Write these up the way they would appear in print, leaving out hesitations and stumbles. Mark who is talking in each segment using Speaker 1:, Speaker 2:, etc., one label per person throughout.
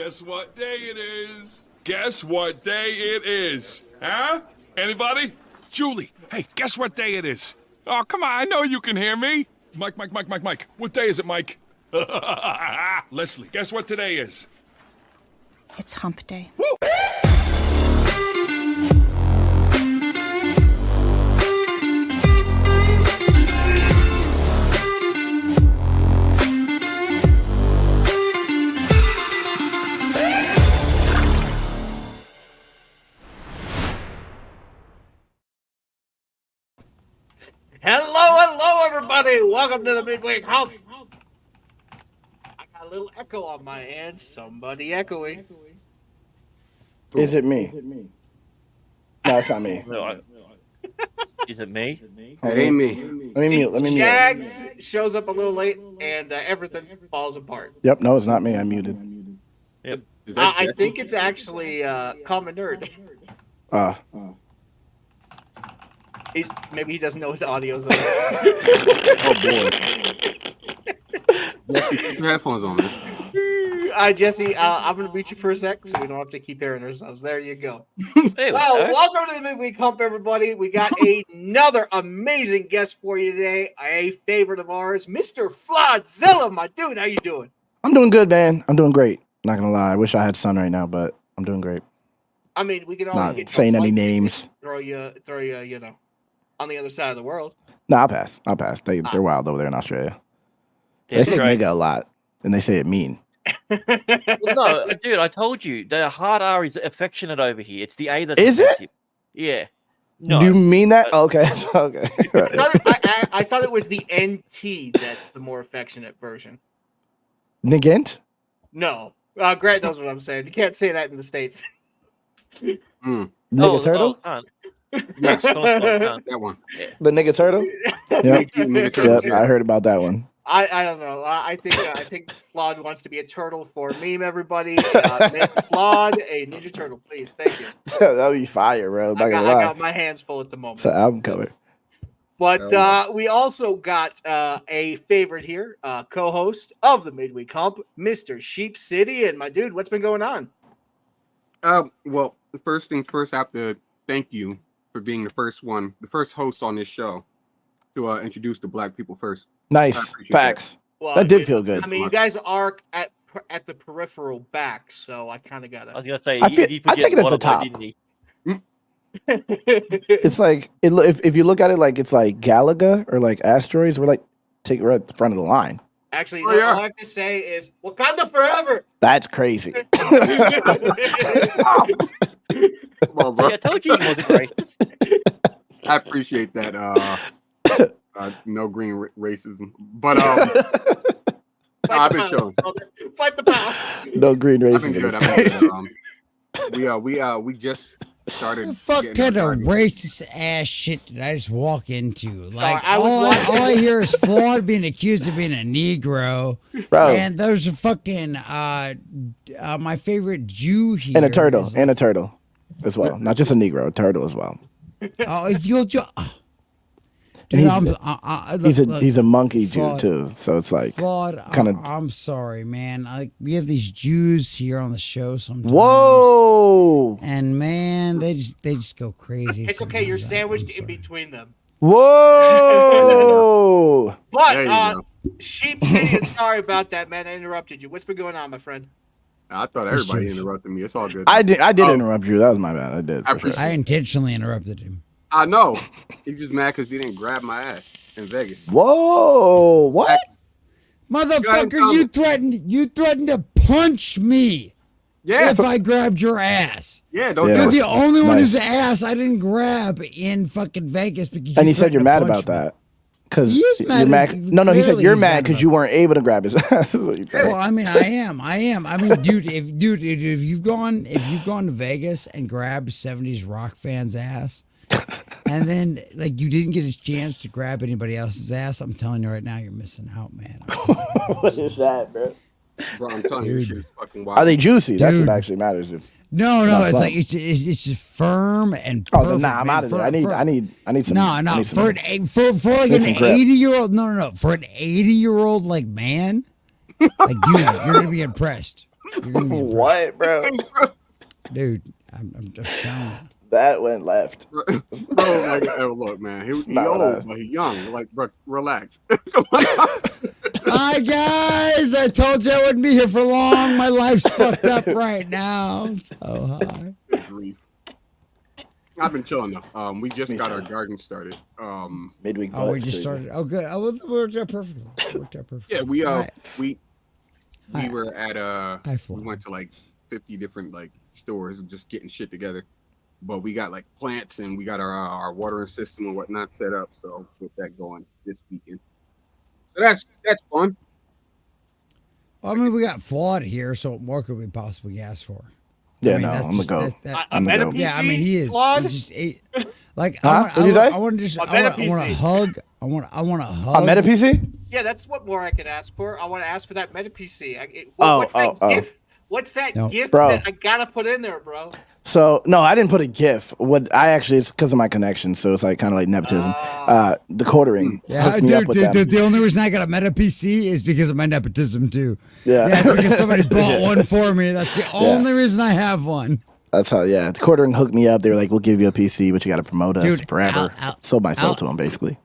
Speaker 1: Guess what day it is? Guess what day it is? Huh? Anybody? Julie, hey, guess what day it is? Oh, come on, I know you can hear me. Mike. What day is it, Mike? Leslie, guess what today is?
Speaker 2: It's hump day.
Speaker 1: Woo!
Speaker 3: Hello, everybody. Welcome to the Midweek Hump. I got a little echo on my end. Somebody echoing.
Speaker 4: Is it me? No, it's not me.
Speaker 5: Is it me?
Speaker 4: It ain't me. Let me mute.
Speaker 3: Shags shows up a little late, and everything falls apart.
Speaker 4: Yep, no, it's not me. I'm muted.
Speaker 5: Yep.
Speaker 3: I think it's actually Common Nerd. Maybe he doesn't know his audio's on.
Speaker 6: Oh boy. Jesse, put your headphones on, man.
Speaker 3: Jesse, I'm going to mute you for a sec so we don't have to keep hearing ourselves. There you go.
Speaker 5: Hey,
Speaker 3: Well, welcome to the Midweek Hump, everybody. We got another amazing guest for you today, a favorite of ours, Mr. Flawdzilla, my dude. How you doing?
Speaker 4: I'm doing good, man. I'm doing great. Not gonna lie. I wish I had sun right now, but I'm doing great.
Speaker 3: I mean, we can always
Speaker 4: Not
Speaker 3: get
Speaker 4: saying any names.
Speaker 3: Throw you, you know, on the other side of the world.
Speaker 4: No, I'll pass. They're wild over there in Australia.
Speaker 5: Yeah,
Speaker 4: They say
Speaker 5: right.
Speaker 4: nigga a lot, and they say it mean.
Speaker 5: Well, no, dude, I told you the hard R is affectionate over here. It's the A that's
Speaker 4: Is it?
Speaker 5: offensive. Yeah. No.
Speaker 4: Do you mean that? Okay. Okay.
Speaker 3: I thought it was the NT that's the more affectionate version.
Speaker 4: Nigant?
Speaker 3: No. Grant knows what I'm saying. You can't say that in the States.
Speaker 4: Nigga turtle?
Speaker 6: Yes,
Speaker 5: Can't.
Speaker 6: that one.
Speaker 4: The nigga turtle? Yep.
Speaker 6: Nigga turtle.
Speaker 4: Yep, I heard about that one.
Speaker 3: I don't know. I think Flawd wants to be a turtle for meme. Everybody, make Flawd a Ninja Turtle, please. Thank you.
Speaker 4: That'd be fire, bro.
Speaker 3: I got my hands full at the moment.
Speaker 4: It's an album cover.
Speaker 3: But we also got a favorite here, co-host of the Midweek Hump, Mr. Sheep City. And my dude, what's been going on?
Speaker 6: Well, the first things first, I have to thank you for being the first host on this show to introduce the black people first.
Speaker 4: Nice. Facts.
Speaker 3: Well,
Speaker 4: That did feel good.
Speaker 3: I mean, you guys are at the peripheral back, so I kind of got
Speaker 5: I was
Speaker 3: to.
Speaker 5: gonna say
Speaker 4: I take it as the top. It's like if you look at it like it's like Galaga or like asteroids, we're at the front of the line.
Speaker 3: Actually,
Speaker 6: Oh, yeah.
Speaker 3: all I have to say is Wakanda forever.
Speaker 4: That's crazy.
Speaker 6: Come on, bro.
Speaker 5: See, I told you he wasn't racist.
Speaker 6: I appreciate that. No green racism, but I've been chilling.
Speaker 3: Fight the power.
Speaker 4: No green
Speaker 6: I've
Speaker 4: races.
Speaker 6: been good. I've been good. We just started.
Speaker 7: What the fuck
Speaker 6: getting
Speaker 7: kind of
Speaker 6: our-
Speaker 7: racist ass shit did I just walk into?
Speaker 3: Sorry,
Speaker 7: Like,
Speaker 3: I was
Speaker 7: all
Speaker 3: watching-
Speaker 7: I hear is Flawd being accused of being a Negro.
Speaker 4: Bro.
Speaker 7: And there's a fucking, my favorite Jew here.
Speaker 4: And a turtle.
Speaker 7: is
Speaker 4: And a turtle as well. Not just a Negro, a turtle as well.
Speaker 7: oh, you'll just.
Speaker 4: And
Speaker 7: Dude,
Speaker 4: he's a monkey Jew
Speaker 7: Flawd.
Speaker 4: too. So it's like
Speaker 7: Flawd,
Speaker 4: kinda-
Speaker 7: I'm sorry, man. Like, we have these Jews here on the show sometimes.
Speaker 4: whoa.
Speaker 7: And man, they just go crazy.
Speaker 3: It's okay. You're
Speaker 7: sometimes. I'm
Speaker 3: sandwiched in
Speaker 7: sorry.
Speaker 3: between them.
Speaker 4: Whoa.
Speaker 6: There you
Speaker 3: But
Speaker 6: go.
Speaker 3: Sheep City, sorry about that, man. I interrupted you. What's been going on, my friend?
Speaker 6: I thought everybody interrupted me. It's all good.
Speaker 4: I did
Speaker 6: Oh.
Speaker 4: interrupt you. That was my bad. I did.
Speaker 6: I
Speaker 4: for sure.
Speaker 6: appreciate
Speaker 7: I intentionally interrupted him.
Speaker 6: I know. He's just mad because he didn't grab my ass in Vegas.
Speaker 4: Whoa. What?
Speaker 7: Motherfucker, you threatened to punch me
Speaker 6: Yeah,
Speaker 7: if I grabbed your ass.
Speaker 6: yeah. Don't
Speaker 4: Yeah.
Speaker 6: do
Speaker 7: You're
Speaker 6: it.
Speaker 7: the only one
Speaker 4: Nice.
Speaker 7: whose ass I didn't grab in fucking Vegas because
Speaker 4: And you said you're
Speaker 7: threatened
Speaker 4: mad
Speaker 7: to punch
Speaker 4: about
Speaker 7: me.
Speaker 4: that. Because
Speaker 7: He is
Speaker 4: you're
Speaker 7: mad.
Speaker 4: mad. No, he said
Speaker 7: Clearly
Speaker 4: you're
Speaker 7: he's
Speaker 4: mad
Speaker 7: mad
Speaker 4: because
Speaker 7: about
Speaker 4: you weren't able to grab his ass. That's what you said.
Speaker 7: Well, I mean, I am. I mean, dude, if you've gone to Vegas and grabbed 70s rock fans' ass, and then like you didn't get a chance to grab anybody else's ass, I'm telling you right now, you're missing out, man.
Speaker 4: What is that, bro?
Speaker 6: Bro, I'm telling you, this shit is fucking wild.
Speaker 4: Are they juicy? That's
Speaker 7: Dude.
Speaker 4: what actually matters.
Speaker 7: No,
Speaker 4: Not
Speaker 7: it's
Speaker 4: fun.
Speaker 7: like it's just firm and
Speaker 4: Oh,
Speaker 7: perfect.
Speaker 4: then nah, I'm
Speaker 7: man.
Speaker 4: out of there. I need some.
Speaker 7: No,
Speaker 4: I need some-
Speaker 7: for like
Speaker 4: need
Speaker 7: an
Speaker 4: some grip.
Speaker 7: 80-year-old. No, for an 80-year-old like man, like dude, you're gonna be impressed. You're gonna be impressed.
Speaker 4: What, bro?
Speaker 7: Dude? I'm just telling you.
Speaker 4: That went left.
Speaker 6: Bro, like, oh, look, man, he
Speaker 4: Nah,
Speaker 6: old,
Speaker 4: nah.
Speaker 6: but he young. Like, bro, relax. Come on.
Speaker 7: Hi guys, I told you I wouldn't be here for long. My life's fucked up right now. So hi.
Speaker 6: Good grief. I've been chilling though. We just
Speaker 4: Me
Speaker 6: got
Speaker 4: too.
Speaker 6: our garden started.
Speaker 4: Midweek.
Speaker 7: Oh, we
Speaker 4: Bucks,
Speaker 7: just
Speaker 4: crazy.
Speaker 7: started. Oh, good. Oh, it worked out perfectly.
Speaker 6: Yeah, we
Speaker 7: Hi.
Speaker 6: we
Speaker 7: Hi.
Speaker 6: were at
Speaker 7: Hi,
Speaker 6: we
Speaker 7: Flawd.
Speaker 6: went to like 50 different like stores and just getting shit together. But we got like plants and we got our watering system and whatnot set up. So with that going this weekend. So that's fun.
Speaker 7: Well, I mean, we got Flawd here, so what more could we possibly ask for?
Speaker 4: Yeah,
Speaker 7: I mean,
Speaker 4: no,
Speaker 7: that's
Speaker 4: I'm gonna
Speaker 7: just-
Speaker 4: go.
Speaker 7: that-
Speaker 4: I'm
Speaker 3: Meta
Speaker 4: gonna go.
Speaker 3: PC,
Speaker 7: yeah, I mean, he is.
Speaker 3: Flawd?
Speaker 7: He's just eight. Like,
Speaker 4: Huh? What'd you say?
Speaker 7: I want to just.
Speaker 3: A
Speaker 7: I want
Speaker 3: Meta
Speaker 7: to
Speaker 3: PC.
Speaker 7: hug. I want to hug.
Speaker 4: A Meta PC?
Speaker 3: Yeah, that's what more I could ask for. I want to ask for that Meta PC.
Speaker 4: Oh,
Speaker 3: what's that
Speaker 4: oh.
Speaker 3: gift? What's that
Speaker 7: No.
Speaker 3: gift
Speaker 4: Bro.
Speaker 3: that I gotta put in there, bro?
Speaker 4: So no, I didn't put a GIF. What I actually it's because of my connection, so it's like kind of like nepotism. The quartering
Speaker 7: Yeah,
Speaker 4: hooked me up with them.
Speaker 7: dude, the only reason I got a Meta PC is because of my nepotism too.
Speaker 4: Yeah.
Speaker 7: Yeah, it's because somebody bought one for me. That's the only reason I have one.
Speaker 4: That's how. Yeah, the quartering hooked me up. They were like, "We'll give you a PC, but you got to promote us
Speaker 7: Dude,
Speaker 4: forever." Sold my soul to them, basically.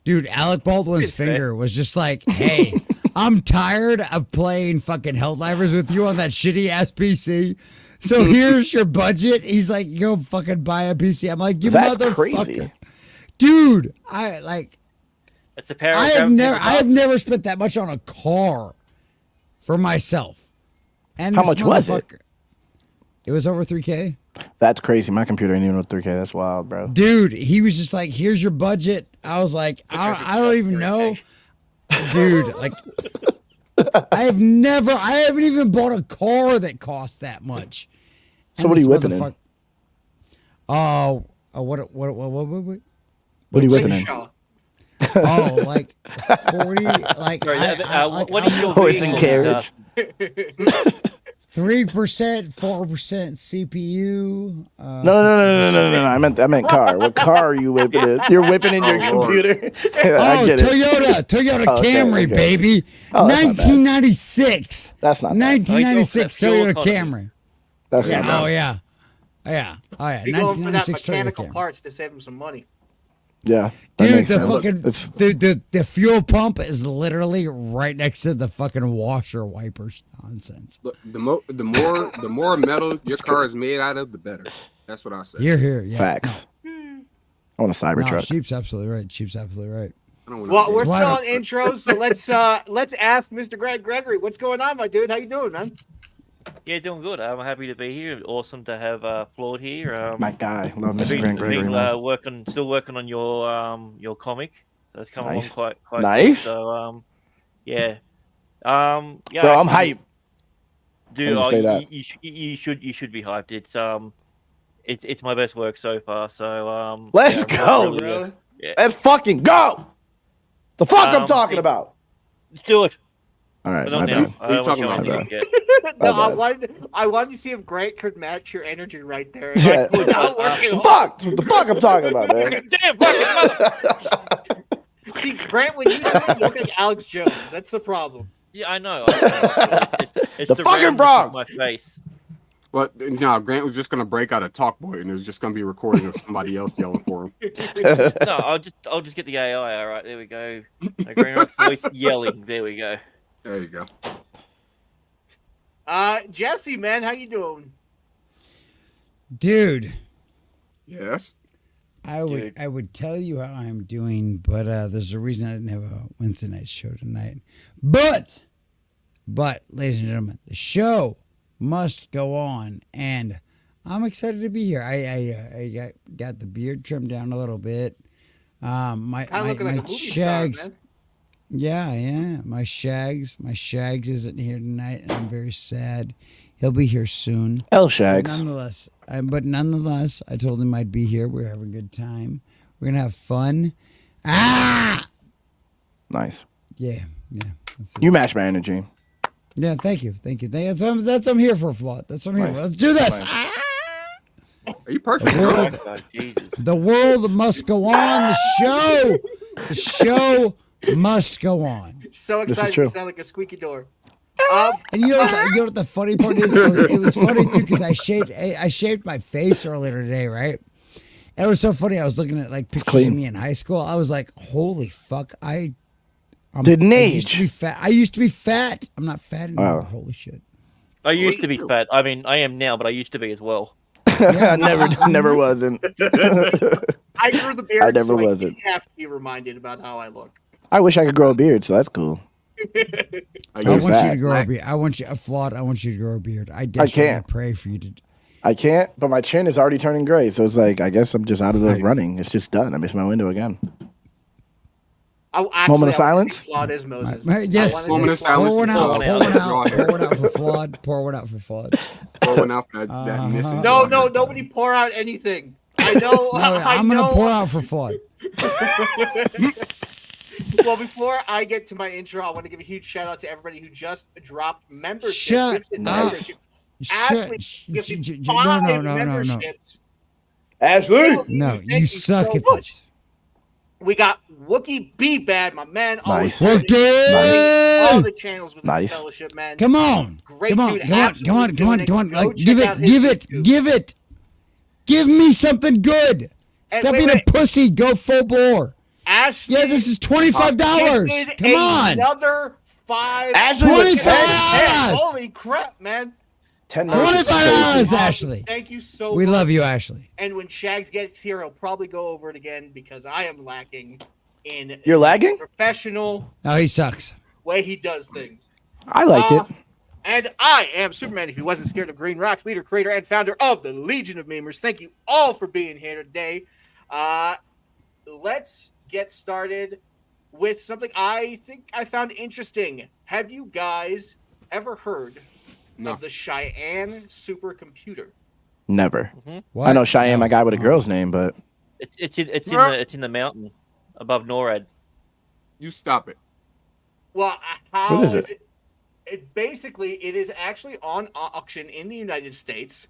Speaker 7: Dude, Alec Baldwin's finger was just like, hey, I'm tired of playing fucking Helldivers with you on that shitty ass PC. So here's your budget. He's like, go fucking buy a PC. I'm like, you
Speaker 4: That's
Speaker 7: motherfucker.
Speaker 4: crazy.
Speaker 7: Dude, I like
Speaker 5: It's a pair of
Speaker 7: I have
Speaker 5: gravitational
Speaker 7: never spent that much on a car for myself. And
Speaker 4: How
Speaker 7: this
Speaker 4: much was it?
Speaker 7: motherfucker- It was over 3K.
Speaker 4: That's crazy. My computer ain't even with 3K. That's wild, bro.
Speaker 7: Dude, he was just like, here's your budget. I was like, I don't even know. Dude, like I haven't even bought a car that cost that much.
Speaker 4: So
Speaker 7: And
Speaker 4: what are
Speaker 7: this
Speaker 4: you whipping in?
Speaker 7: motherfucker- Oh, what?
Speaker 4: What are you whipping in?
Speaker 3: Shaw.
Speaker 7: Oh, like 40, like,
Speaker 5: Sorry,
Speaker 7: like
Speaker 5: what
Speaker 7: I'm
Speaker 5: is your
Speaker 4: Horse
Speaker 7: looking
Speaker 4: and
Speaker 7: at
Speaker 4: carriage.
Speaker 7: 3%, 4% CPU.
Speaker 4: No. I meant car. What car are you whipping in? You're whipping in your
Speaker 6: Oh, Lord.
Speaker 4: computer.
Speaker 7: Oh,
Speaker 4: I get it.
Speaker 7: Toyota
Speaker 4: Okay,
Speaker 7: Camry,
Speaker 4: okay.
Speaker 7: baby.
Speaker 4: Oh, that's not bad.
Speaker 7: 1996.
Speaker 4: That's not bad.
Speaker 7: 1996
Speaker 5: Are you
Speaker 7: Toyota
Speaker 5: going for that fuel
Speaker 7: Camry.
Speaker 4: That's
Speaker 7: Yeah.
Speaker 4: not bad.
Speaker 7: Oh yeah. Oh yeah. Oh yeah.
Speaker 3: You're going for that
Speaker 7: 1996 Toyota
Speaker 3: mechanical
Speaker 7: Camry.
Speaker 3: parts to save him some money.
Speaker 4: Yeah. that
Speaker 7: Dude,
Speaker 4: makes
Speaker 7: the
Speaker 4: sense.
Speaker 7: fucking
Speaker 4: It's-
Speaker 7: the fuel pump is literally right next to the fucking washer wipers nonsense.
Speaker 6: Look, the more metal your car is made out of, the better. That's what I say.
Speaker 7: You're here. Yeah.
Speaker 4: Facts. I want a
Speaker 7: No,
Speaker 4: Cybertruck.
Speaker 7: Sheep's absolutely right. Sheep's absolutely right.
Speaker 6: I don't wanna
Speaker 3: Well,
Speaker 6: be-
Speaker 3: we're
Speaker 7: Why
Speaker 3: still on
Speaker 7: don't-
Speaker 3: intros, so let's ask Mr. Greg Gregory, what's going on, my dude? How you doing, man?
Speaker 5: Yeah, doing good. I'm happy to be here. Awesome to have Flawd here.
Speaker 4: My guy. Love Mr.
Speaker 5: been,
Speaker 4: Grant Gregory.
Speaker 5: been,
Speaker 4: man.
Speaker 5: still working on your comic. So it's come along
Speaker 4: Nice.
Speaker 5: quite
Speaker 4: Nice.
Speaker 5: Good. So yeah. Yeah.
Speaker 4: Bro, I'm
Speaker 5: actually,
Speaker 4: hype.
Speaker 5: Dude,
Speaker 4: Wanted to say that.
Speaker 5: you should be hyped. It's my best work so far. So
Speaker 4: Let's
Speaker 5: yeah,
Speaker 4: go,
Speaker 5: really
Speaker 4: bro.
Speaker 5: good. Yeah.
Speaker 4: Let's fucking go. The fuck I'm talking
Speaker 5: see-
Speaker 4: about.
Speaker 5: Let's do it.
Speaker 4: All right,
Speaker 5: But
Speaker 4: my
Speaker 5: not now.
Speaker 4: bad.
Speaker 5: I don't
Speaker 6: talking
Speaker 5: want to
Speaker 4: about,
Speaker 5: show anything yet.
Speaker 3: No,
Speaker 4: bad.
Speaker 3: I wanted to see if Grant could match your energy right there.
Speaker 4: Yeah.
Speaker 3: Without working
Speaker 4: The
Speaker 3: hard.
Speaker 4: fuck? The fuck I'm talking about, man.
Speaker 5: Damn fucking mother!
Speaker 3: See, Grant, when you do it, you look like Alex Jones. That's the problem.
Speaker 5: Yeah, I know. It's
Speaker 4: The
Speaker 5: the
Speaker 4: fucking
Speaker 5: roundness
Speaker 4: Bronx!
Speaker 5: of my face.
Speaker 6: But no, Grant was just gonna break out a talk boy, and it was just gonna be a recording of somebody else yelling for him.
Speaker 5: No, I'll just get the AI. All right, there we go. Green Rock's voice yelling. There we go.
Speaker 6: There you go.
Speaker 3: Jesse, man, how you doing?
Speaker 7: Dude,
Speaker 6: Yes.
Speaker 7: I
Speaker 5: Dude.
Speaker 7: would tell you how I'm doing, but there's a reason I didn't have a Wednesday night show tonight. But, ladies and gentlemen, the show must go on, and I'm excited to be here. I got the beard trimmed down a little bit. My
Speaker 3: Kind of looking like a movie
Speaker 7: shags.
Speaker 3: star, man.
Speaker 7: Yeah. My shags isn't here tonight, and I'm very sad. He'll be here soon.
Speaker 4: L
Speaker 7: But
Speaker 4: Shags.
Speaker 7: nonetheless, I told him I'd be here. We're having a good time. We're gonna have fun. Ah,
Speaker 4: Nice.
Speaker 7: yeah. That's it.
Speaker 4: You match my energy.
Speaker 7: Yeah, thank you. That's what I'm here for, Flawd. That's what I'm here for. Let's do this.
Speaker 4: Nice.
Speaker 7: Ah!
Speaker 6: Are you perfect?
Speaker 7: The
Speaker 6: bro?
Speaker 7: world,
Speaker 5: God, Jesus.
Speaker 7: the world must go on. The show must go on.
Speaker 3: So
Speaker 4: This is
Speaker 3: excited,
Speaker 4: true.
Speaker 3: you sound like a squeaky door.
Speaker 7: And you know what the funny part is? It was funny too because I shaved my face earlier today, right? And it was so funny. I was looking at like pictures of me in high school. I was like, "Holy fuck!" I
Speaker 4: Didn't
Speaker 7: used
Speaker 4: age.
Speaker 7: to be fat. I used to be fat. I'm not fat anymore.
Speaker 4: Wow.
Speaker 7: Holy shit!
Speaker 5: I used to be fat. I mean, I am now, but I used to be as well.
Speaker 4: I never wasn't.
Speaker 3: I grew the beard.
Speaker 4: I never
Speaker 3: so
Speaker 4: wasn't.
Speaker 3: I didn't have to be reminded about how I look.
Speaker 4: I wish I could grow a beard, so that's cool.
Speaker 7: I want you
Speaker 4: fat.
Speaker 7: to grow a beard. I want you Flawd. I want you to grow a beard. I desperately
Speaker 4: can't.
Speaker 7: pray for you to.
Speaker 4: I can't, but my chin is already turning gray, so it's like I guess I'm just out of the running. It's just done. I missed my window again. Moment of silence.
Speaker 3: Flawd as Moses.
Speaker 7: Yes.
Speaker 6: Moment of silence.
Speaker 7: Pour one out.
Speaker 5: Pour
Speaker 7: Pour
Speaker 5: one
Speaker 7: one out. Pour one out for Flawd. Pour one out for Flawd.
Speaker 6: Pour one out for that missing.
Speaker 3: No, nobody pour out anything. I know.
Speaker 7: No, I'm gonna pour out for Flawd.
Speaker 3: Well, before I get to my intro, I want to give a huge shout out to everybody who just dropped membership.
Speaker 7: Shut up.
Speaker 3: Ashley,
Speaker 7: No.
Speaker 4: Ashley.
Speaker 7: No,
Speaker 3: Thank
Speaker 7: you suck at this.
Speaker 3: We got Wookie B Bad, my man.
Speaker 4: Nice.
Speaker 3: Always
Speaker 7: Wookie!
Speaker 3: all the channels with
Speaker 4: Nice.
Speaker 3: the fellowship, man.
Speaker 7: Come on.
Speaker 3: Great
Speaker 7: Come on.
Speaker 3: dude,
Speaker 7: Come on.
Speaker 3: absolutely
Speaker 7: Come on.
Speaker 3: doing
Speaker 7: Come on.
Speaker 3: it.
Speaker 7: Like,
Speaker 3: Go check
Speaker 7: give
Speaker 3: out his
Speaker 7: it. Give me something good.
Speaker 3: And
Speaker 7: Stop
Speaker 3: wait,
Speaker 7: being
Speaker 3: wait.
Speaker 7: a pussy. Go full bore.
Speaker 3: Ashley,
Speaker 7: Yeah, this is $25.
Speaker 3: gifted
Speaker 7: Come on.
Speaker 3: Another $5.
Speaker 4: Ashley was
Speaker 7: $25.
Speaker 3: Holy crap, man.
Speaker 4: $10.
Speaker 7: $25, Ashley.
Speaker 3: Thank you so
Speaker 7: We
Speaker 3: much.
Speaker 7: love you, Ashley.
Speaker 3: And when Shags gets here, he'll probably go over it again because I am lacking in
Speaker 4: You're lagging?
Speaker 3: professional
Speaker 7: Oh, he sucks.
Speaker 3: way he does things.
Speaker 4: I like it.
Speaker 3: And I am Superman, if he wasn't scared of green rocks, leader, creator, and founder of the Legion of Memers. Thank you all for being here today. Let's get started with something I think I found interesting. Have you guys ever heard of the Cheyenne supercomputer?
Speaker 4: Never.
Speaker 7: What?
Speaker 4: I know Cheyenne, my guy with a girl's name, but
Speaker 5: It's in the mountain above NORAD.
Speaker 6: You stop it.
Speaker 3: Well, how
Speaker 4: What is
Speaker 3: is
Speaker 4: it?
Speaker 3: It basically, it is actually on auction in the United States.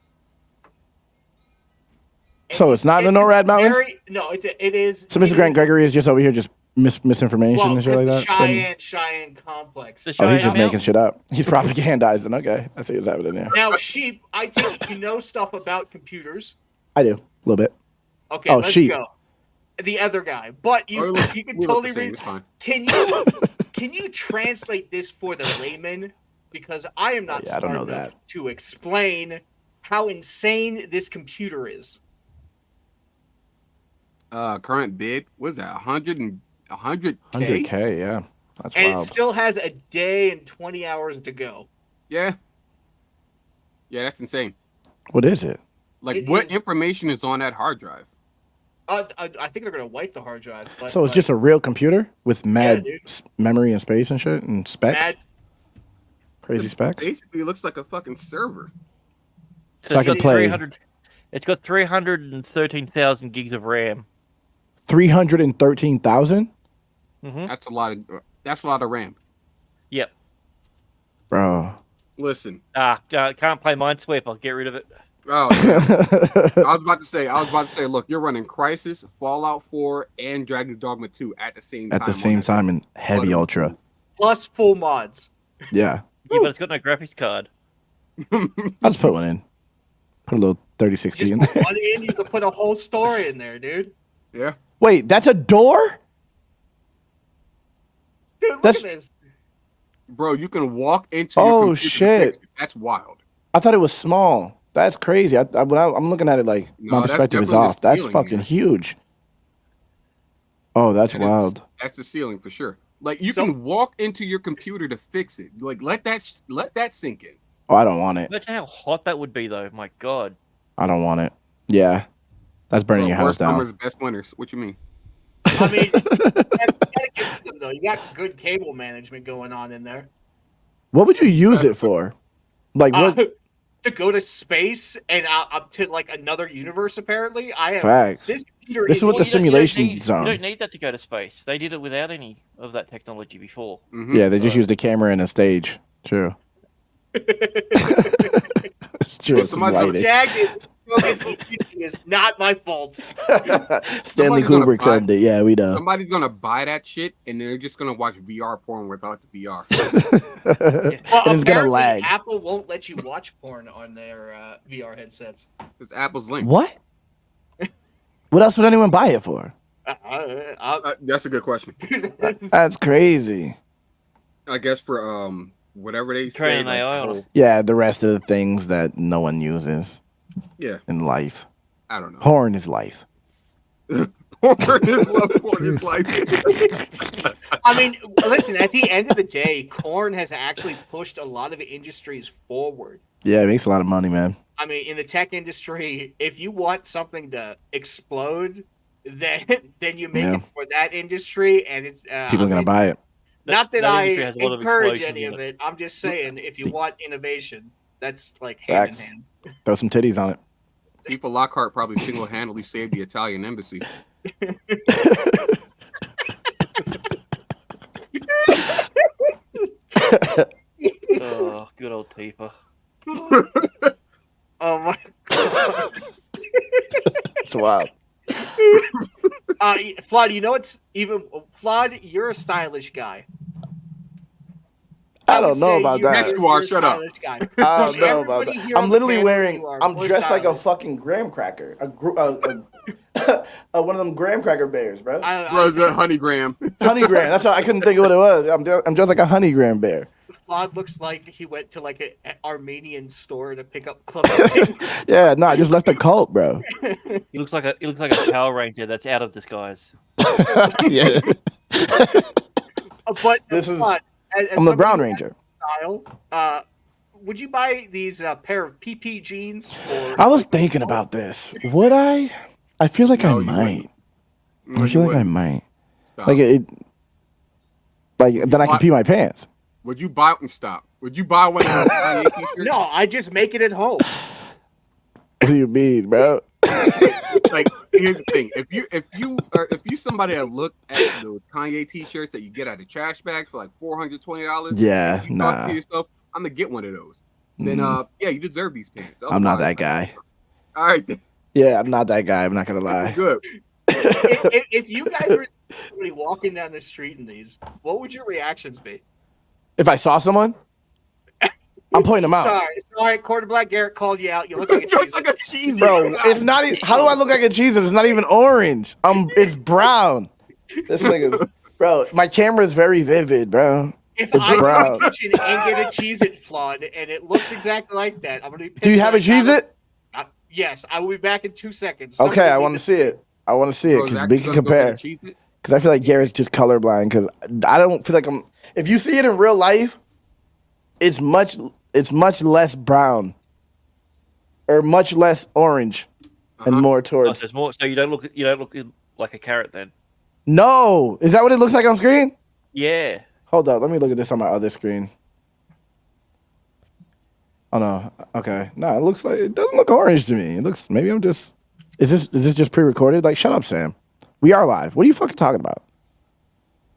Speaker 4: So it's not in the NORAD Mountains?
Speaker 3: No, it is.
Speaker 4: so Mr.
Speaker 3: it
Speaker 4: Grant
Speaker 3: is-
Speaker 4: Gregory is just over here just misinformation
Speaker 3: Well,
Speaker 4: and shit
Speaker 3: it's
Speaker 4: like
Speaker 3: the
Speaker 4: that. It's been-
Speaker 3: Cheyenne complex.
Speaker 5: The
Speaker 4: Oh, he's
Speaker 5: Cheyenne
Speaker 4: just making
Speaker 5: Mountain.
Speaker 4: shit up. He's propagandizing. Okay, I see what's happening there.
Speaker 3: Now, Sheep, I take it you know stuff about computers.
Speaker 4: I do a little bit.
Speaker 3: Okay,
Speaker 4: Oh,
Speaker 3: let's
Speaker 4: Sheep.
Speaker 3: go. The other guy, but you
Speaker 6: look,
Speaker 3: you can
Speaker 6: we look
Speaker 3: totally
Speaker 6: the same,
Speaker 3: read.
Speaker 6: it's fine.
Speaker 3: Can you translate this for the layman? Because I am not
Speaker 4: Yeah, I don't
Speaker 3: smart
Speaker 4: know
Speaker 3: enough
Speaker 4: that.
Speaker 3: to explain how insane this computer is.
Speaker 6: Current bid was that 100K?
Speaker 4: 100K, yeah, that's
Speaker 3: And it
Speaker 4: wild.
Speaker 3: still has a day and 20 hours to go.
Speaker 6: Yeah. Yeah, that's insane.
Speaker 4: What is it?
Speaker 6: Like,
Speaker 3: It
Speaker 6: what
Speaker 3: is-
Speaker 6: information is on that hard drive?
Speaker 3: I think they're gonna wipe the hard drive. But,
Speaker 4: So it's just a real computer with mad
Speaker 3: dude.
Speaker 4: memory and space and shit and specs,
Speaker 3: mad.
Speaker 4: crazy specs.
Speaker 6: Basically, it looks like a fucking server.
Speaker 4: So I
Speaker 5: it's
Speaker 4: can
Speaker 5: got
Speaker 4: play.
Speaker 5: 300 It's got 313,000 gigs of RAM.
Speaker 4: 313,000,
Speaker 6: That's a lot of RAM.
Speaker 5: Yep.
Speaker 4: bro.
Speaker 6: Listen.
Speaker 5: Can't play Minesweeper. Get rid of it.
Speaker 6: Oh, yeah. I was about to say, look, you're running Crisis, Fallout 4, and Dragon's Dogma 2 at the same time.
Speaker 4: At the same time in heavy ultra.
Speaker 3: Plus full mods.
Speaker 4: Yeah,
Speaker 5: Yeah, but it's got no graphics card.
Speaker 4: I'll just put one in. Put a little 3060
Speaker 3: Just
Speaker 4: in
Speaker 3: put
Speaker 4: there.
Speaker 3: one in, you can put a whole story in there, dude.
Speaker 6: Yeah.
Speaker 4: Wait, that's a door?
Speaker 3: Dude, look
Speaker 4: That's-
Speaker 3: at this.
Speaker 6: Bro, you can walk into
Speaker 4: Oh,
Speaker 6: your computer to
Speaker 4: shit.
Speaker 6: fix it. That's wild.
Speaker 4: I thought it was small. That's crazy. I'm looking at it like
Speaker 6: No,
Speaker 4: my
Speaker 6: that's
Speaker 4: perspective is
Speaker 6: definitely the
Speaker 4: off. That's
Speaker 6: ceiling,
Speaker 4: fucking
Speaker 6: yes.
Speaker 4: huge. Oh, that's
Speaker 6: That is-
Speaker 4: wild.
Speaker 6: That's the ceiling for sure. Like, you
Speaker 3: So-
Speaker 6: can walk into your computer to fix it. Like, let that sink in.
Speaker 4: Oh, I don't want it.
Speaker 5: Imagine how hot that would be, though. My God.
Speaker 4: I don't want it. Yeah, that's burning
Speaker 6: Bro,
Speaker 4: your house
Speaker 6: worst
Speaker 4: down.
Speaker 6: comers, best winners. What you mean?
Speaker 3: I mean, you gotta give them though. You got good cable management going on in there.
Speaker 4: What would you use it for? Like what?
Speaker 3: To go to space and up to like another universe. Apparently, I am.
Speaker 4: Facts.
Speaker 3: This computer
Speaker 4: This is what the
Speaker 5: You don't-
Speaker 4: simulation
Speaker 5: you don't
Speaker 4: zone.
Speaker 5: need that to go to space. They did it without any of that technology before.
Speaker 6: Mhm.
Speaker 4: Yeah, they just used a camera and a stage. True. It's true. It's
Speaker 6: Somebody-
Speaker 4: lighting.
Speaker 3: Jagged. Rogan's decision is not my fault.
Speaker 4: Stanley
Speaker 6: Somebody's gonna
Speaker 4: Kubrick
Speaker 6: buy-
Speaker 4: filmed it. Yeah, we know.
Speaker 6: Somebody's gonna buy that shit, and they're just gonna watch VR porn without the VR.
Speaker 3: Well,
Speaker 4: And it's gonna
Speaker 3: apparently
Speaker 4: lag.
Speaker 3: Apple won't let you watch porn on their VR headsets.
Speaker 6: It's Apple's link.
Speaker 4: What? What else would anyone buy it for?
Speaker 6: That's a good question.
Speaker 4: That's crazy.
Speaker 6: I guess for whatever they say.
Speaker 5: Train
Speaker 6: like,
Speaker 5: AI on
Speaker 6: the
Speaker 5: it.
Speaker 6: whole-
Speaker 4: Yeah, the rest of the things that no one uses
Speaker 6: yeah,
Speaker 4: in life.
Speaker 6: I don't know.
Speaker 4: Porn is life.
Speaker 6: Porn is love. Porn is life.
Speaker 3: I mean, listen, at the end of the day, corn has actually pushed a lot of industries forward.
Speaker 4: Yeah, it makes a lot of money, man.
Speaker 3: I mean, in the tech industry, if you want something to explode, then you make
Speaker 4: Yeah.
Speaker 3: it for that industry, and it's
Speaker 4: People are gonna buy it.
Speaker 3: Not that
Speaker 5: that
Speaker 3: I
Speaker 5: industry has a lot of
Speaker 3: encourage
Speaker 5: explosions
Speaker 3: any
Speaker 5: in
Speaker 3: of it. I'm just saying, if you want innovation, that's like hand
Speaker 4: Facts.
Speaker 3: in hand.
Speaker 4: Throw some titties on it.
Speaker 6: Tifa Lockhart probably single-handedly saved the Italian embassy.
Speaker 5: Oh, good old Tifa.
Speaker 3: Oh my god.
Speaker 4: It's wild.
Speaker 3: Flawd, you know what's even Flawd, you're a stylish guy.
Speaker 4: I
Speaker 3: would
Speaker 4: don't know
Speaker 3: say
Speaker 4: about
Speaker 3: you're-
Speaker 4: that.
Speaker 6: Yes, you are.
Speaker 3: you're a
Speaker 6: Shut up.
Speaker 3: stylish guy.
Speaker 4: I don't know about
Speaker 3: Everybody
Speaker 4: that.
Speaker 3: here
Speaker 4: I'm
Speaker 3: on the
Speaker 4: literally
Speaker 3: panel,
Speaker 4: wearing.
Speaker 3: you are
Speaker 4: I'm
Speaker 3: more
Speaker 4: dressed like a
Speaker 3: stylish.
Speaker 4: fucking graham cracker. One of them graham cracker bears, bro.
Speaker 6: Bro, the honey gram.
Speaker 4: Honey graham. That's why I couldn't think of what it was. I'm just like a honey graham bear.
Speaker 3: Flawd looks like he went to like an Armenian store to pick up clothing.
Speaker 4: Yeah, no, I just left the cult, bro.
Speaker 5: He looks like a Power Ranger that's out of disguise.
Speaker 4: Yeah,
Speaker 3: But
Speaker 4: This is-
Speaker 3: Flawd, as
Speaker 4: I'm the
Speaker 3: somebody
Speaker 4: Brown
Speaker 3: who
Speaker 4: Ranger.
Speaker 3: has style, would you buy these pair of PP jeans? For
Speaker 4: I was thinking about this. Would I? I feel like
Speaker 6: No,
Speaker 4: I
Speaker 6: you
Speaker 4: might.
Speaker 6: No,
Speaker 4: I
Speaker 6: you
Speaker 4: feel like I
Speaker 6: wouldn't.
Speaker 4: might.
Speaker 6: Stop.
Speaker 4: Like then I can
Speaker 6: What?
Speaker 4: pee my pants.
Speaker 6: Would you buy and stop? Would you buy one of those Kanye t-shirts?
Speaker 3: No, I just make it at home.
Speaker 4: What do you mean, bro?
Speaker 6: Like, here's the thing: if you somebody that look at those Kanye t-shirts that you get out of trash bags for like $420,
Speaker 4: Yeah,
Speaker 6: you thought
Speaker 4: nah.
Speaker 6: to yourself, I'm gonna get one of those. Then yeah, you deserve these pants.
Speaker 4: I'm not
Speaker 6: Otherwise,
Speaker 4: that guy.
Speaker 6: All right, then.
Speaker 4: Yeah, I'm not that guy. I'm not gonna lie.
Speaker 6: Good.
Speaker 3: if you guys were somebody walking down the street in these, what would your reactions be?
Speaker 4: If I saw someone, I'm pointing them out.
Speaker 3: Sorry, Quarter Black Garrett called you out. You look like a
Speaker 6: You're
Speaker 3: cheese.
Speaker 6: like a cheesy.
Speaker 4: Bro, it's not. How do I look like a cheese? It's not even orange. It's brown. This nigga, bro. My camera is very vivid, bro.
Speaker 3: If
Speaker 4: It's
Speaker 3: I go
Speaker 4: brown.
Speaker 3: to the kitchen and get a Cheez It Flawed and it looks exactly like that, I'm gonna be pissed.
Speaker 4: Do you have a Cheez It?
Speaker 3: Yes, I will be back in 2 seconds.
Speaker 4: Okay,
Speaker 3: Somebody
Speaker 4: I
Speaker 3: leave
Speaker 4: want to
Speaker 3: this-
Speaker 4: see it. I want to see it
Speaker 6: Bro,
Speaker 4: because
Speaker 6: Zach,
Speaker 4: we
Speaker 6: you
Speaker 4: can
Speaker 6: gonna go get a
Speaker 4: compare.
Speaker 6: Cheez-It?
Speaker 4: Because I feel like Garrett's just colorblind. Because I don't feel like I'm. If you see it in real life, it's much less brown, or much less orange, and more
Speaker 5: Oh,
Speaker 4: towards.
Speaker 5: so it's more. So you don't look like a carrot then.
Speaker 4: No, is that what it looks like on screen?
Speaker 5: Yeah.
Speaker 4: Hold up, let me look at this on my other screen. Oh no, okay, no, it looks like it doesn't look orange to me. It looks maybe I'm just. Is this just pre-recorded? Like, shut up, Sam. We are live. What are you fucking talking about?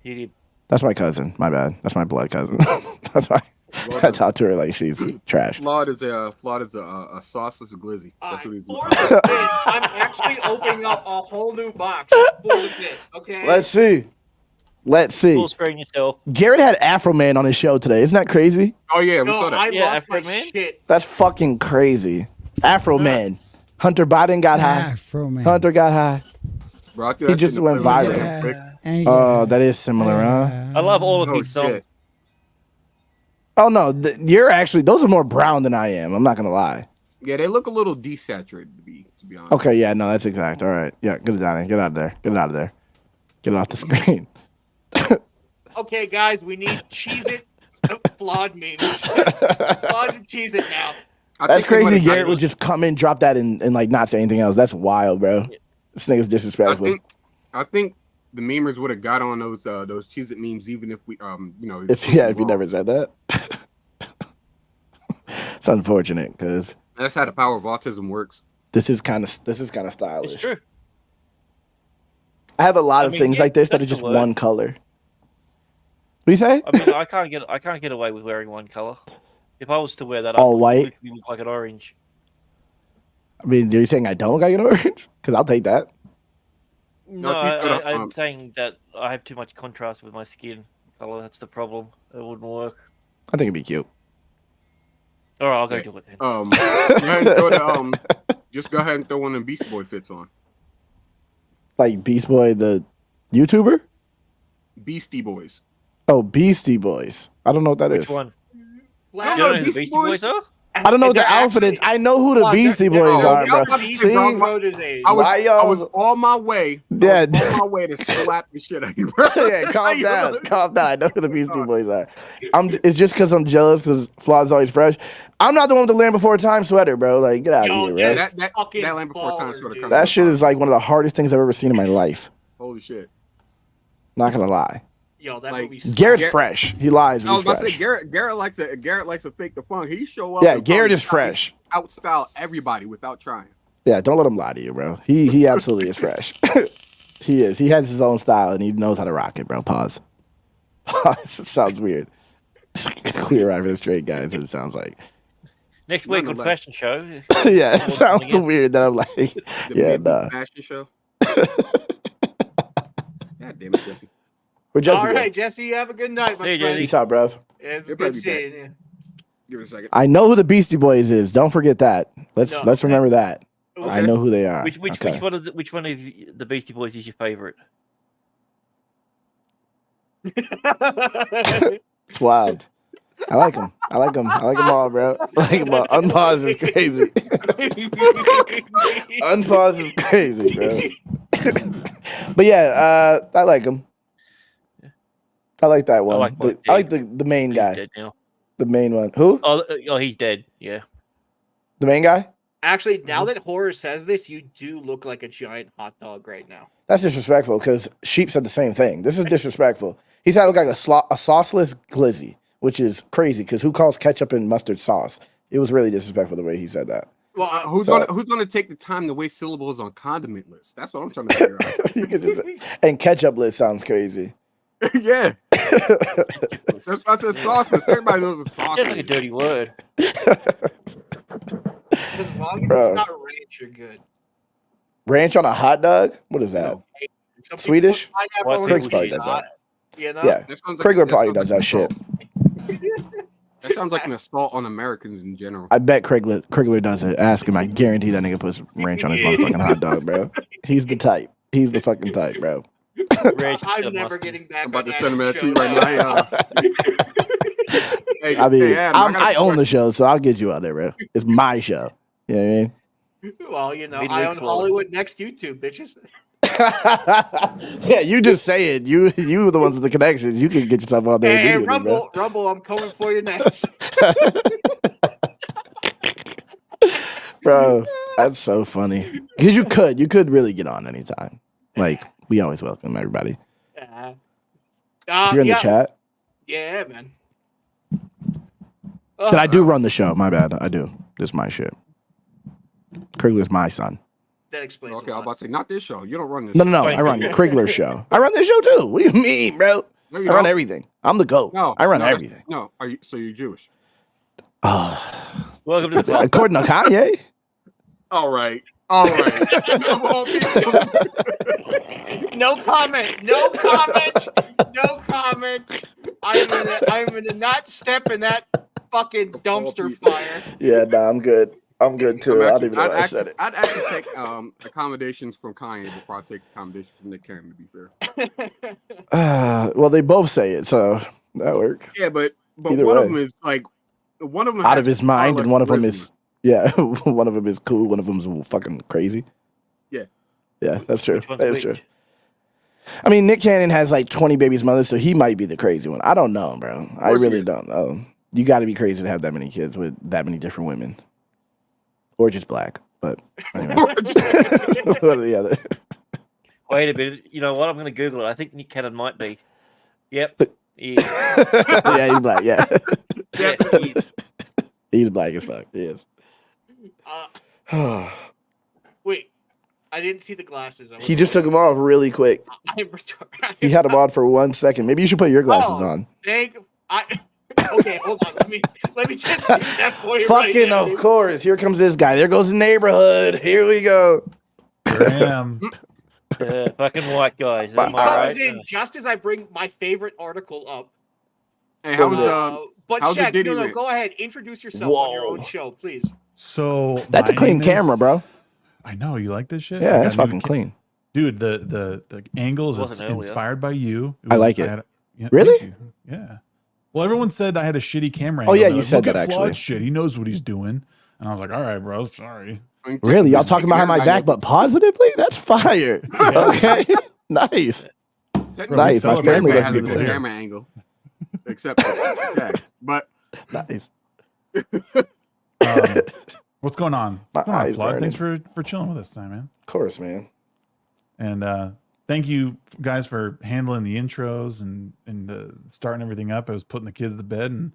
Speaker 5: He did.
Speaker 4: That's my cousin. My bad. That's my blood cousin. That's why I talk to her like she's trash.
Speaker 6: Flawed is a sauceless glizzy. That's what he's.
Speaker 3: For the bit, I'm actually opening up a whole new box for the bit. Okay.
Speaker 4: Let's see. Let's see.
Speaker 5: Full screen yourself.
Speaker 4: Garrett had Afro Man on his show today. Isn't that crazy?
Speaker 6: Oh yeah, we
Speaker 3: no,
Speaker 6: saw that.
Speaker 3: I
Speaker 5: Yeah,
Speaker 3: lost my
Speaker 5: Afro Man?
Speaker 3: shit.
Speaker 4: That's fucking crazy. Afro Man. Hunter Biden got high.
Speaker 7: Afro Man.
Speaker 4: Hunter got high.
Speaker 6: Bro, I threw
Speaker 4: He
Speaker 6: that
Speaker 4: just
Speaker 6: shit in the
Speaker 4: went
Speaker 6: play
Speaker 4: viral.
Speaker 6: real quick.
Speaker 7: And he
Speaker 4: Oh, that is similar, huh?
Speaker 5: I love all of
Speaker 6: Oh
Speaker 5: his songs.
Speaker 6: shit.
Speaker 4: Oh no, you're actually those are more brown than I am. I'm not gonna lie.
Speaker 6: Yeah, they look a little desaturated to be honest.
Speaker 4: Okay, yeah, no, that's exact. All right, yeah, get it out of there. Get out of there. Get it out of there. Get it off the screen.
Speaker 3: Okay, guys, we need Cheez It Flawed memes. Flawed and Cheez It now.
Speaker 6: I
Speaker 4: That's
Speaker 6: think they
Speaker 4: crazy.
Speaker 6: might-
Speaker 4: Garrett would just come in, drop that, and like not say anything else. That's wild, bro. This nigga's disrespectful.
Speaker 6: I think the memers would have got on those Cheez-It memes even if we
Speaker 4: If you never said that, it's unfortunate because
Speaker 6: That's how the power of autism works.
Speaker 4: this is kind of stylish.
Speaker 5: It's true.
Speaker 4: I have a lot of
Speaker 5: mean,
Speaker 4: things
Speaker 5: yeah,
Speaker 4: like this that are
Speaker 5: that's
Speaker 4: just
Speaker 5: the word.
Speaker 4: one color. What do you say?
Speaker 5: I mean, I can't get away with wearing one color. If I was to wear that,
Speaker 4: All
Speaker 5: I would
Speaker 4: white?
Speaker 5: literally look like an orange.
Speaker 4: I mean, are you saying I don't got an orange? Because I'll take that.
Speaker 5: No,
Speaker 6: No,
Speaker 5: I'm saying that I have too much contrast with my skin color. That's the problem. It wouldn't work.
Speaker 4: I think it'd be cute.
Speaker 5: All right, I'll go do it then.
Speaker 6: Go ahead and throw just go ahead and throw one of them Beast Boy fits on.
Speaker 4: Like Beast Boy, the YouTuber?
Speaker 6: Beastie Boys.
Speaker 4: Oh, Beastie Boys. I don't know what that is.
Speaker 5: Which one?
Speaker 6: You
Speaker 5: You
Speaker 6: don't
Speaker 5: don't know
Speaker 6: know
Speaker 5: who the
Speaker 6: Beastie
Speaker 5: Beastie Boys
Speaker 6: Boys?
Speaker 5: are?
Speaker 4: I don't know what the outfit is. I know who the Beastie Boys are, bro. See?
Speaker 6: I
Speaker 4: Why y'all-
Speaker 6: was on my way.
Speaker 4: Yeah.
Speaker 6: On my way to slap the shit out of you, bro.
Speaker 4: Yeah, calm down. Calm down. I know who the Beastie Boys are. It's just because I'm jealous because Flawd's always fresh. I'm not the one with the Land Before Time sweater, bro. Like, get out of here, bro.
Speaker 6: That Land Before Time sort of
Speaker 4: That shit is like one of the hardest things I've ever seen in my life.
Speaker 6: Holy shit.
Speaker 4: Not gonna lie.
Speaker 3: Yo, that
Speaker 6: Like,
Speaker 3: movie.
Speaker 4: Garrett's fresh. He lies.
Speaker 6: I was
Speaker 4: But
Speaker 6: about
Speaker 4: he's
Speaker 6: to say
Speaker 4: fresh.
Speaker 6: Garrett likes to fake the funk. He show up.
Speaker 4: Yeah,
Speaker 6: and
Speaker 4: Garrett
Speaker 6: probably
Speaker 4: is fresh.
Speaker 6: Outstyle everybody without trying.
Speaker 4: Yeah, don't let him lie to you, bro. He absolutely is fresh. He is. He has his own style and he knows how to rock it, bro. Pause. Pause. Sounds weird. Queer eye for the straight guy is what it sounds like.
Speaker 5: Next week on
Speaker 6: Nonetheless.
Speaker 5: Fashion Show.
Speaker 4: Yeah, it
Speaker 5: What's
Speaker 4: sounds
Speaker 5: again?
Speaker 4: weird that I'm like,
Speaker 6: The
Speaker 4: yeah,
Speaker 6: Midweek
Speaker 4: nah.
Speaker 6: Fashion show. God damn it, Jesse.
Speaker 4: Where Jesse
Speaker 3: All
Speaker 4: go?
Speaker 3: right, Jesse, you have a good night, my
Speaker 5: Hey,
Speaker 3: friend.
Speaker 5: Jesse.
Speaker 4: Peace out, bro.
Speaker 3: It's
Speaker 6: You'll
Speaker 3: good
Speaker 6: probably be
Speaker 3: seeing you.
Speaker 6: Give it a second.
Speaker 4: I know who the Beastie Boys is. Don't forget that. Let's
Speaker 3: No.
Speaker 4: remember that. I
Speaker 3: Okay.
Speaker 4: know who they are.
Speaker 5: Which
Speaker 4: Okay.
Speaker 5: one of the Beastie Boys is your favorite?
Speaker 4: It's wild. I like them. I like them. I like them all, bro. I like them all. Unpause is crazy. Unpause is crazy, bro. But yeah, I like him. I like that one.
Speaker 5: like Mike
Speaker 4: I like the main
Speaker 5: He's
Speaker 4: guy.
Speaker 5: dead now.
Speaker 4: The main one. Who?
Speaker 5: Oh, he's dead. Yeah.
Speaker 4: The main guy?
Speaker 3: Actually, now that Horror says this, you do look like a giant hot dog right now.
Speaker 4: That's disrespectful because Sheep said the same thing. This is disrespectful. He said I look like a sauceless glizzy, which is crazy because who calls ketchup and mustard sauce? It was really disrespectful the way he said that.
Speaker 3: Well,
Speaker 6: Who's gonna take the time to waste syllables on condiment lists? That's what I'm trying to figure out.
Speaker 4: You could just and ketchup list sounds crazy.
Speaker 6: Yeah. That's a sauce list. Everybody knows a sauce
Speaker 5: Just like a
Speaker 6: list.
Speaker 5: dirty word.
Speaker 3: as long as
Speaker 4: Bro.
Speaker 3: it's not ranch, you're good.
Speaker 4: Ranch on a hot dog? What is that?
Speaker 6: No.
Speaker 3: Some people
Speaker 4: Swedish?
Speaker 3: put pineapple on
Speaker 4: Craig's
Speaker 3: it,
Speaker 4: probably
Speaker 3: it's
Speaker 4: does
Speaker 3: not,
Speaker 4: that.
Speaker 3: You know?
Speaker 4: Yeah.
Speaker 6: That sounds
Speaker 4: Krigler probably
Speaker 6: sounds
Speaker 4: does that shit.
Speaker 6: That sounds like an assault on Americans in general.
Speaker 4: I bet Krigler does it. Ask him. I guarantee that nigga puts ranch on his motherfucking hot dog, bro. He's the type. He's the fucking type, bro.
Speaker 5: Ranch
Speaker 3: I'm
Speaker 5: and
Speaker 3: never
Speaker 5: mustard.
Speaker 3: getting back.
Speaker 6: I'm about
Speaker 3: on
Speaker 6: to send him
Speaker 3: that
Speaker 6: a
Speaker 3: show
Speaker 6: tweet right now. Hey,
Speaker 4: I mean,
Speaker 6: hey, Adam,
Speaker 4: I
Speaker 6: got a
Speaker 4: own the
Speaker 6: question.
Speaker 4: show, so I'll get you out there, bro. It's my show. You know what I mean?
Speaker 3: Well, you know,
Speaker 5: Midweek
Speaker 3: I own
Speaker 5: Flawd.
Speaker 3: Hollywood Next YouTube, bitches.
Speaker 4: Yeah, you just say it. You the ones with the connections. You can get yourself out there.
Speaker 3: Hey,
Speaker 4: immediately, bro.
Speaker 3: Rumble, I'm coming for you next.
Speaker 4: Bro, that's so funny. Because you could really get on anytime. Like, we always welcome everybody. If you're in the chat,
Speaker 3: Yeah, man.
Speaker 4: but I do run the show. My bad. I do. This is my shit. Krigler's my son.
Speaker 3: That explains
Speaker 6: Okay,
Speaker 3: a
Speaker 6: I was
Speaker 3: lot.
Speaker 6: about to say, not this show. You don't run this.
Speaker 4: No. I run Krigler's show. I run this show too. What do you mean, bro?
Speaker 6: No,
Speaker 4: I
Speaker 6: you
Speaker 4: run
Speaker 6: don't.
Speaker 4: everything. I'm the GOAT.
Speaker 6: No,
Speaker 4: I run
Speaker 6: no, that's-
Speaker 4: everything.
Speaker 6: No, are you? So you're Jewish?
Speaker 5: Welcome to the club.
Speaker 4: According to Kanye.
Speaker 6: All right. Of all people.
Speaker 3: No comment. No comment. No comment. I'm gonna not step in that fucking dumpster fire.
Speaker 4: Yeah, nah, I'm good. I'm good too. I don't even know why I said it.
Speaker 6: I'd actually take accommodations from Kanye before I take accommodations from Nick Cannon, to be fair.
Speaker 4: Well, they both say it, so that works.
Speaker 6: Yeah, but
Speaker 4: Either
Speaker 6: one
Speaker 4: way.
Speaker 6: of them is like one of them
Speaker 4: Out
Speaker 6: has
Speaker 4: of his
Speaker 6: far
Speaker 4: mind,
Speaker 6: less
Speaker 4: and one of them
Speaker 6: charisma.
Speaker 4: is one of them is cool. One of them is fucking crazy.
Speaker 6: Yeah.
Speaker 4: Yeah, that's true.
Speaker 5: Which one's
Speaker 4: That is
Speaker 5: which?
Speaker 4: true. I mean, Nick Cannon has like 20 babies' mothers, so he might be the crazy one. I don't know, bro. I
Speaker 6: course he
Speaker 4: really
Speaker 6: is.
Speaker 4: don't know. You got to be crazy to have that many kids with that many different women, or just black. But anyway, one or the other.
Speaker 5: Wait a minute. You know what? I'm going to Google it. I think Nick Cannon might be. Yep. He is.
Speaker 4: Yeah, he's black. Yeah,
Speaker 5: Yeah, he is.
Speaker 4: he's black as fuck. He is.
Speaker 3: Wait, I didn't see the glasses.
Speaker 4: He just took them off really quick.
Speaker 3: I'm
Speaker 4: He had them on for 1 second. Maybe you should put your glasses
Speaker 3: Oh.
Speaker 4: on.
Speaker 3: Thank I. Okay, hold on. Let me just get that for you right
Speaker 4: Fucking
Speaker 3: now,
Speaker 4: of
Speaker 3: dude.
Speaker 4: course. Here comes this guy. There goes the neighborhood. Here we go.
Speaker 8: Here I am.
Speaker 5: Fucking white guys.
Speaker 4: My
Speaker 5: Am I
Speaker 3: Comes
Speaker 5: right?
Speaker 3: in just as I bring my favorite article up.
Speaker 6: Hey, how was
Speaker 3: But
Speaker 6: how's the
Speaker 3: Shaq,
Speaker 6: Diddy
Speaker 3: no,
Speaker 6: rant?
Speaker 3: go ahead. Introduce yourself on your
Speaker 4: Whoa.
Speaker 3: own show, please.
Speaker 8: So
Speaker 4: That's a
Speaker 8: my
Speaker 4: clean
Speaker 8: name
Speaker 4: camera,
Speaker 8: is-
Speaker 4: bro.
Speaker 8: I know you like this shit.
Speaker 4: Yeah,
Speaker 8: I got
Speaker 4: that's
Speaker 8: new
Speaker 4: fucking clean.
Speaker 8: Dude, the angles
Speaker 5: Wasn't
Speaker 8: is
Speaker 5: earlier.
Speaker 8: inspired by you.
Speaker 4: I like it.
Speaker 8: Yeah,
Speaker 4: Really?
Speaker 8: thank you. Yeah. Well, everyone said I had a shitty camera.
Speaker 4: Oh,
Speaker 8: angle.
Speaker 4: yeah,
Speaker 8: They're
Speaker 4: you
Speaker 8: like,
Speaker 4: said
Speaker 8: "Look
Speaker 4: that,
Speaker 8: at Flawd
Speaker 4: actually."
Speaker 8: Shit, he knows what he's doing. And I was like, all right, bro, sorry.
Speaker 4: Really? Y'all talking behind my back, but positively? That's fire. Okay. Nice. Nice. My family
Speaker 6: has
Speaker 4: doesn't
Speaker 6: a
Speaker 4: do the
Speaker 6: good
Speaker 4: same.
Speaker 6: camera angle, except for Shaq. But
Speaker 4: Nice.
Speaker 8: What's going on?
Speaker 4: My
Speaker 8: What's going on,
Speaker 4: eyes
Speaker 8: Flawd?
Speaker 4: burning.
Speaker 8: Thanks for chilling with us tonight, man.
Speaker 4: Of course, man.
Speaker 8: And thank you guys for handling the intros and starting everything up. I was putting the kids to bed and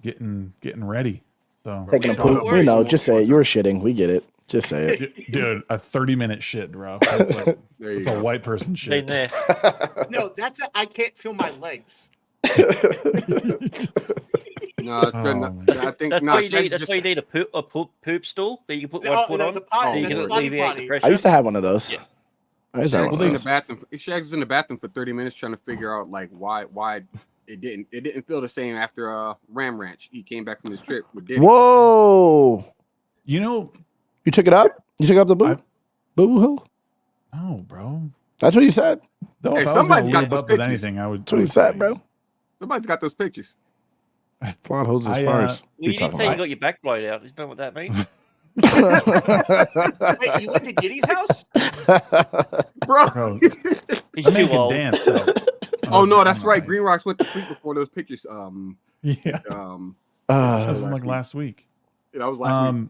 Speaker 8: getting ready. So
Speaker 4: Taking a
Speaker 3: Don't
Speaker 4: poop.
Speaker 3: worry.
Speaker 4: We know. Just say it. You were shitting. We get it. Just say it.
Speaker 8: dude, a 30-minute shit, bro. It's like
Speaker 6: there you
Speaker 8: it's a
Speaker 6: go.
Speaker 8: white person
Speaker 5: Been
Speaker 8: shit.
Speaker 5: there.
Speaker 3: No, I can't feel my legs.
Speaker 6: No,
Speaker 8: Oh, man.
Speaker 6: I think
Speaker 5: That's
Speaker 6: no.
Speaker 5: why you
Speaker 6: Shaq's
Speaker 5: need. That's
Speaker 6: just-
Speaker 5: why you need a poop stool that you can put
Speaker 3: No,
Speaker 5: one foot
Speaker 3: no,
Speaker 5: on.
Speaker 3: the potty,
Speaker 5: so you
Speaker 3: that's
Speaker 5: can
Speaker 3: the potty
Speaker 5: alleviate
Speaker 3: potty.
Speaker 5: the pressure.
Speaker 4: I used to have one of those.
Speaker 5: Yeah.
Speaker 4: I used to have
Speaker 6: Shaq's
Speaker 4: one
Speaker 6: in
Speaker 4: of
Speaker 6: the
Speaker 4: those.
Speaker 6: bathroom. Shaq's was in the bathroom for 30 minutes trying to figure out like why it didn't feel the same after Ram Ranch. He came back from his trip with Diddy.
Speaker 4: Whoa.
Speaker 8: You know,
Speaker 4: You took it up? You took up the boo?
Speaker 8: I-
Speaker 4: Boo hole?
Speaker 8: no, bro.
Speaker 4: That's what you said.
Speaker 8: Though
Speaker 6: Hey,
Speaker 8: if I was
Speaker 6: somebody's
Speaker 8: gonna
Speaker 6: got
Speaker 8: lube
Speaker 6: those
Speaker 8: up with
Speaker 6: pictures.
Speaker 8: anything, I would.
Speaker 4: That's what he said, bro.
Speaker 6: Somebody's got those pictures.
Speaker 4: Flawd holds his
Speaker 8: I,
Speaker 4: farts.
Speaker 5: Well, you didn't say you got your back blowed out. Isn't that what that means?
Speaker 3: Wait, you went to Diddy's house?
Speaker 6: Bro.
Speaker 8: Bro,
Speaker 5: He's
Speaker 8: I
Speaker 5: too
Speaker 8: make a
Speaker 5: old.
Speaker 8: dance though.
Speaker 6: Oh no, that's
Speaker 8: I'm
Speaker 6: right.
Speaker 8: like-
Speaker 6: Green Rocks went to sleep before those pictures.
Speaker 8: Yeah, that was from
Speaker 6: last
Speaker 8: like
Speaker 6: week.
Speaker 8: last week.
Speaker 6: That was last week.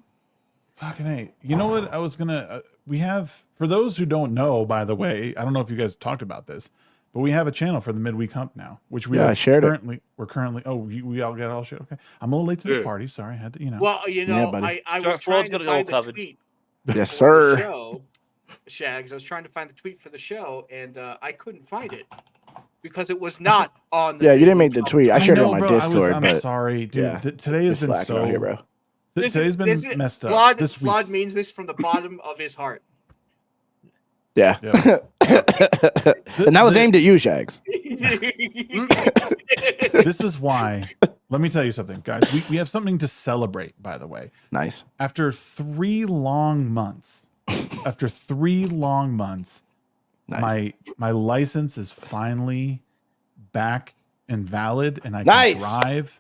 Speaker 8: Fucking hey, you know what? I was gonna. We have, for those who don't know, by the way, I don't know if you guys talked about this, but we have a channel for the Midweek Hump now, which we
Speaker 4: Yeah,
Speaker 8: are
Speaker 4: I shared it.
Speaker 8: currently. We're currently. Oh, we all got all shit. Okay, I'm a little late to the
Speaker 6: Yeah.
Speaker 8: party. Sorry, I had to. You know.
Speaker 3: Well, you
Speaker 4: Yeah,
Speaker 3: know,
Speaker 4: buddy.
Speaker 3: I
Speaker 5: Sure,
Speaker 3: was trying
Speaker 5: Flawd's
Speaker 3: to
Speaker 5: got it all
Speaker 3: find the
Speaker 5: covered.
Speaker 3: tweet
Speaker 4: Yes,
Speaker 3: for the
Speaker 4: sir.
Speaker 3: show, Shags. I was trying to find the tweet for the show, and I couldn't find it because it was not on the
Speaker 4: Yeah, you didn't make
Speaker 3: Midweek
Speaker 4: the
Speaker 3: Hump.
Speaker 4: tweet. I shared it
Speaker 8: know,
Speaker 4: on my
Speaker 8: bro,
Speaker 4: Discord,
Speaker 8: I'm
Speaker 4: but
Speaker 8: sorry, dude.
Speaker 4: yeah,
Speaker 8: Today has
Speaker 4: it's
Speaker 8: been
Speaker 4: slacking
Speaker 8: so.
Speaker 4: out here, bro.
Speaker 8: Today's been
Speaker 3: This is-
Speaker 8: messed up.
Speaker 3: Flawd,
Speaker 8: This week.
Speaker 3: Flawd means this from the bottom of his heart.
Speaker 4: Yeah.
Speaker 8: Yeah.
Speaker 4: And that was aimed at you, Shags.
Speaker 8: This is why. Let me tell you something, guys. We have something to celebrate. By the way,
Speaker 4: Nice.
Speaker 8: after 3 long months,
Speaker 4: Nice.
Speaker 8: my license is finally back and valid, and I can
Speaker 4: Nice.
Speaker 8: drive.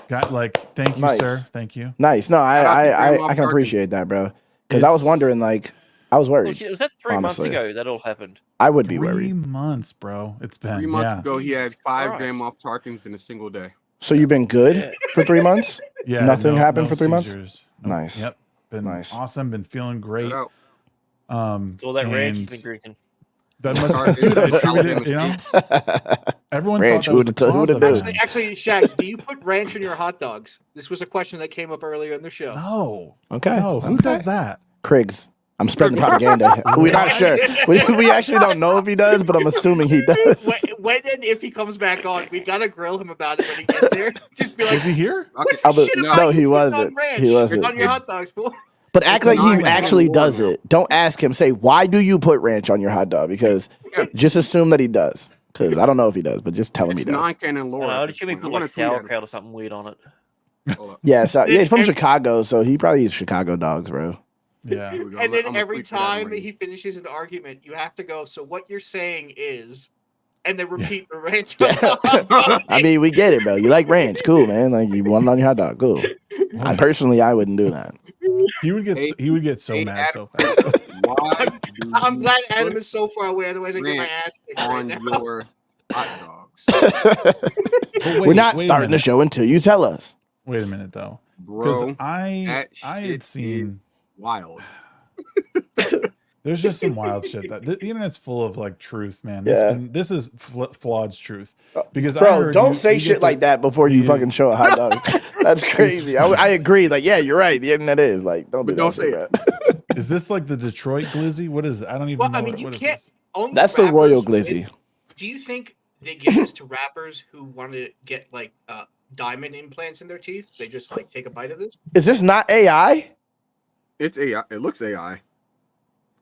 Speaker 8: Got like, thank you,
Speaker 4: Nice.
Speaker 8: sir. Thank you.
Speaker 4: Nice. No,
Speaker 6: Shout out to
Speaker 4: I
Speaker 6: Grandma
Speaker 4: can
Speaker 6: Parker.
Speaker 4: appreciate that, bro. Because I was
Speaker 8: It's-
Speaker 4: wondering, like, I was
Speaker 5: Well,
Speaker 4: worried.
Speaker 5: shit, was that 3 months
Speaker 4: Honestly.
Speaker 5: ago that all happened?
Speaker 4: I would be
Speaker 8: 3
Speaker 4: worried.
Speaker 8: months, bro. It's been
Speaker 6: 3 months
Speaker 8: yeah.
Speaker 6: ago, he had
Speaker 5: Jesus
Speaker 6: 5
Speaker 5: Christ.
Speaker 6: Grand Moff Tarkins in a single day.
Speaker 4: So you've been good
Speaker 5: Yeah.
Speaker 4: for 3 months?
Speaker 8: Yeah,
Speaker 4: Nothing happened for 3 months?
Speaker 8: seizures.
Speaker 4: Nice.
Speaker 8: Yep. Been
Speaker 4: Nice.
Speaker 8: awesome. Been feeling great.
Speaker 6: Shout out.
Speaker 5: All that ranch he's
Speaker 8: and
Speaker 5: been drinking.
Speaker 8: that
Speaker 6: Sorry,
Speaker 8: must, dude, I
Speaker 6: dude.
Speaker 8: attributed it, you know, everyone
Speaker 4: Ranch,
Speaker 8: thought that was the
Speaker 4: who'da-
Speaker 8: cause
Speaker 4: who'da
Speaker 8: of
Speaker 4: do?
Speaker 8: it.
Speaker 3: Actually, Shags, do you put ranch in your hot dogs? This was a question that came up earlier in the show.
Speaker 8: No,
Speaker 4: Okay.
Speaker 8: no, who
Speaker 4: okay.
Speaker 8: does that?
Speaker 4: Craigs. I'm spreading propaganda. We're not sure. We actually don't know if he does, but I'm assuming he does.
Speaker 3: When and if he comes back on, we gotta grill him about it when he gets here. Just be like,
Speaker 8: Is he here?
Speaker 3: what's
Speaker 4: I'll
Speaker 3: the
Speaker 4: be-
Speaker 3: shit
Speaker 6: no,
Speaker 3: about
Speaker 4: he
Speaker 3: you putting
Speaker 4: wasn't.
Speaker 3: on ranch
Speaker 4: He wasn't.
Speaker 3: on your hot dogs, fool?
Speaker 4: But act
Speaker 6: It's
Speaker 4: like he
Speaker 6: 9-11
Speaker 4: actually
Speaker 6: war
Speaker 4: does
Speaker 6: now.
Speaker 4: it. Don't ask him. Say, why do you put ranch on your hot dog? Because just assume that he does. Because I don't know if he does, but just tell him he
Speaker 6: It's
Speaker 4: does.
Speaker 6: non-canon lore.
Speaker 5: I
Speaker 6: at
Speaker 5: would
Speaker 6: this
Speaker 5: assume he
Speaker 6: point.
Speaker 5: put
Speaker 6: I
Speaker 5: like
Speaker 6: wanna tweet at him.
Speaker 5: sauerkraut or something weird on it.
Speaker 6: Hold up.
Speaker 4: Yeah, so yeah, he's from
Speaker 3: And-
Speaker 4: Chicago, so he probably eats Chicago dogs, bro.
Speaker 8: Yeah.
Speaker 6: Here we go.
Speaker 3: And then
Speaker 6: I'ma
Speaker 3: every
Speaker 6: tweet that out
Speaker 3: time
Speaker 6: right
Speaker 3: he finishes an argument, you have to go, so what you're saying is, and then repeat the ranch.
Speaker 4: I mean, we get it, bro. You like ranch, cool, man. Like you want it on your hot dog, cool. I personally, I wouldn't do that.
Speaker 8: He would get so
Speaker 6: Hey,
Speaker 8: mad
Speaker 6: Adam,
Speaker 8: so fast.
Speaker 6: Why do
Speaker 3: I'm
Speaker 6: you
Speaker 3: glad Adam
Speaker 6: put
Speaker 3: is so far away, otherwise I get my
Speaker 6: ranch
Speaker 3: ass kicked right
Speaker 6: on
Speaker 3: now.
Speaker 6: your hot dogs,
Speaker 8: But
Speaker 4: We're not
Speaker 8: wait a
Speaker 4: starting the
Speaker 8: minute.
Speaker 4: show until you tell us.
Speaker 8: Wait a minute though, because
Speaker 6: bro?
Speaker 8: I
Speaker 6: that
Speaker 8: had
Speaker 6: shit
Speaker 8: seen
Speaker 6: Wild.
Speaker 8: there's just some wild shit that the internet's full of like truth, man.
Speaker 4: Yeah.
Speaker 8: This is Flawd's truth because I
Speaker 4: Bro,
Speaker 8: heard
Speaker 4: don't
Speaker 8: you
Speaker 4: say
Speaker 8: get
Speaker 4: shit
Speaker 8: to-
Speaker 4: like that before you
Speaker 8: Yeah.
Speaker 4: fucking show a hot dog. That's crazy. I agree. Like, yeah, you're right. The internet is like, don't do
Speaker 6: But don't
Speaker 4: that
Speaker 6: say
Speaker 4: shit,
Speaker 6: it.
Speaker 4: bro.
Speaker 8: Is this like the Detroit glizzy? What is it? I don't even
Speaker 3: Well,
Speaker 8: know.
Speaker 3: I mean,
Speaker 8: what
Speaker 3: you
Speaker 8: is
Speaker 3: can't.
Speaker 8: this?
Speaker 3: Only
Speaker 4: That's the
Speaker 3: rappers
Speaker 4: royal
Speaker 3: win.
Speaker 4: glizzy.
Speaker 3: Do you think they give this to rappers who want to get like diamond implants in their teeth. They just like take a bite of this.
Speaker 4: Is this not AI?
Speaker 6: It's AI. It looks AI.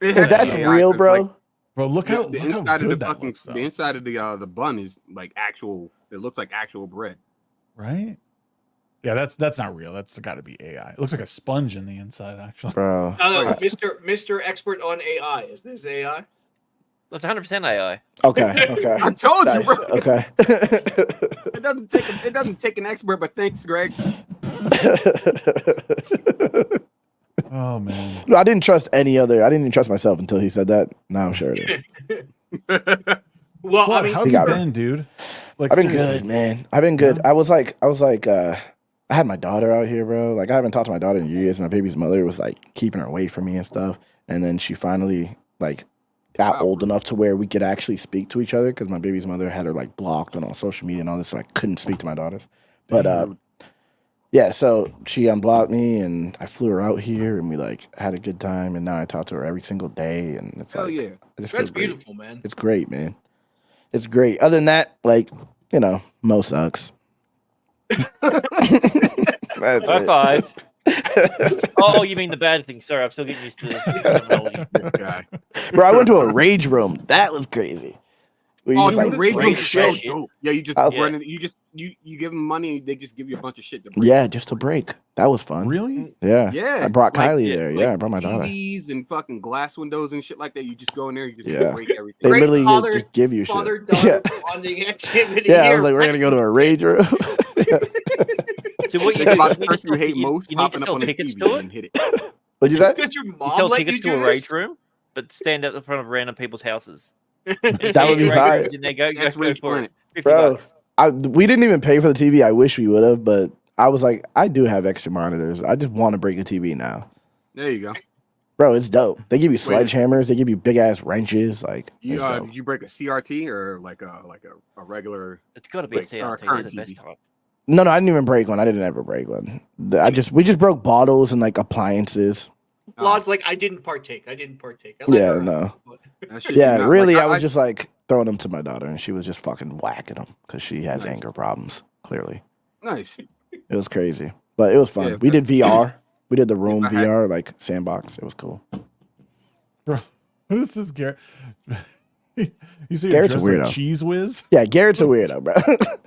Speaker 4: Is that real, bro?
Speaker 6: Like,
Speaker 8: Bro, look how
Speaker 6: the
Speaker 8: look how
Speaker 6: inside of
Speaker 8: good
Speaker 6: the
Speaker 8: that
Speaker 6: fucking
Speaker 8: looks, though.
Speaker 6: the inside of the bun is like actual. It looks like actual bread.
Speaker 8: Right? Yeah, that's not real. That's got to be AI. It looks like a sponge in the inside, actually.
Speaker 4: Bro.
Speaker 3: Mr. Expert on AI. Is this AI?
Speaker 5: That's 100% AI.
Speaker 4: Okay. Okay.
Speaker 6: I told you,
Speaker 4: Nice.
Speaker 6: bro.
Speaker 4: Okay.
Speaker 6: It doesn't take an expert, but thanks, Greg.
Speaker 8: Oh man.
Speaker 4: No, I didn't trust any other. I didn't even trust myself until he said that. Now I'm sure it is.
Speaker 3: Well,
Speaker 8: What?
Speaker 3: I mean,
Speaker 8: How have
Speaker 4: he
Speaker 8: you
Speaker 4: got-
Speaker 8: been, dude? Like,
Speaker 4: I've been
Speaker 8: seriously.
Speaker 4: good, man. I've been good. I was like, I had my daughter out here, bro. Like, I haven't talked to my daughter in years. My baby's mother was like keeping her away from me and stuff. And then she finally like got old enough to where we could actually speak to each other because my baby's mother had her like blocked on all social media and all this, so I couldn't speak to my daughters. But yeah, so she unblocked me and I flew her out here and we like had a good time and now I talk to her every single day and it's
Speaker 6: Hell
Speaker 4: like
Speaker 6: yeah.
Speaker 4: I just
Speaker 3: that's
Speaker 4: feel great.
Speaker 3: beautiful, man.
Speaker 4: It's great, man. It's great. Other than that, like, you know, Mo sucks. That's
Speaker 5: High
Speaker 4: it.
Speaker 5: five. Oh, you mean the bad thing? Sorry, I'm still getting used to the
Speaker 6: This guy.
Speaker 4: Bro, I went to a rage room. That was crazy. Where you
Speaker 6: Oh,
Speaker 4: just,
Speaker 6: dude,
Speaker 4: like,
Speaker 6: rage
Speaker 4: break
Speaker 6: room's so
Speaker 4: shit.
Speaker 6: dope. Yeah, you just
Speaker 4: I was-
Speaker 6: run it. You give them money, they just give you a bunch of shit. To break.
Speaker 4: Yeah, just to break. That was fun.
Speaker 8: Really?
Speaker 4: Yeah.
Speaker 6: Yeah,
Speaker 4: I brought
Speaker 6: like-
Speaker 4: Kylie there. Yeah, I brought my daughter.
Speaker 6: TVs and fucking glass windows and shit like that. You just go in there, you just
Speaker 4: Yeah.
Speaker 6: break
Speaker 4: They
Speaker 6: everything.
Speaker 3: Great
Speaker 4: literally
Speaker 3: father-
Speaker 4: just give you shit.
Speaker 3: Father-daughter bonding activity.
Speaker 4: Yeah, I
Speaker 3: here.
Speaker 4: was like, we're gonna go to a rage room.
Speaker 5: So what you
Speaker 6: Think
Speaker 5: do?
Speaker 6: about
Speaker 5: You
Speaker 6: the
Speaker 5: need to
Speaker 6: person you
Speaker 5: sell-
Speaker 6: hate most
Speaker 5: you need to
Speaker 6: popping up
Speaker 5: sell
Speaker 6: on the
Speaker 5: tickets
Speaker 6: TV
Speaker 5: to
Speaker 6: and
Speaker 5: it.
Speaker 6: hit it.
Speaker 4: What'd you say?
Speaker 3: Does your
Speaker 5: You
Speaker 3: mom
Speaker 5: sell
Speaker 3: let
Speaker 5: tickets
Speaker 3: you
Speaker 5: to
Speaker 3: do
Speaker 5: a
Speaker 3: this?
Speaker 5: rage room, but stand up in front of random people's houses.
Speaker 4: That would be fine.
Speaker 5: And they go
Speaker 6: That's
Speaker 5: go
Speaker 6: Rage
Speaker 5: for
Speaker 6: Planet.
Speaker 5: it. $50.
Speaker 4: Bro, we didn't even pay for the TV. I wish we would have, but I was like, I do have extra monitors. I just want to break a TV now.
Speaker 6: There you go.
Speaker 4: Bro, it's dope. They give you sledgehammers. They give you big ass wrenches. Like,
Speaker 6: You
Speaker 4: it's dope.
Speaker 6: did you break a CRT or like a regular?
Speaker 5: It's got to be a
Speaker 6: Wait,
Speaker 5: CRT. They're
Speaker 6: current
Speaker 5: the best
Speaker 6: TV.
Speaker 5: type.
Speaker 4: No, I didn't even break one. I didn't ever break one. We just broke bottles and like appliances.
Speaker 3: Lod's like, I didn't partake. I like
Speaker 4: Yeah,
Speaker 3: her.
Speaker 4: no.
Speaker 6: That shit
Speaker 4: Yeah,
Speaker 6: do not-
Speaker 4: really,
Speaker 6: like,
Speaker 4: I was just like throwing them to my daughter, and she was just fucking whacking them because she has
Speaker 6: Nice.
Speaker 4: anger problems. Clearly,
Speaker 6: nice.
Speaker 4: it was crazy, but it was fun.
Speaker 6: Yeah,
Speaker 4: we did VR. We did the room
Speaker 6: I had-
Speaker 4: VR, like sandbox. It was cool.
Speaker 8: Bro, who's this Garrett? You see,
Speaker 4: Garrett's a
Speaker 8: dressed like
Speaker 4: weirdo.
Speaker 8: Cheese Whiz.
Speaker 4: Yeah, Garrett's a weirdo, bro.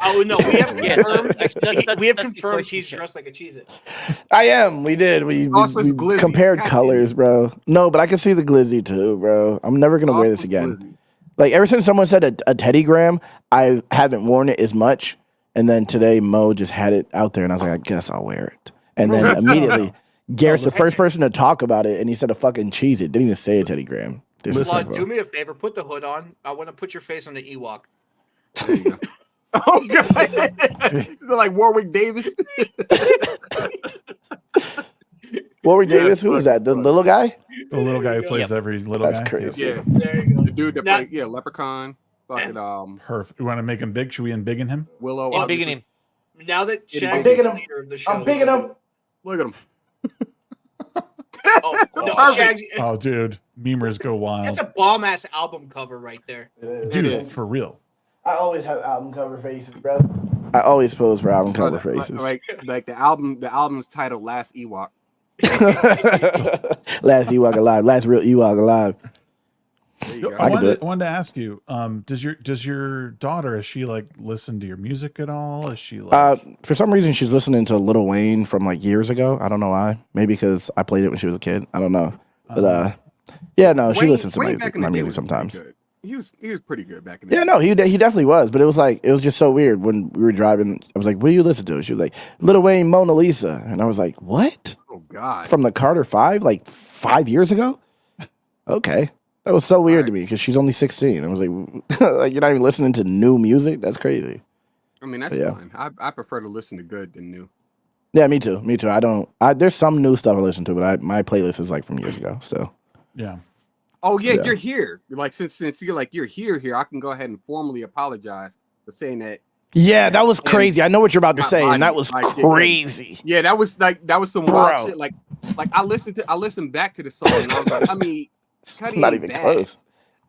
Speaker 3: Oh no, we have
Speaker 5: Yeah,
Speaker 3: confirmed.
Speaker 5: actually, that's
Speaker 3: we have
Speaker 5: the
Speaker 3: confirmed
Speaker 5: question,
Speaker 3: he's
Speaker 5: Chad.
Speaker 3: dressed like a Cheez-It.
Speaker 4: I am. We did. We
Speaker 6: Sauceless glizzy.
Speaker 4: compared
Speaker 6: God
Speaker 4: colors, bro. No, but I can see the glizzy too, bro. I'm never gonna wear this
Speaker 6: Sauceless
Speaker 4: again.
Speaker 6: glizzy.
Speaker 4: Like ever since someone said a Teddy Graham, I haven't worn it as much. And then today Mo just had it out there, and I was like, I guess I'll wear it. And then immediately, Garrett's the first person to talk about it, and he said a fucking cheese it. Didn't even say a Teddy Graham.
Speaker 3: Lod,
Speaker 4: Disrespectful.
Speaker 3: do me a favor. Put the hood on. I want to put your face on the Ewok.
Speaker 6: There you go. Oh god, they're like Warwick Davis.
Speaker 4: Warwick
Speaker 6: Yeah,
Speaker 4: Davis, who is that? The
Speaker 6: fuck.
Speaker 4: little guy?
Speaker 8: The little guy who plays
Speaker 5: Yep.
Speaker 8: every little
Speaker 4: That's
Speaker 8: guy.
Speaker 4: crazy.
Speaker 6: Yeah,
Speaker 3: There you go.
Speaker 6: the dude that
Speaker 3: Now-
Speaker 6: played Leprechaun. Fucking
Speaker 8: Perfect. You want to make him big? Should we embiggen him?
Speaker 6: Willow.
Speaker 5: In big
Speaker 6: obviously.
Speaker 5: him.
Speaker 3: Now that
Speaker 6: I'm
Speaker 3: Shag's
Speaker 4: bigging
Speaker 3: the
Speaker 4: him.
Speaker 3: leader of the show,
Speaker 4: I'm bigging him.
Speaker 6: Look at him.
Speaker 3: Oh, no,
Speaker 6: Perfect.
Speaker 3: Shags,
Speaker 8: Oh, dude, memers go wild,
Speaker 3: that's a bomb ass album cover right there.
Speaker 8: dude.
Speaker 6: is.
Speaker 8: For real.
Speaker 4: I always have album cover faces, bro. I always pose for album cover faces.
Speaker 6: Like the album's titled Last Ewok.
Speaker 4: Last Ewok alive. Last real Ewok alive.
Speaker 6: There you go.
Speaker 4: I can do it.
Speaker 8: I wanted to ask you, does your daughter, has she like listened to your music at all? Is she like
Speaker 4: For some reason, she's listening to Lil Wayne from like years ago. I don't know why. Maybe because I played it when she was a kid. I don't know. But yeah, no, she
Speaker 6: Wayne-
Speaker 4: listens to
Speaker 6: Wayne back in
Speaker 4: my
Speaker 6: the day
Speaker 4: music
Speaker 6: was
Speaker 4: sometimes.
Speaker 6: pretty good. He was pretty good back in the
Speaker 4: Yeah,
Speaker 6: day.
Speaker 4: no, he definitely was. But it was just so weird when we were driving. I was like, "What do you listen to?" She was like, "Lil Wayne, Mona Lisa," and I was like, "What?"
Speaker 6: Oh god.
Speaker 4: From the Carter 5, like 5 years ago? Okay. That was so weird to me because she's only 16. I was like, like, you're not even listening to new music? That's crazy.
Speaker 6: I mean, that's
Speaker 4: Yeah.
Speaker 6: fine. I prefer to listen to good than new.
Speaker 4: Yeah, me too. Me too. There's some new stuff I listen to, but my playlist is like from years ago still.
Speaker 8: yeah?
Speaker 6: Oh yeah,
Speaker 4: Yeah.
Speaker 6: you're here. Like since you're here, I can go ahead and formally apologize for saying that.
Speaker 4: Yeah, that was crazy. I know what you're about to
Speaker 6: My
Speaker 4: say, and that
Speaker 6: body,
Speaker 4: was
Speaker 6: like,
Speaker 4: crazy.
Speaker 6: Yeah, that was some
Speaker 4: Bro.
Speaker 6: wild shit. Like I listened back to the song and I was like, I mean, Cuddy
Speaker 4: Not
Speaker 6: ain't
Speaker 4: even
Speaker 6: bad.
Speaker 4: close.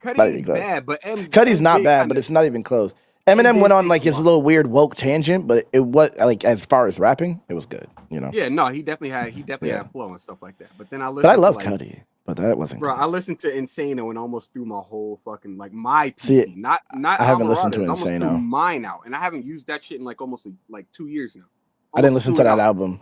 Speaker 6: Cuddy
Speaker 4: Not
Speaker 6: ain't
Speaker 4: even close.
Speaker 6: bad, but
Speaker 4: Cuddy's not
Speaker 6: MJ
Speaker 4: bad,
Speaker 6: kinda-
Speaker 4: but it's not even close. Eminem went on
Speaker 6: This
Speaker 4: like his
Speaker 6: one.
Speaker 4: little weird woke tangent, but it was like as far as rapping, it was good. You know.
Speaker 6: Yeah, no, he definitely
Speaker 4: Yeah.
Speaker 6: had flow and stuff like that. But then I listened
Speaker 4: But I love
Speaker 6: to, like,
Speaker 4: Cudi, but that wasn't.
Speaker 6: bro,
Speaker 4: good.
Speaker 6: I listened to Insano and almost threw my whole fucking like my PC.
Speaker 4: See,
Speaker 6: not
Speaker 4: I haven't listened to
Speaker 6: Almost threw
Speaker 4: Insano.
Speaker 6: mine out, and I haven't used that shit in like almost like 2 years now.
Speaker 4: I didn't
Speaker 6: Almost
Speaker 4: listen
Speaker 6: threw
Speaker 4: to
Speaker 6: it
Speaker 4: that
Speaker 6: out.
Speaker 4: album.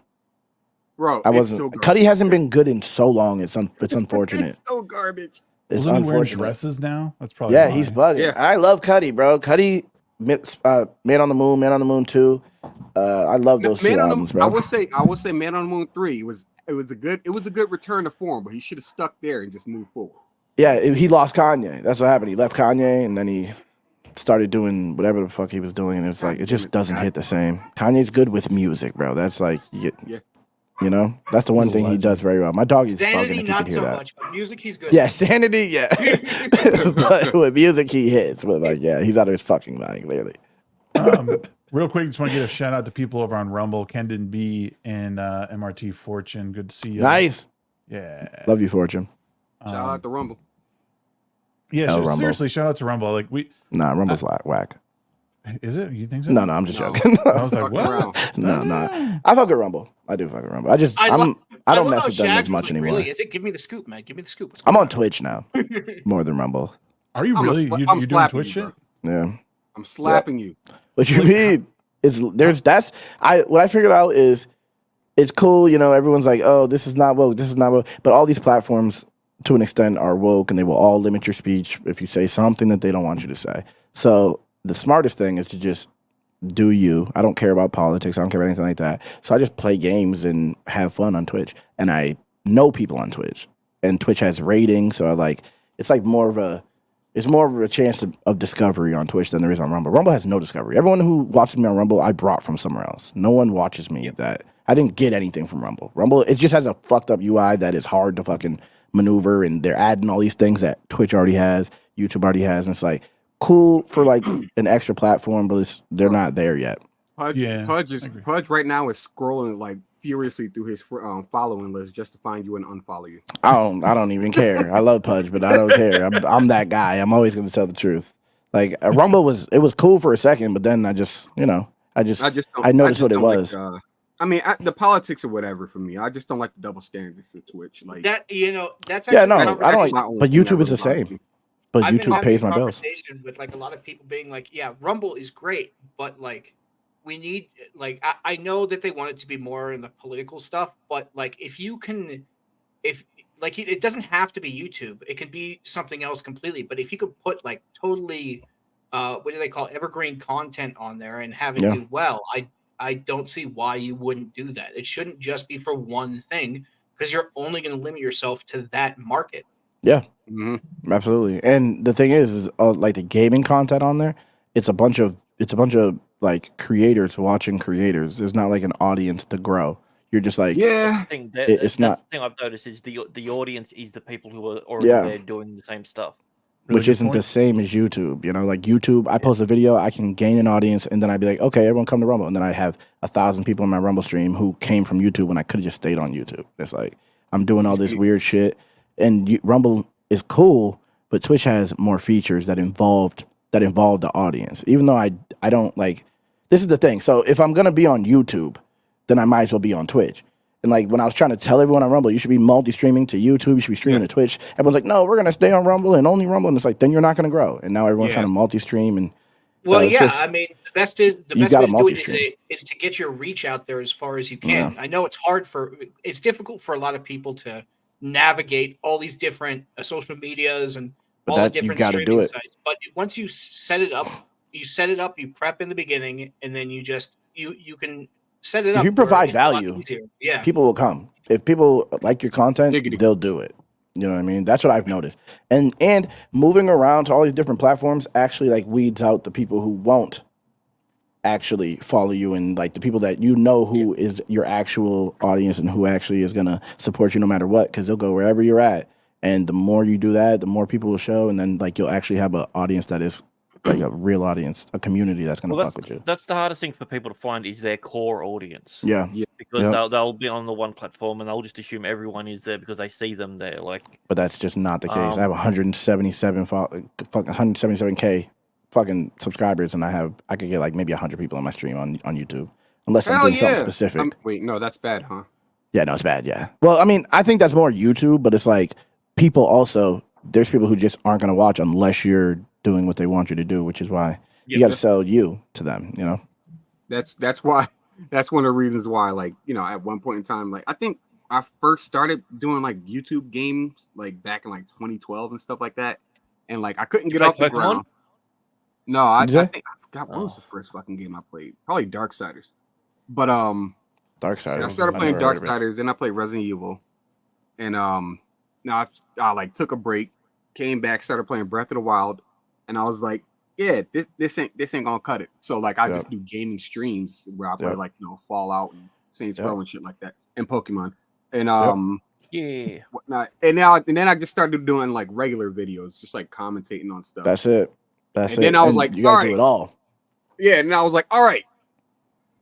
Speaker 6: Bro.
Speaker 4: I
Speaker 6: It's
Speaker 4: wasn't.
Speaker 6: so garbage.
Speaker 4: Cudi hasn't been good in so long. It's unfortunate.
Speaker 6: It's so garbage.
Speaker 4: It's
Speaker 8: Wasn't he wearing
Speaker 4: unfortunate.
Speaker 8: dresses now? That's probably
Speaker 4: Yeah,
Speaker 8: why.
Speaker 4: he's bugging.
Speaker 6: Yeah.
Speaker 4: I love Cudi, bro. Cudi, Man on the Moon 2. I love those two albums, bro.
Speaker 6: I would say Man on the Moon 3 was a good return to form, but he should have stuck there and just moved forward.
Speaker 4: Yeah, he lost Kanye. That's what happened. He left Kanye, and then he started doing whatever the fuck he was doing, and it's like it just doesn't hit the same. Kanye's good with music, bro. That's like you know, that's the one thing he does very well. My dog is bugging
Speaker 3: Sanity,
Speaker 4: if you
Speaker 3: not
Speaker 4: can hear
Speaker 3: so
Speaker 4: that.
Speaker 3: much, but music, he's good.
Speaker 4: Yeah, Sanity, yeah. But with music, he hits. But like, yeah, he's out of his fucking mind, clearly.
Speaker 8: Real quick, just want to get a shout out to people over on Rumble, Kendon B and MRT Fortune. Good to see you.
Speaker 4: Nice.
Speaker 8: Yeah.
Speaker 4: Love you, Fortune.
Speaker 6: Shout out to Rumble.
Speaker 8: Yeah,
Speaker 4: Rumble.
Speaker 8: seriously, shout out to Rumble. Like
Speaker 4: Nah, Rumble's whack.
Speaker 8: is it? You think so?
Speaker 4: No, I'm just
Speaker 6: No.
Speaker 4: joking.
Speaker 8: I was like,
Speaker 6: Fucking
Speaker 8: what?
Speaker 6: around.
Speaker 4: No. I fuck with Rumble. I do fuck with Rumble. I don't
Speaker 3: love
Speaker 4: mess
Speaker 3: how
Speaker 4: with them as
Speaker 3: Shags
Speaker 4: much
Speaker 3: was like,
Speaker 4: anymore.
Speaker 3: Really, is it? Give me the scoop, man. Give me the scoop. What's
Speaker 4: I'm
Speaker 3: going
Speaker 4: on Twitch now, more than Rumble.
Speaker 8: Are you
Speaker 6: I'm
Speaker 8: really?
Speaker 6: I'm
Speaker 8: You doing
Speaker 6: slapping
Speaker 8: Twitch
Speaker 6: you,
Speaker 8: shit?
Speaker 6: bro.
Speaker 4: Yeah.
Speaker 6: I'm slapping you.
Speaker 4: What you mean? What I figured out is it's cool, you know, everyone's like, oh, this is not woke, but all these platforms to an extent are woke, and they will all limit your speech if you say something that they don't want you to say. So the smartest thing is to just do you. I don't care about politics. I don't care about anything like that. So I just play games and have fun on Twitch, and I know people on Twitch, and Twitch has ratings, so it's more of a chance of discovery on Twitch than there is on Rumble. Rumble has no discovery. Everyone who watches me on Rumble, I brought from somewhere else. No one watches me that. I didn't get anything from Rumble. Rumble, it just has a fucked up UI that is hard to fucking maneuver, and they're adding all these things that Twitch already has, YouTube already has, and it's like cool for like an extra platform, but they're not there yet.
Speaker 6: Pudge right now is scrolling like furiously through his following list just to find you and unfollow you.
Speaker 4: I don't even care. I love Pudge, but I don't care. I'm that guy. I'm always going to tell the truth. Like Rumble was cool for a second, but then I noticed what it was.
Speaker 6: The politics or whatever for me. I just don't like the double standards for Twitch. Like
Speaker 3: that, that's
Speaker 4: yeah, no,
Speaker 3: actually
Speaker 4: I don't
Speaker 6: my
Speaker 4: like.
Speaker 6: only
Speaker 4: But
Speaker 6: thing that
Speaker 4: YouTube is the
Speaker 6: really bothers
Speaker 4: same.
Speaker 6: me.
Speaker 4: But
Speaker 3: I've been
Speaker 4: YouTube
Speaker 3: having
Speaker 4: pays
Speaker 3: a
Speaker 4: my bills.
Speaker 3: conversation with like a lot of people being like, yeah, Rumble is great, but like we need I know that they want it to be more in the political stuff, but like if it doesn't have to be YouTube, it can be something else completely. But if you could put like totally what do they call evergreen content on there and have it do well, I don't see why you wouldn't do that. It shouldn't just be for one thing, because you're only going to limit yourself to that market.
Speaker 4: Yeah,
Speaker 6: Mm-hmm.
Speaker 4: absolutely. And the thing is like the gaming content on there, it's a bunch of like creators watching creators. There's not like an audience to grow. You're just like
Speaker 6: Yeah.
Speaker 4: it's not.
Speaker 5: The thing I've noticed is the audience is the people who are already there doing the same stuff.
Speaker 8: Really
Speaker 4: Which
Speaker 8: good
Speaker 4: isn't
Speaker 8: point.
Speaker 4: the same as YouTube, you know. Like YouTube, I post a video, I can gain an audience, and then I'd be like, okay, everyone come to Rumble, and then I have 1,000 people in my Rumble stream who came from YouTube when I could have just stayed on YouTube. It's like I'm doing all this weird shit, and Rumble is cool, but Twitch has more features that involve the audience. Even though I don't like. This is the thing. So if I'm gonna be on YouTube, then I might as well be on Twitch. And like when I was trying to tell everyone on Rumble, you should be multi-streaming to YouTube, you should be streaming to Twitch. Everyone's like, no, we're gonna stay on Rumble and only Rumble, and it's like then you're not gonna grow. And now everyone's trying to multi-stream and.
Speaker 3: Well,
Speaker 4: it's just-
Speaker 3: I mean, the best way to do it is to get your reach out there as far as you can.
Speaker 4: Yeah.
Speaker 3: I know it's difficult for a lot of people to navigate all these different social medias and all the different streaming sites. But once you set it up, you prep in the beginning, and then you can set it up.
Speaker 4: If you provide value,
Speaker 3: yeah,
Speaker 4: people will come. If people like your content, they'll do it. You know what I mean? That's what I've noticed. And moving around to all these different platforms actually like weeds out the people who won't actually follow you, and like the people that you know who is your actual audience and who actually is gonna support you no matter what, because they'll go wherever you're at. And the more you do that, the more people will show, and then like you'll actually have an audience that is like a real audience, a community that's gonna fuck with you.
Speaker 5: That's the hardest thing for people to find is their core audience.
Speaker 4: Yeah.
Speaker 5: Because they'll be on the one platform and they'll just assume everyone is there because they see them there. Like,
Speaker 4: but that's just not the case. I have 177K fucking subscribers, and I could get like maybe 100 people on my stream on YouTube, unless I'm
Speaker 6: Hell
Speaker 4: doing
Speaker 6: yeah.
Speaker 4: something specific.
Speaker 6: Wait, no, that's bad, huh?
Speaker 4: Yeah, no, it's bad. Yeah. Well, I mean, I think that's more YouTube, but it's like people also. There's people who just aren't gonna watch unless you're doing what they want you to do, which is why you got to sell you to them. You know.
Speaker 6: That's why. That's one of the reasons why, like, you know, at one point in time, like, I think I first started doing like YouTube games like back in like 2012 and stuff like that, and like I couldn't get off the ground. No, I think I forgot what was the first fucking game I played. Probably Darksiders. But
Speaker 4: Darksiders.
Speaker 6: I started playing Darksiders, then I played Resident Evil, and now I like took a break, came back, started playing Breath of the Wild, and I was like, yeah, this ain't gonna cut it. So like I just do gaming streams where I play like, you know, Fallout and Saints Row and shit like that, and Pokemon, and whatnot. And then I just started doing like regular videos, just like commentating on stuff.
Speaker 4: That's it.
Speaker 6: And then I was like,
Speaker 4: you gotta do it all.
Speaker 6: Yeah, and I was like, all right,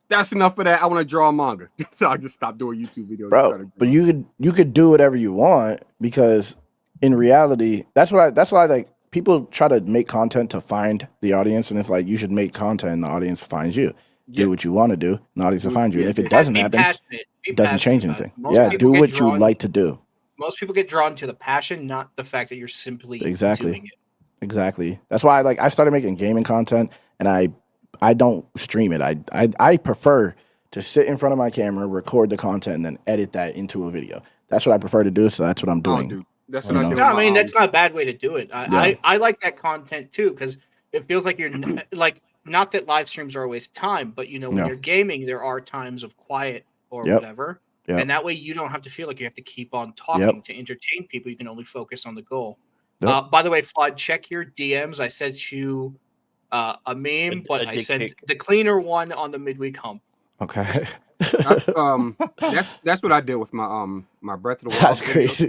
Speaker 6: that's enough of that. I want to draw a manga. So I just stopped doing YouTube videos.
Speaker 4: Bro, but you could do whatever you want, because in reality, that's why like people try to make content to find the audience, and it's like you should make content and the audience finds you. Do what you want to do, and the audience will find you. And if it doesn't happen, it doesn't change anything. Do what you like to do.
Speaker 3: Most people get drawn to the passion, not the fact that you're simply doing it.
Speaker 4: Exactly. That's why I started making gaming content, and I don't stream it. I prefer to sit in front of my camera, record the content, and then edit that into a video. That's what I prefer to do. So that's what I'm doing.
Speaker 6: Dude. That's what I do.
Speaker 3: No, I mean that's not a bad way to do it. I like that content too, because it feels like you're like, not that live streams are always time, but you know, when you're gaming, there are times of quiet or whatever, and that way you don't have to feel like you have to keep on talking to entertain people. You can only focus on the goal. By the way, Flawd, check your DMs. I sent you a meme, but I sent the cleaner one on the Midweek Hump.
Speaker 4: Okay.
Speaker 6: That's what I did with my my Breath of the Wild.
Speaker 4: That's crazy.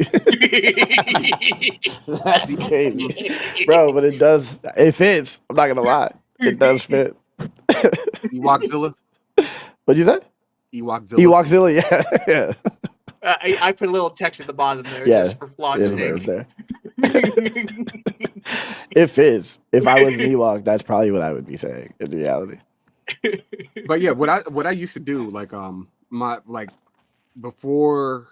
Speaker 4: That's crazy, bro. But it does. It fits. I'm not gonna lie. It does fit.
Speaker 6: Ewokzilla.
Speaker 4: What'd you say?
Speaker 6: Ewokzilla.
Speaker 4: Yeah.
Speaker 3: I put a little text at the bottom there just for Flawd's sake.
Speaker 4: It fits. If I was an Ewok, that's probably what I would be saying in reality.
Speaker 6: But yeah, what I used to do, like my before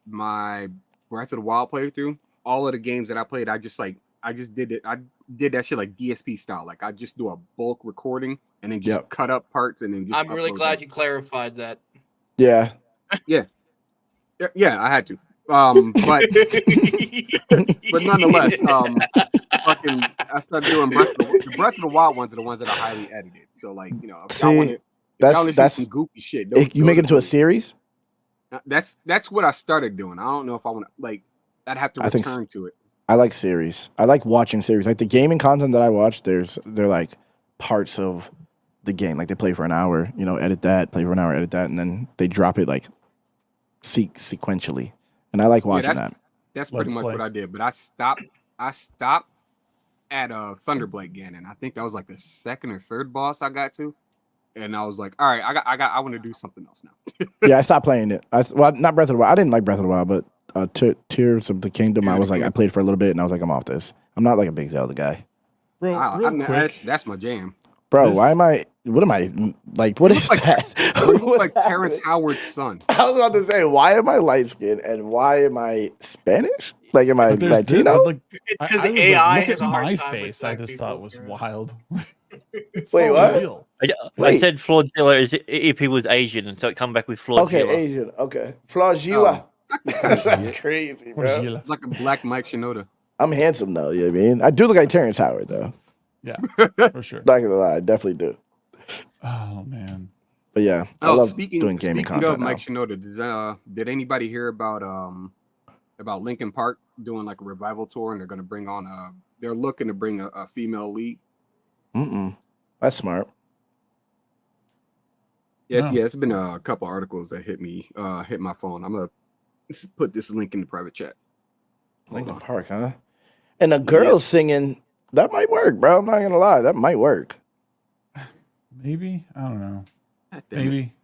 Speaker 6: my Breath of the Wild playthrough, all of the games that I played, I just did it. I did that shit like DSP style. Like I just do a bulk recording and then just cut up parts and then just
Speaker 3: I'm really glad you clarified that.
Speaker 6: Yeah, I had to. But nonetheless, I started doing Breath of the Wild ones are the ones that are highly edited. So like, you know, if y'all want to see some goofy shit,
Speaker 4: you make it into a series.
Speaker 6: That's what I started doing. I don't know if I want to, like, I'd have to return to it.
Speaker 4: I like series. I like watching series. Like the gaming content that I watch, they're like parts of the game. Like they play for an hour, you know, edit that, play for an hour, edit that, and then they drop it like sequentially. And I like watching that.
Speaker 6: That's pretty much what I did. But I stopped at Thunderblade Ganon. I think that was like the second or third boss I got to. And I was like, all right, I want to do something else now.
Speaker 4: Yeah, I stopped playing it. Well, not Breath of the Wild. I didn't like Breath of the Wild, but Tears of the Kingdom, I played for a little bit, and I was like, I'm off this. I'm not like a big Zelda guy.
Speaker 8: Bro,
Speaker 6: that's my jam.
Speaker 4: Bro, why am I? What am I like? What is that?
Speaker 6: You look like Terrence Howard's son.
Speaker 4: I was about to say, why am I light skinned and why am I Spanish? Like, am I Latino?
Speaker 8: Like,
Speaker 3: because the AI has a hard
Speaker 8: my
Speaker 3: time
Speaker 8: face. I just thought was wild.
Speaker 4: Wait, what?
Speaker 5: I said Flawdzilla is if he was Asian, and so it come back with Flawdzilla.
Speaker 4: Okay, Asian. Okay, Flawdzilla. That's crazy, bro.
Speaker 6: Like a black Mike Shinoda.
Speaker 4: I'm handsome though. You know what I mean? I do look like Terrence Howard though.
Speaker 8: Yeah, for sure.
Speaker 4: Not gonna lie, I definitely do.
Speaker 8: Oh man.
Speaker 4: But yeah, I love doing gaming content.
Speaker 6: Speaking of Mike Shinoda, did anybody hear about Linkin Park doing like a revival tour, and they're gonna bring on they're looking to bring a female lead.
Speaker 4: That's smart.
Speaker 6: Yeah, it's been a couple articles that hit my phone. I'm gonna put this link in the private chat.
Speaker 4: Linkin Park, huh? And a girl singing, that might work, bro. I'm not gonna lie, that might work.
Speaker 8: Maybe, I don't know. Maybe.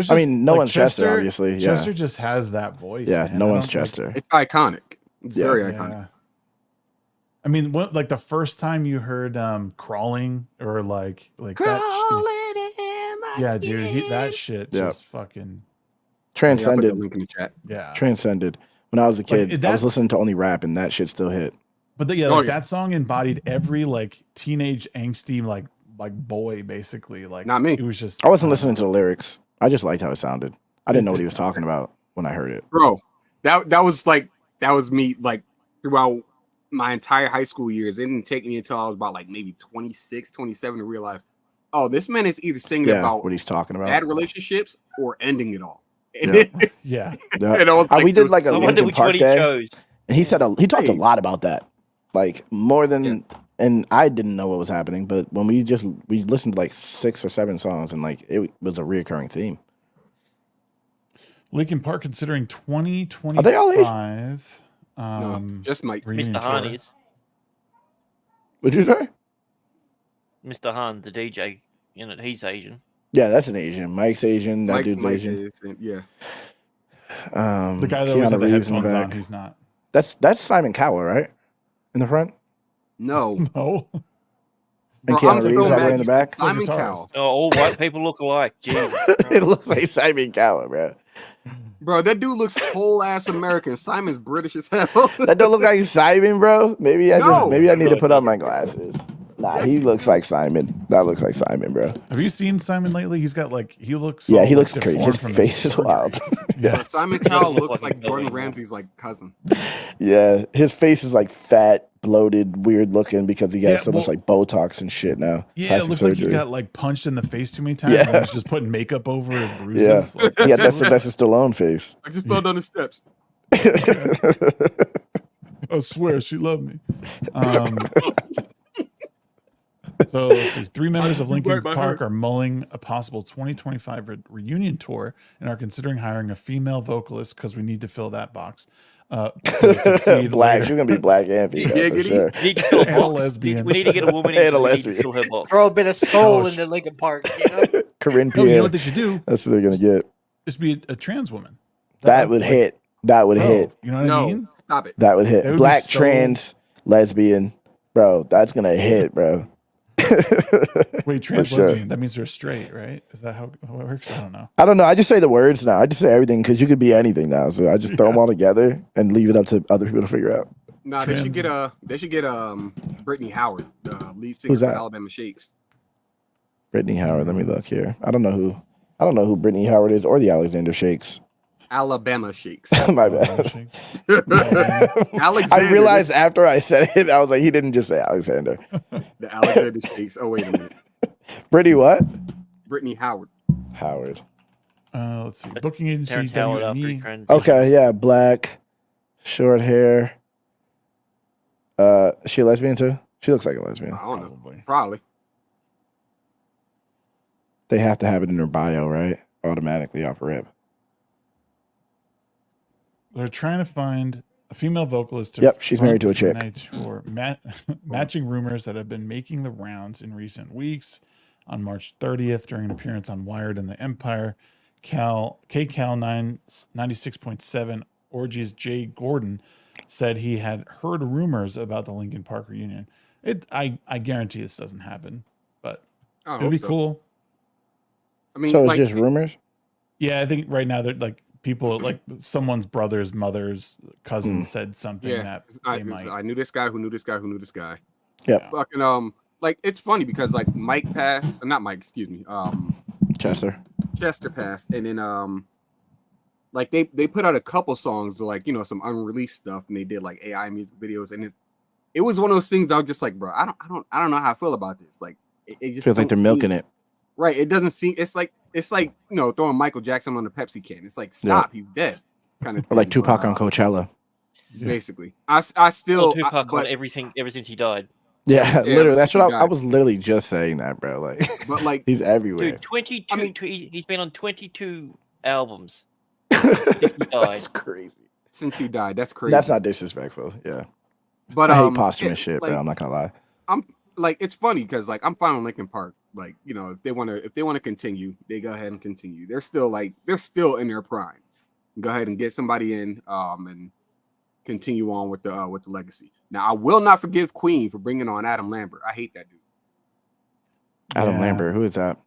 Speaker 4: I mean, no one's Chester, obviously. Yeah,
Speaker 8: Chester just has that voice.
Speaker 4: Yeah,
Speaker 8: man.
Speaker 4: no one's Chester.
Speaker 6: It's iconic. It's very iconic.
Speaker 8: I mean, what like the first time you heard "Crawling" or like that? Yeah, dude, that shit just fucking
Speaker 4: transcended.
Speaker 6: Yeah, I'll put the link in the chat.
Speaker 8: yeah.
Speaker 4: Transcended. When I was a kid,
Speaker 8: Like,
Speaker 4: I was listening to only rap, and that shit still hit.
Speaker 8: But that song embodied every like teenage angsty like boy basically. Like
Speaker 6: Not me.
Speaker 8: It was just
Speaker 4: I wasn't listening to the lyrics. I just liked how it sounded. I didn't know what he was talking about when I heard it.
Speaker 6: Bro, that was me like throughout my entire high school years. It didn't take me until I was about like maybe 26, 27 to realize, oh, this man is either singing about
Speaker 4: what he's talking about,
Speaker 6: bad relationships or ending it all. And
Speaker 8: yeah.
Speaker 4: We did like a
Speaker 5: I wonder
Speaker 4: Linkin
Speaker 5: which
Speaker 4: Park
Speaker 5: one he
Speaker 4: day,
Speaker 5: chose.
Speaker 4: and he said he talked a lot about that, like more than. And I didn't know what was happening, but when we listened to like 6 or 7 songs, and like it was a reoccurring theme.
Speaker 8: Linkin Park considering 2025.
Speaker 4: Are they all Asian?
Speaker 6: No, just Mike.
Speaker 5: Mr. Hahn is.
Speaker 4: What'd you say?
Speaker 5: Mr. Hahn, the DJ, he's Asian.
Speaker 4: Yeah, that's an Asian. Mike's Asian. That dude's Asian.
Speaker 6: Yeah.
Speaker 8: The guy that was at the headphones on, he's not.
Speaker 4: That's Simon Cowell, right? In the front?
Speaker 6: No.
Speaker 8: No.
Speaker 4: And Keanu Reeves all the way in the back?
Speaker 6: Simon Cowell.
Speaker 5: Oh, all white people look alike. Jeez.
Speaker 4: It looks like Simon Cowell, bro.
Speaker 6: Bro, that dude looks whole ass American. Simon's British as hell.
Speaker 4: That don't look like Simon, bro. Maybe I need to put on my glasses. Nah, he looks like Simon. That looks like Simon, bro.
Speaker 8: Have you seen Simon lately? He's got like he looks.
Speaker 4: Yeah, he looks crazy. His face is wild.
Speaker 6: Yeah, Simon Cowell looks like Gordon Ramsay's like cousin.
Speaker 4: Yeah, his face is like fat, bloated, weird looking because he has so much like Botox and shit now.
Speaker 8: Yeah, it looks like he got like punched in the face too many times. And he's just putting makeup over his bruises.
Speaker 4: Yeah, yeah, that's a Stallone face.
Speaker 6: I just fell down the steps.
Speaker 8: I swear she loved me. So let's see. 3 members of Linkin Park are mulling a possible 2025 reunion tour and are considering hiring a female vocalist because we need to fill that box.
Speaker 4: Black, she's gonna be black and female for sure.
Speaker 5: We need to fill a box. Lesbian. We need to get a woman in to fill her box.
Speaker 3: Throw a bit of soul into Linkin Park.
Speaker 4: Corinne
Speaker 8: No,
Speaker 4: Pierre.
Speaker 8: you know what they should do?
Speaker 4: That's what they're gonna get.
Speaker 8: Just be a trans woman.
Speaker 4: That would hit. That would hit.
Speaker 8: You know what I mean?
Speaker 6: Stop it.
Speaker 4: That would hit.
Speaker 8: That would
Speaker 4: Black,
Speaker 8: be so...
Speaker 4: trans, lesbian, bro. That's gonna hit, bro.
Speaker 8: Wait, trans lesbian? That means they're straight, right? Is that how it works? I don't know.
Speaker 4: I don't know. I just say the words now. I just say everything because you could be anything now. So I just throw them all together and leave it up to other people to figure out.
Speaker 6: Nah, they should get Brittany Howard, the lead singer of Alabama Shakes.
Speaker 4: Brittany Howard. Let me look here. I don't know who Brittany Howard is or the Alexander Shakes.
Speaker 6: Alabama Shakes.
Speaker 4: My bad.
Speaker 6: Alexander.
Speaker 4: I realized after I said it, I was like, he didn't just say Alexander.
Speaker 6: The Alexander Shakes. Oh, wait a minute.
Speaker 4: Brittany what?
Speaker 6: Brittany Howard.
Speaker 4: Howard.
Speaker 8: Let's see. Booking agency.
Speaker 4: Okay, yeah, black, short hair. Is she a lesbian too? She looks like a lesbian.
Speaker 6: I don't know. Probably.
Speaker 4: They have to have it in their bio, right? Automatically off rip.
Speaker 8: They're trying to find a female vocalist to
Speaker 4: she's married to a chick.
Speaker 8: Tour, matching rumors that have been making the rounds in recent weeks. On March 30th, during an appearance on Wired and the Empire, KCal 96.7 Orgies Jay Gordon said he had heard rumors about the Linkin Park reunion. I guarantee this doesn't happen, but it'd be cool.
Speaker 6: I mean,
Speaker 4: so it's just rumors?
Speaker 8: Yeah, I think right now they're like people like someone's brother's mother's cousin said something that they might.
Speaker 6: I knew this guy who knew this guy who knew this guy.
Speaker 4: Yeah.
Speaker 6: Fucking like it's funny because like Mike passed, not Mike, excuse me.
Speaker 4: Chester
Speaker 6: passed, and then like they put out a couple songs like some unreleased stuff, and they did like AI music videos, and it was one of those things I was just like, bro, I don't know how I feel about this. Like it just
Speaker 4: feels like they're milking it.
Speaker 6: Right. It doesn't seem it's like throwing Michael Jackson on the Pepsi can. It's like stop, he's dead. Kind of
Speaker 4: or like Tupac on Coachella.
Speaker 6: Basically. I still
Speaker 5: Tupac on everything ever since he died.
Speaker 4: Yeah, literally. That's what I was literally just saying that, bro. Like,
Speaker 6: but like
Speaker 4: he's everywhere.
Speaker 5: Dude, 22. He's been on 22 albums since he died.
Speaker 4: That's crazy.
Speaker 6: Since he died, that's crazy.
Speaker 4: That's not disrespectful. Yeah,
Speaker 6: but
Speaker 4: I hate posthumous shit, bro. I'm not gonna lie.
Speaker 6: I'm like, it's funny because like I'm fine with Linkin Park. Like if they want to continue, they go ahead and continue. They're still in their prime. Go ahead and get somebody in and continue on with the legacy. Now, I will not forgive Queen for bringing on Adam Lambert. I hate that dude.
Speaker 4: Adam
Speaker 8: Yeah.
Speaker 4: Lambert, who is that?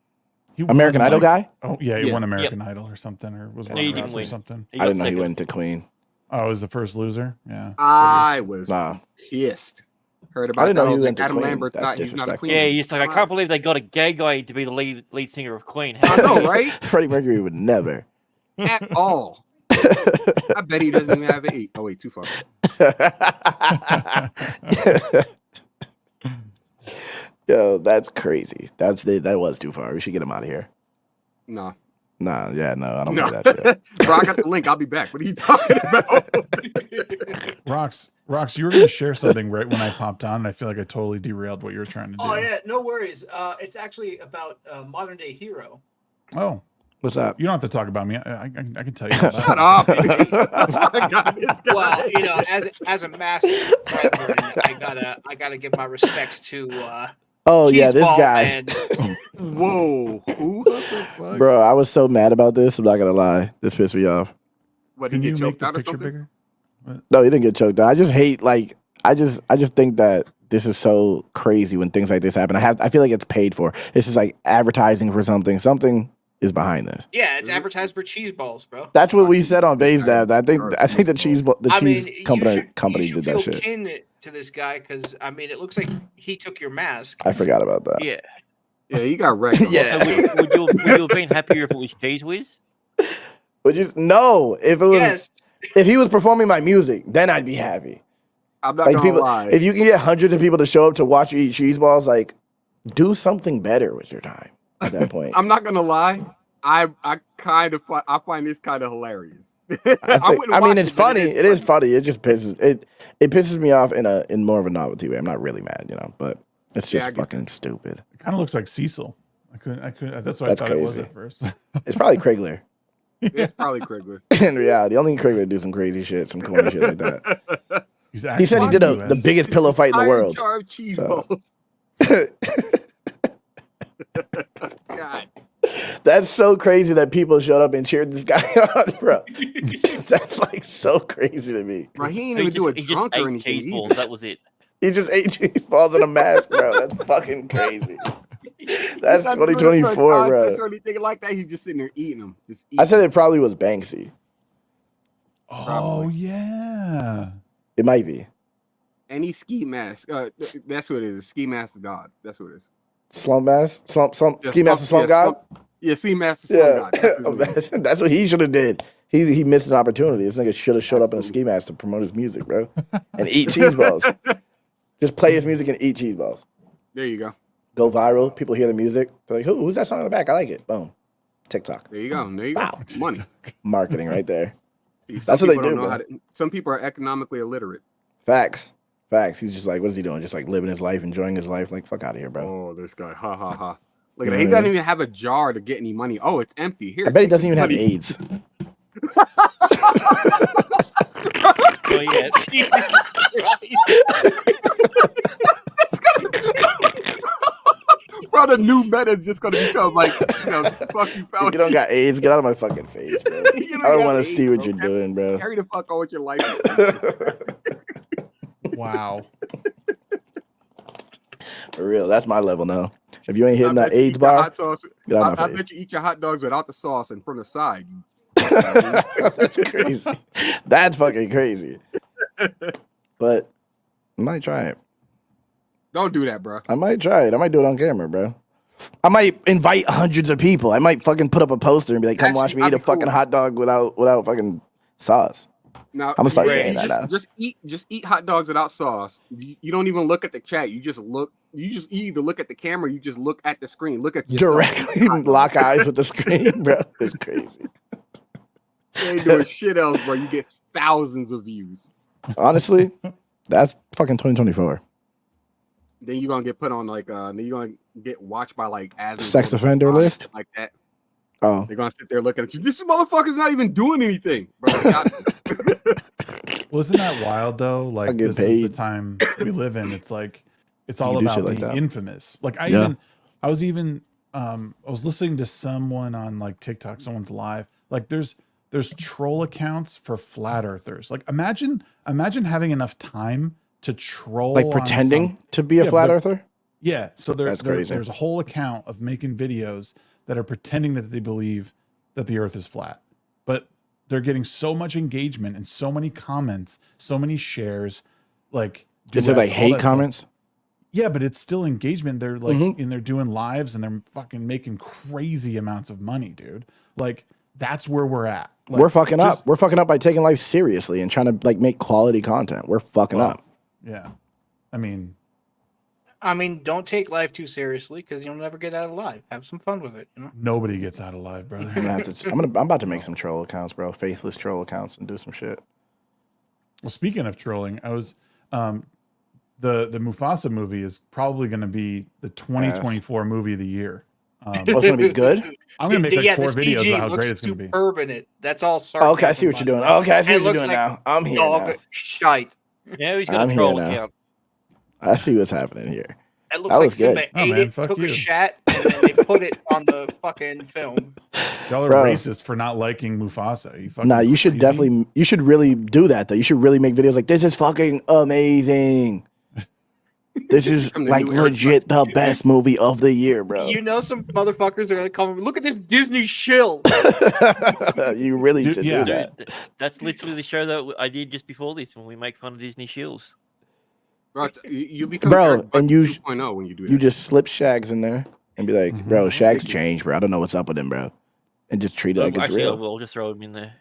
Speaker 8: He
Speaker 4: American
Speaker 8: won,
Speaker 4: Idol
Speaker 8: like-
Speaker 4: guy?
Speaker 8: Oh yeah, he
Speaker 6: Yeah.
Speaker 8: won American Idol or something, or was
Speaker 5: No,
Speaker 8: one
Speaker 5: he
Speaker 8: of
Speaker 5: didn't
Speaker 8: us or
Speaker 5: win.
Speaker 8: something.
Speaker 5: He
Speaker 4: I
Speaker 5: got
Speaker 4: didn't know he
Speaker 5: second.
Speaker 4: went to Queen.
Speaker 8: Oh, it was the first loser. Yeah.
Speaker 6: I was
Speaker 4: Nah.
Speaker 6: pissed. Heard about
Speaker 4: I didn't
Speaker 6: that.
Speaker 4: know he
Speaker 6: was
Speaker 4: went to
Speaker 6: Adam
Speaker 4: Queen.
Speaker 6: Lambert's
Speaker 4: That's
Speaker 6: not. He's not a
Speaker 4: disrespectful.
Speaker 6: Queen.
Speaker 5: Yeah, he's like, I can't believe they got a gay guy to be the lead singer of Queen.
Speaker 6: I know, right?
Speaker 4: Freddie Mercury would never.
Speaker 6: At all. I bet he doesn't even have an 8. Oh wait, too far.
Speaker 4: Yo, that's crazy. That was too far. We should get him out of here.
Speaker 6: No.
Speaker 4: Nah, yeah, no, I don't
Speaker 6: No.
Speaker 4: do that shit.
Speaker 6: Bro, I got the link. I'll be back. What are you talking about?
Speaker 8: Rox, you were going to share something right when I popped on, and I feel like I totally derailed what you were trying to do.
Speaker 3: Oh yeah, no worries. It's actually about modern day hero.
Speaker 8: Oh,
Speaker 4: What's up?
Speaker 8: you don't have to talk about me. I can tell you. About
Speaker 6: Shut
Speaker 8: that.
Speaker 6: up. Oh my God, this guy.
Speaker 3: Well, you know, as a master brethren, I gotta give my respects to
Speaker 4: Oh yeah, this
Speaker 3: Cheeseball
Speaker 4: guy,
Speaker 3: and
Speaker 6: Whoa. Who?
Speaker 4: bro. I was so mad about this. I'm not gonna lie. This pissed me off.
Speaker 6: What, he
Speaker 8: Can you
Speaker 6: get
Speaker 8: make
Speaker 6: choked
Speaker 8: the
Speaker 6: out or
Speaker 8: picture
Speaker 6: something?
Speaker 8: bigger?
Speaker 4: No, he didn't get choked out. I just hate I just think that this is so crazy when things like this happen. I feel like it's paid for. This is like advertising for something. Something is behind this.
Speaker 3: yeah, it's advertised for cheese balls, bro.
Speaker 4: That's what we said on Base Dab. I think the cheese company
Speaker 3: you should
Speaker 4: did that
Speaker 3: feel
Speaker 4: shit.
Speaker 3: kin to this guy because I mean, it looks like he took your mask.
Speaker 4: I forgot about that.
Speaker 5: Yeah.
Speaker 6: Yeah, he got wrecked.
Speaker 4: Yeah.
Speaker 5: So would you have been happier if it was Cheese Whiz?
Speaker 4: Would you? No, if it was,
Speaker 3: Yes,
Speaker 4: if he was performing my music, then I'd be happy.
Speaker 6: I'm not
Speaker 4: Like
Speaker 6: gonna
Speaker 4: people,
Speaker 6: lie.
Speaker 4: if you can get hundreds of people to show up to watch you eat cheese balls, like do something better with your time. At that point,
Speaker 6: I'm not gonna lie. I find this kind of hilarious.
Speaker 4: I mean, it's funny. It is
Speaker 6: funny.
Speaker 4: funny. It just pisses it pisses me off in more of a novelty way. I'm not really mad, but it's
Speaker 6: Yeah,
Speaker 4: just
Speaker 6: I get
Speaker 4: fucking stupid.
Speaker 8: It kind of looks like Cecil. I couldn't. That's what
Speaker 4: That's
Speaker 8: I thought it was
Speaker 4: crazy.
Speaker 8: at first.
Speaker 4: It's probably Craigler.
Speaker 6: It's probably Krigler.
Speaker 4: In reality, only Craigler do some crazy shit, some corny shit like that.
Speaker 8: He's
Speaker 4: He said he did
Speaker 8: actually
Speaker 4: the biggest pillow fight in the
Speaker 6: Entire
Speaker 4: world.
Speaker 6: jar of cheese
Speaker 4: So.
Speaker 6: balls. God.
Speaker 4: That's so crazy that people showed up and cheered this guy on, bro. That's like so crazy to me.
Speaker 6: Bro, he ain't
Speaker 5: He
Speaker 6: even do a
Speaker 5: just
Speaker 6: drunk or
Speaker 5: ate
Speaker 6: anything.
Speaker 5: cheese balls.
Speaker 6: either.
Speaker 5: That was it.
Speaker 4: He just ate cheese balls in a mask, bro. That's fucking crazy. That's
Speaker 6: He's not doing it for a
Speaker 4: 2024, bro.
Speaker 6: contest or anything like that. He's just sitting there eating them. Just
Speaker 4: I said
Speaker 6: eating
Speaker 4: it probably was Banksy.
Speaker 8: Oh
Speaker 6: Probably.
Speaker 8: yeah.
Speaker 4: It might be.
Speaker 6: any ski mask. That's what it is. Ski mask God. That's what it is.
Speaker 4: Slump mask?
Speaker 6: Yeah,
Speaker 4: Ski master slump god?
Speaker 6: Yeah, ski master slump
Speaker 4: Yeah.
Speaker 6: God. That's what it is.
Speaker 4: That's what he should have did. He missed an opportunity. This nigga should have showed up in a ski mask to promote his music, bro. And eat cheese balls. Just play his music and eat cheese balls.
Speaker 6: There you go.
Speaker 4: Go viral. People hear the music. They're like, who's that song in the back? I like it. Boom. TikTok.
Speaker 6: There you go. There you go.
Speaker 4: Wow.
Speaker 6: Money.
Speaker 4: Marketing right there.
Speaker 6: See,
Speaker 4: That's what they
Speaker 6: people don't
Speaker 4: do,
Speaker 6: know
Speaker 4: bro.
Speaker 6: how to- some people are economically illiterate.
Speaker 4: Facts. He's just like, what is he doing? Just like living his life, enjoying his life. Like, fuck out of here, bro.
Speaker 6: Oh, this guy. Ha ha ha. Look
Speaker 4: You
Speaker 6: at
Speaker 4: know
Speaker 6: that. He
Speaker 4: what I
Speaker 6: doesn't
Speaker 4: mean?
Speaker 6: even have a jar to get any money. Oh, it's empty. Here.
Speaker 4: I bet he
Speaker 6: take
Speaker 4: doesn't even have
Speaker 6: money.
Speaker 4: AIDS.
Speaker 5: Oh yeah. Jesus Christ.
Speaker 6: Bro, the new meta is just gonna become like, fuck you,
Speaker 4: If you don't got AIDS, get out of my fucking face, bro.
Speaker 6: You
Speaker 4: I don't
Speaker 6: got
Speaker 4: want to
Speaker 6: AIDS,
Speaker 4: see what
Speaker 6: bro.
Speaker 4: you're doing, bro.
Speaker 6: Carry the fuck on with your life.
Speaker 8: Wow.
Speaker 4: For real, that's my level now. If you ain't hitting
Speaker 6: I
Speaker 4: that
Speaker 6: bet you
Speaker 4: AIDS
Speaker 6: eat your
Speaker 4: bar,
Speaker 6: hot sauce-
Speaker 4: get out of my
Speaker 6: I
Speaker 4: face.
Speaker 6: bet you eat your hot dogs without the sauce and from the side.
Speaker 4: That's crazy. That's fucking crazy. But I might try it.
Speaker 6: Don't do that, bro.
Speaker 4: I might try it. I might do it on camera, bro. I might invite hundreds of people. I might fucking put up a poster and be like, "Come watch me
Speaker 6: Actually,
Speaker 4: eat a
Speaker 6: I'd be cool.
Speaker 4: fucking hot dog without fucking sauce."
Speaker 6: Now
Speaker 4: I'ma start
Speaker 6: you-
Speaker 4: saying
Speaker 6: you
Speaker 4: that now.
Speaker 6: Just eat hot dogs without sauce. You don't even look at the chat. You just look. You either look at the camera. Or you just look at the screen. Look at yourself.
Speaker 4: Directly lock eyes with the screen, bro. It's crazy.
Speaker 6: You ain't doing shit else, bro. You get thousands of views.
Speaker 4: Honestly, that's fucking 2024.
Speaker 6: Then you're gonna get put on like then you're gonna get watched by like as
Speaker 4: Sex offender list?
Speaker 6: like that.
Speaker 4: Oh,
Speaker 6: They're gonna sit there looking at you. This motherfucker's not even doing anything, bro.
Speaker 8: Well, isn't that wild though? Like
Speaker 4: get
Speaker 8: this is
Speaker 4: paid.
Speaker 8: the time we live in. It's like it's all
Speaker 4: You do
Speaker 8: about
Speaker 4: shit
Speaker 8: being
Speaker 4: like that.
Speaker 8: infamous. Like I
Speaker 4: Yeah.
Speaker 8: was listening to someone on like TikTok, someone's live. Like there's troll accounts for flat earthers. Like imagine having enough time to troll,
Speaker 4: Like
Speaker 8: on
Speaker 4: pretending to be a
Speaker 8: Yeah,
Speaker 4: flat
Speaker 8: but-
Speaker 4: earther.
Speaker 8: Yeah, so
Speaker 4: That's crazy.
Speaker 8: there's a whole account of making videos that are pretending that they believe that the Earth is flat, but they're getting so much engagement and so many comments, so many shares. Like,
Speaker 4: Is it like
Speaker 8: duets, all
Speaker 4: hate
Speaker 8: that stuff.
Speaker 4: comments?
Speaker 8: Yeah, but it's still engagement. They're like,
Speaker 4: Mhm.
Speaker 8: and they're doing lives and they're fucking making crazy amounts of money, dude. Like, that's where we're at. Like,
Speaker 4: We're fucking
Speaker 8: just-
Speaker 4: up. We're fucking up by taking life seriously and trying to like make quality content. We're fucking
Speaker 8: Well,
Speaker 4: up.
Speaker 8: Yeah, I mean,
Speaker 3: don't take life too seriously because you'll never get out alive. Have some fun with it. You know.
Speaker 8: nobody gets out alive, brother.
Speaker 4: I'm about to make some troll accounts, bro. Faithless troll accounts and do some shit.
Speaker 8: Well, speaking of trolling, I was the Mufasa movie is probably going to be the 2024 movie of the year.
Speaker 4: Oh, it's gonna be good.
Speaker 8: I'm going to make like 4
Speaker 3: the
Speaker 8: videos
Speaker 3: CG
Speaker 8: about how
Speaker 3: looks
Speaker 8: great it's going to be.
Speaker 3: superb in it. That's all.
Speaker 4: Oh, okay, I see what you're doing. Okay, I see
Speaker 3: It
Speaker 4: what you're
Speaker 3: looks
Speaker 4: doing
Speaker 3: like
Speaker 4: now. I'm here
Speaker 3: dog
Speaker 4: now.
Speaker 3: shite.
Speaker 5: Yeah, he's got
Speaker 4: I'm
Speaker 5: a
Speaker 4: here
Speaker 5: troll
Speaker 4: now.
Speaker 5: account.
Speaker 4: I see what's happening here.
Speaker 3: It looks
Speaker 4: That
Speaker 3: like
Speaker 4: was good.
Speaker 3: Simba
Speaker 8: Oh,
Speaker 3: ate
Speaker 8: man,
Speaker 3: it,
Speaker 8: fuck
Speaker 3: took
Speaker 8: you.
Speaker 3: a shat, and then they put it on the fucking film.
Speaker 8: Y'all are
Speaker 4: Bro.
Speaker 8: racist for not liking Mufasa. You fucking
Speaker 4: Nah, you should
Speaker 8: crazy?
Speaker 4: you should really do that though. You should really make videos like this is fucking amazing. This is
Speaker 6: From the
Speaker 4: like
Speaker 6: new
Speaker 4: legit the
Speaker 6: Earth.
Speaker 4: best movie of the year, bro.
Speaker 3: You know, some motherfuckers are gonna come. Look at this Disney shill.
Speaker 4: You really
Speaker 8: Dude,
Speaker 4: should
Speaker 8: yeah.
Speaker 4: do that.
Speaker 5: Dude, that's literally the show that I did just before this when we make fun of Disney shills.
Speaker 6: Bro, you become
Speaker 4: Bro,
Speaker 6: Eric Buck
Speaker 4: and you
Speaker 6: 2.0 when you do that.
Speaker 4: You just slip Shags in there and be like,
Speaker 8: Mhm.
Speaker 4: bro, Shags changed, bro. I don't know what's up with him, bro. And just treat it like it's
Speaker 5: Actually, I
Speaker 4: real.
Speaker 5: will just throw him in there.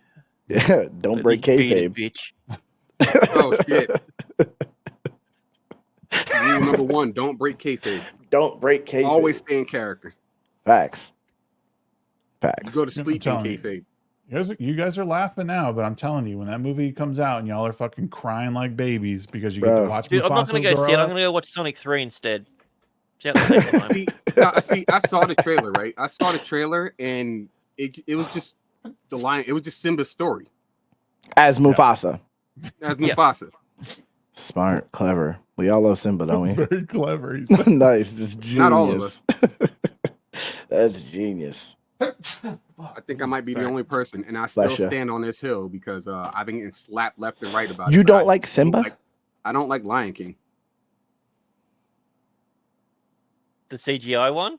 Speaker 4: Yeah, don't
Speaker 5: But
Speaker 4: break
Speaker 5: he's bearded
Speaker 4: kayfabe.
Speaker 5: bitch.
Speaker 6: Oh shit. Rule number 1: don't break kayfabe.
Speaker 4: Don't break kayfabe.
Speaker 6: Always stay in character.
Speaker 4: Facts.
Speaker 6: You
Speaker 4: Facts.
Speaker 6: go to
Speaker 8: Yeah, I'm
Speaker 6: sleep in
Speaker 8: telling you.
Speaker 6: kayfabe.
Speaker 8: You guys are laughing now, but I'm telling you, when that movie comes out and y'all are fucking crying like babies because you get
Speaker 4: Bro.
Speaker 8: to watch
Speaker 5: Dude, I'm not
Speaker 8: Mufasa
Speaker 5: gonna go
Speaker 8: grow
Speaker 5: see it. I'm
Speaker 8: up.
Speaker 5: gonna go watch Sonic 3 instead. It's out the second time.
Speaker 6: See, I saw the trailer, right? I saw the trailer and it was just the line. It was just Simba's story
Speaker 4: As Mufasa.
Speaker 6: as
Speaker 5: Yeah.
Speaker 6: Mufasa.
Speaker 4: Smart, clever. We all love Simba, don't we?
Speaker 8: Very clever.
Speaker 4: Nice. Just genius.
Speaker 6: Not all of us.
Speaker 4: That's genius.
Speaker 6: I think I might be the
Speaker 8: Sorry.
Speaker 6: only person, and I still
Speaker 4: Bless ya.
Speaker 6: stand on this hill because I've been getting slapped left and right about it.
Speaker 4: You
Speaker 6: but
Speaker 4: don't
Speaker 6: I
Speaker 4: like Simba?
Speaker 6: I don't like Lion King.
Speaker 5: The CGI one?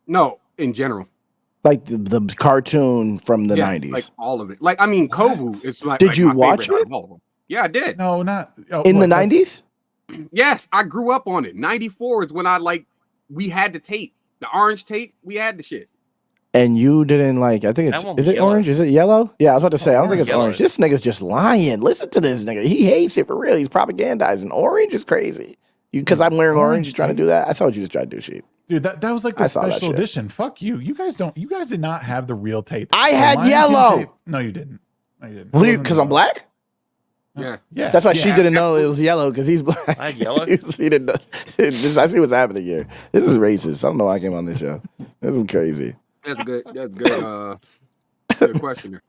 Speaker 6: No, in general.
Speaker 4: Like the cartoon from the
Speaker 6: Yeah,
Speaker 4: 90s.
Speaker 6: like all of it. Like I mean, Kovu is like.
Speaker 4: Did
Speaker 6: like
Speaker 4: you
Speaker 6: my
Speaker 4: watch
Speaker 6: favorite out
Speaker 4: it?
Speaker 6: of all of them. Yeah, I did.
Speaker 8: No, not
Speaker 4: in the
Speaker 8: what, that's-
Speaker 4: 90s?
Speaker 6: Yes, I grew up on it. 94 is when we had the tape, the orange tape. We had the shit.
Speaker 4: And you didn't like, I think
Speaker 5: That
Speaker 4: it's,
Speaker 5: one
Speaker 4: is
Speaker 5: was
Speaker 4: it
Speaker 5: yellow.
Speaker 4: orange? Is it yellow? Yeah, I was about to say, I don't think it's
Speaker 5: Yellow.
Speaker 4: orange. This nigga's just lying. Listen to this nigga. He hates it for real. He's propagandizing. Orange is crazy. Because I'm wearing orange, you trying to do that? I thought you just tried to do shit.
Speaker 8: Dude, that was like
Speaker 4: I
Speaker 8: the
Speaker 4: saw that
Speaker 8: special
Speaker 4: shit.
Speaker 8: edition. Fuck you. You guys did not have the real tape.
Speaker 4: I
Speaker 8: The
Speaker 4: had
Speaker 8: Lion King
Speaker 4: yellow.
Speaker 8: tape- No, you didn't. No, you didn't.
Speaker 4: What
Speaker 8: It
Speaker 4: you,
Speaker 8: wasn't
Speaker 4: because I'm
Speaker 8: yellow.
Speaker 4: black?
Speaker 6: Yeah.
Speaker 8: Yeah.
Speaker 4: That's why
Speaker 8: yeah.
Speaker 4: she didn't know it was yellow because he's black.
Speaker 5: I had yellow.
Speaker 4: he didn't know. I see what's happening here. This is racist. I don't know why I came on this show. This is crazy.
Speaker 6: That's good. That's good. Good question.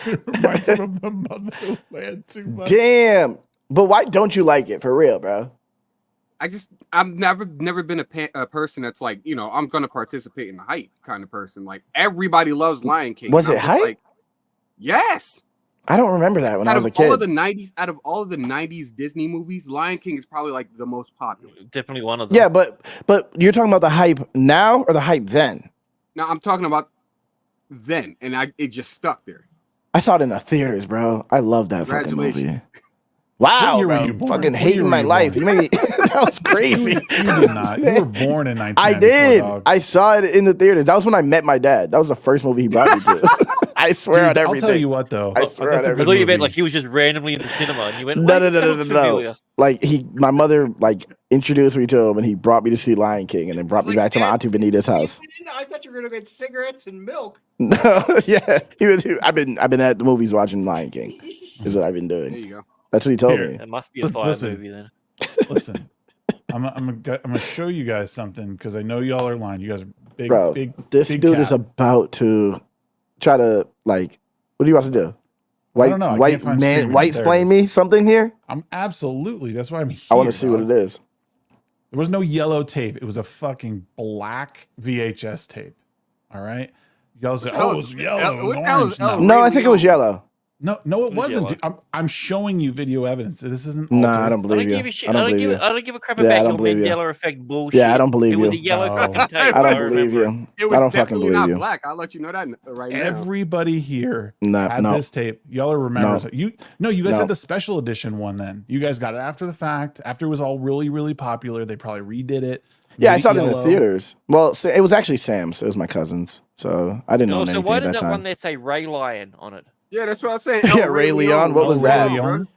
Speaker 8: Reminds me of the motherland too much.
Speaker 4: Damn. But why don't you like it for real, bro?
Speaker 6: I've never been a person that's like, I'm gonna participate in the hype kind of person. Like everybody loves Lion King.
Speaker 4: Was
Speaker 6: and
Speaker 4: it
Speaker 6: I'm just
Speaker 4: hype?
Speaker 6: like, yes.
Speaker 4: I don't remember that when I was a
Speaker 6: All of
Speaker 4: kid.
Speaker 6: the 90s, out of all of the 90s Disney movies, Lion King is probably like the most popular.
Speaker 5: Definitely one of them.
Speaker 4: Yeah, but you're talking about the hype now or the hype then?
Speaker 6: Now I'm talking about then, and it just stuck there.
Speaker 4: I saw it in the theaters, bro. I love that fucking movie.
Speaker 6: Congratulations.
Speaker 4: Wow,
Speaker 8: What year were
Speaker 4: bro.
Speaker 8: you born?
Speaker 4: Fucking
Speaker 8: What
Speaker 4: hating
Speaker 8: year were
Speaker 4: my
Speaker 8: you
Speaker 4: life.
Speaker 8: born?
Speaker 4: You made me, that was crazy.
Speaker 8: You did not. You were born in 1994.
Speaker 4: I did.
Speaker 8: Dog.
Speaker 4: I saw it in the theaters. That was when I met my dad. That was the first movie he brought me to. I swear
Speaker 8: Dude,
Speaker 4: on everything.
Speaker 8: I'll tell you what, though.
Speaker 4: I swear
Speaker 8: That's
Speaker 4: on
Speaker 8: a
Speaker 5: I
Speaker 8: good
Speaker 5: thought you meant
Speaker 8: movie.
Speaker 5: like he was just randomly in the cinema and you went,
Speaker 4: No,
Speaker 5: "Wait,
Speaker 4: no,
Speaker 5: that
Speaker 4: no,
Speaker 5: looks
Speaker 4: no, no.
Speaker 5: familiar."
Speaker 4: Like my mother introduced me to him and he brought me to see Lion King and then brought me back to my auntie Benita's house.
Speaker 3: I thought you were gonna get cigarettes and milk.
Speaker 4: No, yeah, I've been at the movies watching Lion King. Is what I've been
Speaker 6: There
Speaker 4: doing.
Speaker 6: you go.
Speaker 4: That's what he told
Speaker 8: Here.
Speaker 4: me.
Speaker 5: It must be a fire
Speaker 8: Listen.
Speaker 5: movie then.
Speaker 8: Listen, I'm gonna show you guys something because I know y'all are lying. You guys are big,
Speaker 4: Bro,
Speaker 8: big.
Speaker 4: this
Speaker 8: big
Speaker 4: dude is
Speaker 8: cat.
Speaker 4: about to try to like. What are you about to do?
Speaker 8: I don't know. I can't find streaming.
Speaker 4: White
Speaker 8: There it
Speaker 4: explain
Speaker 8: is.
Speaker 4: me something here.
Speaker 8: I'm absolutely. That's why I'm here.
Speaker 4: I want to see what
Speaker 8: dog.
Speaker 4: it is.
Speaker 8: There was no yellow tape. It was a fucking black VHS tape. All right. Y'all say,
Speaker 6: hell
Speaker 8: "Oh, it was
Speaker 6: is-
Speaker 8: yellow. It was
Speaker 6: what the hell
Speaker 8: orange."
Speaker 6: is
Speaker 8: No.
Speaker 6: L-
Speaker 4: No, I
Speaker 6: Really
Speaker 4: think it was
Speaker 6: yellow.
Speaker 4: yellow.
Speaker 8: No, it wasn't. Dude. I'm showing you video evidence. This isn't.
Speaker 4: Nah, I don't
Speaker 5: I
Speaker 4: believe
Speaker 5: don't
Speaker 4: you.
Speaker 5: give a shit.
Speaker 4: I don't believe you.
Speaker 5: I don't give a crap
Speaker 4: Yeah, I
Speaker 5: about
Speaker 4: don't
Speaker 5: your
Speaker 4: believe you.
Speaker 5: Mandela effect bullshit.
Speaker 4: Yeah, I don't believe
Speaker 5: It was
Speaker 4: you.
Speaker 5: a yellow
Speaker 8: No.
Speaker 5: fucking tape.
Speaker 4: I don't
Speaker 5: remember
Speaker 4: believe
Speaker 5: it.
Speaker 4: you.
Speaker 6: It was
Speaker 4: I don't fucking
Speaker 6: definitely
Speaker 4: believe
Speaker 6: not
Speaker 4: you.
Speaker 6: black. I'll let you know that right now.
Speaker 8: Everybody here
Speaker 4: No,
Speaker 8: had
Speaker 4: no.
Speaker 8: this tape. Y'all are remembers
Speaker 4: No.
Speaker 8: it. You guys
Speaker 4: No.
Speaker 8: had the special edition one. Then you guys got it after the fact. After it was all really, really popular, they probably redid it.
Speaker 4: Yeah, I
Speaker 8: made
Speaker 4: saw it in the
Speaker 8: yellow.
Speaker 4: theaters. Well, it was actually Sam's. It was my cousin's. So I didn't
Speaker 5: No,
Speaker 4: own
Speaker 5: so
Speaker 4: anything
Speaker 5: why
Speaker 4: at
Speaker 5: did
Speaker 4: that
Speaker 5: that one
Speaker 4: time.
Speaker 5: there say Ray Lion on it?
Speaker 6: Yeah, that's what I was saying.
Speaker 4: Yeah, Ray Leon. What was
Speaker 8: Ray
Speaker 4: that?
Speaker 8: Leon?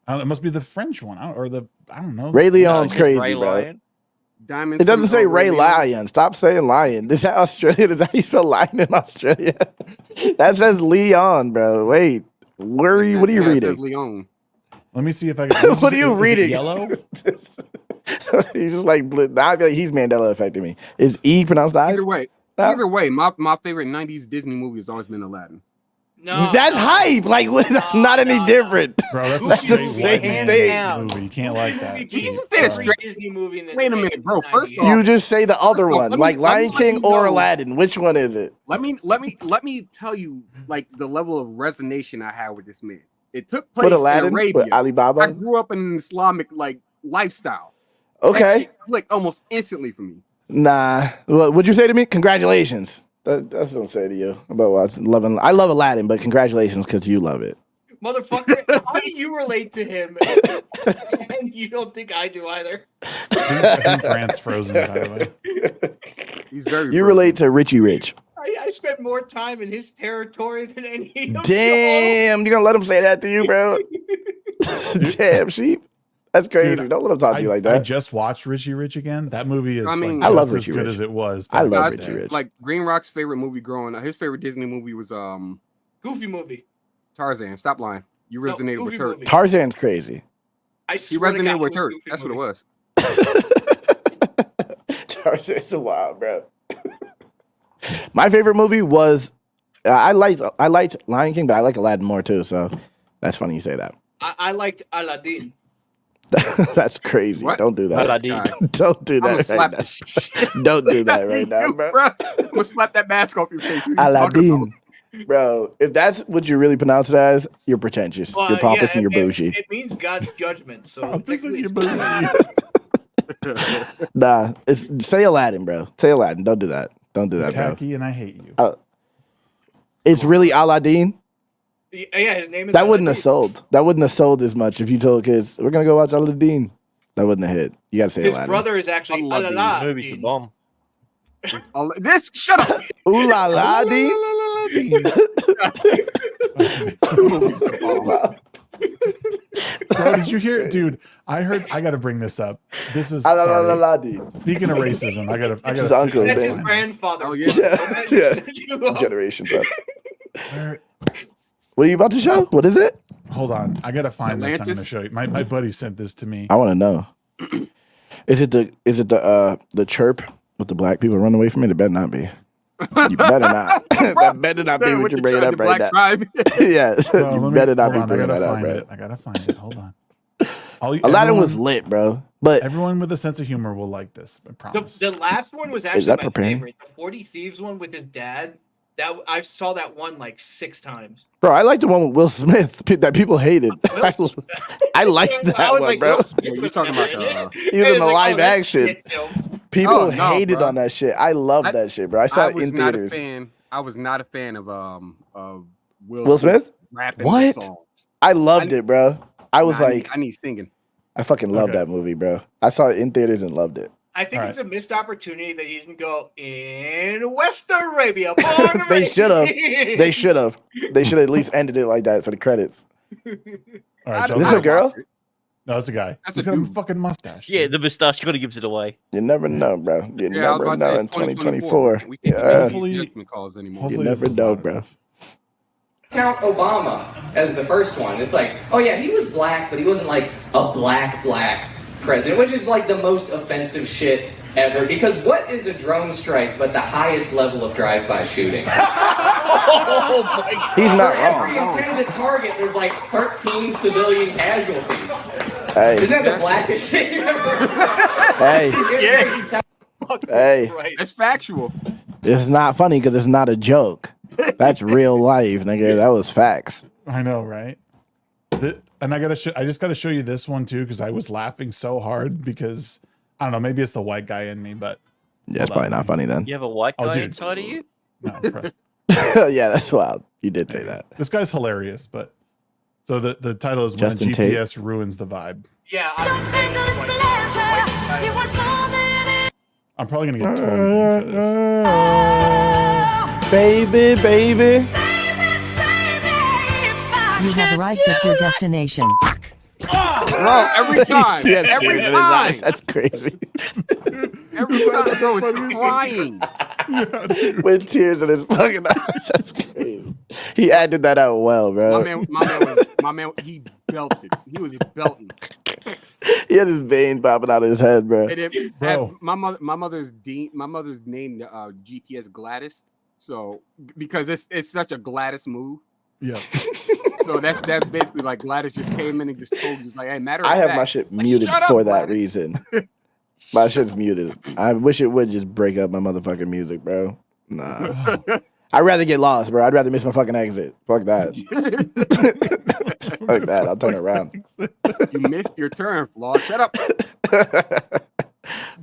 Speaker 8: It must be the French one, I don't know.
Speaker 4: Ray
Speaker 5: No, it
Speaker 4: Leon's
Speaker 5: says
Speaker 4: crazy,
Speaker 5: Ray
Speaker 4: bro.
Speaker 5: Lion.
Speaker 6: Diamonds
Speaker 4: It doesn't
Speaker 6: from
Speaker 4: say Ray
Speaker 6: Leon.
Speaker 4: Lion. Stop saying lion. Is that Australia? Is that how you spell lion in Australia? That says Leon, bro. Wait, where are you? What are you
Speaker 6: Yeah, it says
Speaker 4: reading?
Speaker 6: Leon.
Speaker 8: Let me see if I can.
Speaker 4: What are you
Speaker 8: is it
Speaker 4: reading?
Speaker 8: Yellow.
Speaker 4: He's just like blue. Now I feel like he's Mandela affecting me. Is E pronounced eyes?
Speaker 6: Either way, my favorite '90s Disney movie has always been Aladdin.
Speaker 3: No,
Speaker 4: That's
Speaker 3: no.
Speaker 4: hype. Like that's not any different.
Speaker 8: Bro, that's
Speaker 4: That's
Speaker 8: a
Speaker 4: the
Speaker 8: straight
Speaker 4: same
Speaker 8: white
Speaker 4: thing.
Speaker 8: man movie. You can't like that.
Speaker 6: He's a
Speaker 3: Every
Speaker 6: fair straight.
Speaker 3: Disney movie in the
Speaker 6: Wait a minute, bro. First
Speaker 3: 90s.
Speaker 6: off,
Speaker 4: You just say the other
Speaker 6: First off,
Speaker 4: one,
Speaker 6: let me-
Speaker 4: like
Speaker 6: let
Speaker 4: Lion
Speaker 6: me let
Speaker 4: King
Speaker 6: you
Speaker 4: or
Speaker 6: know-
Speaker 4: Aladdin. Which one is it?
Speaker 6: let me tell you like the level of resonation I had with this man. It took place
Speaker 4: With
Speaker 6: in
Speaker 4: Aladdin?
Speaker 6: Arabia.
Speaker 4: With Alibaba?
Speaker 6: I grew up in an Islamic like lifestyle. That
Speaker 4: Okay.
Speaker 6: shit clicked almost instantly for me.
Speaker 4: Nah. What would you say to me? Congratulations. That's what I'm saying to you about watching. I love Aladdin, but congratulations because you love it.
Speaker 3: Motherfucker, how do you relate to him? And you don't think I do either.
Speaker 8: I think Grant's frozen, by the way.
Speaker 6: He's very.
Speaker 4: You relate to Richie Rich.
Speaker 3: I spent more time in his territory than any of y'all.
Speaker 4: Damn, you gonna let him say that to you, bro? Damn, sheep. That's crazy.
Speaker 8: Dude,
Speaker 4: Don't let him talk to you like
Speaker 8: I
Speaker 4: that.
Speaker 8: just watched Richie Rich again. That movie is
Speaker 6: I mean,
Speaker 8: like,
Speaker 4: I love
Speaker 8: just
Speaker 4: Richie
Speaker 8: as good
Speaker 4: Rich.
Speaker 8: as it was.
Speaker 4: I
Speaker 8: back
Speaker 4: love
Speaker 8: in the
Speaker 4: Richie
Speaker 8: day.
Speaker 4: Rich.
Speaker 6: Like Green Rock's favorite movie growing up. His favorite Disney movie was
Speaker 3: Goofy movie.
Speaker 6: Tarzan. Stop lying. You
Speaker 3: No,
Speaker 6: resonated with
Speaker 3: Goofy
Speaker 6: Turk.
Speaker 3: movie.
Speaker 4: Tarzan's crazy.
Speaker 3: I
Speaker 6: He
Speaker 3: swear to God,
Speaker 6: resonated with
Speaker 3: it was
Speaker 6: Turk.
Speaker 3: Goofy
Speaker 6: That's what it
Speaker 3: movie.
Speaker 6: was.
Speaker 4: Tarzan's a wild, bro. My favorite movie was I liked Lion King, but I like Aladdin more too. So that's funny you say that.
Speaker 3: I liked Aladdin.
Speaker 4: That's crazy.
Speaker 6: What?
Speaker 4: Don't do that.
Speaker 5: Aladdin.
Speaker 4: Don't do
Speaker 6: I'm gonna
Speaker 4: that
Speaker 6: slap
Speaker 4: right
Speaker 6: the shit.
Speaker 4: now. Don't do that right now,
Speaker 6: You,
Speaker 4: bro.
Speaker 6: I'm gonna slap that mask off your face. What are you talking
Speaker 4: Aladdin. Bro, if that's what you really pronounce it as, you're pretentious.
Speaker 3: Well,
Speaker 4: you're pompous
Speaker 3: yeah,
Speaker 4: and you're bougie.
Speaker 3: It means God's judgment. So
Speaker 8: Pompous and
Speaker 3: technically
Speaker 8: you're
Speaker 3: it's-
Speaker 8: bougie.
Speaker 4: Nah, say Aladdin, bro. Say Aladdin. Don't do that. Don't do
Speaker 8: You're
Speaker 4: that, bro.
Speaker 8: tacky, and I hate you.
Speaker 4: It's really Aladdin.
Speaker 3: yeah, his name is
Speaker 4: That wouldn't have
Speaker 3: Aladdin.
Speaker 4: sold. That wouldn't have sold as much if you told kids we're gonna go watch Aladdin. That wouldn't have hit. You gotta say
Speaker 3: His
Speaker 4: Aladdin.
Speaker 3: brother is actually
Speaker 6: Aladdin.
Speaker 3: Aladdin.
Speaker 5: Movie's the bomb.
Speaker 6: This shut up.
Speaker 4: Ooh la la Dean.
Speaker 8: Bro, did you hear, dude? I gotta bring this up. This is
Speaker 4: La la la
Speaker 8: sorry.
Speaker 4: la Dean.
Speaker 8: Speaking of racism, I gotta.
Speaker 4: His uncle.
Speaker 3: That's his
Speaker 4: Damn.
Speaker 3: grandfather.
Speaker 6: Oh, yeah.
Speaker 4: Yeah. Generations up.
Speaker 8: Where-
Speaker 4: What are you about to show? What is it?
Speaker 8: Hold on, I gotta find this. I'm
Speaker 6: Atlantis?
Speaker 8: gonna show you. My buddy sent this to me.
Speaker 4: I want to know. Is it the chirp with the black people running away from it? It better not be. You better not. That better not be what
Speaker 6: With
Speaker 4: you're
Speaker 6: the
Speaker 4: bringing
Speaker 6: tri-
Speaker 4: up
Speaker 6: the
Speaker 4: right
Speaker 6: black
Speaker 4: now.
Speaker 6: tribe.
Speaker 4: Yeah,
Speaker 8: Bro,
Speaker 4: you
Speaker 8: let me-
Speaker 4: better not
Speaker 8: hold
Speaker 4: be
Speaker 8: on,
Speaker 4: bringing that up,
Speaker 8: find
Speaker 4: bro.
Speaker 8: it. I gotta find it. Hold on.
Speaker 4: Aladdin was
Speaker 8: everyone-
Speaker 4: lit, bro. But
Speaker 8: Everyone with a sense of humor will like this. I promise.
Speaker 3: The last one was actually
Speaker 4: that
Speaker 3: my
Speaker 4: preparing?
Speaker 3: favorite. The 40 Thieves one with his dad. That I saw that one like 6 times.
Speaker 4: bro, I like the one with Will Smith that people hated. I like that
Speaker 3: I was
Speaker 4: one,
Speaker 3: like,
Speaker 4: bro.
Speaker 3: Will Smith
Speaker 6: You're
Speaker 3: was
Speaker 6: talking
Speaker 3: never
Speaker 6: about
Speaker 3: in it.
Speaker 4: Even
Speaker 3: It was
Speaker 4: the
Speaker 3: like,
Speaker 4: live
Speaker 3: that's
Speaker 4: action.
Speaker 3: shit film.
Speaker 4: People
Speaker 6: Oh, no,
Speaker 4: hated
Speaker 6: bro.
Speaker 4: on that shit. I loved that shit, bro. I saw
Speaker 6: I
Speaker 4: it
Speaker 6: was
Speaker 4: in
Speaker 6: not
Speaker 4: theaters.
Speaker 6: a fan. I was not a fan of
Speaker 4: Will Smith?
Speaker 6: rapping
Speaker 4: What?
Speaker 6: the songs.
Speaker 4: I loved it, bro. I was
Speaker 6: Nah,
Speaker 4: like,
Speaker 6: I need singing.
Speaker 4: I fucking loved
Speaker 8: Okay.
Speaker 4: that movie, bro. I saw it in theaters and loved it.
Speaker 3: I think
Speaker 8: All
Speaker 3: it's a missed opportunity that you didn't go in West Arabia. born and
Speaker 4: They
Speaker 3: raised."
Speaker 4: should have. They should have. They should have at least ended it like that for the credits.
Speaker 8: All right,
Speaker 4: This is a girl?
Speaker 8: No, it's a guy.
Speaker 6: That's
Speaker 8: He's
Speaker 6: a
Speaker 8: got a
Speaker 6: dude.
Speaker 8: fucking mustache.
Speaker 5: Yeah,
Speaker 8: dude.
Speaker 5: the moustache kind of gives it away.
Speaker 4: You never know, bro. You
Speaker 6: Yeah, I was
Speaker 4: never
Speaker 6: about to
Speaker 4: know
Speaker 6: say,
Speaker 4: in
Speaker 6: it's
Speaker 4: 2024.
Speaker 6: We can't
Speaker 4: Yeah.
Speaker 8: Hopefully-
Speaker 6: make judgment calls anymore.
Speaker 8: Hopefully
Speaker 4: You
Speaker 8: this
Speaker 4: never
Speaker 8: is
Speaker 4: know,
Speaker 8: loud
Speaker 4: bro.
Speaker 8: enough.
Speaker 9: Count Obama as the first one. It's like, oh yeah, he was black, but he wasn't like a black president, which is like the most offensive shit ever. Because what is a drone strike but the highest level of drive-by shooting?
Speaker 4: He's not
Speaker 9: For every
Speaker 4: wrong.
Speaker 9: intended target, there's like 13 civilian casualties.
Speaker 4: Hey,
Speaker 9: Isn't that the blackest shit you've ever heard?
Speaker 4: hey,
Speaker 6: Yes.
Speaker 4: hey.
Speaker 6: That's factual.
Speaker 4: It's not funny because it's not a joke. That's real life, nigga. That was facts.
Speaker 8: I know, right? And I just gotta show you this one too because I was laughing so hard because I don't know, maybe it's the white guy in me, but
Speaker 4: Yeah, it's probably not funny then.
Speaker 5: You have a white
Speaker 8: Oh,
Speaker 5: guy
Speaker 8: dude.
Speaker 5: inside of you?
Speaker 8: no.
Speaker 4: Yeah, that's wild. You did say that.
Speaker 8: This guy's hilarious, but so the title is
Speaker 4: Justin
Speaker 8: when
Speaker 4: Tate.
Speaker 8: GPS ruins the vibe.
Speaker 3: Yeah, I
Speaker 8: I'm probably gonna get told for this.
Speaker 4: Baby, baby.
Speaker 10: You have arrived at your destination.
Speaker 6: Bro, every time.
Speaker 4: Yeah,
Speaker 6: every
Speaker 4: tears in his
Speaker 6: time.
Speaker 4: eyes. That's crazy.
Speaker 6: Every time, bro, is crying.
Speaker 4: With tears in his fucking eyes. That's crazy. He acted that out well, bro.
Speaker 6: My man, he belted. He was belting.
Speaker 4: He had his vein popping out of his head, bro.
Speaker 8: Bro.
Speaker 6: My mother's named GPS Gladys. So because it's such a Gladys move.
Speaker 8: Yeah.
Speaker 6: So that's basically like Gladys just came in and just told you, like, hey, matter of
Speaker 4: I have
Speaker 6: fact,
Speaker 4: my shit
Speaker 6: like,
Speaker 4: muted
Speaker 6: shut up,
Speaker 4: for that
Speaker 6: Gladys.
Speaker 4: reason. My shit's muted. I wish it would just break up my motherfucking music, bro. Nah. I'd rather get lost, bro. I'd rather miss my fucking exit. Fuck that. Fuck that. I'll turn it around.
Speaker 6: You missed your turn, Flawd. Shut up.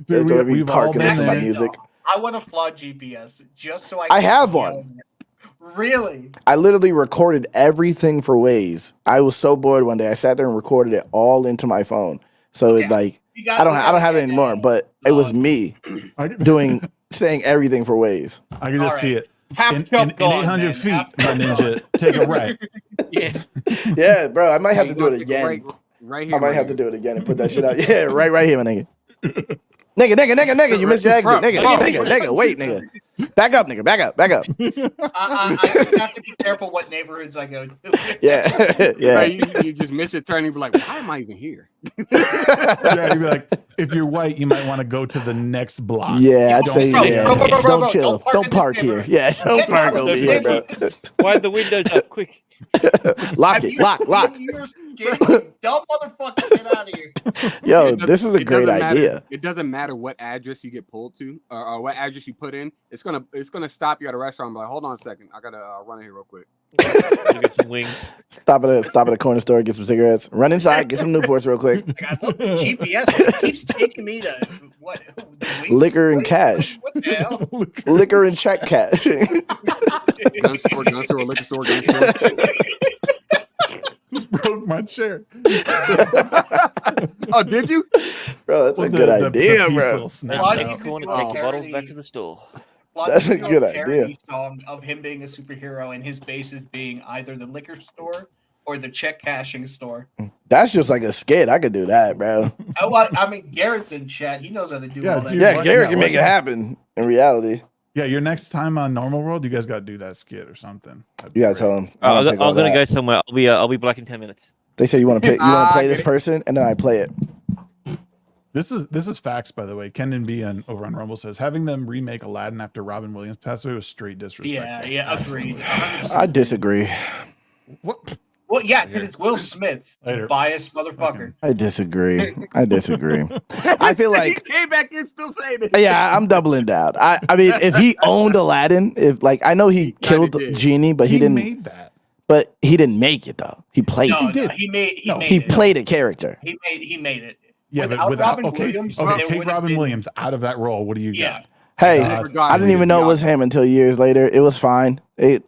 Speaker 8: Dude, we've all
Speaker 4: parking
Speaker 8: been
Speaker 4: this
Speaker 8: there.
Speaker 4: music.
Speaker 3: I want a flawed GPS just so I
Speaker 4: I
Speaker 3: can
Speaker 4: have
Speaker 3: feel
Speaker 4: one.
Speaker 3: it. Really?
Speaker 4: I literally recorded everything for Waze. I was so bored one day. I sat there and recorded it all into my phone. So
Speaker 3: Yeah.
Speaker 4: it like
Speaker 3: You got-
Speaker 4: I don't have it anymore, but it was me saying everything for Waze.
Speaker 8: I can just
Speaker 3: All
Speaker 8: see
Speaker 3: right.
Speaker 8: it.
Speaker 3: Half
Speaker 8: In
Speaker 3: jump gone,
Speaker 8: 800
Speaker 3: man.
Speaker 8: feet,
Speaker 3: Half
Speaker 8: my
Speaker 3: jump
Speaker 8: ninja, take a right.
Speaker 3: Yeah.
Speaker 4: Yeah, bro. I might have to
Speaker 6: You
Speaker 4: do it
Speaker 6: gonna take a
Speaker 4: again.
Speaker 6: Right here.
Speaker 4: I might have to do it again and put that shit out. Yeah, right here, my nigga. Nigga, you missed your exit. Nigga, wait, nigga. Back up, nigga, back up.
Speaker 3: I have to be careful what neighborhoods I go to.
Speaker 4: Yeah, yeah.
Speaker 6: You just miss your turn. You be like, why am I even here?
Speaker 8: Yeah, you'd be like, if you're white, you might want to go to the next block.
Speaker 4: Yeah, I'd say,
Speaker 8: Bro,
Speaker 4: yeah.
Speaker 3: bro,
Speaker 4: Don't chill.
Speaker 3: don't park
Speaker 4: Don't
Speaker 3: in
Speaker 4: park
Speaker 3: this
Speaker 4: here. Yeah, don't
Speaker 3: Get
Speaker 4: park
Speaker 3: out of
Speaker 4: over
Speaker 3: this
Speaker 4: here, bro.
Speaker 5: Wind the windows up, quick.
Speaker 4: Lock
Speaker 3: Have
Speaker 4: it,
Speaker 3: you
Speaker 4: lock.
Speaker 3: seen your skinny dumb motherfucker, get out of here.
Speaker 4: Yo,
Speaker 6: It does-
Speaker 4: this is a
Speaker 6: it
Speaker 4: great
Speaker 6: doesn't matter-
Speaker 4: idea.
Speaker 6: It doesn't matter what address you get pulled to or what address you put in. It's gonna stop you at a restaurant. And be like, hold on a second, I gotta run in here real quick.
Speaker 5: Get some wings.
Speaker 4: Stop at a corner store, get some cigarettes. Run inside, get some Newports real quick.
Speaker 3: Like, I look at GPS, it keeps taking me to what? The wings?
Speaker 4: Liquor and
Speaker 3: What-
Speaker 4: cash.
Speaker 3: What the hell?
Speaker 4: Liquor and check cash.
Speaker 6: Gun store, liquor store, gun store.
Speaker 8: Just broke my chair.
Speaker 6: Oh, did you?
Speaker 4: Bro, that's a
Speaker 8: Well,
Speaker 4: good
Speaker 8: the
Speaker 4: idea,
Speaker 8: piece
Speaker 4: bro.
Speaker 8: will snap
Speaker 3: Why do
Speaker 8: out.
Speaker 3: you
Speaker 5: Go on
Speaker 3: do
Speaker 5: and
Speaker 3: a
Speaker 5: take the bottles back
Speaker 3: parody?
Speaker 5: to the store.
Speaker 3: Well,
Speaker 4: That's
Speaker 3: there's
Speaker 4: a good
Speaker 3: parody
Speaker 4: idea.
Speaker 3: Song of him being a superhero and his bases being either the liquor store or the check cashing store.
Speaker 4: That's just like a skit. I could do that, bro.
Speaker 3: Oh, well, I mean, Garrett's in chat. He knows how to do
Speaker 8: Yeah,
Speaker 3: all that.
Speaker 8: dude,
Speaker 4: Yeah,
Speaker 8: what-
Speaker 4: Garrett
Speaker 8: yeah,
Speaker 4: can make it
Speaker 8: what-
Speaker 4: happen in reality.
Speaker 8: Yeah, your next time on Normal World, you guys got to do that skit or something. That'd be
Speaker 4: You gotta
Speaker 8: great.
Speaker 4: tell them.
Speaker 5: I'm gonna go somewhere. I'll be back in 10 minutes.
Speaker 4: They say you want to pick. You want to play
Speaker 6: get
Speaker 4: this
Speaker 6: it.
Speaker 4: person, and then I play it.
Speaker 8: This is facts, by the way. Kendon B over on Rumble says having them remake Aladdin after Robin Williams passed away was straight disrespect.
Speaker 3: Yeah, agreed. 100%.
Speaker 4: I disagree.
Speaker 8: What?
Speaker 3: Well, yeah, because it's Will Smith,
Speaker 8: Later.
Speaker 3: biased motherfucker.
Speaker 4: I disagree. I feel
Speaker 6: He
Speaker 4: like,
Speaker 6: came back in still saying it.
Speaker 4: yeah, I'm doubling down. I mean, if he owned Aladdin, if like I know he killed
Speaker 6: did.
Speaker 4: Genie, but he didn't.
Speaker 8: made that.
Speaker 4: But he didn't make it though. He played.
Speaker 3: No,
Speaker 4: it.
Speaker 3: no,
Speaker 8: did.
Speaker 3: he made
Speaker 4: He
Speaker 3: it.
Speaker 4: played a character.
Speaker 3: He made it.
Speaker 8: Yeah, but
Speaker 3: Without
Speaker 8: without
Speaker 3: Robin
Speaker 8: okay,
Speaker 3: Williams,
Speaker 8: okay,
Speaker 3: there
Speaker 8: take
Speaker 3: would have
Speaker 8: Robin
Speaker 3: been-
Speaker 8: Williams out of that role. What do you
Speaker 3: Yeah.
Speaker 8: got?
Speaker 4: Hey,
Speaker 6: forgot
Speaker 4: I didn't
Speaker 6: he
Speaker 4: even
Speaker 6: was
Speaker 4: know it
Speaker 6: the
Speaker 4: was him until years later. It was fine.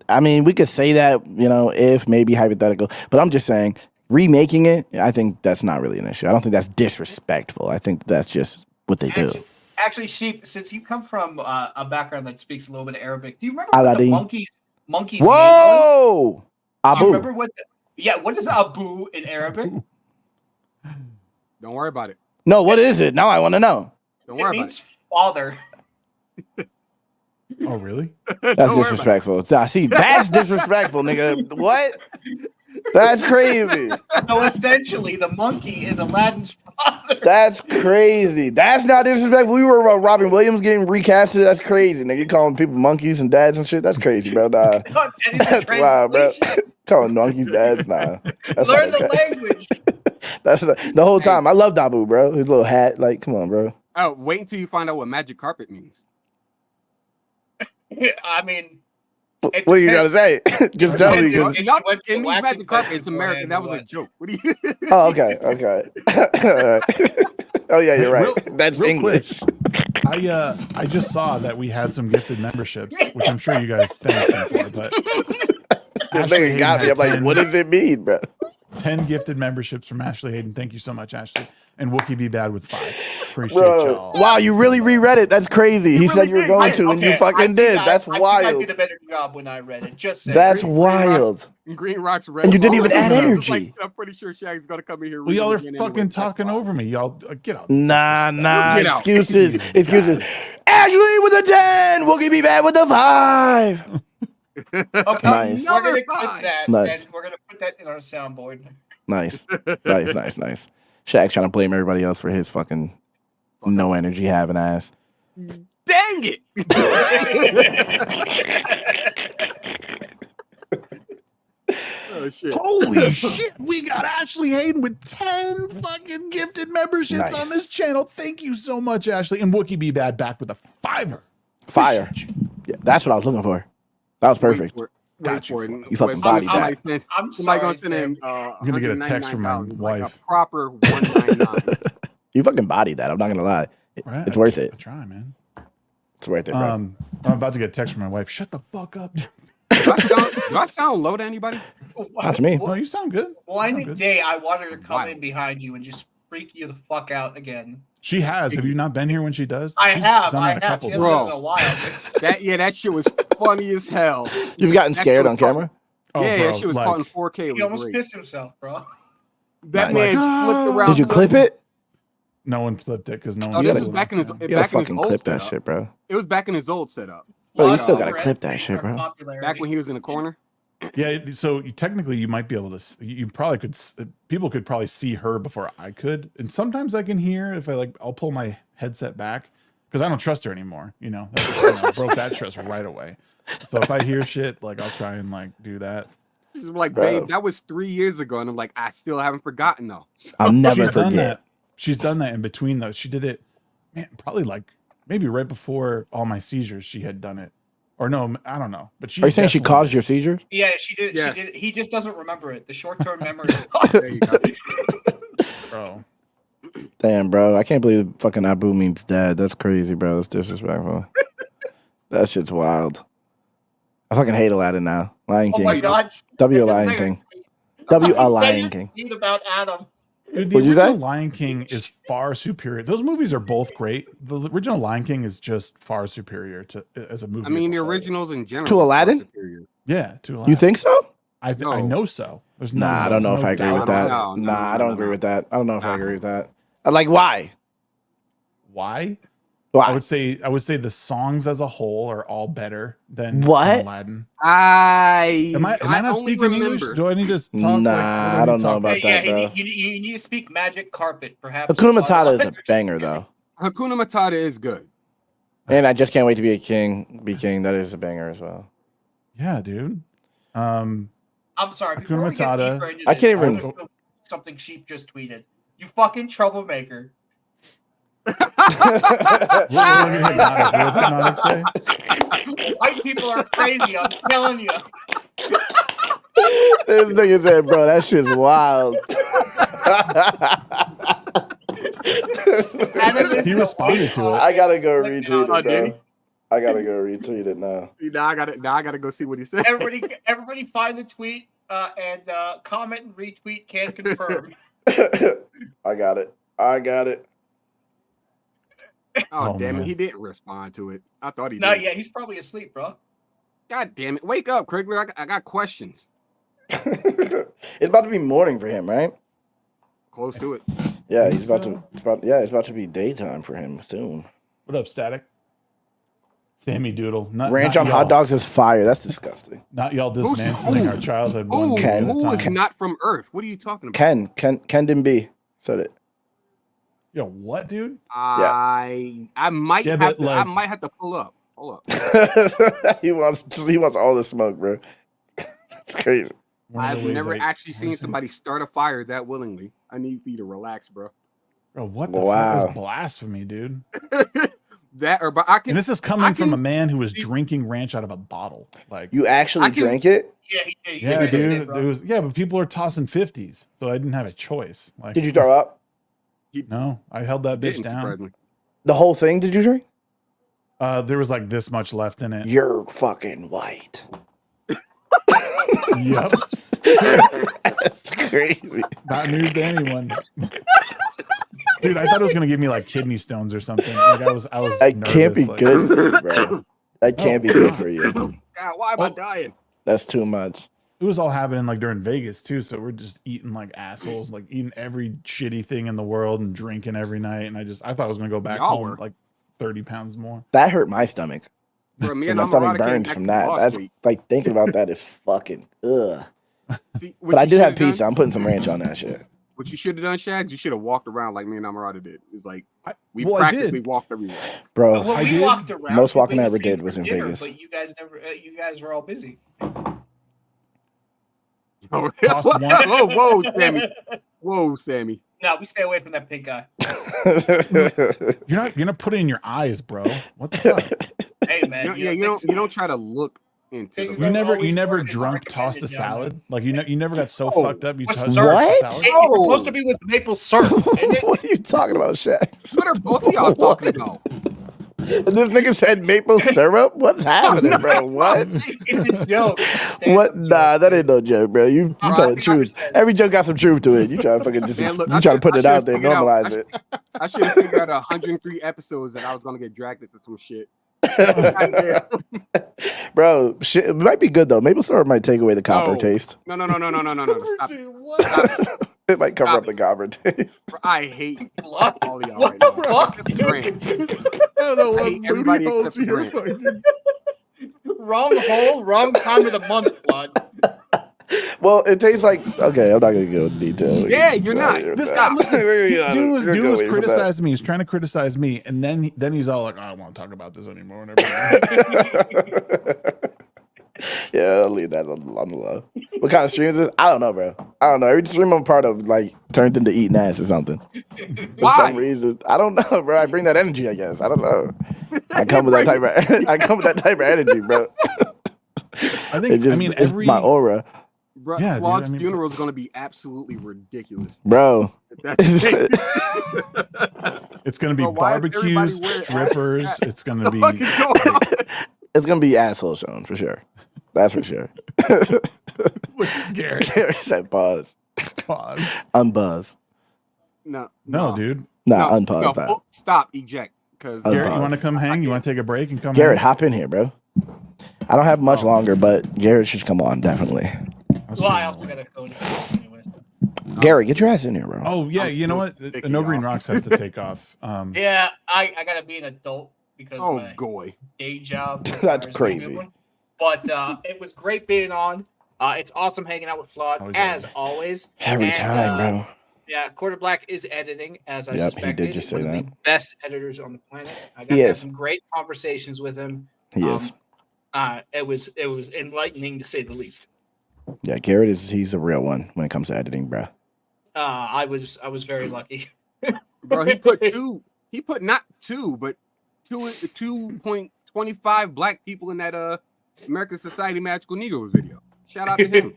Speaker 4: I mean, we could say that, if maybe hypothetical, but I'm just saying remaking it. I think that's not really an issue. I don't think that's disrespectful. I think that's just what they do.
Speaker 3: Actually, Sheep, since you come from a background that speaks a little bit of Arabic, do you remember what
Speaker 4: Aladdin.
Speaker 3: the monkey's name was?
Speaker 4: Whoa,
Speaker 3: Do you
Speaker 4: Abu.
Speaker 3: remember what? What is Abu in Arabic?
Speaker 6: Don't worry about it.
Speaker 4: No, what is it? Now I want to know.
Speaker 6: Don't
Speaker 3: It
Speaker 6: worry about
Speaker 3: means father.
Speaker 8: Oh, really?
Speaker 6: it.
Speaker 4: That's
Speaker 6: Don't worry about it.
Speaker 4: disrespectful. Nah, see, that's disrespectful, nigga. What? That's crazy.
Speaker 3: So essentially, the monkey is Aladdin's father.
Speaker 4: That's crazy. That's not disrespectful. We were about Robin Williams getting recasted. That's crazy, nigga. You calling people monkeys and dads and shit. That's crazy, bro. Nah.
Speaker 3: That is the
Speaker 4: That's wild, bro.
Speaker 3: translation.
Speaker 4: Calling monkeys dads, nah. That's
Speaker 3: Learn
Speaker 4: not
Speaker 3: the
Speaker 4: okay.
Speaker 3: language.
Speaker 4: That's the whole time. I love Dabu, bro. His little hat. Like, come on, bro.
Speaker 6: Oh, wait until you find out what magic carpet means.
Speaker 3: I mean,
Speaker 4: What are you gonna say? Just tell me.
Speaker 3: Depends.
Speaker 4: 'Cause-
Speaker 3: If she went to
Speaker 6: In
Speaker 3: the
Speaker 6: these
Speaker 3: waxing
Speaker 6: magic carpet,
Speaker 3: place
Speaker 6: it's American. That was a
Speaker 3: beforehand,
Speaker 6: joke. What do you?
Speaker 4: Oh, okay. All right. Oh yeah, you're right. That's
Speaker 8: real
Speaker 4: English.
Speaker 8: I just saw that we had some gifted memberships, which I'm sure you guys thanked him for, but
Speaker 4: This
Speaker 8: Ashley
Speaker 4: nigga got me.
Speaker 8: Hayden
Speaker 4: I'm
Speaker 8: had
Speaker 4: like, what does it mean, bro?
Speaker 8: 10 gifted memberships from Ashley Hayden. Thank you so much, Ashley. And Wookie Be Bad with 5. Appreciate
Speaker 4: Bro,
Speaker 8: y'all.
Speaker 4: wow, you really reread it. That's crazy. He said you were going to, and you fucking did. That's
Speaker 3: I think I
Speaker 4: wild.
Speaker 3: did a better job when I read it. Just saying.
Speaker 4: That's wild.
Speaker 6: Green Rocks red.
Speaker 4: And you didn't even add
Speaker 6: Like,
Speaker 4: energy.
Speaker 6: I'm pretty sure Shag's gonna come in here.
Speaker 8: Well, y'all are
Speaker 6: reading again
Speaker 8: fucking
Speaker 6: anyway.
Speaker 8: talking over me. Y'all get out.
Speaker 4: Nah,
Speaker 6: Get out.
Speaker 4: excuses. Excuses. Ashley with a 10. Wookie Be Bad with the 5.
Speaker 3: Okay,
Speaker 4: Nice.
Speaker 3: we're gonna
Speaker 6: Another
Speaker 3: put
Speaker 6: five.
Speaker 3: that.
Speaker 4: Nice.
Speaker 3: And we're gonna put that in our soundboard.
Speaker 4: Nice. Nice. Shaq's trying to blame everybody else for his fucking no energy having ass.
Speaker 6: Dang it! Oh shit!
Speaker 8: Holy shit, we got Ashley Hayden with 10 fucking gifted memberships
Speaker 4: Nice.
Speaker 8: on this channel. Thank you so much, Ashley. And Wookie Be Bad back with a 5.
Speaker 4: Fire. Yeah, that's what I was looking for. That was perfect.
Speaker 6: Wait
Speaker 8: Got you.
Speaker 6: for it.
Speaker 4: You fucking bodied that.
Speaker 3: I'm
Speaker 6: Somebody gonna
Speaker 3: sorry,
Speaker 6: send him.
Speaker 8: I'm gonna get a text from my
Speaker 6: like
Speaker 8: wife.
Speaker 6: a proper 199.
Speaker 4: You fucking bodied that. I'm not gonna lie.
Speaker 8: Right?
Speaker 4: It's worth it.
Speaker 8: I try, man.
Speaker 4: It's worth it, bro.
Speaker 8: I'm about to get a text from my wife. Shut the fuck up.
Speaker 6: Do I sound low to anybody?
Speaker 4: Not to me.
Speaker 8: No, you sound good.
Speaker 3: One
Speaker 8: Sound good.
Speaker 3: day I want her to come
Speaker 6: Wow.
Speaker 3: in behind you and just freak you the fuck out again.
Speaker 8: She has. Have you not been here when she does?
Speaker 3: I
Speaker 8: She's
Speaker 3: have.
Speaker 8: done that a couple
Speaker 3: She
Speaker 8: times.
Speaker 3: hasn't
Speaker 6: Bro.
Speaker 3: done it in a while.
Speaker 6: That shit was funny as hell.
Speaker 4: You've gotten
Speaker 6: That
Speaker 4: scared
Speaker 6: shit
Speaker 4: on
Speaker 6: was caught-
Speaker 4: camera?
Speaker 8: Oh,
Speaker 6: yeah,
Speaker 8: bro,
Speaker 6: that shit was
Speaker 8: like,
Speaker 6: caught in 4K. It
Speaker 3: He
Speaker 6: was
Speaker 3: almost
Speaker 6: great.
Speaker 3: pissed himself, bro.
Speaker 6: That
Speaker 4: Like-
Speaker 6: man flipped around.
Speaker 4: Did you clip it?
Speaker 8: No one flipped it because no one.
Speaker 6: Oh,
Speaker 4: You
Speaker 6: this
Speaker 4: gotta-
Speaker 6: was back in his
Speaker 4: You
Speaker 6: back
Speaker 4: gotta
Speaker 6: in his
Speaker 4: fucking
Speaker 6: old
Speaker 4: clip that
Speaker 6: setup.
Speaker 4: shit, bro.
Speaker 6: It was back in his old setup.
Speaker 4: Bro, you
Speaker 3: Like,
Speaker 4: still gotta
Speaker 3: overestimating
Speaker 4: clip that shit,
Speaker 3: our
Speaker 4: bro.
Speaker 3: popularity.
Speaker 6: Back when he was in the corner.
Speaker 8: Yeah, so technically you might be able to. You probably could. People could probably see her before I could, and sometimes I can hear if I'll pull my headset back because I don't trust her anymore. You know, I broke that trust right away. So if I hear shit, like I'll try and like do that.
Speaker 6: He's like,
Speaker 4: Bro.
Speaker 6: babe, that was 3 years ago, and I'm like, I still haven't forgotten though.
Speaker 4: I'll never
Speaker 8: She's done
Speaker 4: forget.
Speaker 8: that. She's done that in between though. She did it, man, probably like maybe right before all my seizures. She had done it, or no, I don't know. But she.
Speaker 4: Are you saying she
Speaker 8: definitely-
Speaker 4: caused your seizures?
Speaker 3: Yeah, she did.
Speaker 6: Yes.
Speaker 3: She did. He just doesn't remember it. The short-term memory.
Speaker 6: There you go.
Speaker 8: Bro.
Speaker 4: Damn, bro. I can't believe fucking Abu means dad. That's crazy, bro. That's disrespectful. That shit's wild. I fucking hate Aladdin now. Lion
Speaker 3: Oh
Speaker 4: King.
Speaker 3: my god.
Speaker 4: W a Lion King. W a Lion King.
Speaker 3: Read about Adam.
Speaker 8: Dude, the
Speaker 4: What'd you
Speaker 8: original
Speaker 4: say?
Speaker 8: Lion King is far superior. Those movies are both great. The original Lion King is just far superior to as a movie.
Speaker 6: I mean,
Speaker 8: as
Speaker 6: the
Speaker 8: a whole.
Speaker 6: originals in general.
Speaker 4: To
Speaker 6: are
Speaker 4: Aladdin?
Speaker 6: superior.
Speaker 8: Yeah, to Aladdin.
Speaker 4: You think so?
Speaker 8: I
Speaker 6: No.
Speaker 8: know so. There's no.
Speaker 4: Nah, I don't know if I agree
Speaker 8: doubt
Speaker 4: with that.
Speaker 8: about it.
Speaker 6: No,
Speaker 4: Nah, I don't agree
Speaker 6: no.
Speaker 4: with that. I don't know if I
Speaker 6: Nah.
Speaker 4: agree with that. Like, why?
Speaker 8: Why?
Speaker 4: Why?
Speaker 8: I would say the songs as a whole are all better than
Speaker 4: What?
Speaker 8: Aladdin.
Speaker 6: Am
Speaker 8: Am I not
Speaker 6: only
Speaker 8: speaking English? Do I need to talk?
Speaker 4: Nah, I don't know about
Speaker 3: Yeah,
Speaker 4: that, bro.
Speaker 3: you need to speak magic carpet, perhaps.
Speaker 4: Hakuna Matata is a banger, though.
Speaker 6: Hakuna Matata is good.
Speaker 4: And I just can't wait to be a king. Be king. That is a banger as well.
Speaker 8: Yeah, dude.
Speaker 3: I'm sorry.
Speaker 8: Hakuna
Speaker 3: Before we get
Speaker 8: Matata.
Speaker 3: deeper into
Speaker 4: I
Speaker 3: this,
Speaker 4: can't
Speaker 3: wanna
Speaker 4: even-
Speaker 3: show something Sheep just tweeted. You fucking troublemaker.
Speaker 8: What did Hypnotic say?
Speaker 3: White people are crazy. I'm telling you.
Speaker 4: This nigga said, bro, that shit's wild.
Speaker 8: He responded to it.
Speaker 4: I gotta go
Speaker 3: Oh,
Speaker 4: retweet
Speaker 6: did he?
Speaker 4: it, bro. I gotta go retweet it now.
Speaker 6: See, now I gotta go see what he said.
Speaker 3: Everybody find the tweet and comment and retweet. Can confirm.
Speaker 4: I got it. I got it.
Speaker 6: Oh,
Speaker 8: Oh,
Speaker 6: damn
Speaker 8: man.
Speaker 6: it, he didn't respond to it. I thought he
Speaker 3: No,
Speaker 6: did.
Speaker 3: yeah, he's probably asleep, bro.
Speaker 6: God damn it, wake up, Krigler. I got questions.
Speaker 4: It's about to be morning for him, right?
Speaker 6: Close to it.
Speaker 4: Yeah, he's about to. It's about to be daytime for him soon.
Speaker 8: What up, Static? Sammy Doodle.
Speaker 4: Ranch
Speaker 8: not
Speaker 4: on
Speaker 8: y'all.
Speaker 4: hot dogs is fire. That's disgusting.
Speaker 8: Not y'all
Speaker 6: Who's-
Speaker 8: dismantling
Speaker 6: who?
Speaker 8: our childhood.
Speaker 6: Who?
Speaker 8: one
Speaker 4: Ken.
Speaker 8: day at a
Speaker 6: Who is
Speaker 8: time.
Speaker 6: not from Earth? What are you talking about?
Speaker 4: Kendon B said it.
Speaker 8: Yo, what, dude?
Speaker 6: I might
Speaker 8: Yeah,
Speaker 6: have
Speaker 8: but,
Speaker 6: to. I
Speaker 8: like-
Speaker 6: might have to pull up. Hold up.
Speaker 4: he wants all the smoke, bro. That's crazy.
Speaker 8: One of the
Speaker 6: I've
Speaker 8: ways
Speaker 6: never
Speaker 8: I-
Speaker 6: actually
Speaker 8: I've
Speaker 6: seen somebody start a fire that willingly. I need you to relax, bro.
Speaker 8: Bro, what the
Speaker 4: Wow.
Speaker 8: fuck is blasphemy, dude?
Speaker 6: That or but I can.
Speaker 8: And this is coming from a man who was drinking ranch out of a bottle. Like
Speaker 4: You actually drank it?
Speaker 3: Yeah, he did.
Speaker 8: yeah,
Speaker 3: He did,
Speaker 8: dude.
Speaker 3: bro.
Speaker 8: It was but people are tossing 50s, so I didn't have a choice. Like,
Speaker 4: Did you throw up?
Speaker 8: No, I held that bitch
Speaker 6: didn't
Speaker 8: down.
Speaker 6: surprise me.
Speaker 4: The whole thing? Did you drink?
Speaker 8: There was like this much left in it.
Speaker 4: You're fucking white.
Speaker 8: Yep.
Speaker 4: That's crazy.
Speaker 8: Not news to anyone. Dude, I thought it was gonna give me like kidney stones or something. Like I was
Speaker 4: That
Speaker 8: nervous,
Speaker 4: can't be
Speaker 8: like-
Speaker 4: good for you, bro. That can't be good for you.
Speaker 6: God, why am I dying?
Speaker 4: That's too much.
Speaker 8: It was all happening like during Vegas too, so we're just eating like assholes, like eating every shitty thing in the world and drinking every night. And I thought I was gonna go back
Speaker 6: Y'all
Speaker 8: home
Speaker 6: were.
Speaker 8: like 30 pounds more.
Speaker 4: That hurt my stomach.
Speaker 6: Bro, me
Speaker 4: And
Speaker 6: and
Speaker 4: my stomach
Speaker 6: Amarada came
Speaker 4: burns
Speaker 6: back
Speaker 4: from
Speaker 6: from
Speaker 4: that.
Speaker 6: lost
Speaker 4: That's
Speaker 6: weight.
Speaker 4: like thinking about that is fucking ugh.
Speaker 6: See,
Speaker 4: But I do have pizza. I'm putting some ranch on that shit.
Speaker 6: What you should have done, Shags, you should have walked around like me and Amarada did. It's like we
Speaker 8: well, I
Speaker 6: practically
Speaker 8: did.
Speaker 6: walked everywhere.
Speaker 4: Bro,
Speaker 3: Well,
Speaker 8: I
Speaker 3: we
Speaker 8: did.
Speaker 3: walked around.
Speaker 4: Most
Speaker 3: we
Speaker 4: walking I
Speaker 3: made
Speaker 4: ever
Speaker 3: food
Speaker 4: did
Speaker 3: for
Speaker 4: was in
Speaker 3: dinner,
Speaker 4: Vegas.
Speaker 3: But you guys never. You guys were all busy.
Speaker 6: whoa,
Speaker 8: Cost one.
Speaker 6: whoa, Sammy. Whoa, Sammy.
Speaker 3: No, we stay away from that pink guy.
Speaker 8: You're not putting it in your eyes, bro. What the fuck?
Speaker 3: Hey man,
Speaker 6: You don't try to look into
Speaker 3: Things
Speaker 6: the
Speaker 8: You
Speaker 3: I've
Speaker 8: never
Speaker 3: always heard is
Speaker 8: drunk tossed a
Speaker 3: recommended, gentlemen.
Speaker 8: salad? Like you never got so
Speaker 6: Oh,
Speaker 8: fucked up you
Speaker 3: what's
Speaker 8: touched
Speaker 3: syrup?
Speaker 8: a
Speaker 4: What?
Speaker 8: salad?
Speaker 3: It's supposed to be with maple syrup. Isn't it?
Speaker 4: What are you talking about, Shaq?
Speaker 6: What are both of y'all talking about?
Speaker 4: This nigga said maple syrup? What's happening, bro? What?
Speaker 3: It's a joke.
Speaker 4: What? Nah, that ain't no joke, bro. You tell the truth.
Speaker 3: 100%.
Speaker 4: Every joke got some truth to it. You try to fucking just
Speaker 6: Man, look,
Speaker 4: you try to put
Speaker 6: I
Speaker 4: it out there,
Speaker 6: should've figured
Speaker 4: normalize it.
Speaker 6: I should have figured out 103 episodes that I was gonna get dragged into some shit.
Speaker 4: Bro, shit, it might be good though. Maple syrup might take away the copper
Speaker 6: No.
Speaker 4: taste.
Speaker 6: No. Stop.
Speaker 4: It might cover
Speaker 6: Stop
Speaker 4: up the copper taste.
Speaker 6: Bro, I hate
Speaker 3: What?
Speaker 6: all of y'all right now. Except Grant.
Speaker 8: I don't know
Speaker 6: I hate everybody except Grant.
Speaker 3: Wrong hole, wrong time of the month, blood.
Speaker 4: Well, it tastes like okay. I'm not gonna go into detail.
Speaker 6: Yeah, you're not.
Speaker 8: This
Speaker 6: Stop.
Speaker 8: Dude was criticizing me. He's trying to criticize me, and then he's all like, "I don't want to talk about this anymore." And everything.
Speaker 4: Yeah, I'll leave that on the low. What kind of stream is this? I don't know, bro. I don't know. Every stream I'm part of like turned into eating ass or something. For
Speaker 6: Why?
Speaker 4: some reason, I don't know, bro. I bring that energy, I guess. I don't know. I come with that type of I come with that type of energy, bro.
Speaker 8: I think.
Speaker 4: It's my aura,
Speaker 6: Bro,
Speaker 8: Yeah, dude,
Speaker 6: Flawd's
Speaker 8: I mean-
Speaker 6: funeral is gonna be absolutely ridiculous.
Speaker 4: bro.
Speaker 6: That's it.
Speaker 8: It's gonna be
Speaker 6: Bro, why is everybody
Speaker 8: barbecues,
Speaker 6: wearing
Speaker 8: strippers.
Speaker 6: ass?
Speaker 8: It's gonna be.
Speaker 6: What the fuck is going on?
Speaker 4: It's gonna be asshole shown for sure. That's for sure.
Speaker 8: Look at Garrett.
Speaker 4: Gary said pause.
Speaker 8: Pause.
Speaker 4: Unbuzz.
Speaker 8: No, dude.
Speaker 4: Nah,
Speaker 6: No,
Speaker 4: unpause that.
Speaker 6: stop, eject. Because
Speaker 8: Garrett, you
Speaker 4: Unpause.
Speaker 8: want to come hang? You want to take a break and come?
Speaker 4: Garrett,
Speaker 8: hang?
Speaker 4: hop in here, bro. I don't have much longer, but Garrett should come on, definitely.
Speaker 3: Well, I also gotta go anyway.
Speaker 4: Garrett, get your ass in here, bro.
Speaker 8: Oh yeah,
Speaker 6: I'm
Speaker 8: you know
Speaker 6: still
Speaker 8: what?
Speaker 6: sticking
Speaker 8: No Green
Speaker 6: off.
Speaker 8: Rocks has to take off.
Speaker 3: Yeah, I gotta be an adult because
Speaker 6: oh
Speaker 3: my
Speaker 6: goy.
Speaker 3: day job.
Speaker 4: That's
Speaker 3: requires me
Speaker 4: crazy.
Speaker 3: doing. But it was great being on. It's awesome hanging out with Flawd
Speaker 8: Always
Speaker 3: as always.
Speaker 4: Every
Speaker 3: And,
Speaker 4: time, bro.
Speaker 3: Yeah, Quarter Black is editing, as I
Speaker 4: Yep, he
Speaker 3: suspected.
Speaker 4: did just say
Speaker 3: One of
Speaker 4: that.
Speaker 3: the best editors on the planet. I got
Speaker 4: He
Speaker 3: to have
Speaker 4: is.
Speaker 3: some great conversations with him.
Speaker 4: He is.
Speaker 3: It was enlightening to say the least.
Speaker 4: Yeah, Garrett he's a real one when it comes to editing, bro.
Speaker 3: I was very lucky.
Speaker 6: Bro, he put two. He put not two, but 2.25 black people in that American Society Magical Negroes video. Shout out to him.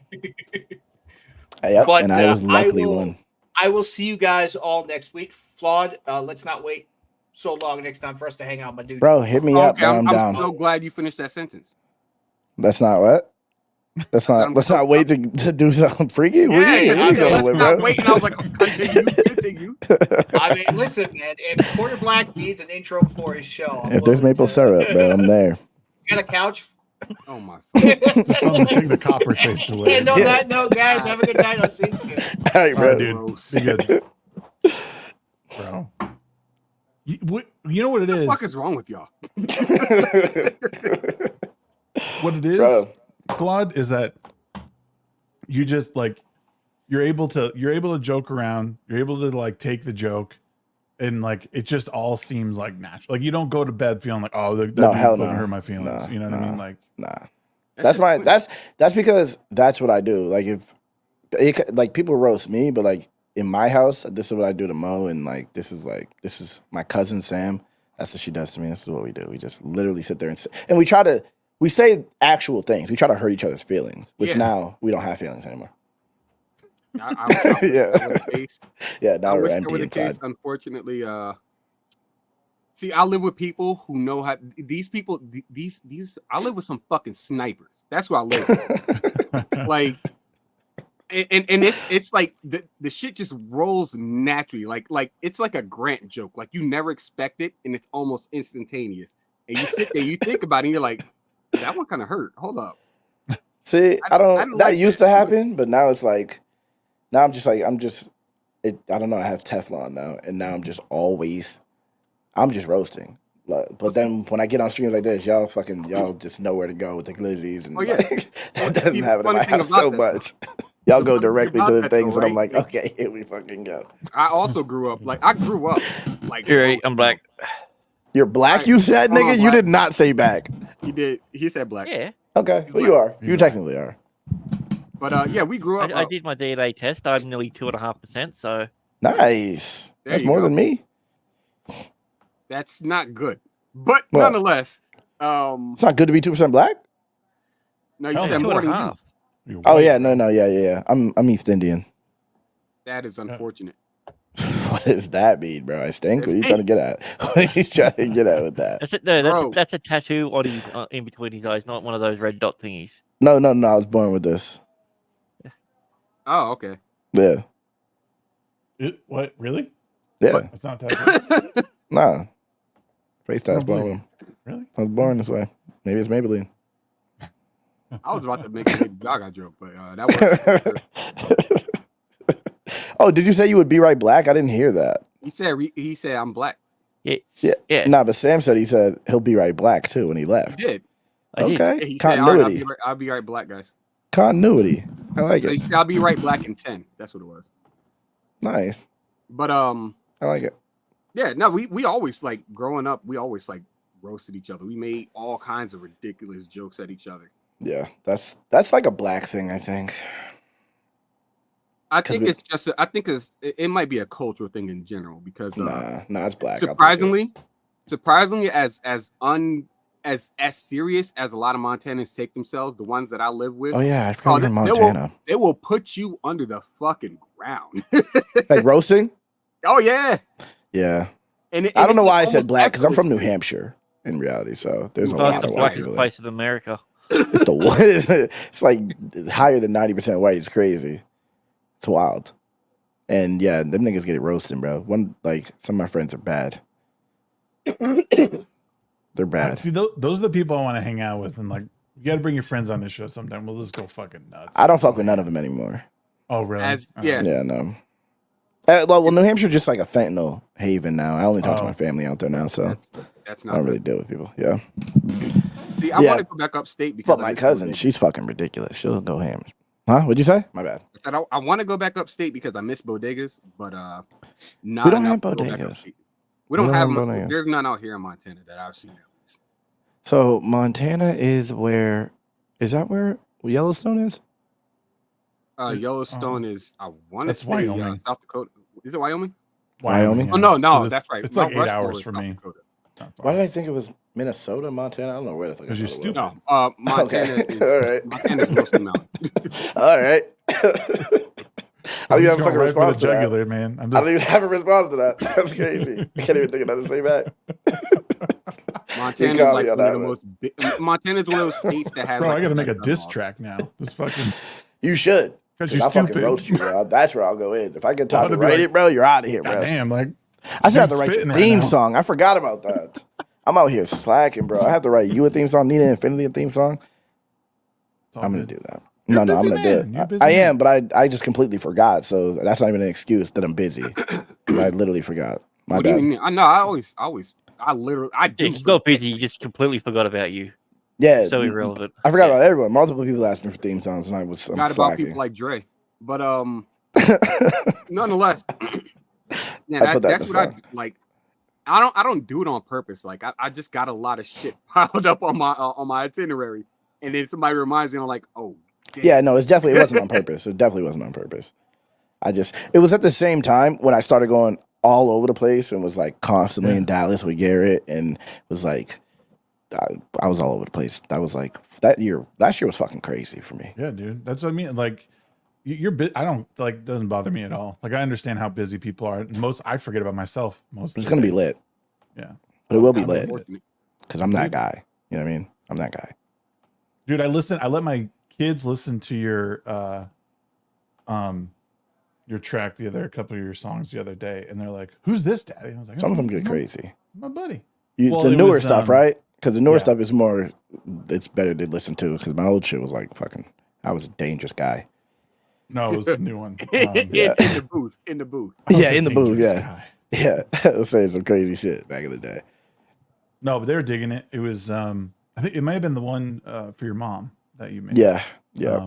Speaker 4: Yep,
Speaker 3: But,
Speaker 4: and I was luckily
Speaker 3: I will-
Speaker 4: one.
Speaker 3: I will see you guys all next week. Flawd, let's not wait so long next time for us to hang out, my dude.
Speaker 4: Bro, hit me up,
Speaker 6: Okay,
Speaker 4: bro. I'm
Speaker 6: I'm
Speaker 4: down.
Speaker 6: so glad you finished that sentence.
Speaker 4: That's not what? Let's not wait to do something freaky. Where you
Speaker 6: let's
Speaker 4: going with,
Speaker 6: not
Speaker 4: bro?
Speaker 6: wait. And I was like, continue.
Speaker 3: I mean, listen, man. If Quarter Black needs an intro for his show, I'm
Speaker 4: If there's
Speaker 3: willing
Speaker 4: maple
Speaker 3: to-
Speaker 4: syrup, bro, I'm there.
Speaker 3: You got a couch?
Speaker 6: Oh my.
Speaker 8: Something to take the copper taste away.
Speaker 3: And on that note, guys, have a good night. I'll see you soon.
Speaker 4: All right,
Speaker 8: All
Speaker 4: bro.
Speaker 8: right, dude.
Speaker 6: Gross.
Speaker 8: Be good, bro. You know what it
Speaker 6: What the
Speaker 8: is?
Speaker 6: fuck is wrong with y'all?
Speaker 8: What it is,
Speaker 4: Bro.
Speaker 8: Flawd, is that you just like you're able to joke around. You're able to like take the joke, and like it just all seems like natural. Like you don't go to bed feeling like, oh, that
Speaker 4: No,
Speaker 8: dude's
Speaker 4: hell
Speaker 8: gonna
Speaker 4: no.
Speaker 8: hurt my feelings.
Speaker 4: No,
Speaker 8: You know what I mean? Like
Speaker 4: Nah. That's because that's what I do. Like like people roast me, but like in my house, this is what I do to Mo, and like this is my cousin Sam. That's what she does to me. This is what we do. We just literally sit there and we say actual things. We try to hurt each other's feelings, which now we don't have feelings anymore. Yeah, now we're empty inside.
Speaker 6: Unfortunately, see, I live with people who know how. These people, these. I live with some fucking snipers. That's who I live with. Like, and it's like the shit just rolls naturally. Like it's like a Grant joke. Like you never expect it, and it's almost instantaneous. And you sit there, you think about it, and you're like, that one kind of hurt. Hold up.
Speaker 4: See, I don't that
Speaker 6: like
Speaker 4: used to happen, but now it's like, now I'm just like, I don't know. I have Teflon now, and now I'm just roasting. But then when I get on streams like this, y'all just know where to go with the glizzies, and that doesn't happen in my house so much. Y'all go directly to the things, and I'm like, okay, here we fucking go.
Speaker 6: I grew up like
Speaker 5: I'm black.
Speaker 4: You're black, you said, nigga? You did not say back.
Speaker 6: He did. He said black.
Speaker 5: Yeah.
Speaker 4: Okay, well, you are. You technically are.
Speaker 6: But yeah, we grew up.
Speaker 5: I did my DNA test. I'm nearly 2.5%. So
Speaker 4: nice. That's more than me.
Speaker 6: That's not good, but nonetheless,
Speaker 4: it's not good to be 2% black.
Speaker 6: No, you said more than you.
Speaker 4: Oh yeah, no, yeah. I'm East Indian.
Speaker 6: That is unfortunate.
Speaker 4: What does that mean, bro? I stink. What are you trying to get at? What are you trying to get at with that?
Speaker 5: That's a tattoo on his in between his eyes, not one of those red dot thingies.
Speaker 4: No. I was born with this.
Speaker 6: Oh, okay.
Speaker 4: Yeah.
Speaker 8: What? Really?
Speaker 4: Yeah.
Speaker 8: It's not tattoo.
Speaker 4: Nah. Face tats born with him.
Speaker 8: Really?
Speaker 4: I was born this way. Maybe it's Maybelline.
Speaker 6: I was about to make a Lady Gaga joke, but that was.
Speaker 4: Oh, did you say you would be right black? I didn't hear that.
Speaker 6: He said I'm black.
Speaker 5: Yeah.
Speaker 4: Nah, but Sam said he'll be right black too when he left.
Speaker 6: He did.
Speaker 4: Okay.
Speaker 6: He
Speaker 4: Continuity.
Speaker 6: said, I'll be right black, guys.
Speaker 4: Continuity. I like it.
Speaker 6: He said, I'll be right black in 10. That's what it was.
Speaker 4: Nice.
Speaker 6: But
Speaker 4: I like it.
Speaker 6: Yeah, no, we always like growing up, we always like roasted each other. We made all kinds of ridiculous jokes at each other.
Speaker 4: Yeah, that's like a black thing, I think.
Speaker 6: I think it might be a cultural thing in general because
Speaker 4: nah, it's black.
Speaker 6: Surprisingly, as serious as a lot of Montanans take themselves, the ones that I live with.
Speaker 4: Oh yeah, I forgot you're in Montana.
Speaker 6: They will put you under the fucking ground.
Speaker 4: Like roasting?
Speaker 6: Oh yeah.
Speaker 4: Yeah. And I don't know why I said black because I'm from New Hampshire in reality. So there's a lot of white people.
Speaker 5: Place in America.
Speaker 4: It's the one. It's like higher than 90% white. It's crazy. It's wild. And yeah, them niggas get it roasting, bro. Some of my friends are bad. They're bad.
Speaker 8: See, those are the people I want to hang out with, and like, you got to bring your friends on this show sometime. We'll just go fucking nuts.
Speaker 4: I don't fuck with none of them anymore.
Speaker 8: Oh really?
Speaker 4: Yeah, no. Well, New Hampshire just like a fentanyl haven now. I only talk to my family out there now, so
Speaker 6: that's not
Speaker 4: I don't really deal with people. Yeah.
Speaker 6: See, I want to go back upstate because
Speaker 4: my cousin, she's fucking ridiculous. She'll go ham. Huh? What'd you say? My bad.
Speaker 6: I said I want to go back upstate because I miss bodegas, but not.
Speaker 4: We don't have bodegas.
Speaker 6: We don't have bodegas. There's none out here in Montana that I've seen at least.
Speaker 4: So Montana is where? Is that where Yellowstone is?
Speaker 6: Yellowstone is. I want to say
Speaker 8: Wyoming.
Speaker 6: South Dakota. Is it Wyoming?
Speaker 4: Wyoming?
Speaker 6: Oh no, that's right.
Speaker 8: It's like 8 hours from me.
Speaker 4: Why did I think it was Minnesota, Montana? I don't know where the fuck.
Speaker 8: Because you're stupid.
Speaker 6: No, Montana.
Speaker 4: Okay. All right.
Speaker 6: Montana's mostly mountain.
Speaker 4: All right. I don't even have a fucking response to that.
Speaker 8: Man.
Speaker 4: I don't even have a response to that. That's crazy. I can't even think of nothing to say back.
Speaker 6: Montana's like one of the most. Montana's one of those states that has.
Speaker 8: Bro, I got to make a diss track now. This fucking.
Speaker 4: You should.
Speaker 8: Because you're
Speaker 4: I'll
Speaker 8: stupid.
Speaker 4: fucking roast you, bro. That's where I'll go in. If I get time to write it, bro, you're out of here, bro.
Speaker 8: Damn, like.
Speaker 4: I should have to write your theme song. I forgot about that. I'm out here slacking, bro. I have to write you a theme song, Nina Infinity a theme song. I'm going to do that. No, I'm going to do it. I am, but I just completely forgot. So that's not even an excuse that I'm busy. I literally forgot. My bad.
Speaker 6: I know.
Speaker 5: It's not busy. You just completely forgot about you.
Speaker 4: Yeah.
Speaker 5: So irrelevant.
Speaker 4: I forgot about everyone. Multiple people asked me for theme songs, and I'm
Speaker 6: forgot
Speaker 4: slacking.
Speaker 6: about people like Dre. But nonetheless, that's what I like. I don't do it on purpose. Like I just got a lot of shit piled up on my itinerary, and then somebody reminds me, I'm like, oh. Damn.
Speaker 4: Yeah, no, it wasn't on purpose. It definitely wasn't on purpose. It was at the same time when I started going, all over the place and was like constantly in Dallas with Garrett and was like, I was all over the place. That was like last year was fucking crazy for me.
Speaker 8: Yeah, dude. That's what I mean. Like you're I don't like, it doesn't bother me at all. Like I understand how busy people are. I forget about myself most.
Speaker 4: It's going to be lit.
Speaker 8: Yeah.
Speaker 4: But it will be lit because I'm that guy. You know what I mean? I'm that guy.
Speaker 8: Dude, I let my kids listen to your track a couple of your songs the other day, and they're like, "Who's this, Daddy?" I was like,
Speaker 4: Some of them get crazy.
Speaker 8: My buddy.
Speaker 4: The newer stuff, right? Because the newer stuff is more. It's better to listen to. Because my old shit was like fucking. I was a dangerous guy.
Speaker 8: No, it was the new one.
Speaker 6: In the booth. In the booth.
Speaker 4: Yeah, in the booth. Yeah, yeah. I was saying some crazy shit back in the day.
Speaker 8: No, but they were digging it. It was I think it might have been the one for your mom that you made.
Speaker 4: Yeah, yeah.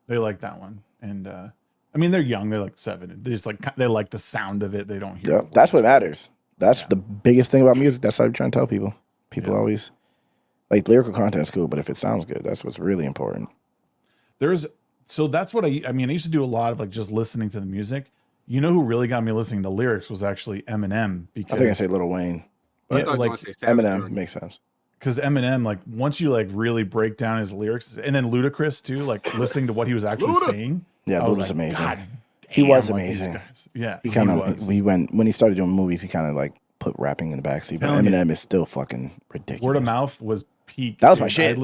Speaker 8: They like that one, and I mean they're young. They're like 7. They just they like the sound of it. They don't hear.
Speaker 4: Yeah, that's what matters. That's the biggest thing about music. That's what I'm trying to tell people. People always like lyrical content is cool, but if it sounds good, that's what's really important.
Speaker 8: So that's what I mean. I used to do a lot of like just listening to the music. You know who really got me listening to lyrics was actually Eminem. Because
Speaker 4: I think I say Lil Wayne.
Speaker 8: Yeah, like
Speaker 4: Eminem makes sense.
Speaker 8: Because Eminem, like once you like really break down his lyrics, and then Ludacris too, like listening to what he was actually saying.
Speaker 4: Yeah, Luda's
Speaker 8: like,
Speaker 4: amazing. He was amazing.
Speaker 8: Yeah,
Speaker 4: he kind of when he started doing movies, he kind of like put rapping in the backseat. But Eminem is still fucking ridiculous.
Speaker 8: Word of mouth was peak.
Speaker 4: That was my shit.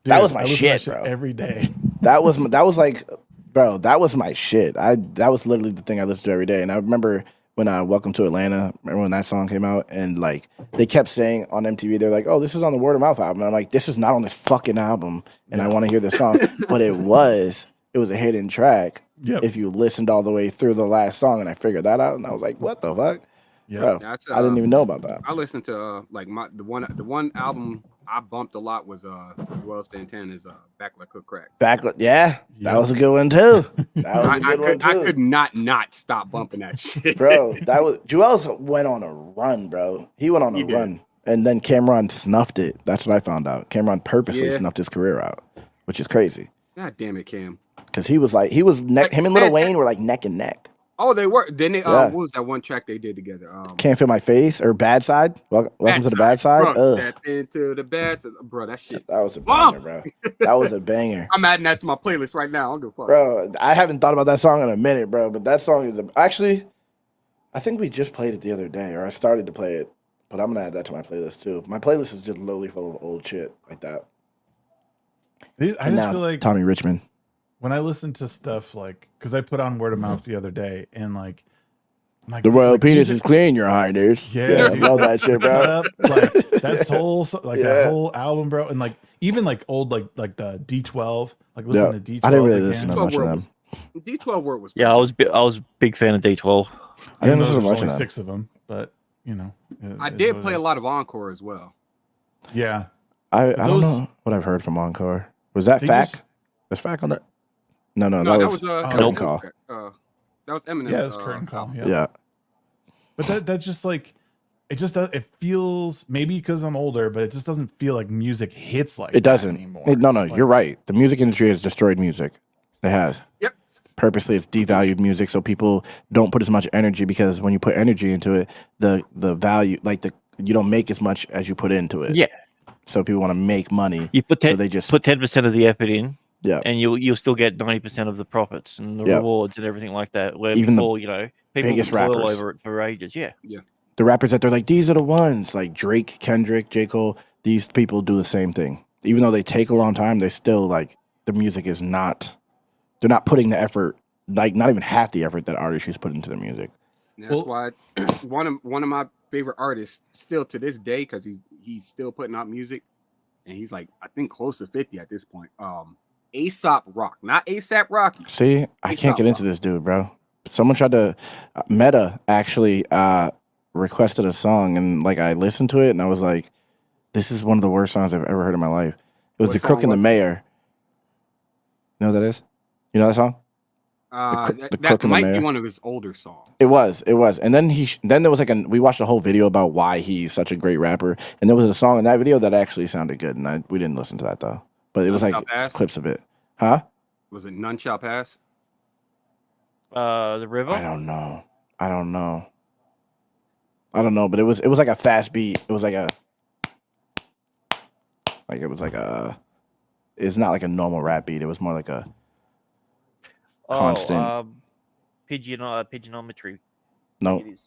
Speaker 4: That was my shit, bro.
Speaker 8: Every day.
Speaker 4: That was like, bro. That was my shit. That was literally the thing I listened to every day. And I remember when Welcome to Atlanta. Remember when that song came out? And like they kept saying on MTV, they're like, "Oh, this is on the Word of Mouth album." And I'm like, "This is not on this fucking album." And I want to hear this song, but it was a hidden track.
Speaker 8: Yep.
Speaker 4: If you listened all the way through the last song, and I figured that out, and I was like, "What the fuck?"
Speaker 8: Yeah,
Speaker 4: bro, I didn't even know about that.
Speaker 6: I listened to like the one album I bumped a lot was Joel Santana's Back Like Cook Crack.
Speaker 4: Yeah, that was a good one too. That was a good one too.
Speaker 6: I could not stop bumping that shit,
Speaker 4: bro. That was Joel's went on a run, bro. He went on a run, and then Cameron snuffed it. That's what I found out. Cameron purposely snuffed his career out, which is crazy.
Speaker 6: God damn it, Cam.
Speaker 4: Because him and Lil Wayne were like neck and neck.
Speaker 6: Oh, they were. Then they what was that one track they did together?
Speaker 4: Can't Feel My Face or Bad Side. Welcome to the Bad Side.
Speaker 6: Step into the bad side. Bro, that shit.
Speaker 4: That was a banger, bro. That was a banger.
Speaker 6: I'm adding that to my playlist right now. I don't give a fuck.
Speaker 4: Bro, I haven't thought about that song in a minute, bro. But that song is actually, I think we just played it the other day, or I started to play it. But I'm gonna add that to my playlist too. My playlist is just literally full of old shit like that.
Speaker 8: I just feel like
Speaker 4: Tommy Richmond.
Speaker 8: When I listen to stuff like, because I put on Word of Mouth the other day, and like,
Speaker 4: the royal penis is clean, your highness.
Speaker 8: Yeah,
Speaker 4: I love that shit, bro.
Speaker 8: Like that whole album, bro, and like even like old like the D12, like listen to D12.
Speaker 4: I didn't really listen to much of them.
Speaker 6: D12 word was.
Speaker 5: Yeah, I was a big fan of D12.
Speaker 8: I didn't listen to much of them. 6 of them, but you know,
Speaker 6: I did play a lot of Encore as well.
Speaker 8: Yeah,
Speaker 4: I don't know what I've heard from Encore. Was that Fact? Was Fact on that? No, that was Curtain Call.
Speaker 6: That was Eminem.
Speaker 8: Yeah, it was Curtain Call.
Speaker 4: Yeah.
Speaker 8: But that's just like, it feels, maybe because I'm older, but it just doesn't feel like music hits like
Speaker 4: it doesn't
Speaker 8: anymore.
Speaker 4: No, you're right. The music industry has destroyed music. It has.
Speaker 6: Yep.
Speaker 4: Purposely, it's devalued music, so people don't put as much energy, because when you put energy into it, the value, you don't make as much as you put into it.
Speaker 5: Yeah.
Speaker 4: So people want to make money.
Speaker 5: You put
Speaker 4: so they just
Speaker 5: put 10% of the effort in.
Speaker 4: Yeah,
Speaker 5: and you'll still get 90% of the profits and the rewards and everything like that. Where
Speaker 4: even
Speaker 5: before,
Speaker 4: the
Speaker 5: people
Speaker 4: biggest
Speaker 5: toil
Speaker 4: rappers
Speaker 5: over it for ages. Yeah.
Speaker 4: The rappers that they're like, these are the ones, like Drake, Kendrick, J. Cole. These people do the same thing. Even though they take a long time, they still like the music is not. They're not putting the effort, like not even half the effort that artists put into their music.
Speaker 6: And that's why one of my favorite artists still to this day, because he's still putting out music, and he's like I think close to 50 at this point. Aesop Rock, not ASAP Rocky.
Speaker 4: See, I can't get into this dude, bro. Someone tried to Meta actually requested a song, and like I listened to it, and I was like, "This is one of the worst songs I've ever heard in my life." It was The Crook and the Mayor. You know what that is? You know that song?
Speaker 6: That might be one of his older songs.
Speaker 4: It was, and then there was we watched a whole video about why he's such a great rapper, and there was a song in that video that actually sounded good, and we didn't listen to that though. But it was like clips of it. Huh?
Speaker 6: Was it None Shall Pass?
Speaker 5: The River?
Speaker 4: I don't know. I don't know, but it was like a fast beat. It was like it's not like a normal rap beat. It was more like a constant.
Speaker 5: Pigeonometry.
Speaker 4: No,
Speaker 5: It is.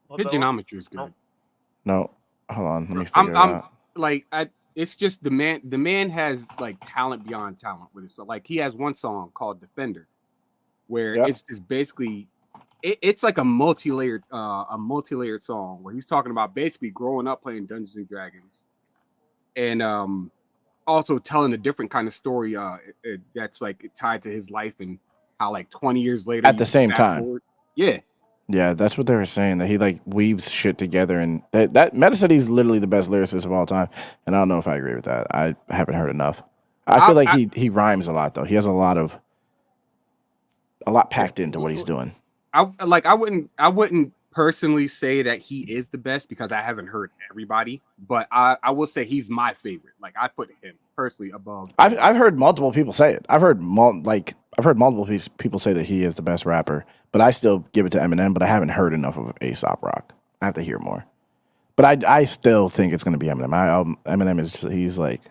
Speaker 5: Not that one?
Speaker 6: Pigeonometry is good.
Speaker 4: no. Hold on, let me figure it out.
Speaker 6: It's just the man. The man has like talent beyond talent with it. So like he has one song called Defender, where it's just basically it's like a multi-layered song where he's talking about basically growing up playing Dungeons and Dragons, and also telling a different kind of story that's like tied to his life and how like 20 years later
Speaker 4: At the same time.
Speaker 6: forward. Yeah.
Speaker 4: Yeah, that's what they were saying, that he like weaves shit together, and that Metacity literally the best lyricist of all time. And I don't know if I agree with that. I haven't heard enough. I feel like he rhymes a lot though. He has a lot packed into what he's doing.
Speaker 6: I wouldn't personally say that he is the best because I haven't heard everybody, but I will say he's my favorite. Like I put him personally above.
Speaker 4: I've heard multiple people say it. I've heard multiple people say that he is the best rapper, but I still give it to Eminem. But I haven't heard enough of A$AP Rock. I have to hear more. But I still think it's gonna be Eminem. Eminem he's like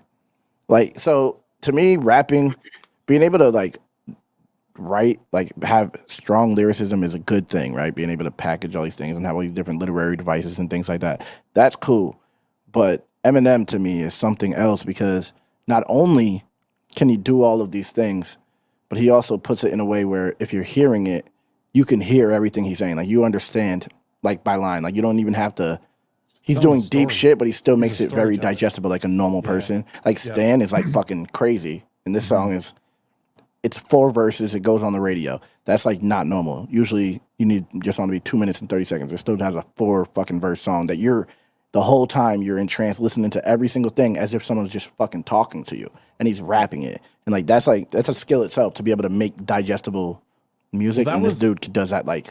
Speaker 4: so to me, rapping, being able to like write, like have strong lyricism is a good thing, right? Being able to package all these things and have all these different literary devices and things like that. That's cool. But Eminem to me is something else because not only can he do all of these things, but he also puts it in a way where if you're hearing it, you can hear everything he's saying. Like you understand like by line. Like you don't even have to. He's doing deep shit, but he still makes it very digestible like a normal person. Like Stan is like fucking crazy. And this song it's 4 verses. It goes on the radio. That's like not normal. Usually you need your song to be 2 minutes and 30 seconds. It still has a 4 fucking verse song that the whole time you're in trance listening to every single thing as if someone's just fucking talking to you and he's rapping it. And like that's a skill itself to be able to make digestible music. And this dude does that, like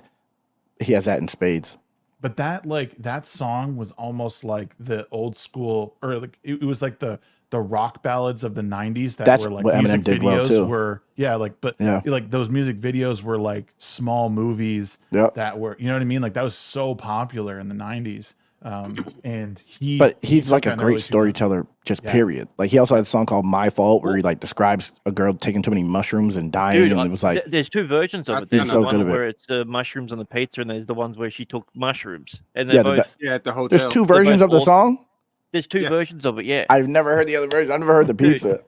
Speaker 4: he has that in spades.
Speaker 8: But that song was almost like the old school, or like it was like the rock ballads of the 90s that were like
Speaker 4: what
Speaker 8: music
Speaker 4: Eminem did
Speaker 8: videos
Speaker 4: well too.
Speaker 8: were like those music videos were like small movies that were, you know what I mean? Like that was so popular in the 90s. And he's
Speaker 4: like a great storyteller, period. Like he also had a song called My Fault where he like describes a girl taking too many mushrooms and dying.
Speaker 5: Dude,
Speaker 4: and it was like
Speaker 5: there's 2 versions of it. There's the one where it's the mushrooms on the pizza, and there's the ones where she took mushrooms. And they're both
Speaker 6: at the hotel.
Speaker 4: There's 2 versions of the song.
Speaker 5: There's 2 versions of it. Yeah,
Speaker 4: I've never heard the other version. I've never heard the pizza.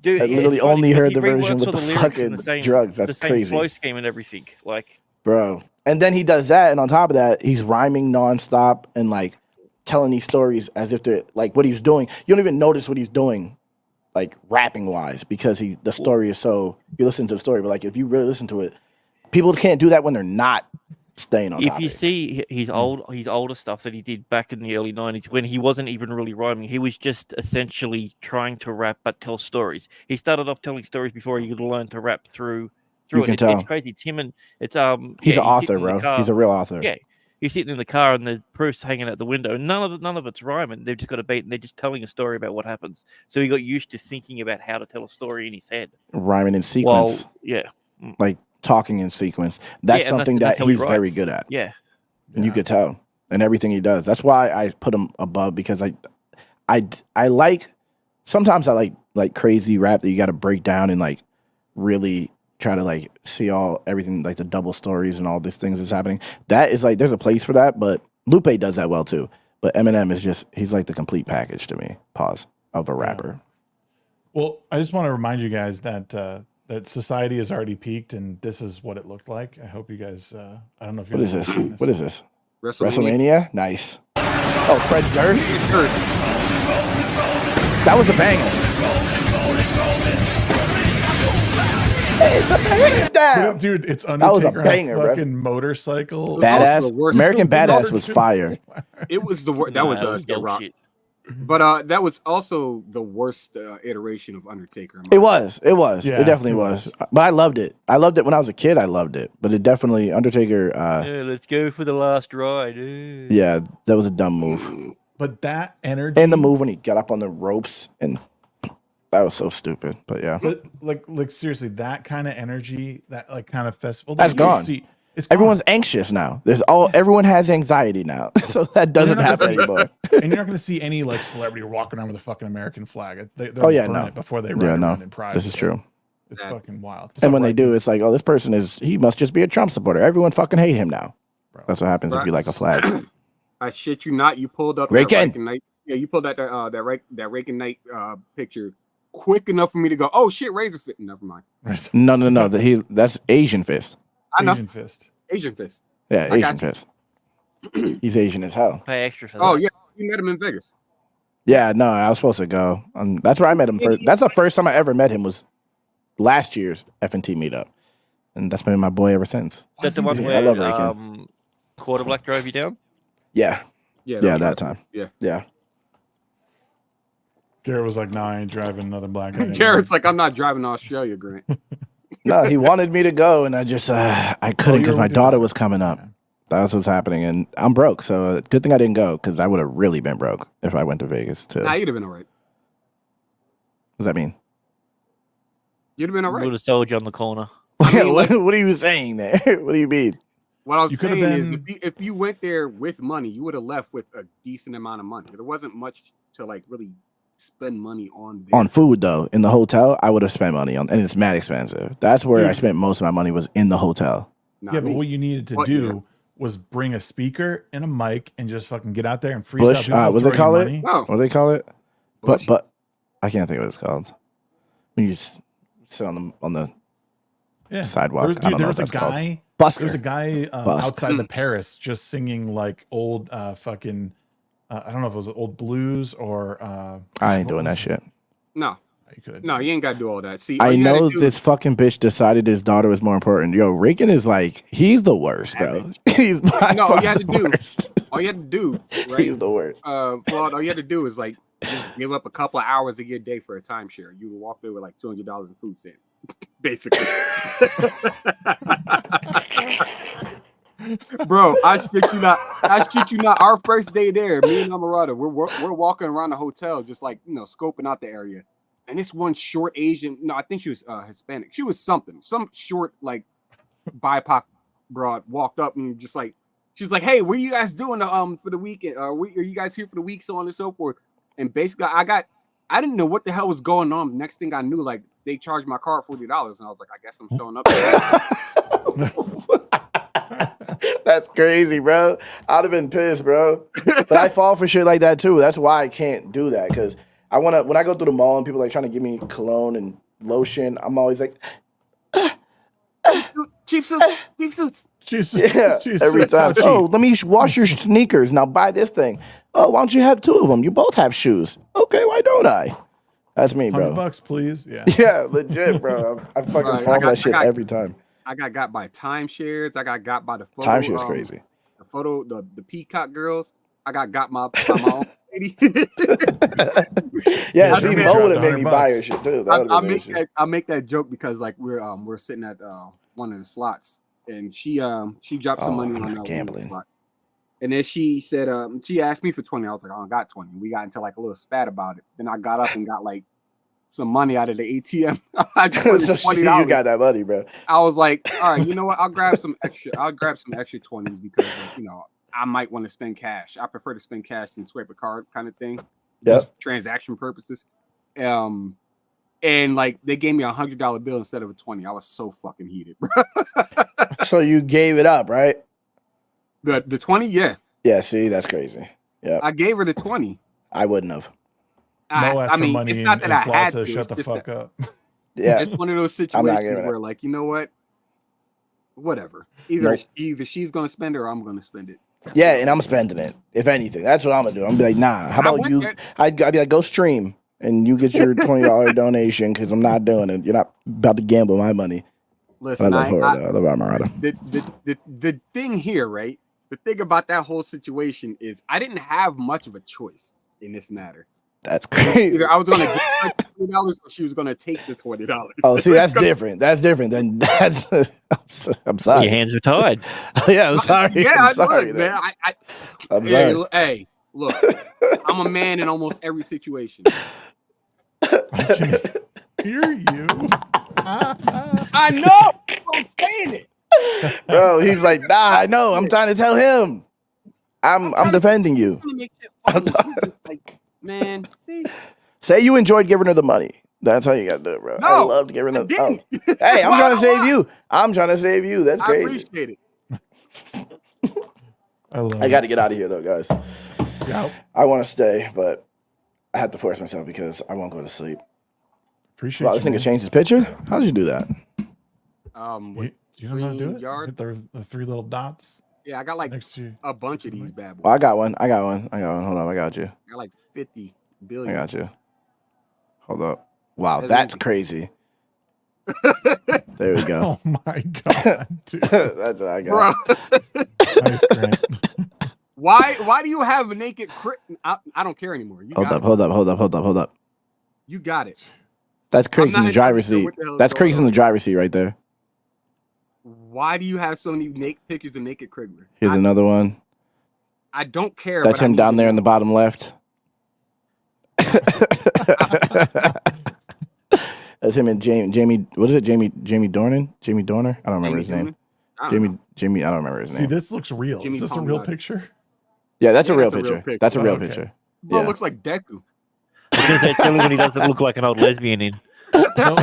Speaker 5: Dude,
Speaker 4: I literally only heard the version with the fucking drugs. That's
Speaker 5: the same
Speaker 4: crazy.
Speaker 5: Flow scheme and everything, like
Speaker 4: bro. And then he does that, and on top of that, he's rhyming nonstop and like telling these stories as if they're like what he's doing. You don't even notice what he's doing, like rapping wise, because the story is so you listen to the story. But like if you really listen to it, people can't do that when they're not staying on topic.
Speaker 5: If you see his older stuff that he did back in the early 90s when he wasn't even really rhyming, he was just essentially trying to rap but tell stories. He started off telling stories before he could learn to rap through
Speaker 4: you can tell.
Speaker 5: It's crazy. It's him and it's
Speaker 4: he's an author, bro. He's a real author.
Speaker 5: Yeah. He's sitting in the car and there's proofs hanging out the window. None of it's rhyming. They've just got a beat and they're just telling a story about what happens. So he got used to thinking about how to tell a story in his head.
Speaker 4: Rhyming in sequence. Like talking in sequence. That's something that he's very good at.
Speaker 5: Yeah.
Speaker 4: And you could tell. And everything he does. That's why I put him above, because I like sometimes I like crazy rap that you gotta break down and like really try to like see everything like the double stories and all these things that's happening. That is like there's a place for that, but Lupe does that well too. But Eminem is he's like the complete package to me. Pause of a rapper.
Speaker 8: Well, I just want to remind you guys that that society has already peaked, and this is what it looked like. I hope you guys. I don't know if you.
Speaker 4: What is this? What is this? WrestleMania? Nice. Oh, Fred Durst. That was a banger. Hey, it's a banger down.
Speaker 8: Dude, it's Undertaker.
Speaker 4: That was a banger, bro.
Speaker 8: Fucking motorcycle.
Speaker 4: Badass. American Badass was fire.
Speaker 6: It was the worst. That was The Rock. But that was also the worst iteration of Undertaker.
Speaker 4: It was. Yeah, it definitely
Speaker 8: was.
Speaker 4: But I loved it. I loved it when I was a kid. I loved it. But it definitely Undertaker.
Speaker 5: Let's go for the last ride.
Speaker 4: Yeah, that was a dumb move.
Speaker 8: But that energy
Speaker 4: and the move when he got up on the ropes, and that was so stupid. But yeah,
Speaker 8: but like seriously, that kind of energy, that like kind of festival,
Speaker 4: that's gone. Everyone's anxious now. Everyone has anxiety now, so that doesn't happen anymore.
Speaker 8: And you're not going to see any like celebrity walking around with a fucking American flag. They'll burn it before they ride around in pride.
Speaker 4: This is true.
Speaker 8: It's fucking wild.
Speaker 4: And when they do, it's like, oh, this person he must just be a Trump supporter. Everyone fucking hate him now. Bro. That's what happens if you like a flag.
Speaker 6: I shit you not. You pulled up
Speaker 4: Reagan
Speaker 6: Knight. Yeah, you pulled that Reagan Knight picture quick enough for me to go, oh shit, Razor Fist. Never mind.
Speaker 4: No. That's Asian Fist.
Speaker 6: I know.
Speaker 8: Asian Fist.
Speaker 4: Yeah, Asian Fist. He's Asian as hell.
Speaker 5: Pay extra for that.
Speaker 6: Oh yeah, you met him in Vegas.
Speaker 4: Yeah, no, I was supposed to go. That's where I met him first. That's the first time I ever met him was last year's F&T meetup, and that's been my boy ever since.
Speaker 5: That's the one where
Speaker 4: I love Reagan.
Speaker 5: Quarter Black drove you down.
Speaker 4: Yeah, that time. Yeah.
Speaker 8: Garrett was like, "Nah, I ain't driving another black guy."
Speaker 6: Garrett's like, "I'm not driving to Australia, Grant."
Speaker 4: No, he wanted me to go, and I just I couldn't because my daughter was coming up. That's what's happening, and I'm broke. So good thing I didn't go because I would have really been broke if I went to Vegas too.
Speaker 6: Nah, you'd have been all right.
Speaker 4: What does that mean?
Speaker 6: You'd have been all right.
Speaker 5: Would have sold you on the corner.
Speaker 4: What are you saying there? What do you mean?
Speaker 6: What I was saying is, if you went there with money, you would have left with a decent amount of money. There wasn't much to like really spend money on. There.
Speaker 4: On food though, in the hotel, I would have spent money on, and it's mad expensive. That's where I spent most of my money was in the hotel.
Speaker 8: Yeah, but what you needed to do was bring a speaker and a mic and just fucking get out there and freestyle.
Speaker 4: What do they call it?
Speaker 6: Oh.
Speaker 4: What do they call it? But I can't think of what it's called. When you just sit on the sidewalk.
Speaker 8: There was a guy.
Speaker 4: Busker.
Speaker 8: There's a guy outside the Paris just singing like old fucking. I don't know if it was old blues or.
Speaker 4: I ain't doing that shit.
Speaker 6: No.
Speaker 8: You could.
Speaker 6: No, you ain't got to do all that. See,
Speaker 4: I know this fucking bitch decided his daughter was more important. Yo, Reagan is like, he's the worst, bro. He's
Speaker 6: all you had to do, right?
Speaker 4: He's the worst.
Speaker 6: Flawd, all you had to do is like just give up a couple of hours of your day for a timeshare. You would walk there with like $200 in food stamps, basically. Bro, I shit you not. Our first day there, me and Amarada, we're walking around the hotel, just like scoping out the area. And this one short Asian, no, I think she was Hispanic. She was some short like BIPOC broad walked up and just like she's like, "Hey, what are you guys doing for the weekend? Are you guys here for the week?" So on and so forth. And basically, I didn't know what the hell was going on. Next thing I knew, like they charged my car $40, and I was like, I guess I'm showing up.
Speaker 4: That's crazy, bro. I'd have been pissed, bro. But I fall for shit like that too. That's why I can't do that because. When I go through the mall and people like trying to give me cologne and lotion, I'm always like,
Speaker 6: cheap suits.
Speaker 4: Yeah, every time. Oh, let me wash your sneakers. Now buy this thing. Oh, why don't you have two of them? You both have shoes. Okay, why don't I? That's me, bro.
Speaker 8: $100, please. Yeah.
Speaker 4: Yeah, legit, bro. I fucking fall for that shit every time.
Speaker 6: I got by timeshares. I got by the photo.
Speaker 4: Timeshare's crazy.
Speaker 6: The photo, the Peacock girls. I got my own.
Speaker 4: Yeah, see, Mo would have made me buy her shit too.
Speaker 6: I make that joke because like we're sitting at one of the slots and she dropped some money on gambling slots. And then she said she asked me for 20. I was like, I don't got 20. We got into like a little spat about it. Then I got up and got like some money out of the ATM. I just
Speaker 4: so $20. You got that money, bro.
Speaker 6: I was like, all right, you know what? I'll grab some extra 20s because I might want to spend cash. I prefer to spend cash than swipe a card kind of thing. Just transaction purposes. And like they gave me $100 bill instead of a 20. I was so fucking heated, bro.
Speaker 4: So you gave it up, right?
Speaker 6: The 20, yeah.
Speaker 4: Yeah, see, that's crazy. Yeah.
Speaker 6: I gave her the 20.
Speaker 4: I wouldn't have.
Speaker 6: I mean, it's not that I had to.
Speaker 8: Shut the fuck up.
Speaker 4: Yeah.
Speaker 6: It's one of those situations where like, you know what? Whatever. Either she's gonna spend it or I'm gonna spend it.
Speaker 4: Yeah, and I'm spending it. If anything, that's what I'm gonna do. I'm gonna be like, nah. How about you? I'd be like, go stream, and you get your $20 donation because I'm not doing it. You're not about to gamble my money.
Speaker 6: Listen,
Speaker 4: I love Amarada.
Speaker 6: The thing here, right? The thing about that whole situation is I didn't have much of a choice in this matter.
Speaker 4: That's crazy.
Speaker 6: Either I was gonna get $20 or she was gonna take the $20.
Speaker 4: Oh, see, that's different. That's different than that's. I'm sorry.
Speaker 5: Your hands are tied.
Speaker 4: Yeah, I'm sorry.
Speaker 6: Yeah,
Speaker 4: I'm sorry,
Speaker 6: look, man.
Speaker 4: I'm sorry.
Speaker 6: Hey, look, I'm a man in almost every situation.
Speaker 8: I can hear you.
Speaker 6: I know. I'm saying it.
Speaker 4: Bro, he's like, nah, I know. I'm trying to tell him. I'm defending you.
Speaker 6: Man, see?
Speaker 4: Say you enjoyed giving her the money. That's how you got to do it, bro.
Speaker 6: No,
Speaker 4: I loved giving her.
Speaker 6: I didn't.
Speaker 4: Hey, I'm
Speaker 6: Why?
Speaker 4: trying to save you. I'm trying to save you. That's
Speaker 6: I
Speaker 4: crazy.
Speaker 6: appreciate it.
Speaker 4: I got to get out of here though, guys.
Speaker 8: Yeah.
Speaker 4: I want to stay, but I have to force myself because I won't go to sleep.
Speaker 8: Appreciate
Speaker 4: Wow, this nigga changed his picture? How did you do that?
Speaker 8: You don't know how to do it?
Speaker 6: Yard?
Speaker 8: Hit the three little dots.
Speaker 6: Yeah, I got like
Speaker 8: next to you.
Speaker 6: a bunch of these bad boys.
Speaker 4: Oh, I got one. Hold on, I got you.
Speaker 6: I got like 50 billion.
Speaker 4: I got you. Hold up. Wow, that's crazy. There we go.
Speaker 8: Oh my god, dude.
Speaker 4: That's what I got.
Speaker 6: Bro.
Speaker 8: Nice, Grant.
Speaker 6: Why do you have a naked I don't care anymore.
Speaker 4: Hold up.
Speaker 6: You got it.
Speaker 4: That's Craig's in the driver's
Speaker 6: sure
Speaker 4: seat.
Speaker 6: what the hell is
Speaker 4: That's
Speaker 6: going
Speaker 4: Craig's in the driver's seat right there.
Speaker 6: Why do you have so many pictures of naked Krigler?
Speaker 4: Here's another one.
Speaker 6: I don't care.
Speaker 4: That's
Speaker 6: but
Speaker 4: him
Speaker 6: I
Speaker 4: down
Speaker 6: need
Speaker 4: there
Speaker 6: to
Speaker 4: in the
Speaker 6: know.
Speaker 4: bottom left. That's him and Jamie. What is it? Jamie Dornan? Jamie Dorner? I don't remember his name. Jamie. I don't remember his name.
Speaker 8: See, this looks real.
Speaker 6: Jimmy
Speaker 8: Is this a
Speaker 6: Palm
Speaker 8: real
Speaker 6: got it.
Speaker 8: picture?
Speaker 4: Yeah, that's a
Speaker 6: Yeah,
Speaker 4: real
Speaker 6: that's a real
Speaker 4: picture.
Speaker 6: picture.
Speaker 4: That's a real
Speaker 8: Okay.
Speaker 4: picture.
Speaker 6: Bro,
Speaker 4: Yeah.
Speaker 6: it looks like Deku.
Speaker 5: It's only when he doesn't look like an old lesbian in.
Speaker 8: No.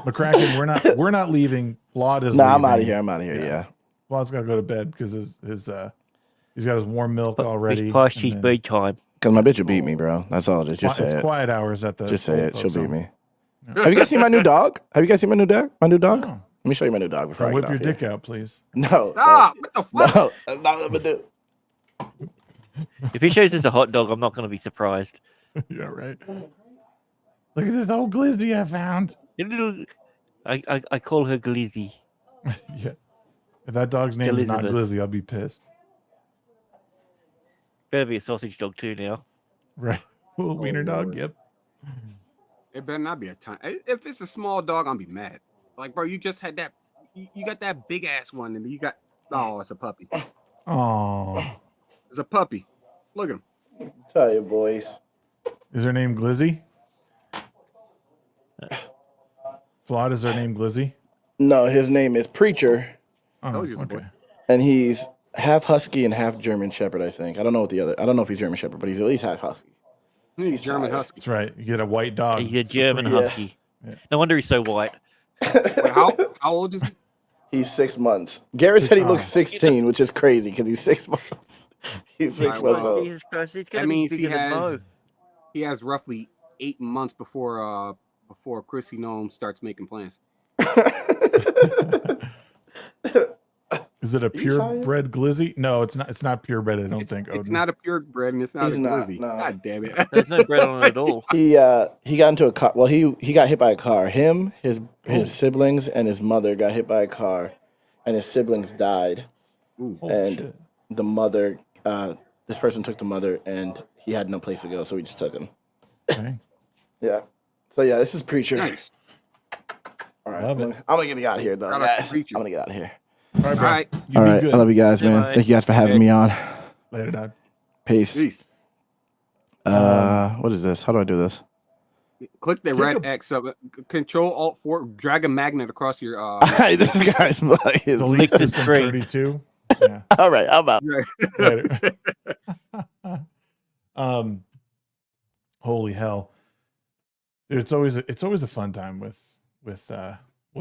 Speaker 8: McCracken, we're not leaving. Flawd is
Speaker 4: No,
Speaker 8: leaving.
Speaker 4: I'm out of here. I'm out of here. Yeah.
Speaker 8: Flawd's got to go to bed because he's got his warm milk already.
Speaker 5: It's past
Speaker 8: and
Speaker 5: his
Speaker 8: then-
Speaker 5: bedtime.
Speaker 4: Because my bitch will beat me, bro. That's all it is. Just say
Speaker 8: it's
Speaker 4: it.
Speaker 8: quiet hours at the.
Speaker 4: Just say
Speaker 8: old
Speaker 4: it. She'll
Speaker 8: folks'
Speaker 4: beat
Speaker 8: home.
Speaker 4: me. Have you guys seen my new dog? Have you guys seen my new dog? My new dog?
Speaker 8: No.
Speaker 4: Let me show you my new dog before I
Speaker 8: Whip
Speaker 4: get
Speaker 8: your
Speaker 4: off here.
Speaker 8: dick out, please.
Speaker 4: No.
Speaker 6: Stop. What the fuck?
Speaker 4: No. That's not what I'm gonna do.
Speaker 5: If he shows us a hot dog, I'm not going to be surprised.
Speaker 8: Yeah, right. Look at this old glizzy I found.
Speaker 5: I call her Glizzy.
Speaker 8: Yeah. If that dog's name is not
Speaker 5: Elizabeth.
Speaker 8: Glizzy, I'll be pissed.
Speaker 5: Better be a sausage dog too now.
Speaker 8: Right. Little wiener dog.
Speaker 6: Lord.
Speaker 8: Yep.
Speaker 6: It better not be a ton. If it's a small dog, I'll be mad. Like, bro, you just had that. You got that big ass one, and you got. Oh, it's a puppy.
Speaker 8: Oh.
Speaker 6: It's a puppy. Look at him.
Speaker 4: Tell you, boys.
Speaker 8: Is her name Glizzy? Flawd, is her name Glizzy?
Speaker 4: No, his name is Preacher,
Speaker 8: Oh,
Speaker 6: Told you it was a
Speaker 8: okay.
Speaker 6: boy.
Speaker 4: and he's half husky and half German Shepherd. I think. I don't know if he's German Shepherd, but he's at least half husky.
Speaker 6: He's German
Speaker 4: tired.
Speaker 6: Husky.
Speaker 8: That's right. You get a white dog.
Speaker 5: He's a German
Speaker 4: Yeah.
Speaker 5: husky.
Speaker 8: Yeah.
Speaker 5: No wonder he's so white.
Speaker 6: Wait, how old is he?
Speaker 4: He's 6 months. Garrett said he
Speaker 8: Oh.
Speaker 4: looks 16, which is crazy because he's 6 months. He's 6
Speaker 6: Alright,
Speaker 4: months
Speaker 6: well,
Speaker 4: old.
Speaker 5: Jesus Christ, he's
Speaker 6: That
Speaker 5: going to be
Speaker 6: means he
Speaker 5: bigger than Mo.
Speaker 6: has roughly 8 months before Chrissy Gnome starts making plans.
Speaker 8: Is it a purebred Glizzy? No, it's not. It's not purebred. I don't think.
Speaker 6: It's
Speaker 8: Odin.
Speaker 6: not a purebred, and it's not
Speaker 4: He's
Speaker 6: a
Speaker 4: not,
Speaker 6: glizzy.
Speaker 4: no.
Speaker 6: God damn it!
Speaker 5: There's no bread on it at all.
Speaker 4: He got into a car. Well, he got hit by a car. Him, his siblings, and his mother got hit by a car, and his siblings died.
Speaker 6: Ooh.
Speaker 4: And
Speaker 8: shit.
Speaker 4: the mother, this person took the mother, and he had no place to go, so we just took him.
Speaker 8: Okay.
Speaker 4: Yeah. So yeah, this is Preacher.
Speaker 6: Nice.
Speaker 4: All right,
Speaker 8: Love
Speaker 4: I'm
Speaker 8: it.
Speaker 4: gonna get out of here though,
Speaker 6: Shout out to
Speaker 4: guys. I'm
Speaker 6: Preacher.
Speaker 4: gonna get out of here.
Speaker 8: All right,
Speaker 6: All
Speaker 8: bro.
Speaker 6: right.
Speaker 8: You
Speaker 4: All
Speaker 8: be
Speaker 4: right,
Speaker 8: good.
Speaker 4: I love you guys, man.
Speaker 5: Bye.
Speaker 4: Thank you guys for having me on.
Speaker 8: Later, Dad.
Speaker 4: Peace.
Speaker 6: Peace.
Speaker 4: What is this? How do I do this?
Speaker 6: Click the red X up. Control Alt 4. Drag a magnet across your.
Speaker 4: This guy's like,
Speaker 8: Delete
Speaker 5: Lick the
Speaker 8: system
Speaker 5: screen.
Speaker 8: 32. Yeah.
Speaker 4: all right, I'm out.
Speaker 8: Later. Holy hell. Dude, it's always a fun time with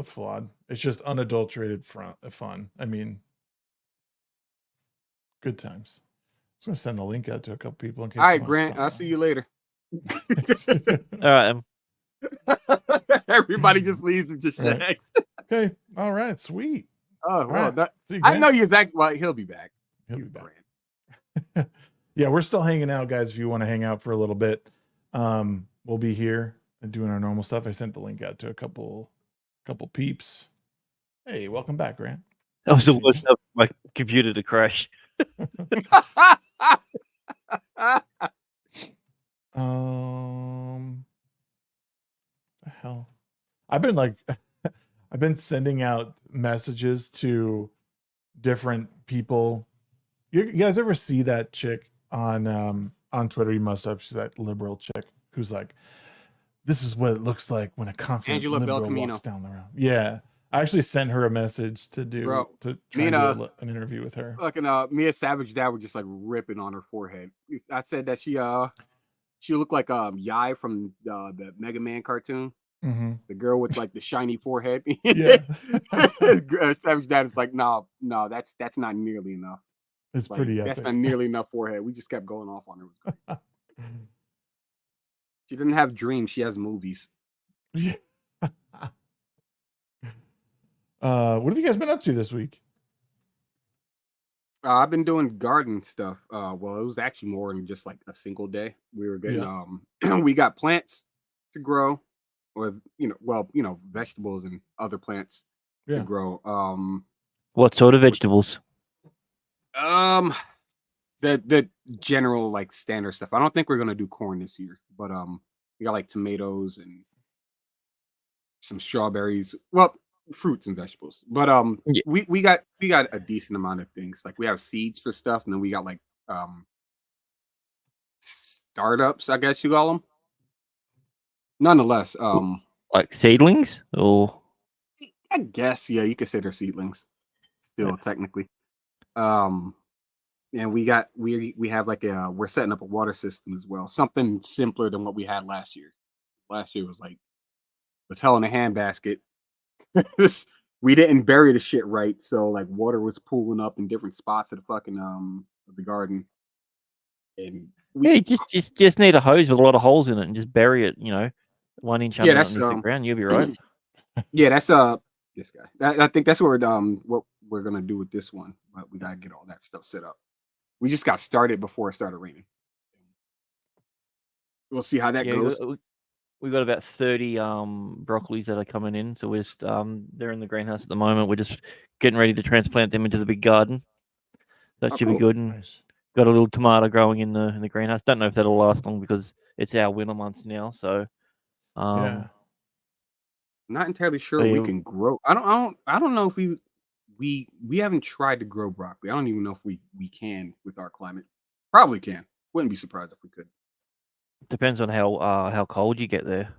Speaker 8: Flawd. It's just unadulterated fun. I mean, good times. I was gonna send the link out to a couple people in case.
Speaker 6: All right,
Speaker 8: you wanna
Speaker 6: Grant.
Speaker 8: stop
Speaker 6: I'll see you later.
Speaker 5: All right.
Speaker 6: Everybody just leaves and just
Speaker 8: Right.
Speaker 6: shags.
Speaker 8: Okay. All right. Sweet.
Speaker 6: Oh,
Speaker 8: All
Speaker 6: well,
Speaker 8: right. See you,
Speaker 6: I
Speaker 8: Grant.
Speaker 6: know you're back. Well, he'll be back.
Speaker 8: He'll be
Speaker 6: He's
Speaker 8: back.
Speaker 6: Grant.
Speaker 8: Yeah, we're still hanging out, guys. If you want to hang out for a little bit, we'll be here and doing our normal stuff. I sent the link out to a couple peeps. Hey, welcome back, Grant.
Speaker 5: I was almost up my computer to crash.
Speaker 8: The hell, I've been sending out messages to different people. You guys ever see that chick on Twitter? You must have. She's that liberal chick who's like, "This is what it looks like when a confident
Speaker 6: Angela
Speaker 8: liberal
Speaker 6: Belcamino.
Speaker 8: walks down the road." Yeah, I actually sent her a message to
Speaker 6: Bro,
Speaker 8: try
Speaker 6: me
Speaker 8: and
Speaker 6: and
Speaker 8: do an interview with her.
Speaker 6: fucking me and Savage Dad were just like ripping on her forehead. I said that she looked like Yai from the Mega Man cartoon.
Speaker 8: Mm-hmm.
Speaker 6: The girl with like the shiny forehead.
Speaker 8: Yeah.
Speaker 6: Savage Dad is like, no, that's not nearly enough.
Speaker 8: It's
Speaker 6: Like,
Speaker 8: pretty
Speaker 6: that's
Speaker 8: epic.
Speaker 6: not nearly enough forehead. We just kept going off on her. She didn't have dreams. She has movies.
Speaker 8: Yeah. What have you guys been up to this week?
Speaker 6: I've been doing garden stuff. Well, it was actually more than just like a single day. We were getting we got plants to grow, or vegetables and other plants to grow.
Speaker 5: What sort of vegetables?
Speaker 6: The general like standard stuff. I don't think we're gonna do corn this year, but we got like tomatoes and some strawberries. Well, fruits and vegetables. But we got a decent amount of things. Like we have seeds for stuff, and then we got like startups, I guess you call them. Nonetheless,
Speaker 5: like seedlings, or
Speaker 6: I guess you could say they're seedlings. Still technically. And we have like we're setting up a water system as well. Something simpler than what we had last year. Last year was hell in a handbasket. We didn't bury the shit right, so like water was pooling up in different spots of the fucking of the garden. And
Speaker 5: you just need a hose with a lot of holes in it and just bury it. 1 inch underneath the ground, you'll be right.
Speaker 6: Yeah, that's this guy. I think that's what we're gonna do with this one, but we gotta get all that stuff set up. We just got started before it started raining. We'll see how that goes.
Speaker 5: We've got about 30 broccolis that are coming in, so we're just they're in the greenhouse at the moment. We're just getting ready to transplant them into the big garden. That should be good. And got a little tomato growing in the greenhouse. Don't know if that'll last long because it's our winter months now. So
Speaker 6: not entirely sure we can grow. I don't know if we haven't tried to grow broccoli. I don't even know if we can with our climate. Probably can. Wouldn't be surprised if we could.
Speaker 5: Depends on how cold you get there.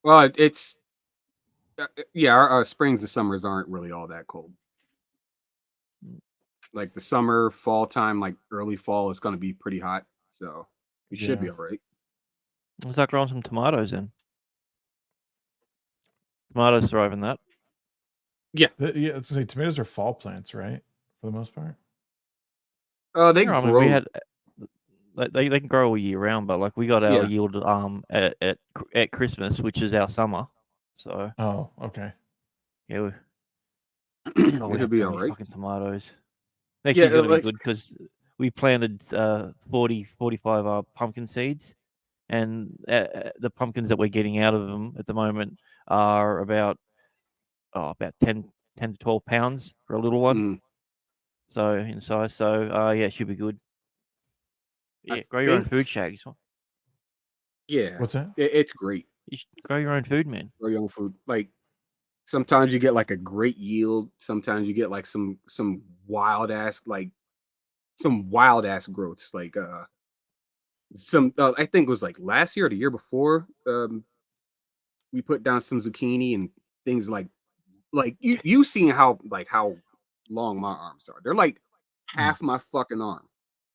Speaker 6: Well, it's our springs and summers aren't really all that cold. Like the summer, fall time, like early fall, it's going to be pretty hot, so we should be all right.
Speaker 5: Let's start growing some tomatoes then. Tomatoes thrive in that.
Speaker 8: Yeah. Let's say tomatoes are fall plants, right? For the most part.
Speaker 6: They grow.
Speaker 5: They can grow all year round, but like we got our yield at Christmas, which is our summer. So.
Speaker 8: Oh, okay.
Speaker 5: Yeah.
Speaker 6: It'll be all right.
Speaker 5: Fucking tomatoes. Next year's gonna be good because we planted 45 pumpkin seeds, and the pumpkins that we're getting out of them at the moment are about 10 to 12 pounds for a little one. So in size, it should be good. Yeah, grow your own food, Shags.
Speaker 6: Yeah.
Speaker 8: What's that?
Speaker 6: It's great.
Speaker 5: You should grow your own food, man.
Speaker 6: Grow your own food. Like sometimes you get like a great yield. Sometimes you get like some wild ass growths. Like I think it was like last year or the year before. We put down some zucchini and things like you seen how long my arms are. They're like half my fucking arm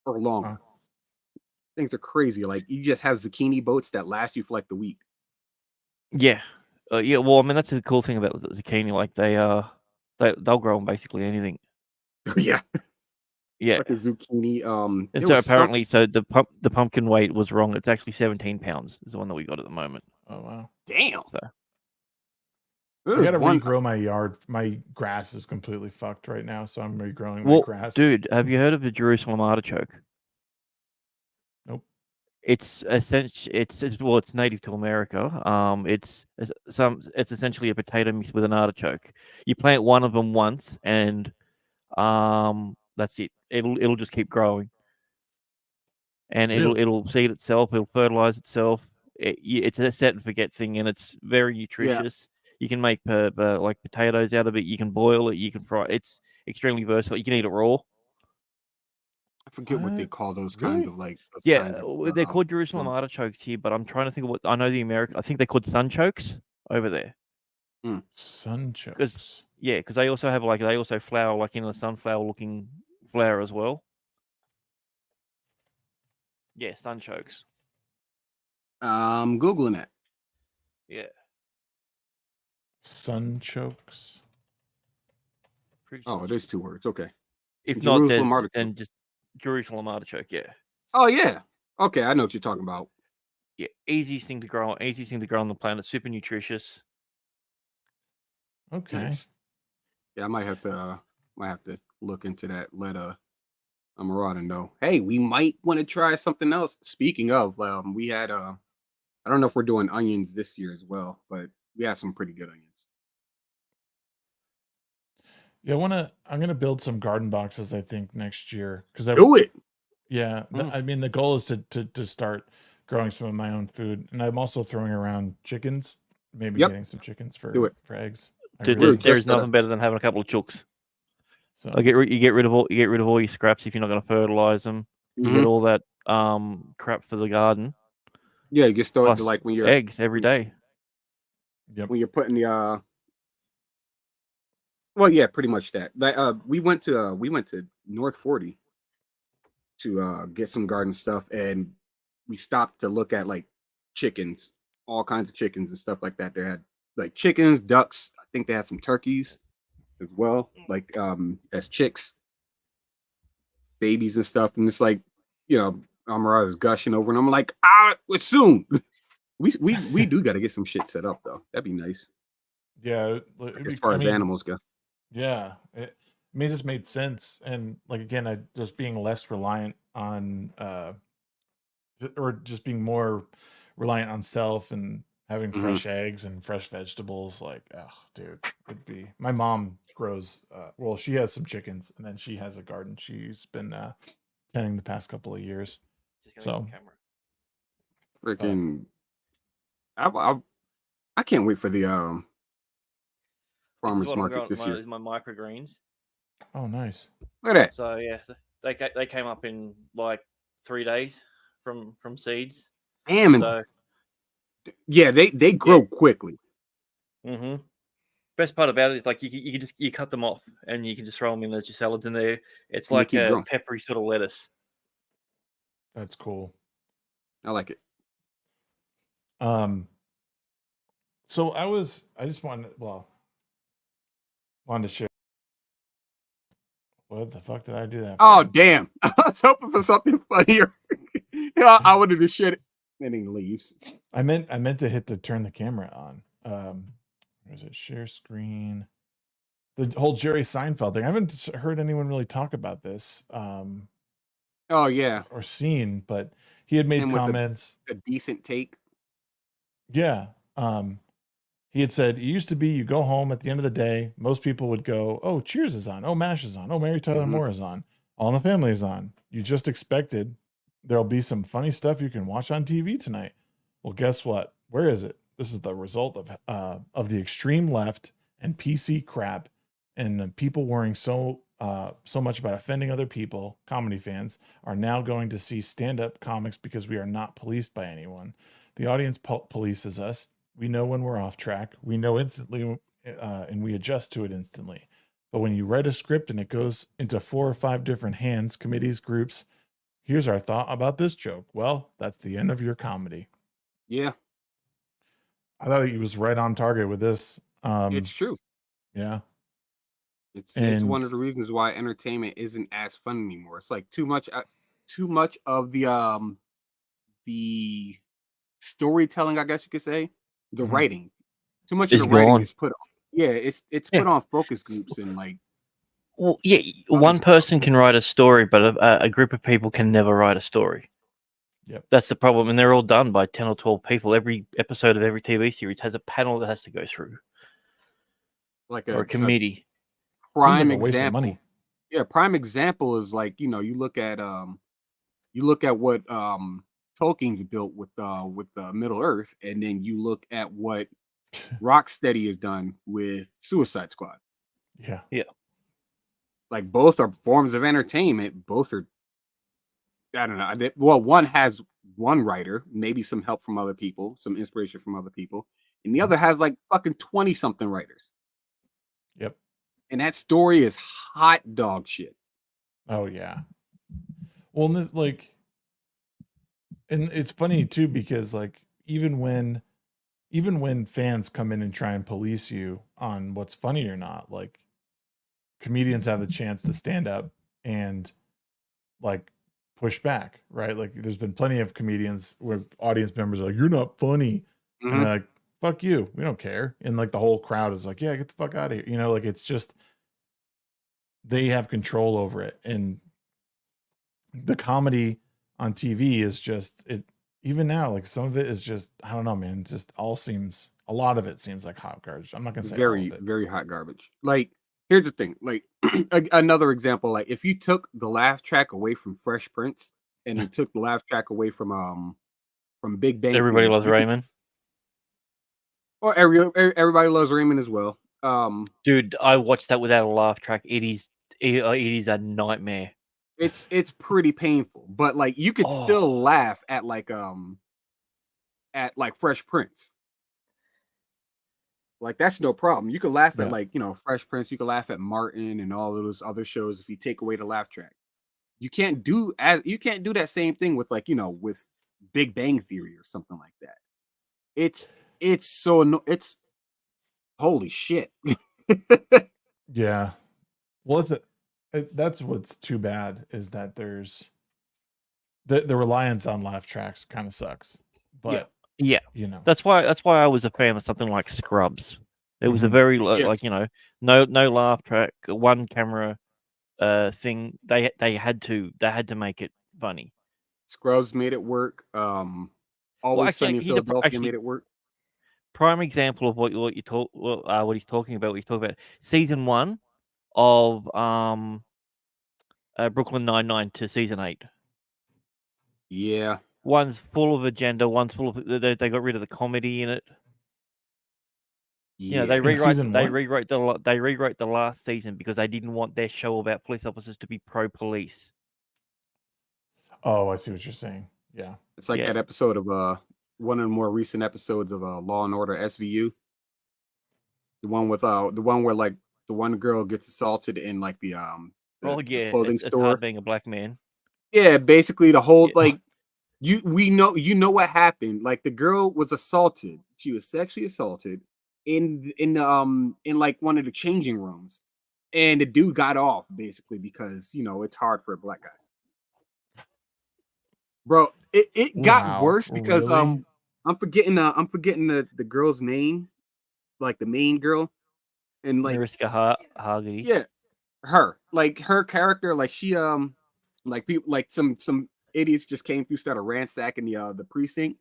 Speaker 6: or longer. Things are crazy. Like you just have zucchini boats that last you for like the week.
Speaker 5: Yeah. Well, I mean that's the cool thing about the zucchini. Like they'll grow on basically anything.
Speaker 6: Yeah.
Speaker 5: Yeah.
Speaker 6: Like a zucchini.
Speaker 5: And so apparently, the pumpkin weight was wrong. It's actually 17 pounds is the one that we got at the moment.
Speaker 8: Oh wow.
Speaker 6: Damn.
Speaker 5: So.
Speaker 8: I gotta regrow my yard. My grass is completely fucked right now, so I'm regrowing my grass.
Speaker 5: Dude, have you heard of the Jerusalem artichoke?
Speaker 8: Nope.
Speaker 5: It's essentially it's native to America. It's essentially a potato mixed with an artichoke. You plant one of them once, and that's it. It'll just keep growing, and it'll seed itself. It'll fertilize itself. It's a set and forget thing, and it's very nutritious. Yeah. You can make like potatoes out of it. You can boil it. You can fry. It's extremely versatile. You can eat it raw.
Speaker 6: I forget what they call those kinds of like.
Speaker 5: They're called Jerusalem artichokes here, but I'm trying to think of what I know. I think they're called sunchokes over there.
Speaker 8: Sunchokes.
Speaker 5: Because they also have they also flower like in a sunflower looking flower as well. Yeah, sunchokes.
Speaker 6: I'm Googling that.
Speaker 5: Yeah.
Speaker 8: Sunchokes.
Speaker 6: Oh, it is 2 words. Okay.
Speaker 5: If
Speaker 6: Jerusalem
Speaker 5: not,
Speaker 6: artichoke.
Speaker 5: then just Jerusalem artichoke. Yeah.
Speaker 6: Oh yeah. Okay, I know what you're talking about.
Speaker 5: Yeah, easiest thing to grow on the planet. Super nutritious.
Speaker 8: Okay.
Speaker 6: Nice. Yeah, I might have to look into that. Let Amarada know. Hey, we might want to try something else. Speaking of, we had I don't know if we're doing onions this year as well, but we had some pretty good onions.
Speaker 8: Yeah, I'm gonna build some garden boxes, I think, next year.
Speaker 6: Do it.
Speaker 8: Yeah, I mean, the goal is to start growing some of my own food, and I'm also throwing around chickens. Maybe getting some chickens
Speaker 6: Do it.
Speaker 8: for eggs.
Speaker 5: There's nothing better than having a couple of chooks.
Speaker 8: So
Speaker 5: you get rid of all your scraps if you're not going to fertilize them. You get all that crap for the garden.
Speaker 6: Yeah, you just throw it like when you're
Speaker 5: eggs every day.
Speaker 8: Yep.
Speaker 6: When you're putting the well, yeah, pretty much that. We went to North 40 to get some garden stuff, and we stopped to look at like chickens, all kinds of chickens and stuff like that. They had like chickens, ducks. I think they had some turkeys as well, like as chicks, babies and stuff. And it's like, Amarada's gushing over, and I'm like, it's soon. we do got to get some shit set up though. That'd be nice.
Speaker 8: Yeah,
Speaker 6: as far as animals go.
Speaker 8: Yeah, it just made sense, and like again, I just being less reliant on or just being more reliant on self and having fresh eggs and fresh vegetables. Like, oh, dude, it'd be. My mom grows. Well, she has some chickens, and then she has a garden. She's been tending the past couple of years. So,
Speaker 6: freaking, I can't wait for the farmers market this year.
Speaker 5: Is my microgreens.
Speaker 8: Oh, nice.
Speaker 6: Look at that.
Speaker 5: So yeah, they came up in like 3 days from seeds.
Speaker 6: Damn. So, yeah, they grow quickly.
Speaker 5: Mm-hmm. Best part about it is like you cut them off and you can just throw them in as your salads in there. It's like a peppery sort of lettuce.
Speaker 8: That's cool.
Speaker 6: I like it.
Speaker 8: So I just wanted to share. What the fuck did I do that for?
Speaker 6: Oh, damn. I was hoping for something funnier. I would have just shit it. Then he leaves.
Speaker 8: I meant to hit turn the camera on. Where is it? Share screen. The whole Jerry Seinfeld thing. I haven't heard anyone really talk about this.
Speaker 6: Oh, yeah.
Speaker 8: Or seen, but he had made comments.
Speaker 6: A decent take.
Speaker 8: Yeah. He had said, it used to be you go home at the end of the day, most people would go, oh, Cheers is on. Oh, MASH is on. Oh, Mary Tyler Moore is on. All in the Family is on. You just expected there'll be some funny stuff you can watch on TV tonight. Well, guess what? Where is it? This is the result of the extreme left and PC crap and people worrying so much about offending other people. Comedy fans are now going to see stand-up comics because we are not policed by anyone. The audience polices us. We know when we're off track. We know instantly, and we adjust to it instantly. But when you write a script and it goes into 4 or 5 different hands, committees, groups, here's our thought about this joke. Well, that's the end of your comedy.
Speaker 6: Yeah.
Speaker 8: I thought he was right on target with this.
Speaker 6: It's true.
Speaker 8: Yeah.
Speaker 6: It's one of the reasons why entertainment isn't as fun anymore. It's like too much of the storytelling, I guess you could say. The writing, too much of the writing is put on. Yeah, it's put on focus groups and like.
Speaker 5: Well, yeah, one person can write a story, but a group of people can never write a story.
Speaker 8: Yep,
Speaker 5: that's the problem, and they're all done by 10 or 12 people. Every episode of every TV series has a panel that has to go through,
Speaker 6: like
Speaker 5: a committee.
Speaker 6: Prime example. Yeah, prime example is like you look at what Tolkien's built with Middle Earth, and then you look at what Rocksteady has done with Suicide Squad.
Speaker 8: Yeah.
Speaker 6: Like both are forms of entertainment. Both are, I don't know. Well, one has one writer, maybe some help from other people, some inspiration from other people, and the other has like fucking 20 something writers.
Speaker 8: Yep.
Speaker 6: And that story is hot dog shit.
Speaker 8: Oh yeah. Well, and this, like, and it's funny too because like even when fans come in and try and police you on what's funny or not, like comedians have the chance to stand up and like push back, right? Like there's been plenty of comedians where audience members are like, "You're not funny," and they're like, "Fuck you, we don't care," and like the whole crowd is like, "Yeah, get the fuck out of here," you know? Like it's just they have control over it, and the comedy on TV is just it. Even now, like some of it is just I don't know, man. Just a lot of it seems like hot garbage. I'm not gonna say all of it.
Speaker 6: Very hot garbage. Like, here's the thing. Like, another example. Like, if you took the laugh track away from Fresh Prince and you took the laugh track away from Big Bang,
Speaker 5: Everybody
Speaker 6: Theory,
Speaker 5: Loves Raymond.
Speaker 6: Or everybody loves Raymond as well.
Speaker 5: Dude, I watched that without a laugh track. It is a nightmare.
Speaker 6: It's pretty painful, but like you could still laugh at like Fresh Prince. Like that's no problem. You could laugh at like, you know, Fresh Prince, you could laugh at Martin and all of those other shows if you take away the laugh track. You can't do that same thing with like, you know, with Big Bang Theory or something like that. It's holy shit.
Speaker 8: Yeah. Well, that's what's too bad is that there's the reliance on laugh tracks kind of sucks. But
Speaker 5: yeah,
Speaker 8: you know,
Speaker 5: that's why I was a fan of something like Scrubs. It was a very like, you know, no laugh track, one camera thing. They had to make it funny.
Speaker 6: Scrubs made it work. Always Sunny in Philadelphia made it work.
Speaker 5: Prime example of what he's talking about. Season 1 of Brooklyn Nine-Nine to season 8.
Speaker 6: Yeah.
Speaker 5: One's full of agenda. One's full of they got rid of the comedy in it.
Speaker 6: Yeah.
Speaker 5: You know, they rewrote the last season because they didn't want their show about police officers to be pro-police.
Speaker 8: Oh, I see what you're saying. Yeah.
Speaker 6: It's like that episode of one of the more recent episodes of Law and Order SVU. The one where like the one girl gets assaulted in like the clothing store.
Speaker 5: It's hard being a black man.
Speaker 6: Yeah, basically the whole like you know what happened. Like the girl was assaulted. She was sexually assaulted in like one of the changing rooms, and the dude got off basically because you know it's hard for black guys. Bro, it got worse because
Speaker 8: really?
Speaker 6: I'm forgetting the girl's name, like the main girl, and like
Speaker 5: Mariska Hargitay.
Speaker 6: Yeah, her character, like she like people like some idiots just came through, started ransacking the precinct,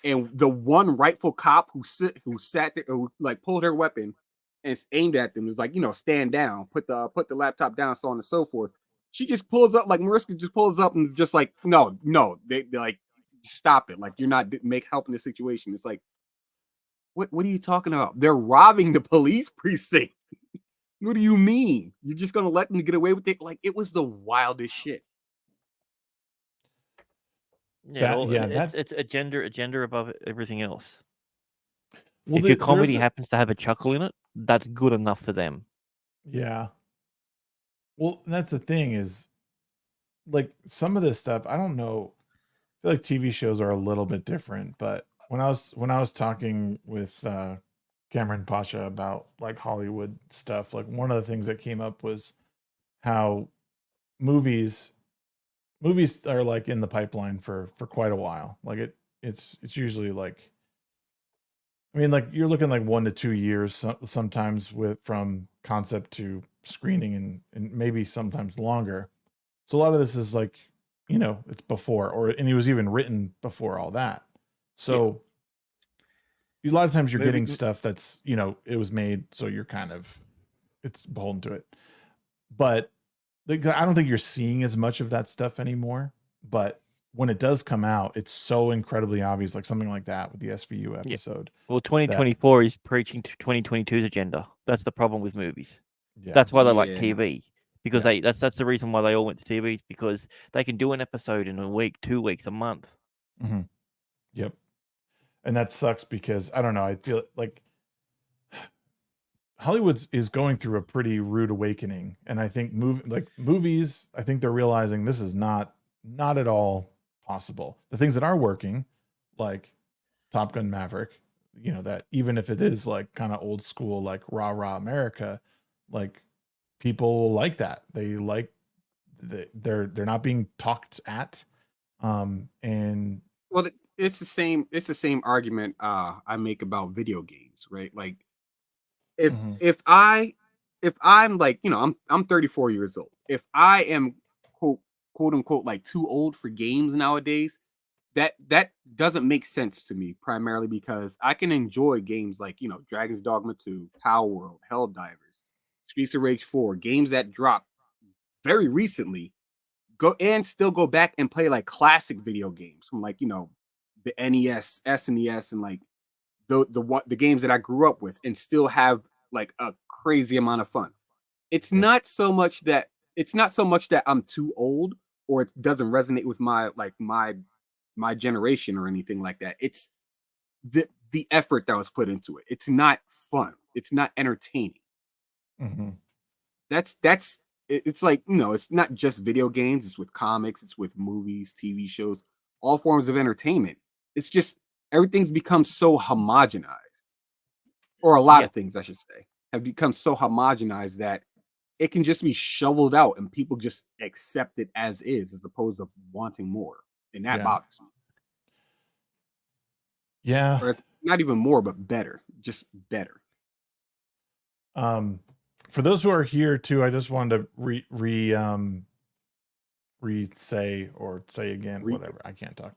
Speaker 6: and the one rightful cop who sat there, who like pulled her weapon and aimed at them was like, you know, stand down, put the laptop down, so on and so forth. She just pulls up, like Mariska just pulls up and is just like, no, they like stop it, like you're not helping the situation. It's like, what are you talking about? They're robbing the police precinct. What do you mean? You're just gonna let them get away with it? Like it was the wildest shit.
Speaker 5: It's agenda above everything else.
Speaker 8: Well,
Speaker 5: if your comedy happens to have a chuckle in it, that's good enough for them.
Speaker 8: Yeah. Well, that's the thing is, like some of this stuff, I don't know. I feel like TV shows are a little bit different, but when I was talking with Cameron Pasha about like Hollywood stuff, like one of the things that came up was how movies are like in the pipeline for quite a while. Like it's usually like, I mean, like you're looking like 1 to 2 years sometimes from concept to screening and maybe sometimes longer. So a lot of this is like, you know, it's before and it was even written before all that. So a lot of times you're getting stuff that's, you know, it was made, so you're kind of, it's beholden to it. But I don't think you're seeing as much of that stuff anymore. But when it does come out, it's so incredibly obvious, like something like that with the SVU episode.
Speaker 5: Yeah. Well, 2024 is preaching to 2022's agenda. That's the problem with movies. Yeah. That's why they like TV. Because that's the reason why they all went to TV, because they can do an episode in a week, 2 weeks, a month.
Speaker 8: Yep. And that sucks because I don't know. I feel like Hollywood is going through a pretty rude awakening, and I think movies. I think they're realizing this is not at all possible. The things that are working, like Top Gun Maverick, that even if it is like kind of old school, like rah rah America, like people like that. They like they're not being talked at, and
Speaker 6: Well, it's the same argument I make about video games, right? Like if
Speaker 8: Mhm.
Speaker 6: if I'm like, I'm 34 years old. If I am quote unquote like too old for games nowadays, that doesn't make sense to me, primarily because I can enjoy games like, Dragon's Dogma 2, Power World, Helldivers, Streets of Rage 4, games that dropped very recently, still go back and play like classic video games from like, the NES, SNES, and like the games that I grew up with, and still have like a crazy amount of fun. It's not so much that I'm too old or it doesn't resonate with my generation or anything like that. It's the effort that was put into it. It's not fun. It's not entertaining. It's like, it's not just video games. It's with comics. It's with movies, TV shows, all forms of entertainment. It's just everything's become so homogenized, or a lot of things, I should say, have become so homogenized that it can just be shoveled out and people just accept it as is, as opposed to wanting more. And that bothers me.
Speaker 8: Yeah.
Speaker 6: Or not even more, but better, just better.
Speaker 8: For those who are here too, I just wanted to say again, whatever. I can't talk.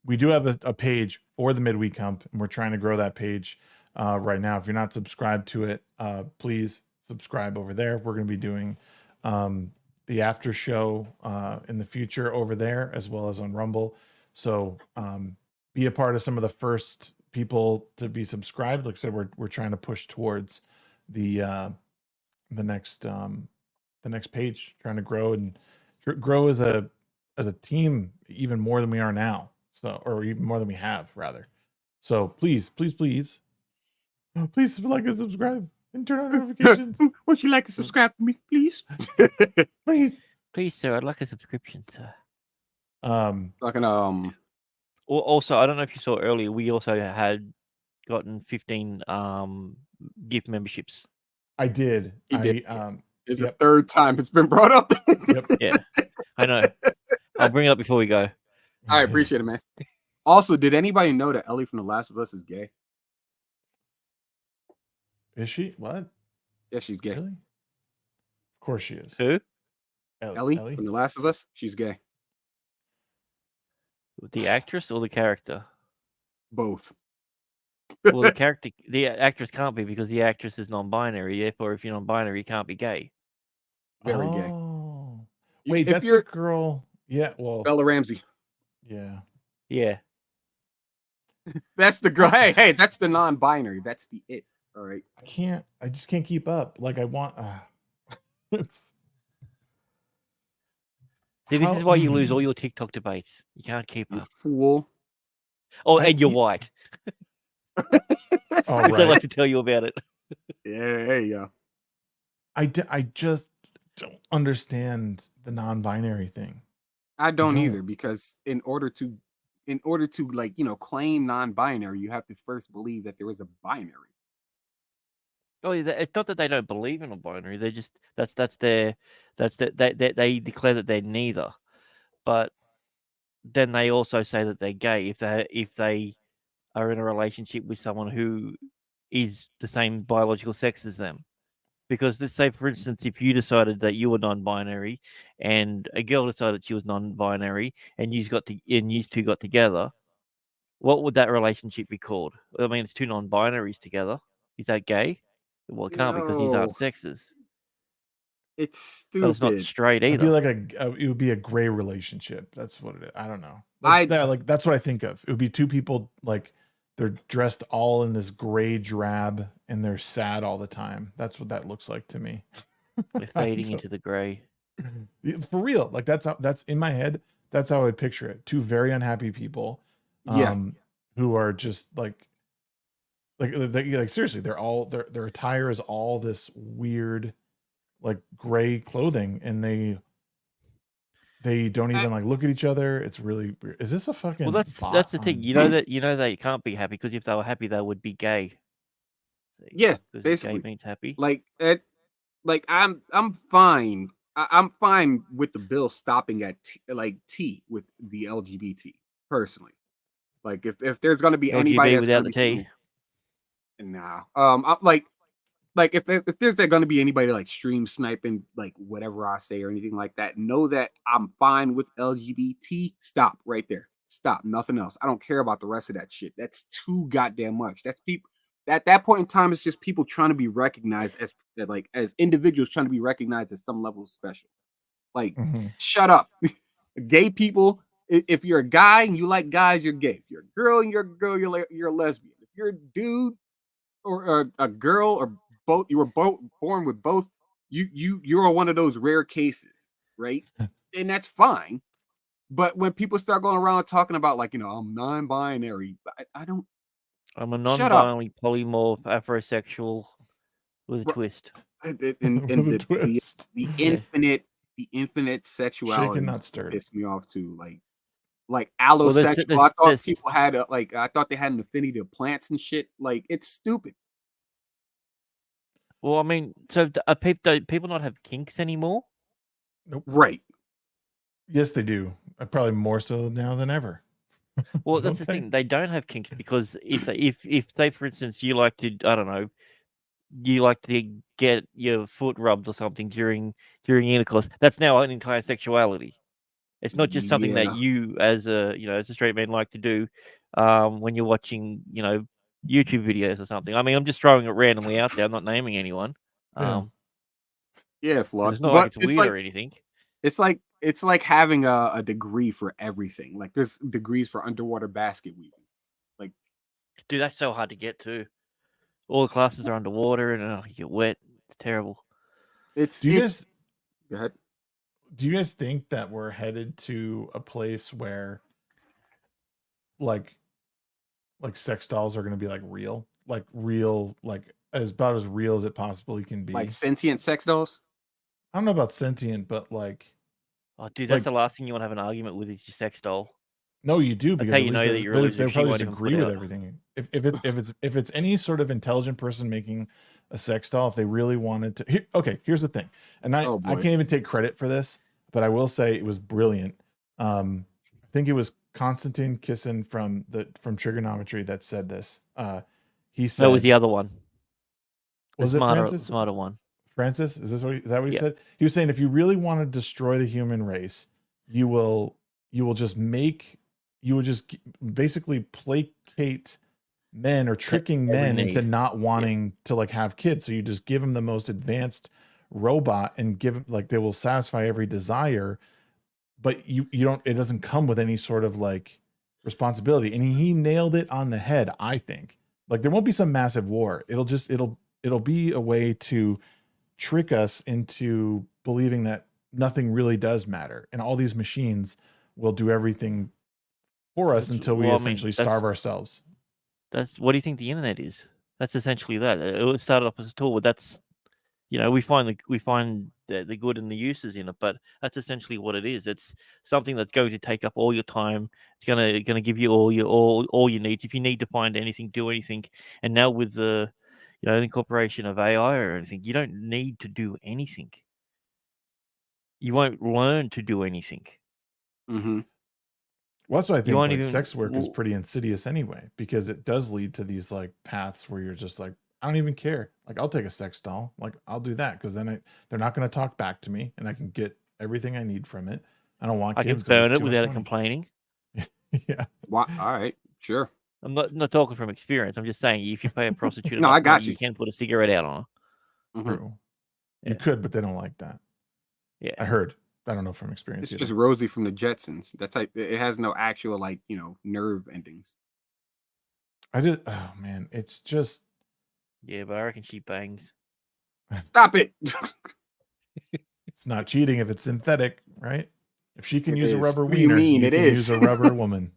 Speaker 8: We do have a page for the Midweek Hump, and we're trying to grow that page right now. If you're not subscribed to it, please subscribe over there. We're going to be doing the after show in the future over there, as well as on Rumble. So be a part of some of the first people to be subscribed. Like I said, we're trying to push towards the next page, trying to grow and grow as a team even more than we are now. So, or even more than we have, rather. So please like and subscribe and turn on notifications.
Speaker 6: Would you like to subscribe to me, please?
Speaker 5: Please, sir, I'd like a subscription, sir.
Speaker 6: Also,
Speaker 5: I don't know if you saw earlier, we also had gotten 15 gift memberships.
Speaker 8: I did.
Speaker 6: It's the third time it's been brought up.
Speaker 5: Yeah, I know. I'll bring it up before we go.
Speaker 6: I appreciate it, man. Also, did anybody know that Ellie from The Last of Us is gay?
Speaker 8: Is she? What?
Speaker 6: Yeah, she's gay.
Speaker 8: Really? Of course she is.
Speaker 5: Who?
Speaker 6: Ellie from The Last of Us. She's gay.
Speaker 5: The actress or the character?
Speaker 6: Both.
Speaker 5: Well, the actress can't be, because the actress is non-binary. Therefore, if you're non-binary, you can't be gay.
Speaker 6: Very gay.
Speaker 8: Wait, that's the girl. Yeah, well,
Speaker 6: Bella Ramsey.
Speaker 8: Yeah.
Speaker 5: Yeah.
Speaker 6: That's the girl. Hey, that's the non-binary. That's the it. All right.
Speaker 8: I just can't keep up. Like I want. It's.
Speaker 5: See, this is why you lose all your TikTok debates. You can't keep up.
Speaker 6: Fool.
Speaker 5: Oh, and you're white.
Speaker 8: All right.
Speaker 5: They like to tell you about it.
Speaker 6: Yeah, there you go.
Speaker 8: I just don't understand the non-binary thing.
Speaker 6: I don't either, because in order to like, claim non-binary, you have to first believe that there is a binary.
Speaker 5: Oh, it's not that they don't believe in a binary. They just they declare that they're neither. But then they also say that they're gay if they are in a relationship with someone who is the same biological sex as them. Because let's say, for instance, if you decided that you were non-binary and a girl decided she was non-binary and you two got together, what would that relationship be called? I mean, it's two non-binaries together. Is that gay? Well, it can't, because these aren't sexes.
Speaker 6: It's stupid.
Speaker 5: But it's not straight either.
Speaker 8: It'd be like it would be a gray relationship. That's what it is. I don't know. That's what I think of. It would be two people, like they're dressed all in this gray drab and they're sad all the time. That's what that looks like to me.
Speaker 5: They're fading into the gray.
Speaker 8: For real. Like that's in my head. That's how I would picture it. Two very unhappy people,
Speaker 6: Yeah.
Speaker 8: who are just like seriously, their attire is all this weird, like gray clothing, and they don't even like look at each other. It's really weird. Is this a fucking
Speaker 5: Well, that's
Speaker 8: bot
Speaker 5: the thing.
Speaker 8: on-
Speaker 5: You know that they can't be happy because if they were happy, they would be gay. See?
Speaker 6: Yeah,
Speaker 5: Because
Speaker 6: basically.
Speaker 5: gay means happy.
Speaker 6: Like I'm fine. I'm fine with the bill stopping at T with the LGBT personally. Like if there's gonna be anybody
Speaker 5: LGB
Speaker 6: that's
Speaker 5: without
Speaker 6: gonna
Speaker 5: the
Speaker 6: be
Speaker 5: T.
Speaker 6: nah. Like if there's gonna be anybody like stream sniping like whatever I say or anything like that, know that I'm fine with LGBT. Stop right there. Stop. Nothing else. I don't care about the rest of that shit. That's too goddamn much. That's people. At that point in time, it's just people trying to be recognized as individuals trying to be recognized as some level of special. Like, shut up. Gay people. If you're a guy and you like guys, you're gay. If you're a girl and you're a girl, you're a lesbian. If you're a dude or a girl or both, you were both born with both. You're one of those rare cases, right? And that's fine. But when people start going around talking about like I'm non-binary, I don't.
Speaker 5: I'm a
Speaker 6: Shut up.
Speaker 5: non-binary polymorph afrosexual with a twist.
Speaker 6: And
Speaker 8: With a twist.
Speaker 6: the
Speaker 5: Yeah.
Speaker 6: infinite sexuality
Speaker 8: not stirred.
Speaker 6: pissed me off too. Like
Speaker 5: Well,
Speaker 6: allosexual. I thought
Speaker 5: there's-
Speaker 6: people had I thought they had an affinity to plants and shit. Like it's stupid.
Speaker 5: Well, I mean, so do people not have kinks anymore?
Speaker 8: Nope.
Speaker 6: Right.
Speaker 8: Yes, they do. Probably more so now than ever.
Speaker 5: Well, that's the thing. They don't have kinks because if say for instance you like to you like to get your foot rubbed or something during intercourse, that's now an entire sexuality. It's not just something that you as a straight man like to do when you're watching YouTube videos or something. I mean, I'm just throwing it randomly out there. I'm not naming anyone.
Speaker 6: Yeah, Flawd.
Speaker 5: It's not like it's weird or anything.
Speaker 6: It's like having a degree for everything. Like there's degrees for underwater basket weaving. Like,
Speaker 5: dude, that's so hard to get to. All the classes are underwater and you get wet. It's terrible.
Speaker 6: Go ahead.
Speaker 8: Do you guys think that we're headed to a place where like sex dolls are going to be like real, like about as real as it possibly can be?
Speaker 6: Like sentient sex dolls?
Speaker 8: I don't know about sentient, but like,
Speaker 5: oh, dude, that's the last thing you want to have an argument with is your sex doll.
Speaker 8: No, you do, because
Speaker 5: that's how you know that you're a loser.
Speaker 8: They probably just agree with everything. If it's any sort of intelligent person making a sex doll, if they really wanted to, here's the thing, and I can't even take credit for this, but I will say it was brilliant. I think it was Konstantin Kissin from Trigonometry that said this. He said
Speaker 5: that was the other one.
Speaker 8: Was
Speaker 5: the
Speaker 8: it
Speaker 5: smarter one?
Speaker 8: Francis, is that what he said? He was saying if you really want to destroy the human race, you will just basically placate men or tricking men into not wanting to like have kids. So you just give them the most advanced robot and give them like they will satisfy every desire, but you don't. It doesn't come with any sort of like responsibility. And he nailed it on the head. I think like there won't be some massive war. It'll be a way to trick us into believing that nothing really does matter, and all these machines will do everything for us until we essentially starve ourselves.
Speaker 5: That's what do you think the internet is? That's essentially that. It started off as a tool, but that's we find the good and the uses in it, but that's essentially what it is. It's something that's going to take up all your time. It's gonna give you all your needs. If you need to find anything, do anything. And now with the incorporation of AI or anything, you don't need to do anything. You won't learn to do anything.
Speaker 6: Mm-hmm.
Speaker 8: Well, that's why I think sex work is pretty insidious anyway, because it does lead to these like paths where you're just like, I don't even care. Like, I'll take a sex doll. Like, I'll do that because then they're not going to talk back to me, and I can get everything I need from it. I don't want kids.
Speaker 5: I can burn it without it complaining.
Speaker 8: Yeah.
Speaker 6: All right. Sure.
Speaker 5: I'm not talking from experience. I'm just saying if you pay a prostitute,
Speaker 6: no, I got you.
Speaker 5: You can put a cigarette out on her.
Speaker 8: Mm-hmm. True. Yeah. You could, but they don't like that.
Speaker 5: Yeah.
Speaker 8: I heard. I don't know from experience.
Speaker 6: It's just Rosie from the Jetsons. That's like it has no actual nerve endings.
Speaker 8: Oh man, it's just.
Speaker 5: Yeah, but I reckon she bangs.
Speaker 6: Stop it.
Speaker 8: It's not cheating if it's synthetic, right? If she can
Speaker 6: It
Speaker 8: use a
Speaker 6: is.
Speaker 8: rubber
Speaker 6: What do you
Speaker 8: wiener,
Speaker 6: mean
Speaker 8: you
Speaker 6: it
Speaker 8: can
Speaker 6: is?
Speaker 8: use a rubber woman.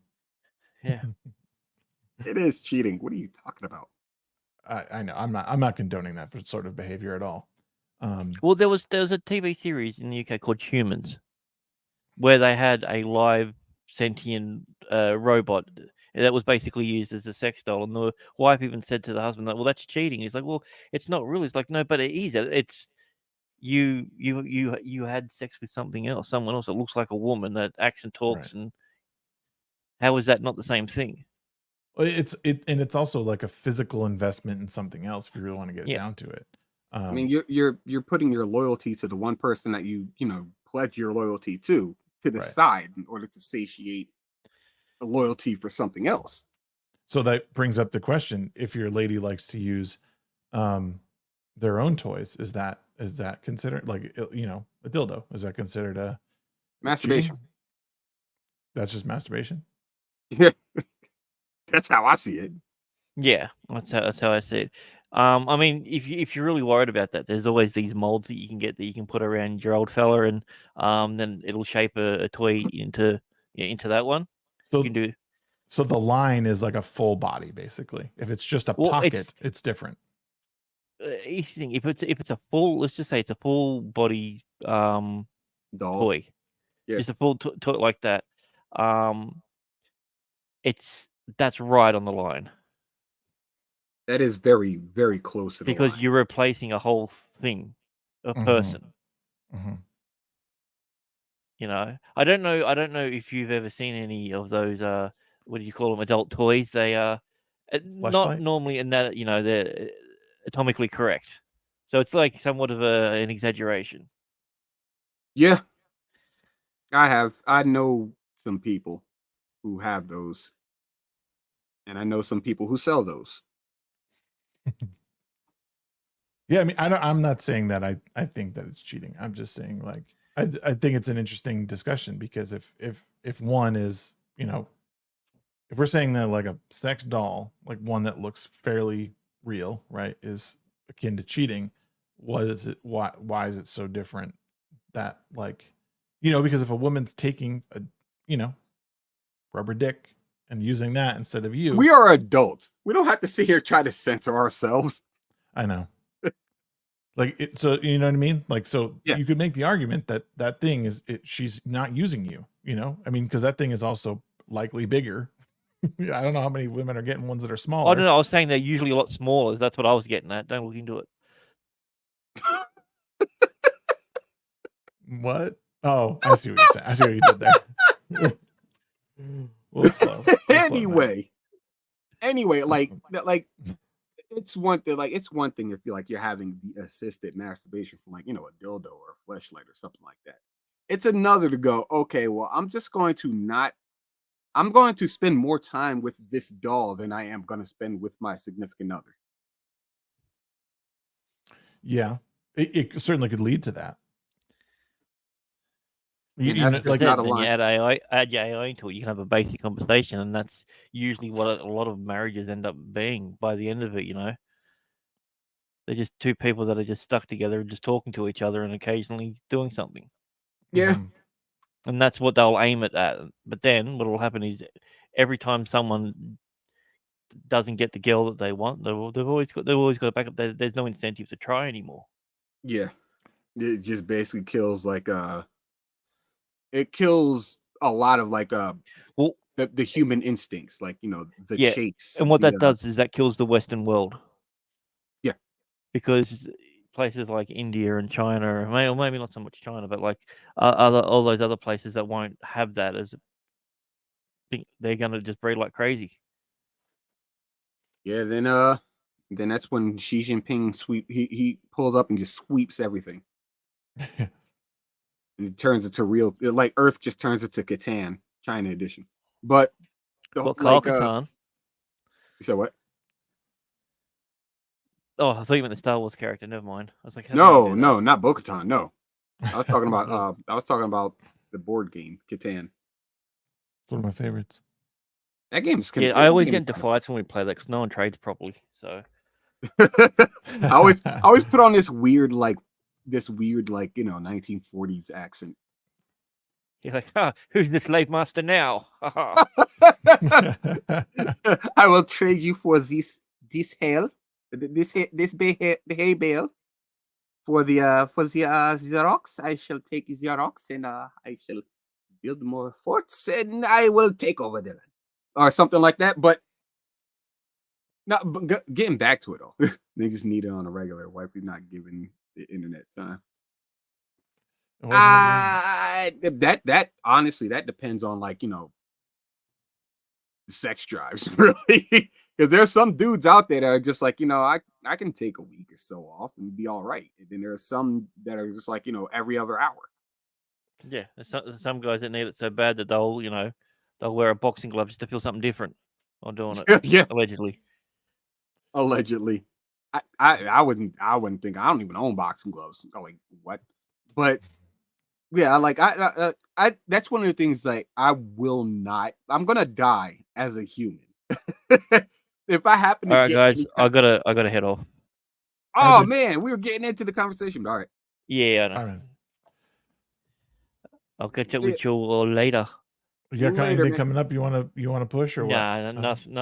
Speaker 5: Yeah.
Speaker 6: It is cheating. What are you talking about?
Speaker 8: I know. I'm not condoning that sort of behavior at all.
Speaker 5: Well, there was a TV series in the UK called Humans, where they had a live sentient robot that was basically used as a sex doll, and the wife even said to the husband, like, "Well, that's cheating." He's like, "Well, it's not really." It's like, "No, but it is. It's you had sex with something else, someone else that looks like a woman that acts and talks, and how is that not the same thing?"
Speaker 8: Well, it's also like a physical investment in something else if you really want to get it down to it.
Speaker 6: I mean, you're putting your loyalty to the one person that you pledge your loyalty to the side in order to satiate the loyalty for something else.
Speaker 8: So that brings up the question: if your lady likes to use their own toys, is that considered like a dildo? Is that considered a
Speaker 6: masturbation?
Speaker 8: Cheating? That's just masturbation.
Speaker 6: Yeah, that's how I see it.
Speaker 5: Yeah, that's how I see it. I mean, if you're really worried about that, there's always these molds that you can get that you can put around your old fella, and then it'll shape a toy into that one.
Speaker 8: So
Speaker 5: you can do.
Speaker 8: So the line is like a full body, basically. If it's just a pocket, it's different.
Speaker 5: If it's a full, let's just say it's a full body
Speaker 6: doll
Speaker 5: toy, just a full toy like that. That's right on the line.
Speaker 6: That is very, very close to the
Speaker 5: because
Speaker 6: line.
Speaker 5: you're replacing a whole thing, a person.
Speaker 8: Mm-hmm.
Speaker 5: You know, I don't know if you've ever seen any of those. What do you call them? Adult toys. They are not normally in that. They're atomically correct. So it's like somewhat of an exaggeration.
Speaker 6: Yeah, I know some people who have those, and I know some people who sell those.
Speaker 8: Yeah, I mean, I'm not saying that I think that it's cheating. I'm just saying, like, I think it's an interesting discussion, because if one is, if we're saying that like a sex doll, like one that looks fairly real, right, is akin to cheating, what is it? Why is it so different? That, like, because if a woman's taking a rubber dick and using that instead of you,
Speaker 6: we are adults. We don't have to sit here try to censor ourselves.
Speaker 8: I know. Like, so you know what I mean? Like, so you could make the argument that thing is she's not using you. I mean, because that thing is also likely bigger. I don't know how many women are getting ones that are smaller.
Speaker 5: I don't know. I was saying they're usually a lot smaller. That's what I was getting at. Don't look into it.
Speaker 8: What? Oh, I see what you're saying. I see what you did there.
Speaker 6: Anyway, like it's one thing. Like, it's one thing if you're having the assisted masturbation from, like, a dildo or a fleshlight or something like that. It's another to go, okay, well, I'm going to spend more time with this doll than I am going to spend with my significant other.
Speaker 8: Yeah, it certainly could lead to that.
Speaker 5: That's like not a line. You add your AI into it, you can have a basic conversation, and that's usually what a lot of marriages end up being by the end of it. They're just two people that are just stuck together and just talking to each other and occasionally doing something.
Speaker 6: Yeah.
Speaker 5: And that's what they'll aim at that. But then what will happen is, every time someone doesn't get the girl that they want, they've always got to back up. There's no incentive to try anymore.
Speaker 6: Yeah. It just basically kills, like, it kills a lot of, like, the human instincts, like, the chase.
Speaker 5: And what that does is that kills the Western world.
Speaker 6: Yeah.
Speaker 5: Because places like India and China, or maybe not so much China, but like all those other places that won't have that, they're gonna just breed like crazy.
Speaker 6: Yeah, then that's when Xi Jinping he pulls up and just sweeps everything. And it turns into real, like, Earth just turns into Catan, China edition. But
Speaker 5: Catan.
Speaker 6: You said what?
Speaker 5: Oh, I thought you meant the Star Wars character. Never mind. I was like,
Speaker 6: no, not Bo-Katan. No, I was talking about the board game Catan.
Speaker 8: It's one of my favorites.
Speaker 6: That game is.
Speaker 5: I always get into fights when we play that because no one trades properly. So
Speaker 6: I always put on this weird 1940s accent.
Speaker 5: You're like, who's the slave master now?
Speaker 6: I will trade you for this hail, this hay bale for the Xerox. I shall take Xerox and I shall build more forts and I will take over the land or something like that. But not getting back to it though, they just need it on a regular. Wifey's not giving the internet time. That honestly, that depends on like the sex drives, really. Because there's some dudes out there that are just like I can take a week or so off and be all right, and then there's some that are just like every other hour.
Speaker 5: Yeah, there's some guys that need it so bad that they'll wear a boxing glove just to feel something different while doing it.
Speaker 6: Yeah,
Speaker 5: allegedly.
Speaker 6: I wouldn't think. I don't even own boxing gloves. I'm like, what? But yeah, like I that's one of the things like I'm gonna die as a human. If I happen to
Speaker 5: All right,
Speaker 6: get
Speaker 5: guys, I gotta head off.
Speaker 6: Oh man, we were getting into the conversation. All right.
Speaker 5: Yeah, I know.
Speaker 8: All right.
Speaker 5: I'll catch up with you all later.
Speaker 8: You got anything coming up you wanna push or what?
Speaker 5: Nah,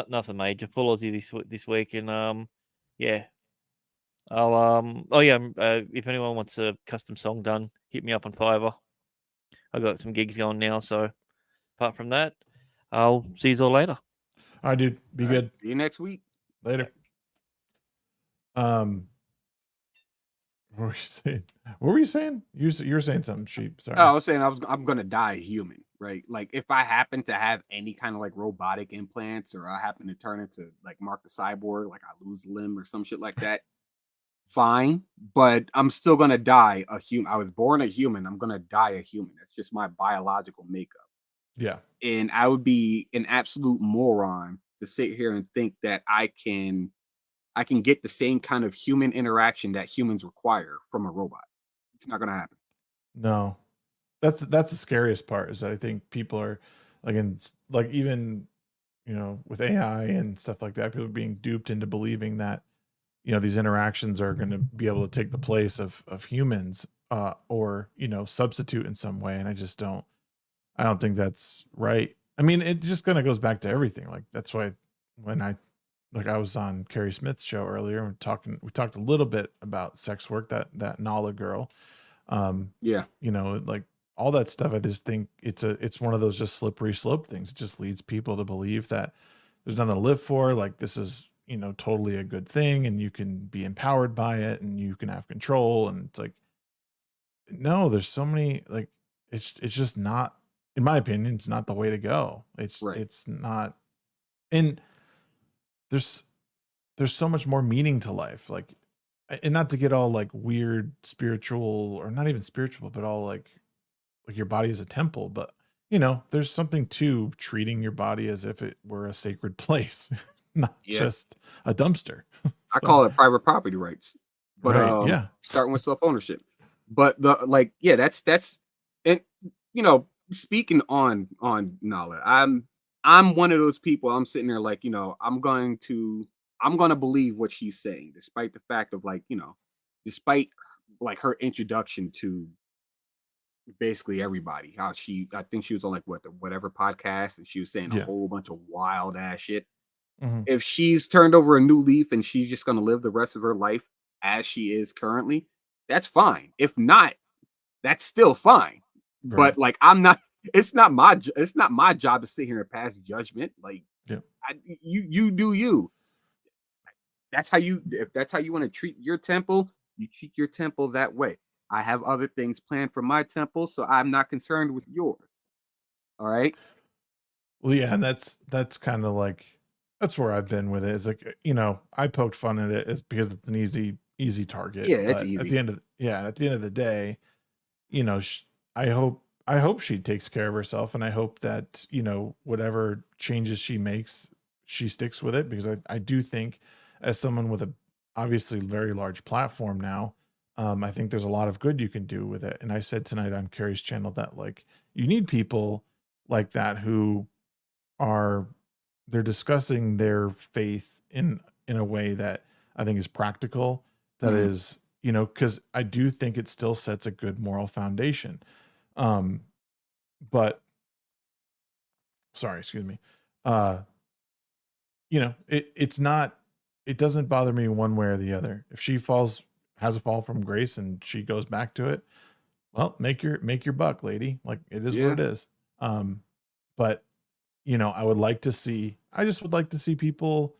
Speaker 5: nothing major. Full Aussie this week, and yeah. I'll if anyone wants a custom song done, hit me up on Fiverr. I got some gigs going now, so apart from that, I'll see you all later.
Speaker 8: All right, dude. Be good.
Speaker 6: See you next week.
Speaker 8: Later. What were you saying? What were you saying? You were saying something, Sheep. Sorry.
Speaker 6: Oh, I was saying I'm gonna die human, right? Like if I happen to have any kind of like robotic implants, or I happen to turn into like Mark the Cyborg, like I lose a limb or some shit like that, fine. But I'm still gonna die a human. I was born a human. I'm gonna die a human. That's just my biological makeup.
Speaker 8: Yeah.
Speaker 6: And I would be an absolute moron to sit here and think that I can get the same kind of human interaction that humans require from a robot. It's not going to happen.
Speaker 8: No, that's the scariest part is that I think people are like even with AI and stuff like that, people are being duped into believing that these interactions are going to be able to take the place of humans or substitute in some way, and I don't think that's right. I mean, it just kind of goes back to everything. Like that's why when I was on Carrie Smith's show earlier, we talked a little bit about sex work, that Nala girl.
Speaker 6: Yeah.
Speaker 8: Like all that stuff. I just think it's one of those just slippery slope things. It just leads people to believe that there's nothing to live for. Like this is, totally a good thing and you can be empowered by it and you can have control. And it's like, no, there's so many, like, it's just not, in my opinion, it's not the way to go. It's not, and there's so much more meaning to life. Like, and not to get all like weird spiritual, or not even spiritual, but all like your body is a temple. But there's something to treating your body as if it were a sacred place, not just a dumpster.
Speaker 6: I call it private property rights, but
Speaker 8: right,
Speaker 6: starting with self ownership. But that's and speaking on Nala, I'm one of those people. I'm sitting there like I'm going to believe what she's saying, despite the fact of despite like her introduction to basically everybody. I think she was on like whatever podcast, and she was saying a whole bunch of wild ass shit.
Speaker 8: Mm-hmm.
Speaker 6: If she's turned over a new leaf and she's just gonna live the rest of her life as she is currently, that's fine. If not, that's still fine. Right. But like I'm not. It's not my job to sit here and pass judgment. Like you do you. If that's how you want to treat your temple, you treat your temple that way. I have other things planned for my temple, so I'm not concerned with yours. All right.
Speaker 8: Well, yeah, and that's kind of like that's where I've been with it. It's like I poked fun at it because it's an easy target.
Speaker 6: Yeah, it's easy.
Speaker 8: At the end of the day, I hope she takes care of herself, and I hope that whatever changes she makes, she sticks with it, because I do think, as someone with a obviously very large platform now, I think there's a lot of good you can do with it. And I said tonight on Carrie's channel that like you need people like that who they're discussing their faith in a way that I think is practical, that is, because I do think it still sets a good moral foundation. but sorry, excuse me. It's not, it doesn't bother me one way or the other. If she has a fall from grace and she goes back to it, well, make your buck, lady. Like, it is what it is. But I just would like to see people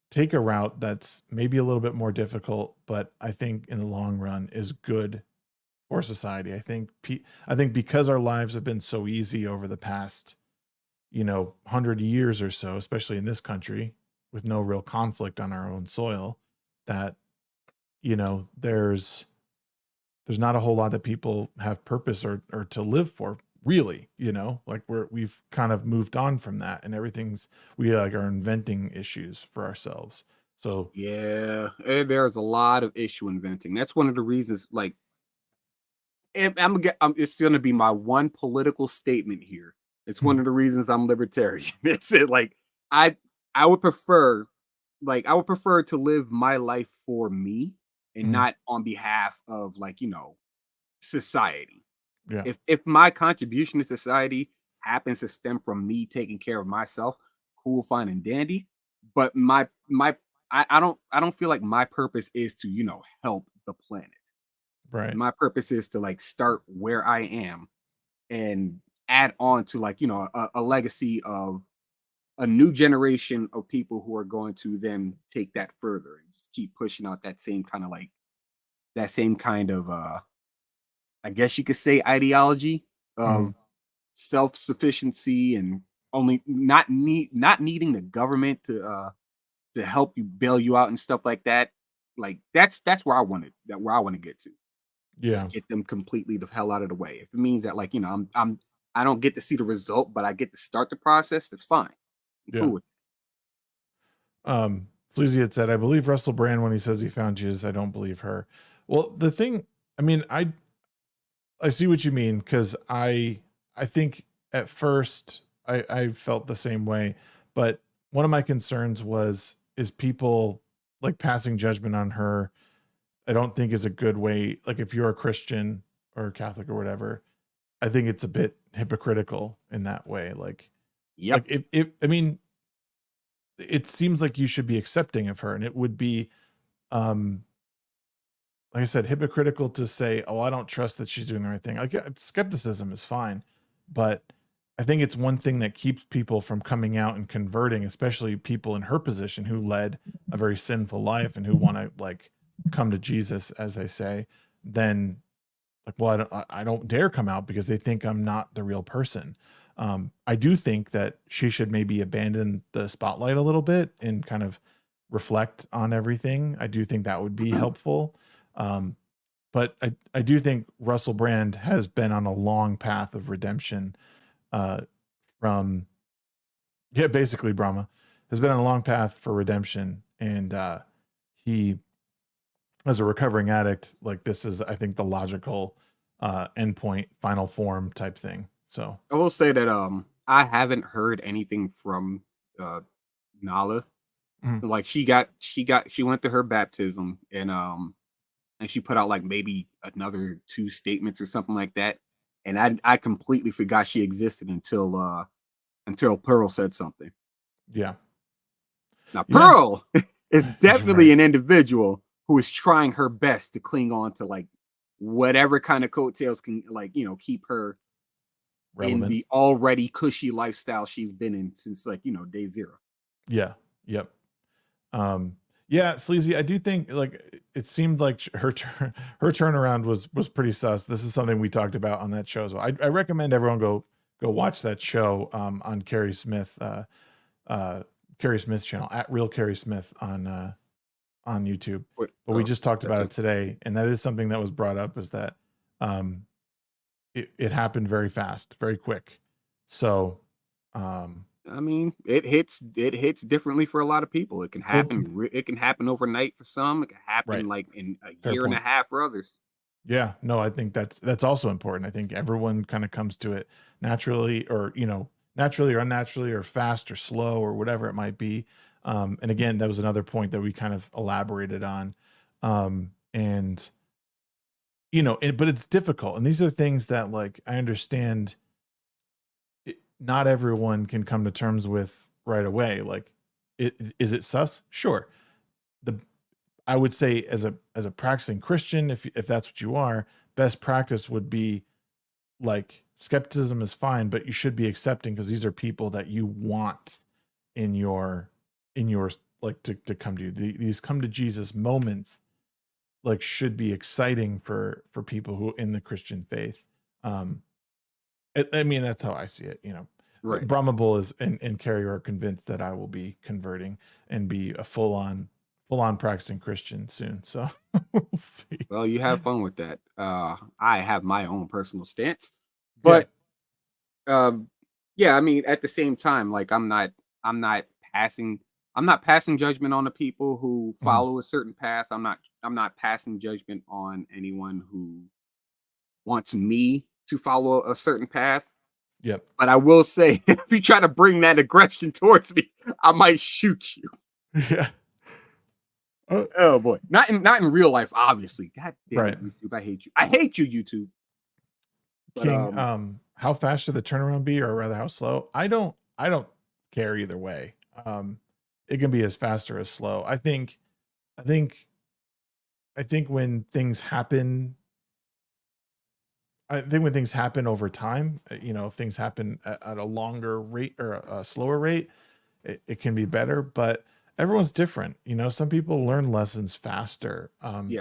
Speaker 8: take a route that's maybe a little bit more difficult, but I think in the long run is good for society. I think because our lives have been so easy over the past 100 years or so, especially in this country with no real conflict on our own soil, that there's not a whole lot that people have purpose or to live for, really. Like we've kind of moved on from that, and we like are inventing issues for ourselves. So
Speaker 6: yeah, there's a lot of issue inventing. That's one of the reasons, like, it's going to be my one political statement here. It's one of the reasons I'm libertarian. It's it. Like, I would prefer to live my life for me and not on behalf of, like, society.
Speaker 8: yeah,
Speaker 6: If my contribution to society happens to stem from me taking care of myself, cool, fine, and dandy. But I don't feel like my purpose is to help the planet.
Speaker 8: right.
Speaker 6: My purpose is to, like, start where I am and add on to, like, a legacy of a new generation of people who are going to then take that further and just keep pushing out that same kind of I guess you could say ideology of self-sufficiency and only not needing the government to help you bail you out and stuff like that. Like, that's where I want to get to.
Speaker 8: Yeah.
Speaker 6: Just get them completely the hell out of the way. If it means that, like, I don't get to see the result, but I get to start the process, that's fine. I'm cool with it.
Speaker 8: Sleazy had said, I believe Russell Brand when he says he found Jesus. I don't believe her. Well, the thing, I mean, I see what you mean, because I think at first I felt the same way, but one of my concerns is people like passing judgment on her. I don't think is a good way. Like, if you're a Christian or Catholic or whatever, I think it's a bit hypocritical in that way. Like,
Speaker 6: Yep.
Speaker 8: like if I mean, it seems like you should be accepting of her, and it would be, like I said, hypocritical to say, oh, I don't trust that she's doing the right thing. Like, skepticism is fine, but I think it's one thing that keeps people from coming out and converting, especially people in her position who led a very sinful life and who want to, like, come to Jesus, as they say. Then, like, well, I don't dare come out because they think I'm not the real person. I do think that she should maybe abandon the spotlight a little bit and kind of reflect on everything. I do think that would be helpful. But I do think Russell Brand has been on a long path of redemption, basically Brahma has been on a long path for redemption. And he, as a recovering addict, like, this is, I think, the logical endpoint, final form type thing. So
Speaker 6: I will say that I haven't heard anything from Nala. Like, she went to her baptism, and she put out, like, maybe another 2 statements or something like that. And I completely forgot she existed until Pearl said something.
Speaker 8: yeah.
Speaker 6: Now, Pearl is definitely an individual who is trying her best to cling on to, like, whatever kind of coattails can, like, keep her
Speaker 8: Relevant.
Speaker 6: in the already cushy lifestyle she's been in since, like, day zero.
Speaker 8: Yeah. Yep. Yeah, Sleazy, I do think, like, it seemed like her turnaround was pretty sus. This is something we talked about on that show. So I recommend everyone go watch that show on Carrie Smith channel, at Real Carrie Smith on YouTube. But we just talked about it today, and that is something that was brought up, is that it happened very fast, very quick. So
Speaker 6: I mean, it hits differently for a lot of people. It can happen. It can happen overnight for some. It can happen like in a year and a half for others.
Speaker 8: Yeah, no, I think that's also important. I think everyone kind of comes to it naturally, or naturally or unnaturally, or fast or slow, or whatever it might be. And again, that was another point that we kind of elaborated on. And but it's difficult. And these are things that, like, I understand not everyone can come to terms with right away. Like, is it sus? Sure. I would say as a practicing Christian, if that's what you are, best practice would be like skepticism is fine, but you should be accepting because these are people that you want in your like to come to you. These come to Jesus moments like should be exciting for people who in the Christian faith. I mean, that's how I see it, you know.
Speaker 6: Right.
Speaker 8: Brahma Bull is and Carrie are convinced that I will be converting and be a full on practicing Christian soon. So we'll see.
Speaker 6: Well, you have fun with that. I have my own personal stance, but yeah, I mean, at the same time, like I'm not passing judgment on the people who follow a certain path. I'm not passing judgment on anyone who wants me to follow a certain path.
Speaker 8: Yep.
Speaker 6: But I will say, if you try to bring that aggression towards me, I might shoot you.
Speaker 8: Yeah.
Speaker 6: Oh boy, not in real life, obviously. God damn
Speaker 8: Right.
Speaker 6: it, YouTube, I hate you. I hate you, YouTube. But,
Speaker 8: King, how fast should the turnaround be, or rather, how slow? I don't care either way. It can be as fast or as slow. I think when things happen. I think when things happen over time, you know, if things happen at a longer rate or a slower rate, it can be better. But everyone's different. You know, some people learn lessons faster.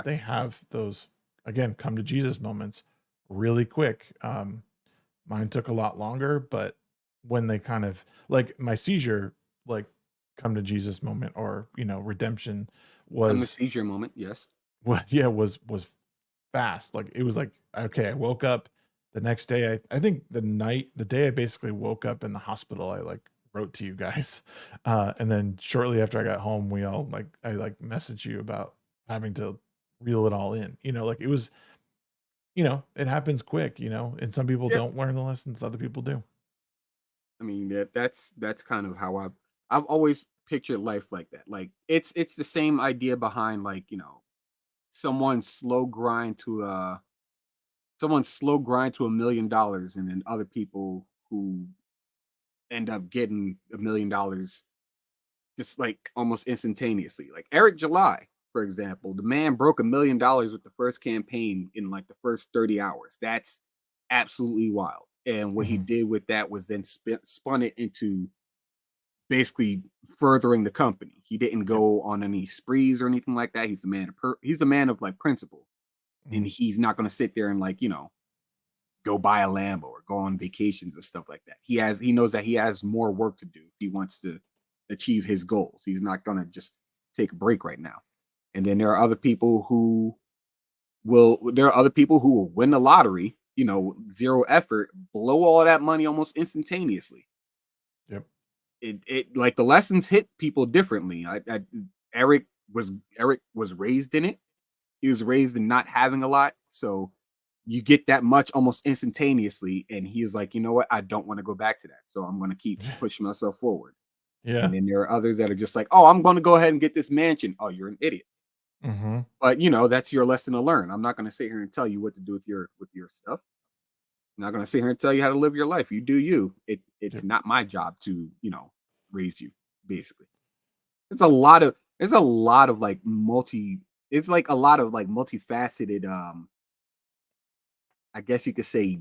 Speaker 8: They have those, again, come to Jesus moments really quick. Mine took a lot longer, but when they kind of like my seizure, like come to Jesus moment or, you know, redemption was
Speaker 6: the seizure moment. Yes.
Speaker 8: Well, yeah, was fast. Like it was like, okay, I woke up the next day. I think the day I basically woke up in the hospital, I like wrote to you guys. And then shortly after I got home, I messaged you about having to reel it all in, you know, like it was, you know, it happens quick, you know, and some people don't learn the lessons, other people do.
Speaker 6: I mean, that's kind of how I've always pictured life like that. Like it's the same idea behind, like, you know, someone's slow grind to $1 million, and then other people who end up getting $1 million just like almost instantaneously. Like Eric July, for example, the man broke $1 million with the first campaign in like the first 30 hours. That's absolutely wild. And what he did with that was then spun it into basically furthering the company. He didn't go on any sprees or anything like that. He's a man of like principle, and he's not going to sit there and, like, you know, go buy a Lambo or go on vacations and stuff like that. He knows that he has more work to do if he wants to achieve his goals. He's not going to just take a break right now. And then there are other people who will win the lottery, you know, zero effort, blow all that money almost instantaneously.
Speaker 8: Yep.
Speaker 6: It like the lessons hit people differently. Eric was raised in it. He was raised in not having a lot, so you get that much almost instantaneously. And he is like, you know what? I don't want to go back to that, so I'm going to keep pushing myself forward.
Speaker 8: Yeah.
Speaker 6: And then there are others that are just like, oh, I'm going to go ahead and get this mansion. Oh, you're an idiot. But, you know, that's your lesson to learn. I'm not going to sit here and tell you what to do with your stuff. I'm not going to sit here and tell you how to live your life. You do you. It's not my job to, you know, raise you, basically. It's a lot of like multifaceted, I guess you could say,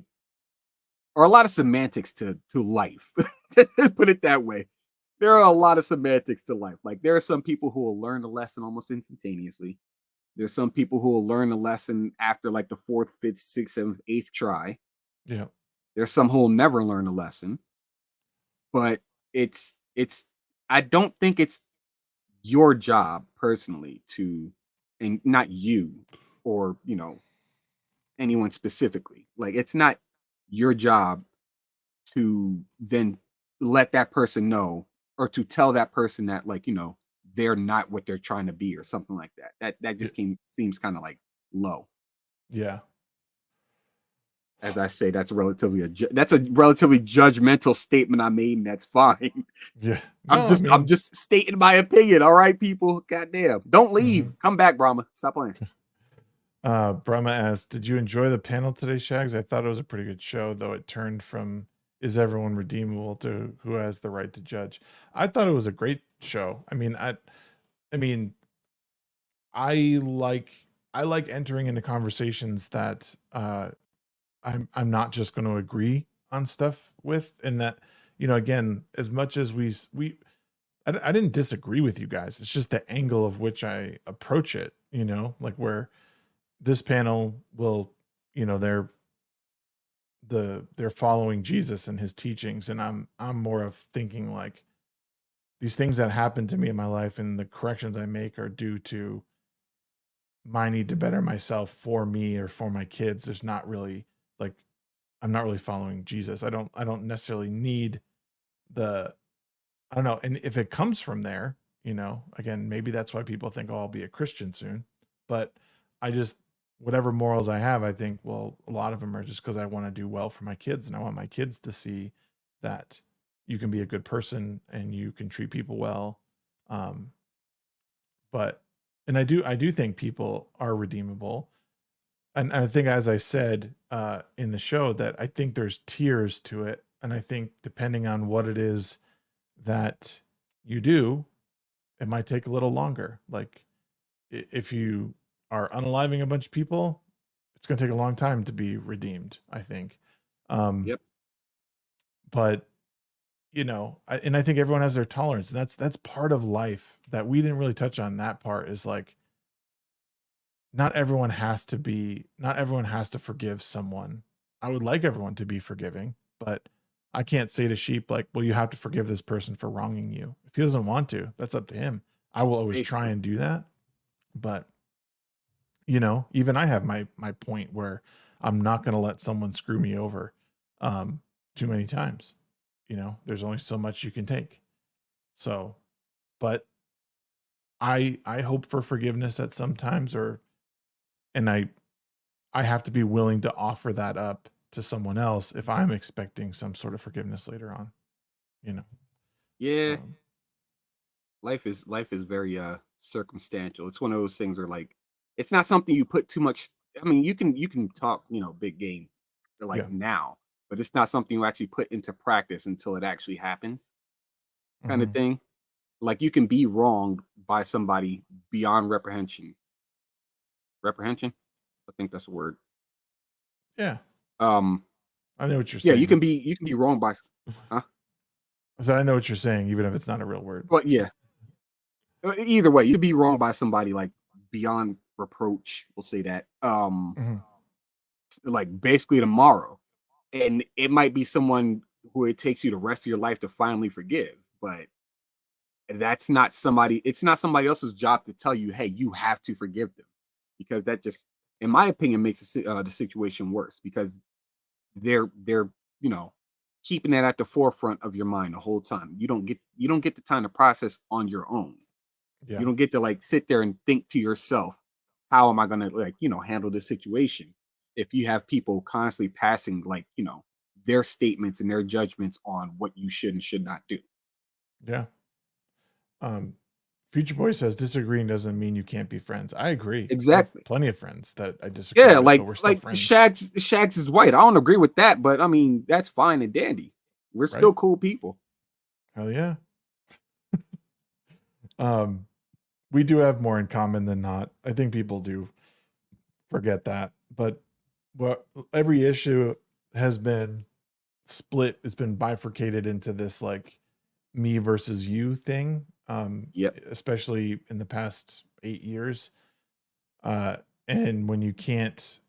Speaker 6: or a lot of semantics to life. Put it that way. There are a lot of semantics to life. Like, there are some people who will learn the lesson almost instantaneously. There's some people who will learn the lesson after like the 4th, 5th, 6th, 7th, 8th try.
Speaker 8: Yeah.
Speaker 6: There's some who will never learn the lesson. But I don't think it's your job personally to, and not you or, you know, anyone specifically. Like, it's not your job to then let that person know, or to tell that person that, like, you know, they're not what they're trying to be or something like that. That just seems kind of like low.
Speaker 8: Yeah.
Speaker 6: As I say, that's a relatively judgmental statement I made, and that's fine.
Speaker 8: Yeah.
Speaker 6: I'm just stating my opinion. All right, people. Goddamn. Don't leave. Come back, Brahma. Stop playing.
Speaker 8: Brahma asked, did you enjoy the panel today, Shags? I thought it was a pretty good show, though it turned from is everyone redeemable to who has the right to judge? I thought it was a great show. I mean, I like entering into conversations that I'm not just going to agree on stuff with, and that, you know, again, as much as I didn't disagree with you guys. It's just the angle of which I approach it, you know, like where this panel will, you know, they're following Jesus and his teachings, and I'm more of thinking like these things that happen to me in my life and the corrections I make are due to my need to better myself for me or for my kids. There's not really like, I'm not really following Jesus. I don't necessarily need I don't know. And if it comes from there, you know, again, maybe that's why people think, oh, I'll be a Christian soon. But I just, whatever morals I have, I think, well, a lot of them are just because I want to do well for my kids. And I want my kids to see that you can be a good person and you can treat people well. But, and I do think people are redeemable. And I think, as I said in the show, that I think there's tiers to it. And I think depending on what it is that you do, it might take a little longer. Like if you are unaliving a bunch of people, it's going to take a long time to be redeemed, I think.
Speaker 6: Yep.
Speaker 8: But you know, I think everyone has their tolerance, and that's part of life that we didn't really touch on. That part is like, not everyone has to forgive someone. I would like everyone to be forgiving, but I can't say to Sheep like, well, you have to forgive this person for wronging you. If he doesn't want to, that's up to him. I will always try and do that. But, you know, even I have my point where I'm not going to let someone screw me over too many times. You know, there's only so much you can take. So, but I hope for forgiveness at some times, and I have to be willing to offer that up to someone else if I'm expecting some sort of forgiveness later on, you know.
Speaker 6: Yeah. Life is very circumstantial. It's one of those things where like it's not something you put too much. I mean, you can talk, you know, big game like now, but it's not something you actually put into practice until it actually happens, kind of thing. Like you can be wronged by somebody beyond reprehension. Reprehension? I think that's a word.
Speaker 8: Yeah. I know what you're
Speaker 6: Yeah,
Speaker 8: saying.
Speaker 6: you can be wronged by huh?
Speaker 8: So I know what you're saying, even if it's not a real word.
Speaker 6: But yeah. Either way, you could be wronged by somebody like beyond reproach, we'll say that. Like basically tomorrow. And it might be someone who it takes you the rest of your life to finally forgive, but it's not somebody else's job to tell you, hey, you have to forgive them, because that just, in my opinion, makes the situation worse, because they're you know, keeping that at the forefront of your mind the whole time. You don't get the time to process on your own. You don't get to like sit there and think to yourself, how am I going to like, you know, handle this situation? If you have people constantly passing like, you know, their statements and their judgments on what you should and should not do.
Speaker 8: Yeah. Future Boy says disagreeing doesn't mean you can't be friends. I agree.
Speaker 6: Exactly.
Speaker 8: Plenty of friends that I disagree with, but we're still friends.
Speaker 6: Shags is white. I don't agree with that, but I mean, that's fine and dandy. We're still cool people.
Speaker 8: Hell yeah. We do have more in common than not. I think people do forget that, but every issue has been split. It's been bifurcated into this like me versus you thing. Especially in the past 8 years. And when you can't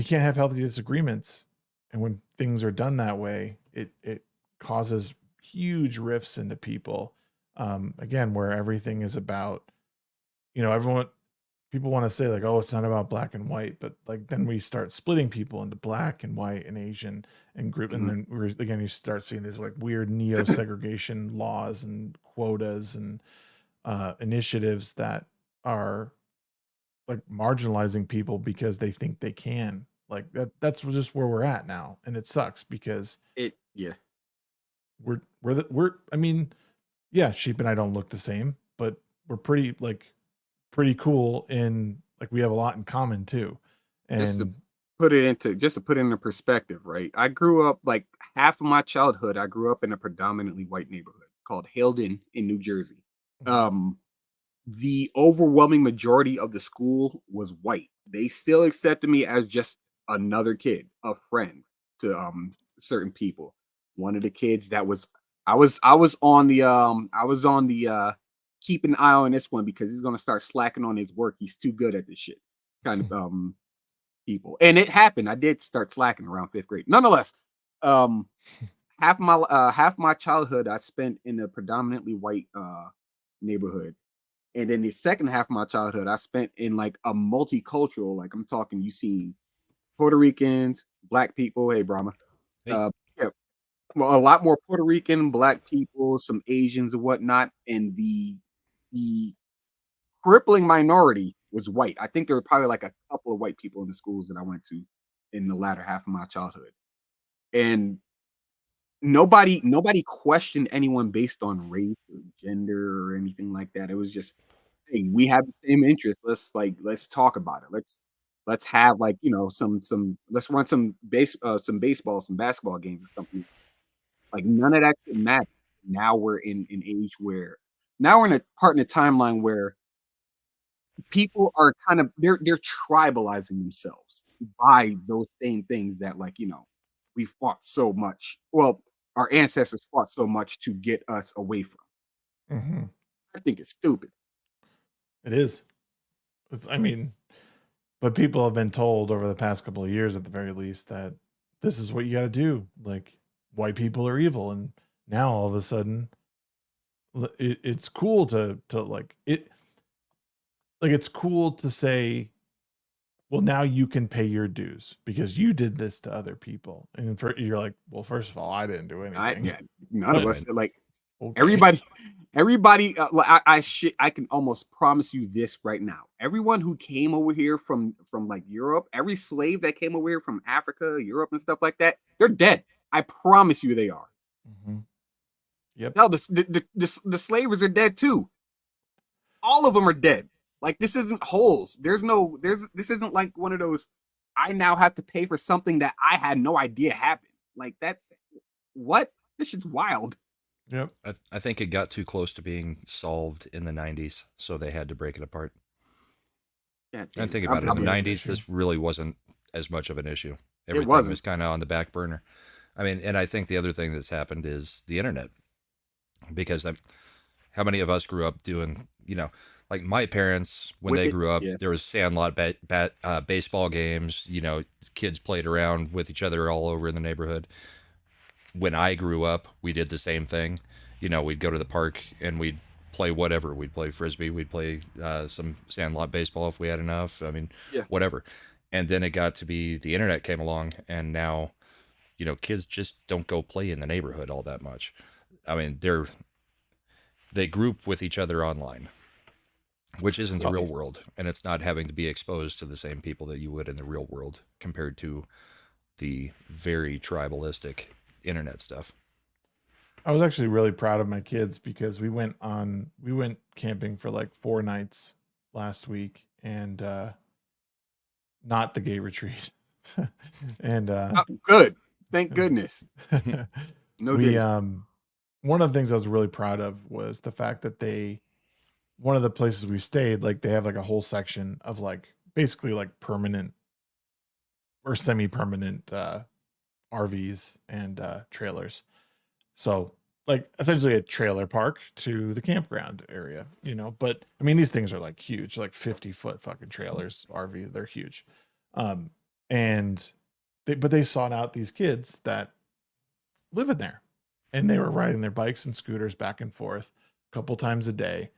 Speaker 8: have healthy disagreements, and when things are done that way, it causes huge rifts into people. Again, where everything is about, you know, people want to say like, oh, it's not about black and white, but like then we start splitting people into black and white and Asian and group, and then again you start seeing these like weird neo-segregation laws and quotas and initiatives that are like marginalizing people because they think they can. Like that's just where we're at now, and it sucks because we're I mean, yeah, Sheep and I don't look the same, but we're pretty cool in like we have a lot in common too. And
Speaker 6: just to put it into just to put it into perspective, right? I grew up like half of my childhood. I grew up in a predominantly white neighborhood called Haledon in New Jersey. The overwhelming majority of the school was white. They still accepted me as just another kid, a friend to certain people. One of the kids that was I was on the keep an eye on this one because he's gonna start slacking on his work. He's too good at this shit. Kind of people. And it happened. I did start slacking around 5th grade. Nonetheless, half my childhood I spent in a predominantly white neighborhood. And then the second half of my childhood I spent in like a multicultural, like I'm talking you seen Puerto Ricans, black people, hey Brahma. Yeah, well, a lot more Puerto Rican, black people, some Asians and whatnot, and the crippling minority was white. I think there were probably like a couple of white people in the schools that I went to in the latter half of my childhood. And nobody questioned anyone based on race or gender or anything like that. It was just, hey, we have the same interests. Let's talk about it. Let's have like, you know, some let's run some baseball, some basketball games or something. Like none of that shit matters. Now we're in an age where now we're in a part in the timeline where people are kind of they're tribalizing themselves by those same things that, like, you know, we fought so much. Well, our ancestors fought so much to get us away from. I think it's stupid.
Speaker 8: It is. I mean, but people have been told over the past couple of years, at the very least, that this is what you got to do. Like, white people are evil, and now all of a sudden, it's cool to like it. Like, it's cool to say, well, now you can pay your dues because you did this to other people. And you're like, well, first of all, I didn't do anything.
Speaker 6: None of us, like, okay. Everybody, I can almost promise you this right now. Everyone who came over here from like Europe, every slave that came over here from Africa, Europe, and stuff like that, they're dead. I promise you, they are.
Speaker 8: Yep.
Speaker 6: No, the slavers are dead too. All of them are dead. Like, this isn't holes. This isn't like one of those, I now have to pay for something that I had no idea happened. Like that. What? This shit's wild.
Speaker 8: Yep.
Speaker 11: I think it got too close to being solved in the 90s, so they had to break it apart.
Speaker 6: Yeah,
Speaker 11: and think about it, in the 90s, this really wasn't as much of an issue. Everything was kind of on the back burner. I mean, and I think the other thing that's happened is the internet. Because how many of us grew up doing, you know, like my parents, when they grew up, there was sandlot baseball games, you know, kids played around with each other all over in the neighborhood. When I grew up, we did the same thing. You know, we'd go to the park and we'd play whatever. We'd play Frisbee. We'd play some sandlot baseball if we had enough. I mean, whatever. And then it got to be the internet came along, and now, you know, kids just don't go play in the neighborhood all that much. I mean, they group with each other online, which isn't the real world, and it's not having to be exposed to the same people that you would in the real world compared to the very tribalistic internet stuff.
Speaker 8: I was actually really proud of my kids because we went camping for like 4 nights last week, and not the gay retreat. And
Speaker 6: good. Thank goodness.
Speaker 8: One of the things I was really proud of was the fact that one of the places we stayed, like, they have like a whole section of like basically like permanent or semi-permanent RVs and trailers. So, like, essentially a trailer park to the campground area, you know. But I mean, these things are like huge, like 50-foot fucking trailers, RV. They're huge. And they sought out these kids that live in there, and they were riding their bikes and scooters back and forth a couple times a day,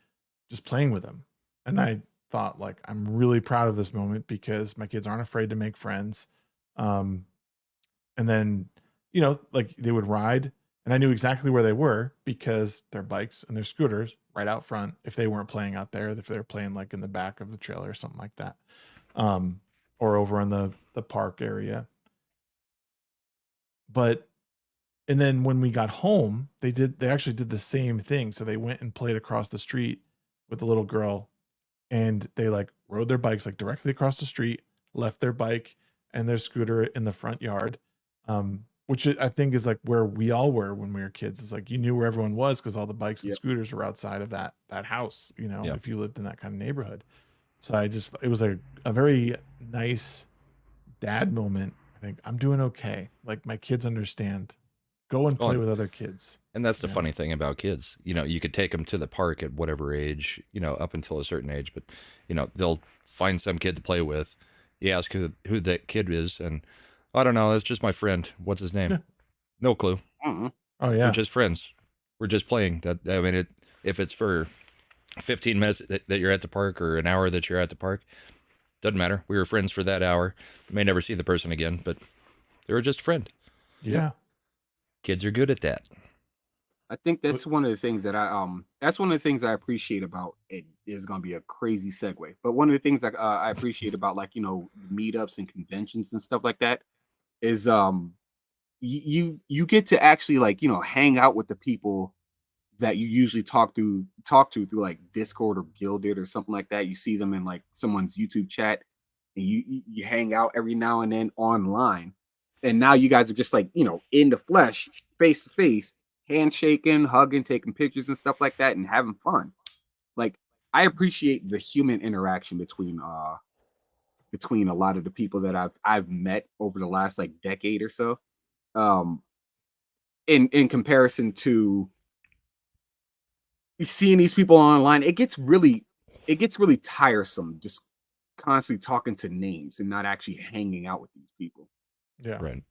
Speaker 8: just playing with them. And I thought, like, I'm really proud of this moment because my kids aren't afraid to make friends. And then, you know, like, they would ride, and I knew exactly where they were because their bikes and their scooters right out front, if they weren't playing out there, if they were playing like in the back of the trailer or something like that, or over in the park area. And then when we got home, they actually did the same thing. So they went and played across the street with the little girl, and they like rode their bikes like directly across the street, left their bike and their scooter in the front yard, which I think is like where we all were when we were kids. It's like you knew where everyone was because all the bikes and scooters were outside of that house, if you lived in that kind of neighborhood. So it was a very nice dad moment. I think I'm doing okay. Like my kids understand. Go and play with other kids.
Speaker 11: And that's the funny thing about kids. You could take them to the park at whatever age, up until a certain age, but they'll find some kid to play with. You ask who that kid is, and I don't know. That's just my friend. What's his name? Yeah. No clue.
Speaker 6: Uh-uh.
Speaker 8: Oh yeah,
Speaker 11: we're just friends. We're just playing. If it's for 15 minutes that you're at the park or an hour that you're at the park, doesn't matter. We were friends for that hour. You may never see the person again, but they were just a friend.
Speaker 8: Yeah.
Speaker 11: Kids are good at that.
Speaker 6: I think that's one of the things that I appreciate about it. Is going to be a crazy segue, but one of the things that I appreciate about meetups and conventions and stuff like that is you get to actually hang out with the people that you usually talk to through like Discord or Guilded or something like that. You see them in like someone's YouTube chat, and you hang out every now and then online. And now you guys are just in the flesh, face to face, handshaking, hugging, taking pictures and stuff like that, and having fun. Like I appreciate the human interaction between a lot of the people that I've met over the last decade or so. In comparison to seeing these people online, it gets really tiresome just constantly talking to names and not actually hanging out with these people.
Speaker 8: Yeah.
Speaker 11: Right.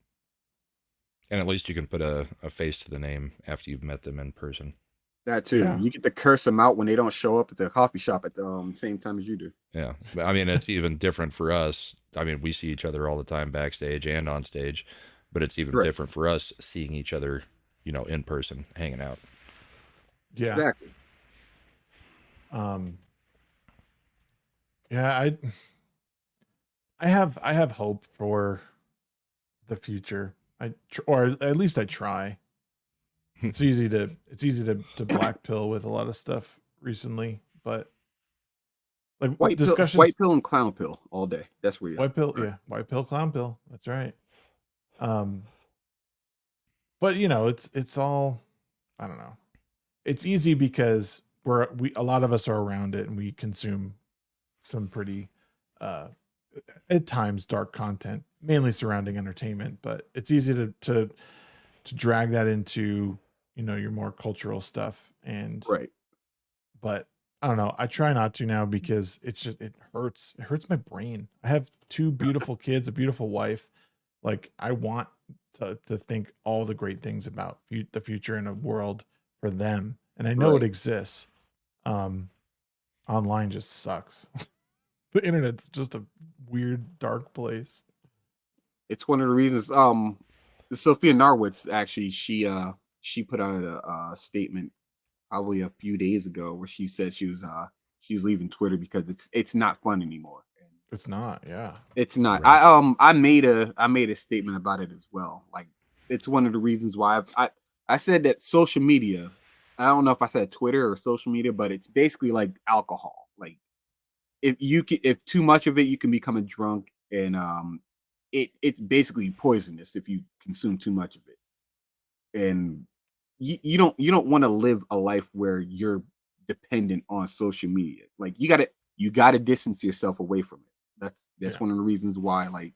Speaker 11: And at least you can put a face to the name after you've met them in person.
Speaker 6: That too. Yeah. You get to curse them out when they don't show up at the coffee shop at the same time as you do.
Speaker 11: Yeah. I mean, it's even different for us. I mean, we see each other all the time backstage and on stage, but it's even different for us seeing each other, in person, hanging out.
Speaker 8: Yeah.
Speaker 6: Exactly.
Speaker 8: Yeah, I have hope for the future. Or at least I try. It's easy to black pill with a lot of stuff recently, but like
Speaker 6: white pill and clown pill all day. That's where you
Speaker 8: white pill, white pill, clown pill. That's right. But it's all, I don't know. It's easy because a lot of us are around it and we consume some pretty at times dark content, mainly surrounding entertainment, but it's easy to drag that into your more cultural stuff. And but I don't know, I try not to now because it hurts my brain. I have two beautiful kids, a beautiful wife. Like I want to think all the great things about the future in a world for them, and I know it exists. Online just sucks. The internet's just a weird, dark place.
Speaker 6: It's one of the reasons. Sophia Narwitz actually, she put out a statement probably a few days ago where she said she's leaving Twitter because it's not fun anymore.
Speaker 8: It's not, yeah.
Speaker 6: It's not. Right. I made a statement about it as well. Like it's one of the reasons why I said that social media. I don't know if I said Twitter or social media, but it's basically like alcohol. Like if too much of it, you can become a drunk, and it's basically poisonous if you consume too much of it. And you don't want to live a life where you're dependent on social media. Like you gotta distance yourself away from it. That's one of the reasons why, like,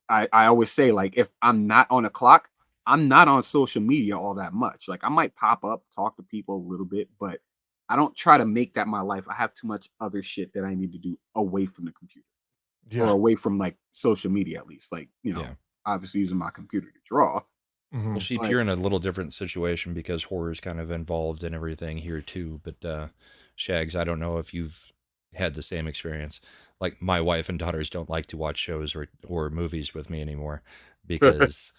Speaker 6: I always say, like, if I'm not on a clock, I'm not on social media all that much. Like I might pop up, talk to people a little bit, but I don't try to make that my life. I have too much other shit that I need to do away from the computer or away from like social media, at least. Like, obviously using my computer to draw.
Speaker 11: Mm-hmm. Well, Sheep, you're in a little different situation because horror is kind of involved in everything here too. But Shags, I don't know if you've had the same experience. Like my wife and daughters don't like to watch shows or movies with me anymore because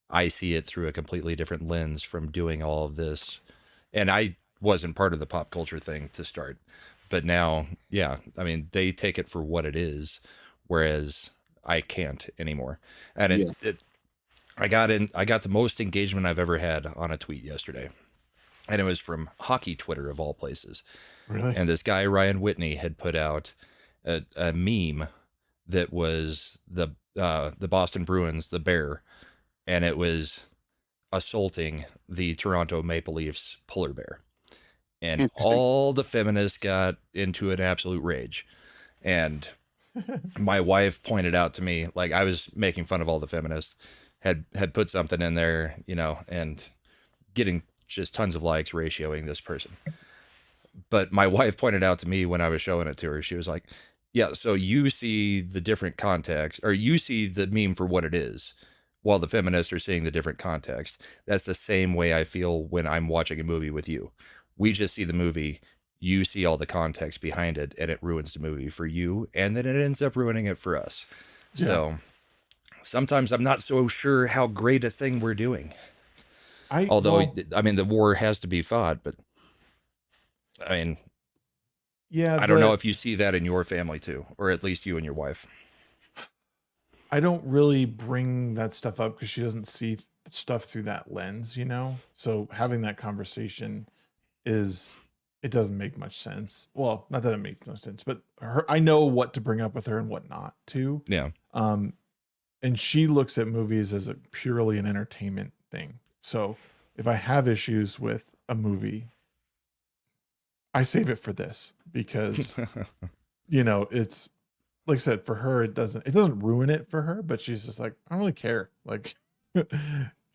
Speaker 11: I see it through a completely different lens from doing all of this. And I wasn't part of the pop culture thing to start, but now, I mean, they take it for what it is, whereas I can't anymore. And I got the most engagement I've ever had on a tweet yesterday, and it was from hockey Twitter of all places.
Speaker 8: Really?
Speaker 11: And this guy Ryan Whitney had put out a meme that was the the Boston Bruins, the bear, and it was assaulting the Toronto Maple Leafs polar bear. And all the feminists got into an absolute rage. And my wife pointed out to me, like, I was making fun of all the feminists, had put something in there, you know, and getting just tons of likes, ratioing this person. But my wife pointed out to me when I was showing it to her, she was like, yeah, so you see the different context, or you see the meme for what it is, while the feminists are seeing the different context. That's the same way I feel when I'm watching a movie with you. We just see the movie, you see all the context behind it, and it ruins the movie for you, and then it ends up ruining it for us. Yeah. So sometimes I'm not so sure how great a thing we're doing. Although, I mean, the war has to be fought, but I mean, yeah, I don't know if you see that in your family too, or at least you and your wife.
Speaker 8: I don't really bring that stuff up because she doesn't see stuff through that lens, you know? So having that conversation it doesn't make much sense. Well, not that it makes no sense, but I know what to bring up with her and what not to.
Speaker 11: Yeah.
Speaker 8: And she looks at movies as purely an entertainment thing. So if I have issues with a movie, I save it for this because, you know, it's like I said, for her, it doesn't ruin it for her, but she's just like, I don't really care. Like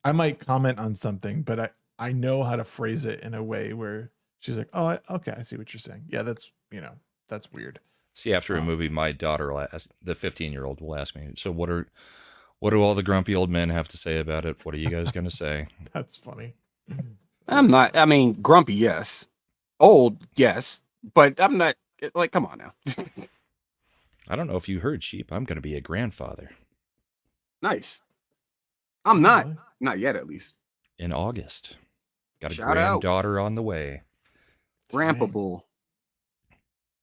Speaker 8: I might comment on something, but I know how to phrase it in a way where she's like, oh, okay, I see what you're saying. Yeah, that's weird.
Speaker 11: See, after a movie, my daughter will ask, the 15-year-old will ask me, so what do all the grumpy old men have to say about it? What are you guys going to say?
Speaker 8: That's funny.
Speaker 6: I mean, grumpy, yes. Old, yes. But I'm not, like, come on now.
Speaker 11: I don't know if you heard, Sheep. I'm going to be a grandfather.
Speaker 6: Nice. I'm not. Not yet, at least.
Speaker 11: In August. Got a
Speaker 6: Shout
Speaker 11: granddaughter on the way.
Speaker 6: Grandpa Bull.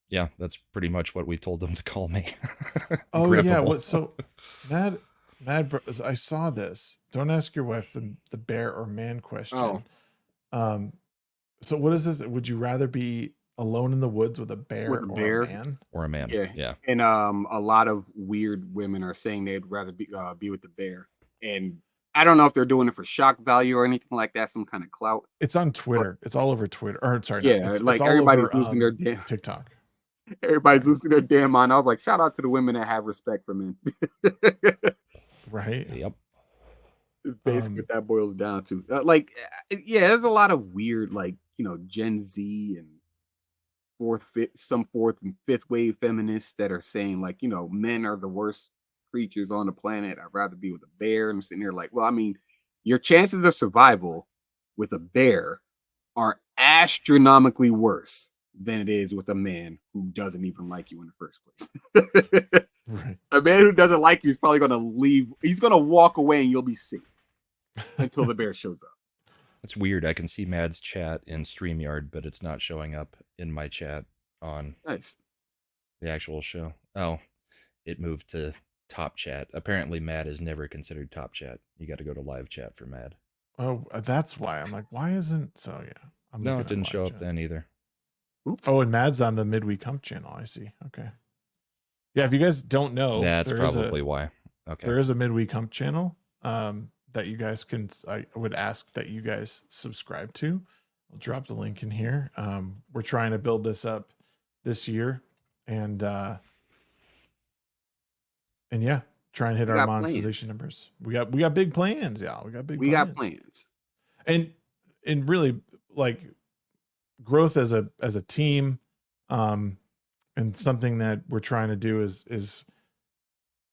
Speaker 11: Yeah, that's pretty much what we told them to call me.
Speaker 8: Oh, yeah. So, Mad, I saw this. Don't ask your wife the bear or man question. Oh. So what is this? Would you rather be alone in the woods with a bear or a man?
Speaker 11: Or a man. Yeah.
Speaker 6: And a lot of weird women are saying they'd rather be with the bear. And I don't know if they're doing it for shock value or anything like that, some kind of clout.
Speaker 8: It's on Twitter. It's all over Twitter. Or sorry,
Speaker 6: yeah, it's everybody's over, losing their damn
Speaker 8: TikTok.
Speaker 6: Everybody's losing their damn mind. I was like, shout out to the women that have respect for men.
Speaker 8: Right.
Speaker 11: Yep.
Speaker 6: It's basically what that boils down to. There's a lot of weird, Gen Z and fourth and fifth wave feminists that are saying, men are the worst creatures on the planet. I'd rather be with a bear. And I'm sitting there like, well, I mean, your chances of survival with a bear are astronomically worse than it is with a man who doesn't even like you in the first place.
Speaker 8: Right.
Speaker 6: A man who doesn't like you is probably going to leave. He's going to walk away and you'll be safe until the bear shows up.
Speaker 11: That's weird. I can see Mad's chat in StreamYard, but it's not showing up in my chat on the actual show. Oh, it moved to top chat. Apparently Mad is never considered top chat. You got to go to live chat for Mad.
Speaker 8: Oh, that's why. I'm like, why isn't... So, yeah.
Speaker 11: No, it didn't show up then either.
Speaker 8: Oops. Oh, and Mad's on the Midweek Hump channel. I see. Okay. Yeah, if you guys don't know...
Speaker 11: That's probably why. Okay.
Speaker 8: There is a Midweek Hump channel that you guys can... I would ask that you guys subscribe to. I'll drop the link in here. We're trying to build this up this year. And yeah, try and hit our monetization numbers. We got big plans, y'all. We got plans. And really, like, growth as a team, and something that we're trying to do is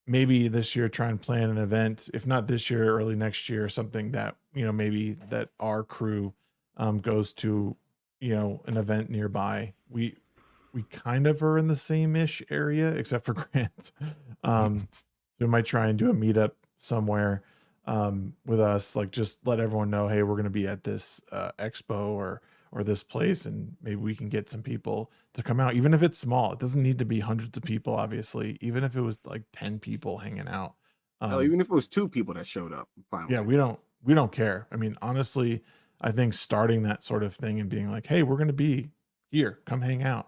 Speaker 8: maybe this year try and plan an event, if not this year, early next year, something that, maybe that our crew goes to, an event nearby. We kind of are in the same-ish area, except for Grant. We might try and do a meetup somewhere with us, like just let everyone know, hey, we're going to be at this expo or this place, and maybe we can get some people to come out, even if it's small. It doesn't need to be hundreds of people, obviously. Even if it was like 10 people hanging out.
Speaker 6: Even if it was 2 people that showed up. Finally.
Speaker 8: Yeah, we don't care. I mean, honestly, I think starting that sort of thing and being like, hey, we're going to be here, come hang out.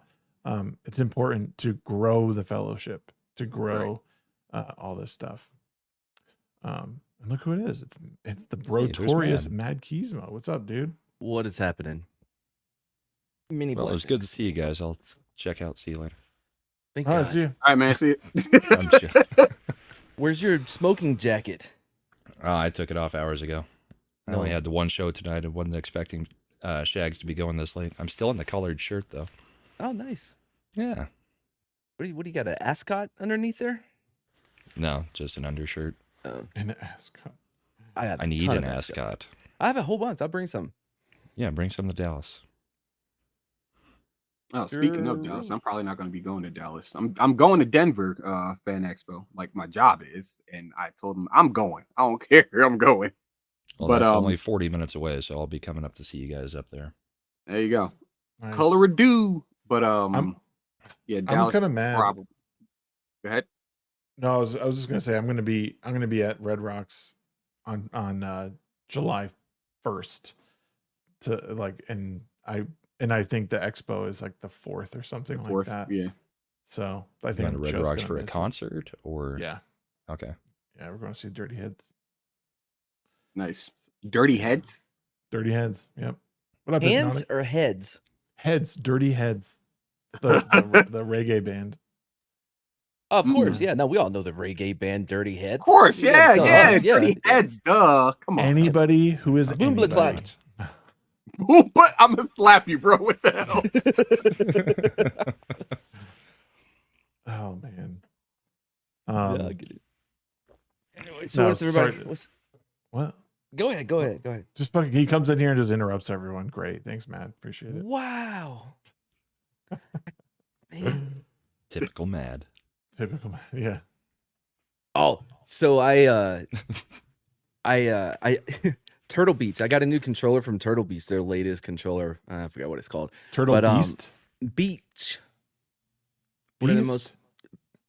Speaker 8: It's important to grow the fellowship, to grow all this stuff. And look who it is. It's the
Speaker 11: Hey, there's
Speaker 8: Brotorious
Speaker 11: Mad.
Speaker 8: Mad Keysmo. What's up, dude?
Speaker 12: What is happening? Mini
Speaker 11: Well, it was
Speaker 12: blessings.
Speaker 11: good to see you guys. I'll check out. See you later.
Speaker 12: Thank
Speaker 8: Oh,
Speaker 12: God.
Speaker 8: that's you.
Speaker 6: All right, man. See
Speaker 11: I'm
Speaker 6: you.
Speaker 11: sure.
Speaker 12: Where's your smoking jacket?
Speaker 11: I took it off hours ago. I only
Speaker 12: No.
Speaker 11: had the one show tonight. I wasn't expecting Shags to be going this late. I'm still in the colored shirt though.
Speaker 12: Oh, nice.
Speaker 11: Yeah.
Speaker 12: What do you got? An ascot underneath there?
Speaker 11: No, just an undershirt.
Speaker 12: Oh,
Speaker 8: An ascot.
Speaker 12: I have.
Speaker 11: I
Speaker 12: a
Speaker 11: need
Speaker 12: ton
Speaker 11: an
Speaker 12: of ascots.
Speaker 11: ascot.
Speaker 12: I have a whole bunch. I'll bring some.
Speaker 11: Yeah, bring some to Dallas.
Speaker 6: Oh, speaking of Dallas, I'm probably not going to be going to Dallas. I'm going to Denver Fan Expo, like my job is, and I told them I'm going. I don't care. I'm going.
Speaker 11: Well,
Speaker 6: But
Speaker 11: that's only 40 minutes away, so I'll be coming up to see you guys up there.
Speaker 6: there you go.
Speaker 8: Nice.
Speaker 6: Color a do, but yeah,
Speaker 8: I'm
Speaker 6: Dallas
Speaker 8: kind of mad.
Speaker 6: probably. Go ahead.
Speaker 8: No, I was just gonna say I'm gonna be at Red Rocks on July 1st to like, and I think the expo is like the 4th or something like that.
Speaker 6: Yeah.
Speaker 8: So I
Speaker 11: You
Speaker 8: think
Speaker 11: going to
Speaker 8: I'm
Speaker 11: Red
Speaker 8: just
Speaker 11: Rocks
Speaker 8: gonna
Speaker 11: for a
Speaker 8: miss it.
Speaker 11: concert or?
Speaker 8: Yeah,
Speaker 11: Okay.
Speaker 8: yeah, we're going to see Dirty Heads.
Speaker 6: Nice. Dirty Heads.
Speaker 8: Dirty Heads. Yep. What up,
Speaker 12: Hands
Speaker 8: Hypnotic?
Speaker 12: or heads?
Speaker 8: Heads. Dirty Heads. The reggae band.
Speaker 12: Of course, yeah. No, we all know the reggae band Dirty Heads.
Speaker 6: Of course,
Speaker 12: You gotta tell us,
Speaker 6: Dirty Heads. Duh. Come on.
Speaker 8: Anybody who is
Speaker 12: Boom, blah,
Speaker 8: anybody.
Speaker 6: But I'm gonna slap you, bro. What the hell?
Speaker 8: Oh man.
Speaker 12: Yeah, I get it. Anyway, so
Speaker 8: no,
Speaker 12: what's everybody?
Speaker 8: sorry.
Speaker 12: What's,
Speaker 8: What?
Speaker 12: go ahead.
Speaker 8: Just fucking, he comes in here and just interrupts everyone. Great. Thanks, Matt. Appreciate it.
Speaker 12: Wow. Man.
Speaker 11: Typical Mad.
Speaker 8: Typical Matt. Yeah.
Speaker 12: Oh, so I Turtle Beach. I got a new controller from Turtle Beach, their latest controller. I forgot what it's called.
Speaker 8: Turtle
Speaker 12: But,
Speaker 8: Beast.
Speaker 12: Beach. One of the most.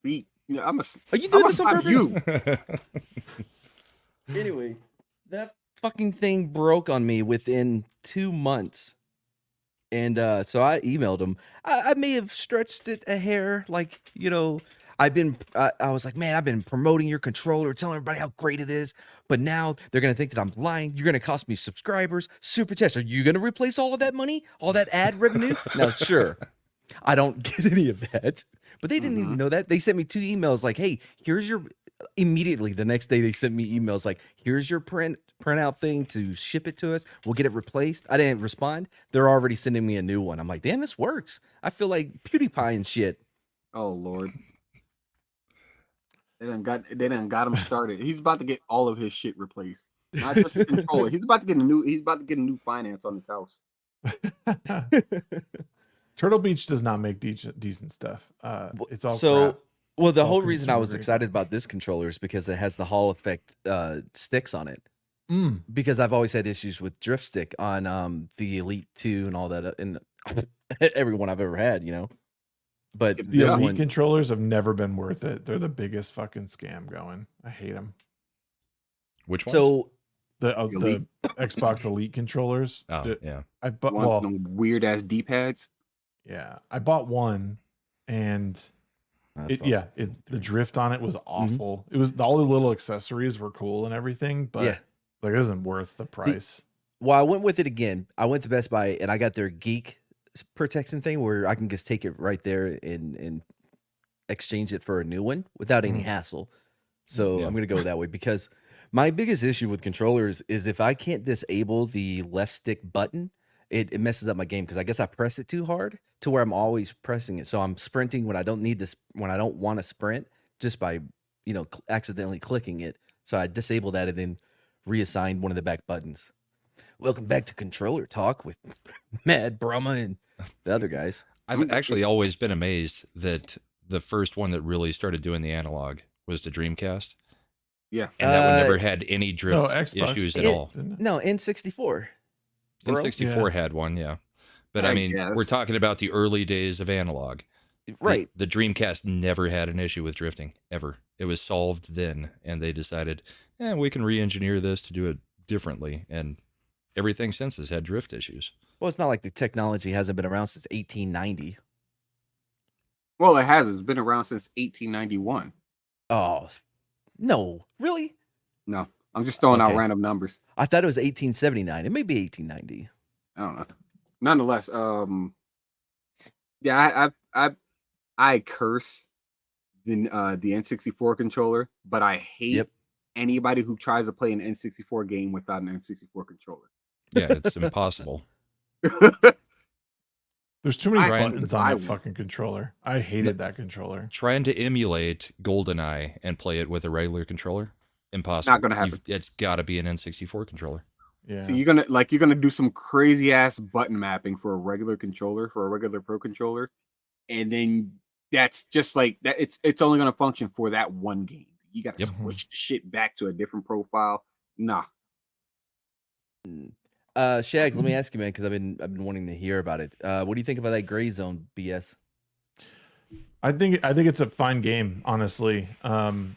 Speaker 6: Beat. Yeah, I'm a.
Speaker 12: Are you doing
Speaker 6: I'ma
Speaker 12: this on
Speaker 6: slap
Speaker 12: purpose?
Speaker 6: you.
Speaker 12: Anyway, that fucking thing broke on me within 2 months. And so I emailed him. I may have stretched it a hair. Like, you know, I was like, man, I've been promoting your controller, telling everybody how great it is. But now they're going to think that I'm lying. You're going to cost me subscribers, super chats. Are you going to replace all of that money? All that ad revenue? Now, sure. I don't get any of that. But they didn't even know that. They sent me 2 emails like, hey, here's your... Immediately the next day they sent me emails like, here's your printout thing to ship it to us. We'll get it replaced. I didn't respond. They're already sending me a new one. I'm like, damn, this works. I feel like PewDiePie and shit.
Speaker 6: Oh Lord. They done got him started. He's about to get all of his shit replaced. Not just the controller. He's about to get a new finance on his house.
Speaker 8: Turtle Beach does not make decent stuff. It's all
Speaker 12: so
Speaker 8: crap.
Speaker 12: well, the
Speaker 8: All
Speaker 12: whole reason I was
Speaker 8: consumer-grade.
Speaker 12: excited about this controller is because it has the Hall effect sticks on it.
Speaker 8: Mm.
Speaker 12: Because I've always had issues with drift stick on the Elite 2 and all that, and everyone I've ever had, you know. But
Speaker 8: The
Speaker 12: this
Speaker 8: Elite
Speaker 12: one,
Speaker 8: controllers have never been worth it. They're the biggest fucking scam going. I hate them.
Speaker 11: Which one?
Speaker 12: so
Speaker 8: The
Speaker 6: Elite?
Speaker 8: Xbox Elite controllers.
Speaker 11: Oh, yeah.
Speaker 8: I bought
Speaker 6: Want them weird ass D-pads?
Speaker 8: yeah, I bought one, and the drift on it was awful. It was all the little accessories were cool and everything, but
Speaker 12: Yeah.
Speaker 8: like it isn't worth the price.
Speaker 12: well, I went with it again. I went to Best Buy and I got their geek protection thing where I can just take it right there and exchange it for a new one without any hassle. So
Speaker 11: Yeah.
Speaker 12: I'm gonna go that way because my biggest issue with controllers is if I can't disable the left stick button, it messes up my game because I guess I press it too hard to where I'm always pressing it. So I'm sprinting when I don't need this, when I don't want to sprint, just by accidentally clicking it. So I disable that and then reassign one of the back buttons. Welcome back to Controller Talk with Mad Brahma and the other guys.
Speaker 11: I've actually always been amazed that the first one that really started doing the analog was the Dreamcast.
Speaker 6: Yeah.
Speaker 11: And that one never had any drift
Speaker 8: No, Xbox
Speaker 11: issues at
Speaker 8: did,
Speaker 11: all.
Speaker 8: didn't it?
Speaker 12: No, N64. Bro.
Speaker 11: N64 had one, yeah. But I mean, we're
Speaker 6: guess.
Speaker 11: talking about the early days of analog.
Speaker 12: Right.
Speaker 11: The Dreamcast never had an issue with drifting, ever. It was solved then, and they decided, we can re-engineer this to do it differently. And everything since has had drift issues.
Speaker 12: Well, it's not like the technology hasn't been around since 1890.
Speaker 6: Well, it has. It's been around since 1891.
Speaker 12: Oh, no. Really?
Speaker 6: No, I'm just throwing out
Speaker 12: Okay.
Speaker 6: random numbers.
Speaker 12: I thought it was 1879. It may be 1890.
Speaker 6: I don't know. Nonetheless, yeah, I curse the N64 controller, but I hate anybody who tries to play an N64 game without an N64 controller.
Speaker 11: Yeah, it's impossible.
Speaker 8: There's too many
Speaker 6: I-
Speaker 8: buttons on that fucking controller. I hated that controller.
Speaker 11: Trying to emulate GoldenEye and play it with a regular controller, impossible.
Speaker 6: Not gonna happen.
Speaker 11: It's got to be an N64 controller.
Speaker 8: Yeah.
Speaker 6: So you're gonna do some crazy ass button mapping for a regular controller, for a regular Pro controller, and then that's just like that. It's only gonna function for that one game. You gotta switch the shit back to a different profile. Nah.
Speaker 12: Shags, let me ask you, man, because I've been wanting to hear about it. What do you think about that Gray Zone BS?
Speaker 8: I think it's a fine game, honestly.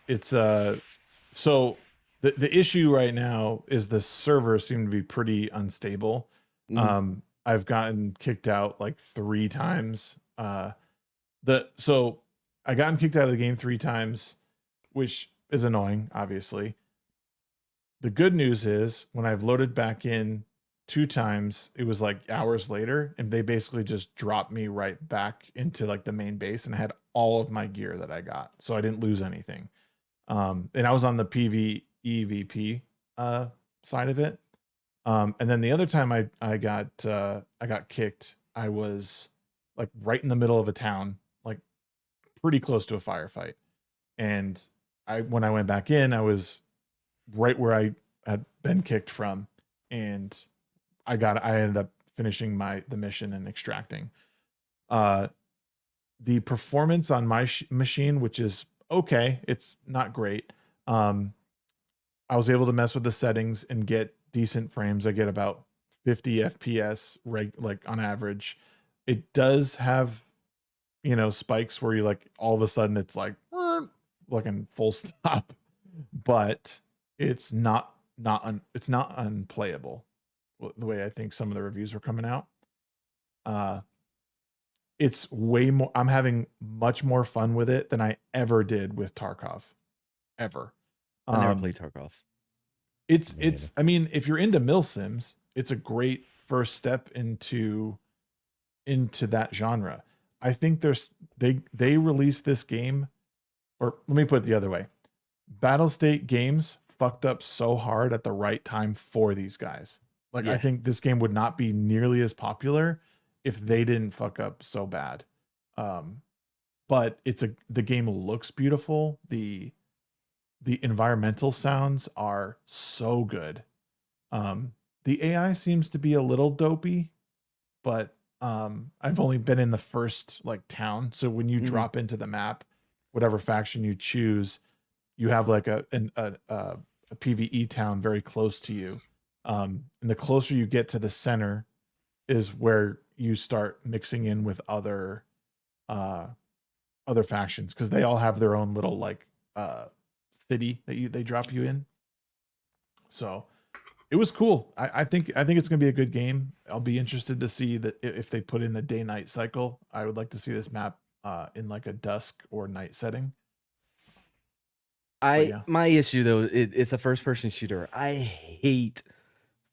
Speaker 8: It's so the issue right now is the servers seem to be pretty unstable. I've gotten kicked out like 3 times. So I gotten kicked out of the game 3 times, which is annoying, obviously. The good news is when I've loaded back in 2 times, it was like hours later, and they basically just dropped me right back into like the main base, and I had all of my gear that I got, so I didn't lose anything. And I was on the PvEVP side of it. And then the other time I got kicked, I was like right in the middle of a town, like pretty close to a firefight. And when I went back in, I was right where I had been kicked from, and I ended up finishing the mission and extracting. The performance on my machine, which is okay, it's not great. I was able to mess with the settings and get decent frames. I get about 50 FPS like on average. It does have, spikes where you like all of a sudden it's like in full stop, but it's not unplayable the way I think some of the reviews were coming out. It's way more, I'm having much more fun with it than I ever did with Tarkov. Ever.
Speaker 12: I never played Tarkov.
Speaker 8: It's I mean, if you're into milsims, it's a great first step into that genre. I think they released this game, or let me put it the other way. Battlestate Games fucked up so hard at the right time for these guys. Like, I think this game would not be nearly as popular if they didn't fuck up so bad. But the game looks beautiful. The environmental sounds are so good. The AI seems to be a little dopey, but I've only been in the first like town. So when you drop into the map, whatever faction you choose, you have like a PvE town very close to you. And the closer you get to the center is where you start mixing in with other factions, because they all have their own little like city that they drop you in. So it was cool. I think it's gonna be a good game. I'll be interested to see that if they put in a day-night cycle. I would like to see this map in like a dusk or night setting.
Speaker 12: My issue though, it's a first-person shooter. I hate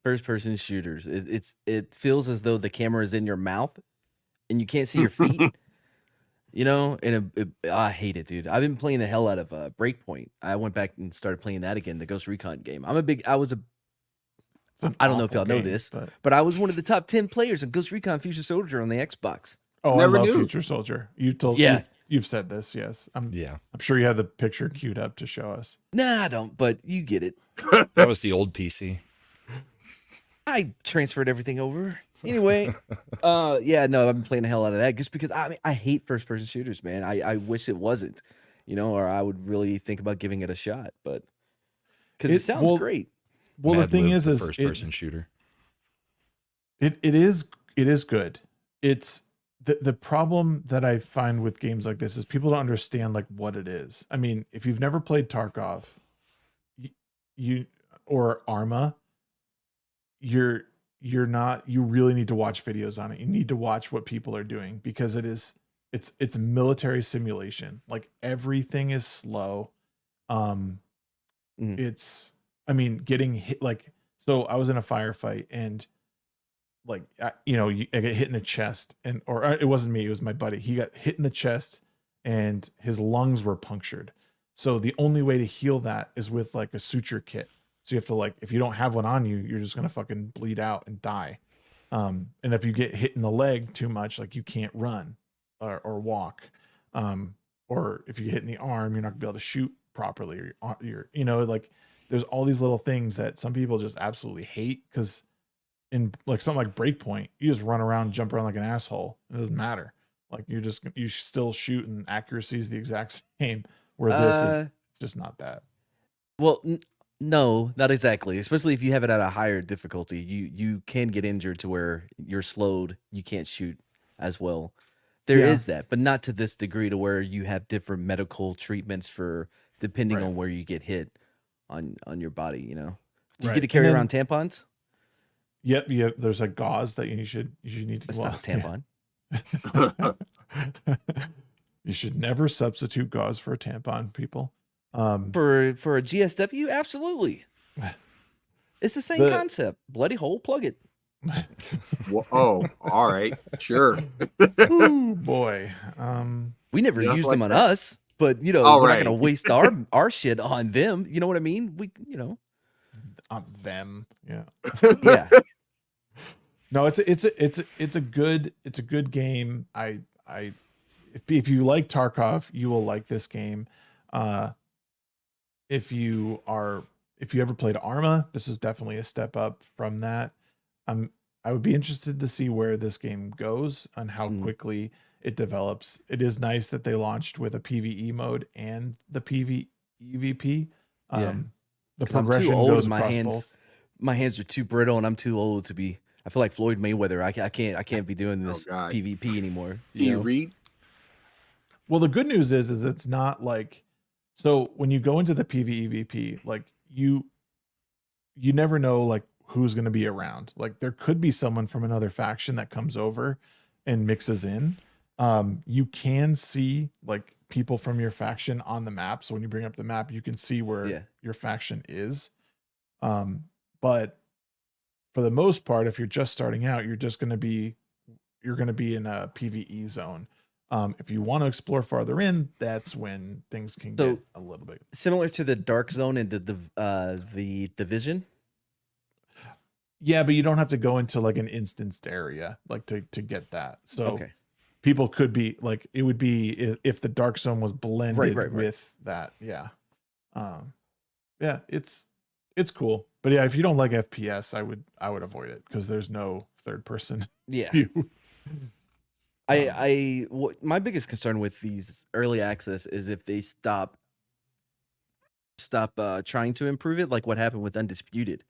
Speaker 12: first-person shooters. It feels as though the camera is in your mouth and you can't see your feet. And I hate it, dude. I've been playing the hell out of Breakpoint. I went back and started playing that again, the Ghost Recon game. I don't know if y'all know this, but I was one of the top 10 players in Ghost Recon Future Soldier on the Xbox.
Speaker 8: Oh, I love Future Soldier. You've said this, yes. I'm sure you have the picture queued up to show us.
Speaker 12: Nah, I don't, but you get it.
Speaker 11: That was the old PC.
Speaker 12: I transferred everything over. Anyway, I've been playing the hell out of that just because I hate first person shooters, man. I wish it wasn't, or I would really think about giving it a shot, but because it sounds great.
Speaker 8: Well, the thing is
Speaker 11: first person shooter.
Speaker 8: It is good. It's the problem that I find with games like this is people don't understand like what it is. I mean, if you've never played Tarkov, or Arma, you really need to watch videos on it. You need to watch what people are doing, because it's military simulation. Like, everything is slow. It's I mean, getting hit like so. I was in a firefight and like I get hit in the chest or it wasn't me, it was my buddy. He got hit in the chest and his lungs were punctured. So the only way to heal that is with like a suture kit. So you have to like, if you don't have one on you, you're just gonna fucking bleed out and die. And if you get hit in the leg too much, like you can't run or walk. Or if you get hit in the arm, you're not gonna be able to shoot properly. Or you're like there's all these little things that some people just absolutely hate because in like something like Breakpoint, you just run around, jump around like an asshole. It doesn't matter. Like you still shoot and accuracy is the exact same. Where this is just not that.
Speaker 12: Well, no, not exactly. Especially if you have it at a higher difficulty, you can get injured to where you're slowed. You can't shoot as well. There is that, but not to this degree to where you have different medical treatments for depending on where you get hit on your body. Do you get to carry around tampons?
Speaker 8: Yep. There's a gauze that you should need to.
Speaker 12: That's not a tampon.
Speaker 8: You should never substitute gauze for a tampon, people.
Speaker 12: For a GSW, absolutely. It's the same concept. Bloody hole, plug it.
Speaker 6: Well, all right, sure.
Speaker 8: Ooh, boy.
Speaker 12: We never used them on us, but we're not gonna waste our shit on them. You know what I mean?
Speaker 8: On them, yeah.
Speaker 12: Yeah.
Speaker 8: No, it's a good game. If you like Tarkov, you will like this game. If you ever played Arma, this is definitely a step up from that. I would be interested to see where this game goes and how quickly it develops. It is nice that they launched with a PvE mode and the PvEVP. The progression goes across both.
Speaker 12: My hands are too brittle, and I'm too old to be. I feel like Floyd Mayweather. I can't be doing this PvP anymore.
Speaker 6: Can you read?
Speaker 8: Well, the good news is it's not like, so when you go into the PvEVP, like you never know like who's going to be around. Like there could be someone from another faction that comes over and mixes in. You can see like people from your faction on the map. So when you bring up the map, you can see where your faction is. But for the most part, if you're just starting out, you're going to be in a PvE zone. If you want to explore farther in, that's when things can get a little bit
Speaker 12: similar to the Dark Zone and the Division.
Speaker 8: Yeah, but you don't have to go into like an instanced area like to get that. So people could be like, it would be if the Dark Zone was blended with that. Yeah. Yeah, it's cool. But yeah, if you don't like FPS, I would avoid it because there's no third person.
Speaker 12: Yeah. My biggest concern with these early access is if they stop trying to improve it, like what happened with Undisputed.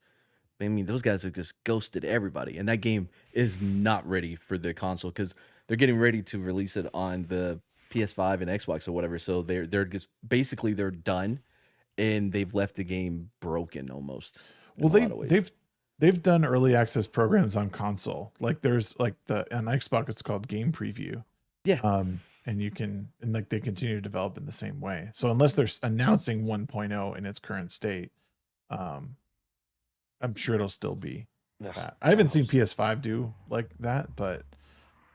Speaker 12: I mean, those guys have just ghosted everybody, and that game is not ready for the console because they're getting ready to release it on the PS5 and Xbox or whatever. So they're just basically they're done, and they've left the game broken almost.
Speaker 8: Well, they've done early access programs on console. Like there's like on Xbox, it's called Game Preview.
Speaker 12: Yeah.
Speaker 8: And like they continue to develop in the same way. So unless they're announcing 1.0 in its current state, I'm sure it'll still be that. I haven't seen PS5 do like that, but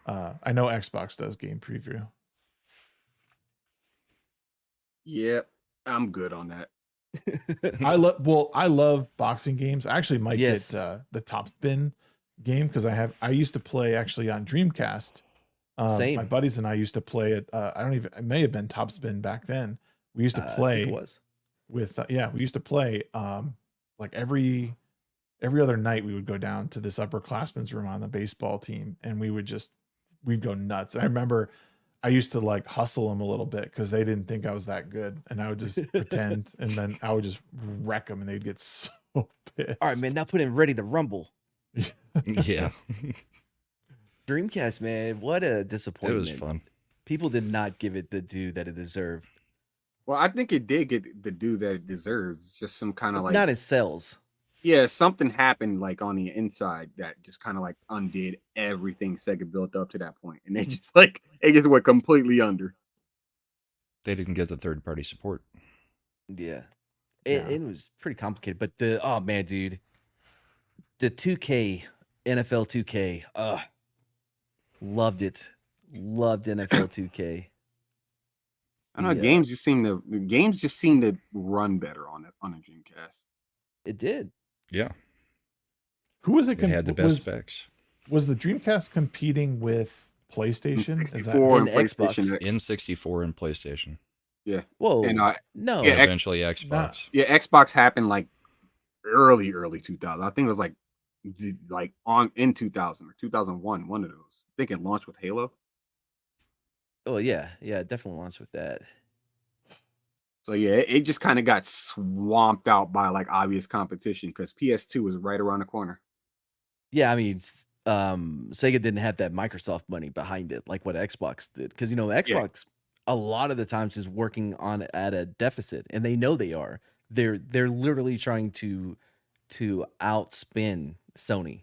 Speaker 8: I know Xbox does Game Preview.
Speaker 6: Yeah, I'm good on that.
Speaker 8: I love boxing games. I actually might get the Top Spin game because I used to play actually on Dreamcast.
Speaker 12: Same.
Speaker 8: My buddies and I used to play it. It may have been Top Spin back then. We used to play.
Speaker 12: I think it was.
Speaker 8: We used to play like every other night. We would go down to this upperclassmen's room on the baseball team, and we'd go nuts. I remember I used to like hustle them a little bit because they didn't think I was that good, and I would just pretend, and then I would just wreck them, and they'd get so pissed.
Speaker 12: All right, man. Now put in Ready to Rumble.
Speaker 11: Yeah.
Speaker 12: Dreamcast, man. What a disappointment.
Speaker 11: It was fun.
Speaker 12: People did not give it the due that it deserved.
Speaker 6: Well, I think it did get the due that it deserves. Just some kind of like
Speaker 12: not in sales.
Speaker 6: Yeah, something happened like on the inside that just kind of like undid everything Sega built up to that point, and they just like it just went completely under.
Speaker 11: They didn't get the third party support.
Speaker 12: Yeah, It was pretty complicated, but oh man, dude, the 2K NFL 2K, loved it. Loved NFL 2K.
Speaker 6: I don't know. Games just seem to run better on a Dreamcast.
Speaker 12: It did.
Speaker 11: Yeah.
Speaker 8: Who was it?
Speaker 11: It had the best specs.
Speaker 8: Was the Dreamcast competing with PlayStation?
Speaker 6: N64 and
Speaker 12: Xbox.
Speaker 11: N64 and PlayStation.
Speaker 6: Yeah.
Speaker 12: Whoa.
Speaker 6: And
Speaker 12: no.
Speaker 11: Yeah, eventually Xbox.
Speaker 6: Yeah, Xbox happened like early 2000. I think it was like in 2000 or 2001, one of those. I think it launched with Halo.
Speaker 12: Oh yeah, definitely launched with that.
Speaker 6: So yeah, it just kind of got swamped out by like obvious competition because PS2 was right around the corner.
Speaker 12: Yeah, I mean, Sega didn't have that Microsoft money behind it like what Xbox did, because Xbox a lot of the times is working on at a deficit, and they know they are. They're literally trying to outspin Sony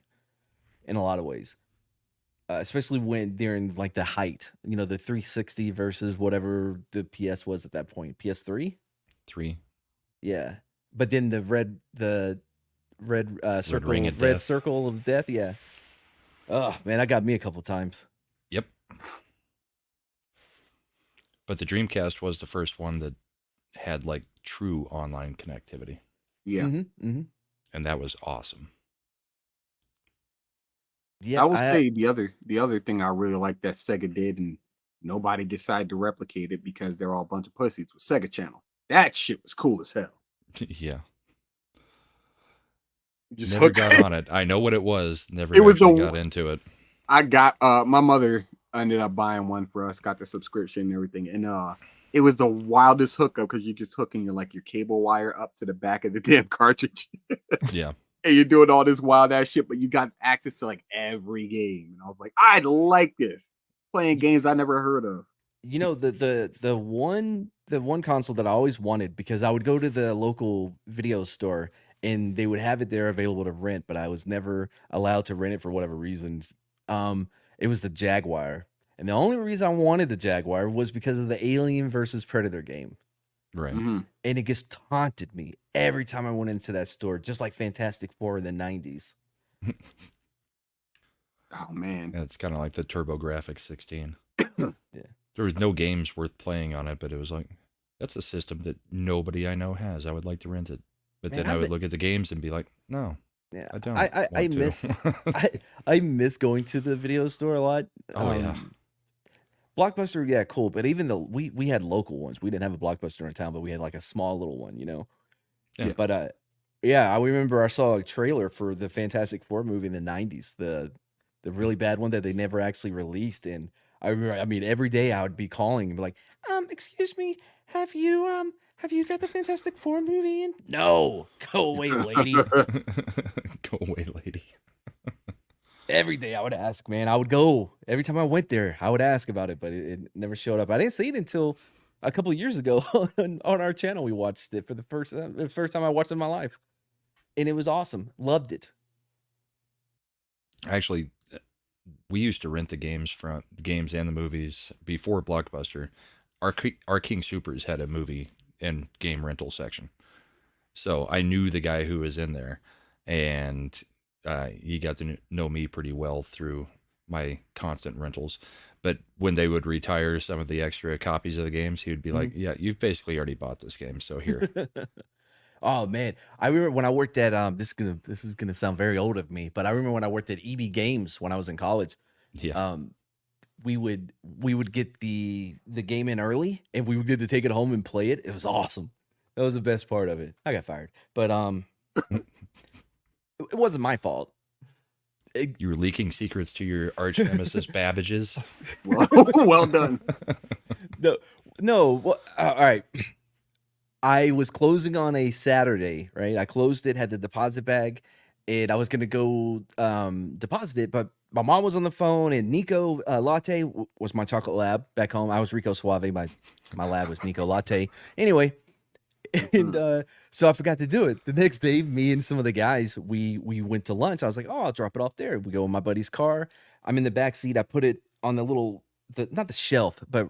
Speaker 12: in a lot of ways. Especially when during like the height, the 360 versus whatever the PS was at that point, PS3.
Speaker 11: 3.
Speaker 12: Yeah, but then the red circle, red circle of death. Yeah. Oh man, that got me a couple times.
Speaker 11: Yep. But the Dreamcast was the first one that had like true online connectivity.
Speaker 6: Yeah.
Speaker 12: Mm-hmm.
Speaker 11: And that was awesome.
Speaker 6: Yeah, I will say the other thing I really like that Sega did, and nobody decided to replicate it because they're all a bunch of pussies, was Sega Channel. That shit was cool as hell.
Speaker 11: Yeah.
Speaker 6: Just
Speaker 11: never got on it. I know what it was. Never got into it.
Speaker 6: I got my mother ended up buying one for us, got the subscription and everything. And it was the wildest hookup because you're just hooking your cable wire up to the back of the damn cartridge.
Speaker 11: Yeah.
Speaker 6: And you're doing all this wild ass shit, but you got access to like every game. And I was like, I'd like this. Playing games I never heard of.
Speaker 12: The one console that I always wanted, because I would go to the local video store and they would have it there available to rent, but I was never allowed to rent it for whatever reason. It was the Jaguar. And the only reason I wanted the Jaguar was because of the Alien versus Predator game.
Speaker 11: Right.
Speaker 6: Mm-hmm.
Speaker 12: And it just taunted me every time I went into that store, just like Fantastic Four in the 90s.
Speaker 6: Oh, man.
Speaker 11: Yeah, it's kind of like the TurboGrafx 16.
Speaker 12: Yeah.
Speaker 11: There was no games worth playing on it, but it was like, that's a system that nobody I know has. I would like to rent it. But then I would look at the games and be like, no.
Speaker 12: Yeah,
Speaker 11: I don't.
Speaker 12: I miss I miss going to the video store a lot.
Speaker 11: Oh yeah.
Speaker 12: Blockbuster, yeah, cool. But even though we had local ones, we didn't have a Blockbuster in town, but we had like a small little one,
Speaker 11: Yeah.
Speaker 12: But I remember I saw a trailer for the Fantastic Four movie in the 90s, the really bad one that they never actually released. And I remember, I mean, every day I would be calling and be like, excuse me, have you got the Fantastic Four movie in? No, go away, lady.
Speaker 11: Go away, lady.
Speaker 12: Every day I would ask, man. I would go every time I went there. I would ask about it, but it never showed up. I didn't see it until a couple of years ago on our channel. We watched it for the first time I watched it in my life, and it was awesome. Loved it.
Speaker 11: Actually, we used to rent the games and the movies before Blockbuster. Our King Supers had a movie and game rental section, so I knew the guy who was in there, and he got to know me pretty well through my constant rentals. But when they would retire some of the extra copies of the games, he would be like, yeah, you've basically already bought this game, so here.
Speaker 12: Oh man, I remember when I worked at this is gonna sound very old of me, but I remember when I worked at EB Games when I was in college.
Speaker 11: Yeah.
Speaker 12: We would get the game in early, and we would get to take it home and play it. It was awesome. That was the best part of it. I got fired, but it wasn't my fault.
Speaker 11: You were leaking secrets to your arch nemesis Babbage's.
Speaker 6: Well done.
Speaker 12: No. Well, all right. I was closing on a Saturday, right? I closed it, had the deposit bag, and I was gonna go deposit it, but my mom was on the phone, and Nico Latte was my chocolate lab back home. I was Rico Suave. My lab was Nico Latte. Anyway, and so I forgot to do it. The next day, me and some of the guys, we went to lunch. I was like, oh, I'll drop it off there. We go in my buddy's car. I'm in the back seat. I put it on not the shelf, but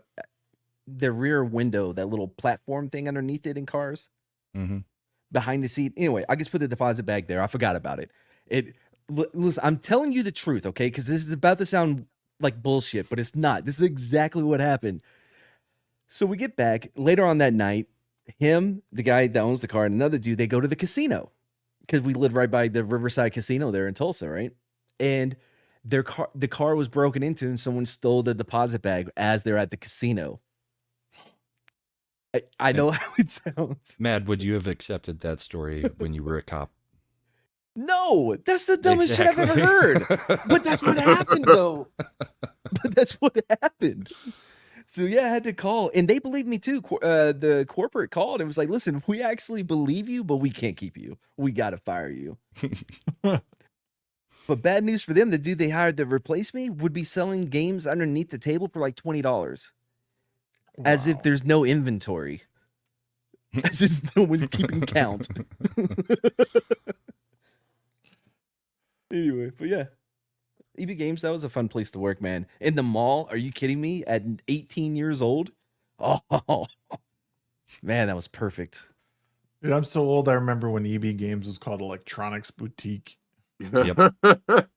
Speaker 12: the rear window, that little platform thing underneath it in cars.
Speaker 11: Mm-hmm.
Speaker 12: behind the seat. Anyway, I just put the deposit bag there. I forgot about it. Listen, I'm telling you the truth, okay? Because this is about to sound like bullshit, but it's not. This is exactly what happened. So we get back later on that night. Him, the guy that owns the car, and another dude, they go to the casino because we live right by the Riverside Casino there in Tulsa, right? And the car was broken into, and someone stole the deposit bag as they're at the casino. I know how it sounds.
Speaker 11: Mad, would you have accepted that story when you were a cop?
Speaker 12: No, that's the dumbest shit I've ever heard. But that's what happened, though. But that's what happened. So yeah, I had to call, and they believed me too. The corporate called and was like, "Listen, we actually believe you, but we can't keep you. We got to fire you." But bad news for them: the dude they hired to replace me would be selling games underneath the table for like $20, as if there's no inventory, as if no one's keeping count. Anyway, but yeah. EB Games, that was a fun place to work, man. In the mall, are you kidding me? At 18 years old? Oh, man, that was perfect.
Speaker 8: Dude, I'm so old. I remember when EB Games was called Electronics Boutique.
Speaker 11: Yep.
Speaker 8: It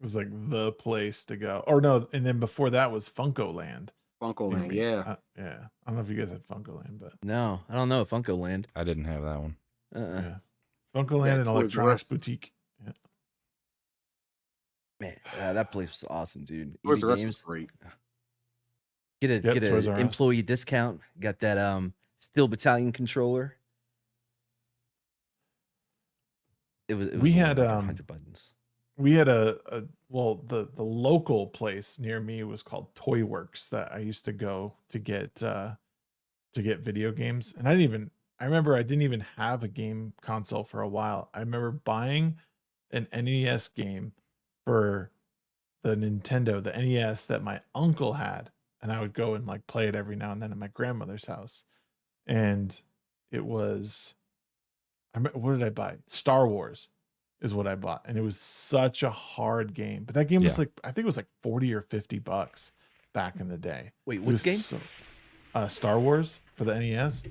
Speaker 8: was like the place to go. Or no, and then before that was Funko Land.
Speaker 6: Funko Land, yeah.
Speaker 8: Yeah. I don't know if you guys had Funko Land, but
Speaker 12: No, I don't know. Funko Land.
Speaker 11: I didn't have that one.
Speaker 8: yeah. Funko Land and Electronics Boutique. Yeah.
Speaker 12: Man, that place was awesome, dude.
Speaker 6: Toys
Speaker 12: EB
Speaker 6: R Us
Speaker 12: Games,
Speaker 6: was great.
Speaker 12: get
Speaker 8: Toys R
Speaker 12: an
Speaker 8: Us.
Speaker 12: employee discount. Got that Steel Battalion controller. It was
Speaker 8: We had,
Speaker 12: like 100 buttons.
Speaker 8: We had the local place near me was called Toy Works that I used to go to get video games. And I remember I didn't even have a game console for a while. I remember buying an NES game for the Nintendo, the NES that my uncle had, and I would go and like play it every now and then at my grandmother's house. And it was, what did I buy? Star Wars is what I bought, and it was such a hard game. But that game was like, I think it was like $40 or $50 back in the day.
Speaker 12: Wait, what's game?
Speaker 8: Star Wars for the NES.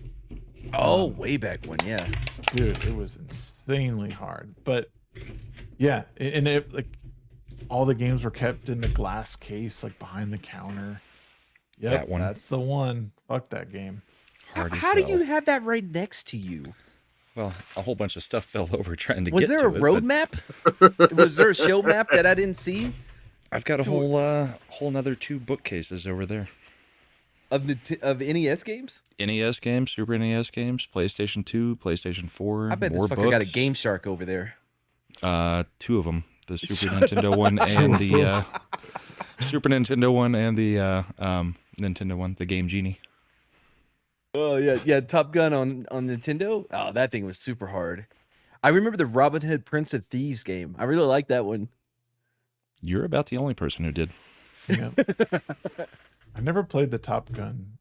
Speaker 12: Oh, way back when, yeah.
Speaker 8: Dude, it was insanely hard. But yeah, and it like all the games were kept in the glass case, like behind the counter. Yeah,
Speaker 11: That one.
Speaker 8: That's the one. Fuck that game.
Speaker 11: Hard as
Speaker 12: How do
Speaker 11: hell.
Speaker 12: you have that right next to you?
Speaker 11: Well, a whole bunch of stuff fell over trying to
Speaker 12: Was
Speaker 11: get
Speaker 12: there
Speaker 11: to
Speaker 12: a
Speaker 11: it,
Speaker 12: road
Speaker 11: but
Speaker 12: map? Was there a show map that I didn't see?
Speaker 11: I've got a whole nother 2 bookcases over there.
Speaker 12: Of NES games?
Speaker 11: NES games, Super NES games, PlayStation 2, PlayStation 4.
Speaker 12: I bet this
Speaker 11: more
Speaker 12: fucker got a
Speaker 11: books.
Speaker 12: Game Shark over there.
Speaker 11: 2 of them. The Super Nintendo one and the Super Nintendo one and the Nintendo one, the Game Genie.
Speaker 12: Oh yeah, Top Gun on Nintendo. Oh, that thing was super hard. I remember the Robin Hood Prince of Thieves game. I really liked that one.
Speaker 11: You're about the only person who did.
Speaker 8: Yeah. I never played the Top Gun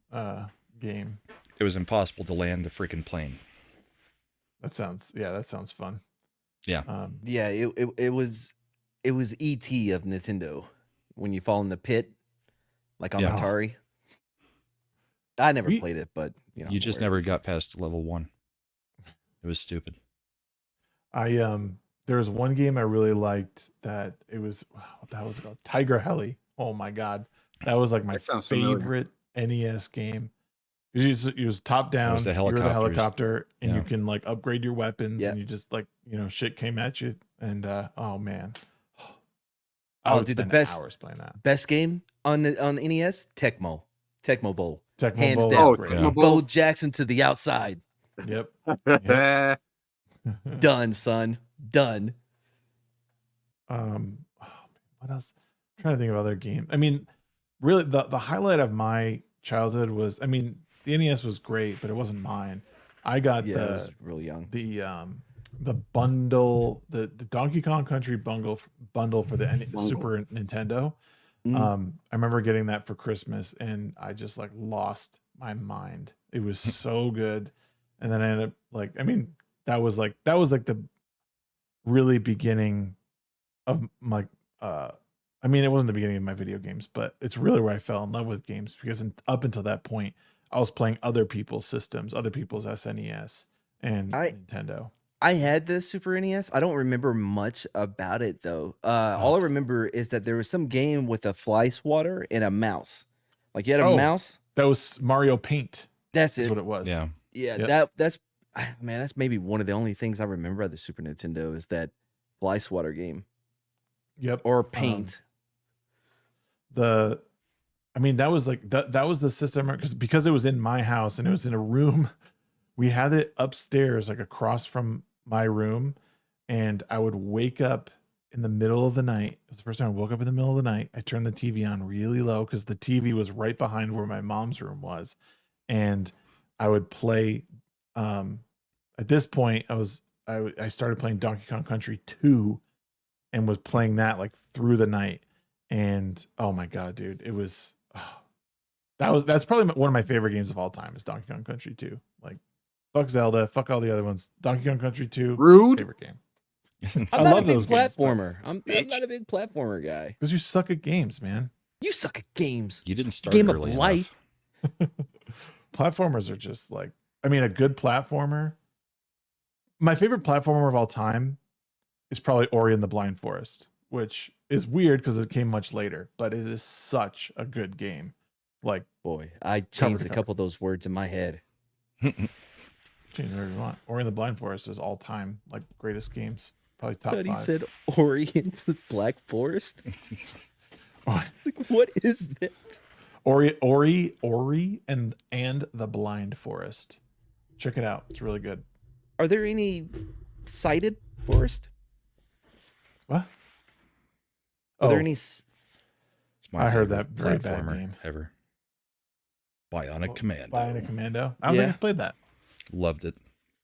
Speaker 8: game.
Speaker 11: It was impossible to land the freaking plane.
Speaker 8: That sounds fun.
Speaker 11: Yeah.
Speaker 12: Yeah, it was E.T. of Nintendo when you fall in the pit, like on
Speaker 11: Yeah.
Speaker 12: Atari. I never played it, but you know,
Speaker 11: You just never got past level 1. It was stupid.
Speaker 8: There was one game I really liked that it was, what the hell was it called? Tiger Heli. Oh my god, that was like my
Speaker 6: sounds familiar.
Speaker 8: favorite NES game. It was top down.
Speaker 11: the
Speaker 8: You were the
Speaker 11: helicopters.
Speaker 8: helicopter, and you
Speaker 11: Yeah.
Speaker 8: can like upgrade your weapons,
Speaker 12: Yeah.
Speaker 8: and you just like shit came at you, and oh man,
Speaker 12: Oh,
Speaker 8: would
Speaker 12: dude, the
Speaker 8: spend
Speaker 12: best-
Speaker 8: hours playing that.
Speaker 12: Best game on NES, Tecmo Bowl.
Speaker 8: Tecmo
Speaker 12: Hands
Speaker 8: Bowl.
Speaker 12: down.
Speaker 6: Oh,
Speaker 11: Yeah.
Speaker 6: Tecmo
Speaker 12: Bo
Speaker 6: Bowl.
Speaker 12: Jackson to the outside.
Speaker 8: Yep.
Speaker 12: Done, son. Done.
Speaker 8: What else? I'm trying to think of other games. I mean, really, the highlight of my childhood was, I mean, the NES was great, but it wasn't mine. I got
Speaker 12: Yeah, I was real young.
Speaker 8: the bundle, the Donkey Kong Country bundle for the
Speaker 6: Bundle.
Speaker 8: Super Nintendo.
Speaker 12: Mm.
Speaker 8: I remember getting that for Christmas, and I just like lost my mind. It was so good, and then I ended up like, I mean, that was like the really beginning of my. I mean, it wasn't the beginning of my video games, but it's really where I fell in love with games, because up until that point, I was playing other people's systems, other people's SNES, and Nintendo.
Speaker 12: I had the Super NES. I don't remember much about it though. All I remember is that there was some game with a fly swatter and a mouse. Like you had a mouse.
Speaker 8: That was Mario Paint.
Speaker 12: That's
Speaker 8: what it was.
Speaker 11: Yeah.
Speaker 12: Yeah.
Speaker 8: Yep.
Speaker 12: That's man. That's maybe one of the only things I remember of the Super Nintendo is that fly swatter game.
Speaker 8: Yep.
Speaker 12: Or Paint.
Speaker 8: I mean, that was like that was the system because it was in my house and it was in a room. We had it upstairs, like across from my room, and I would wake up in the middle of the night. It was the first time I woke up in the middle of the night. I turned the TV on really low because the TV was right behind where my mom's room was, and I would play. At this point, I started playing Donkey Kong Country 2, and was playing that like through the night. And oh my god, dude, it was that's probably one of my favorite games of all time is Donkey Kong Country 2. Like, fuck Zelda, fuck all the other ones. Donkey Kong Country 2,
Speaker 6: rude
Speaker 8: favorite game.
Speaker 12: I love those platformer. I'm not a big platformer guy.
Speaker 8: Because you suck at games, man.
Speaker 12: You suck at games.
Speaker 11: You didn't start
Speaker 12: Game
Speaker 11: early
Speaker 12: of life.
Speaker 8: Platformers are just like, I mean, a good platformer. My favorite platformer of all time is probably Ori and the Blind Forest, which is weird because it came much later, but it is such a good game. Like,
Speaker 12: boy, I changed a couple of those words in my head.
Speaker 8: Change whatever you want. Ori and the Blind Forest is all time like greatest games. Probably top 5.
Speaker 12: He said Ori into the Black Forest. Like, what is that?
Speaker 8: Ori and the Blind Forest. Check it out. It's really good.
Speaker 12: Are there any sighted forest?
Speaker 8: What?
Speaker 12: Are there any?
Speaker 8: I heard that very bad game
Speaker 11: ever. Bionic Commando.
Speaker 8: Bionic Commando. I don't think I played that.
Speaker 11: Loved it.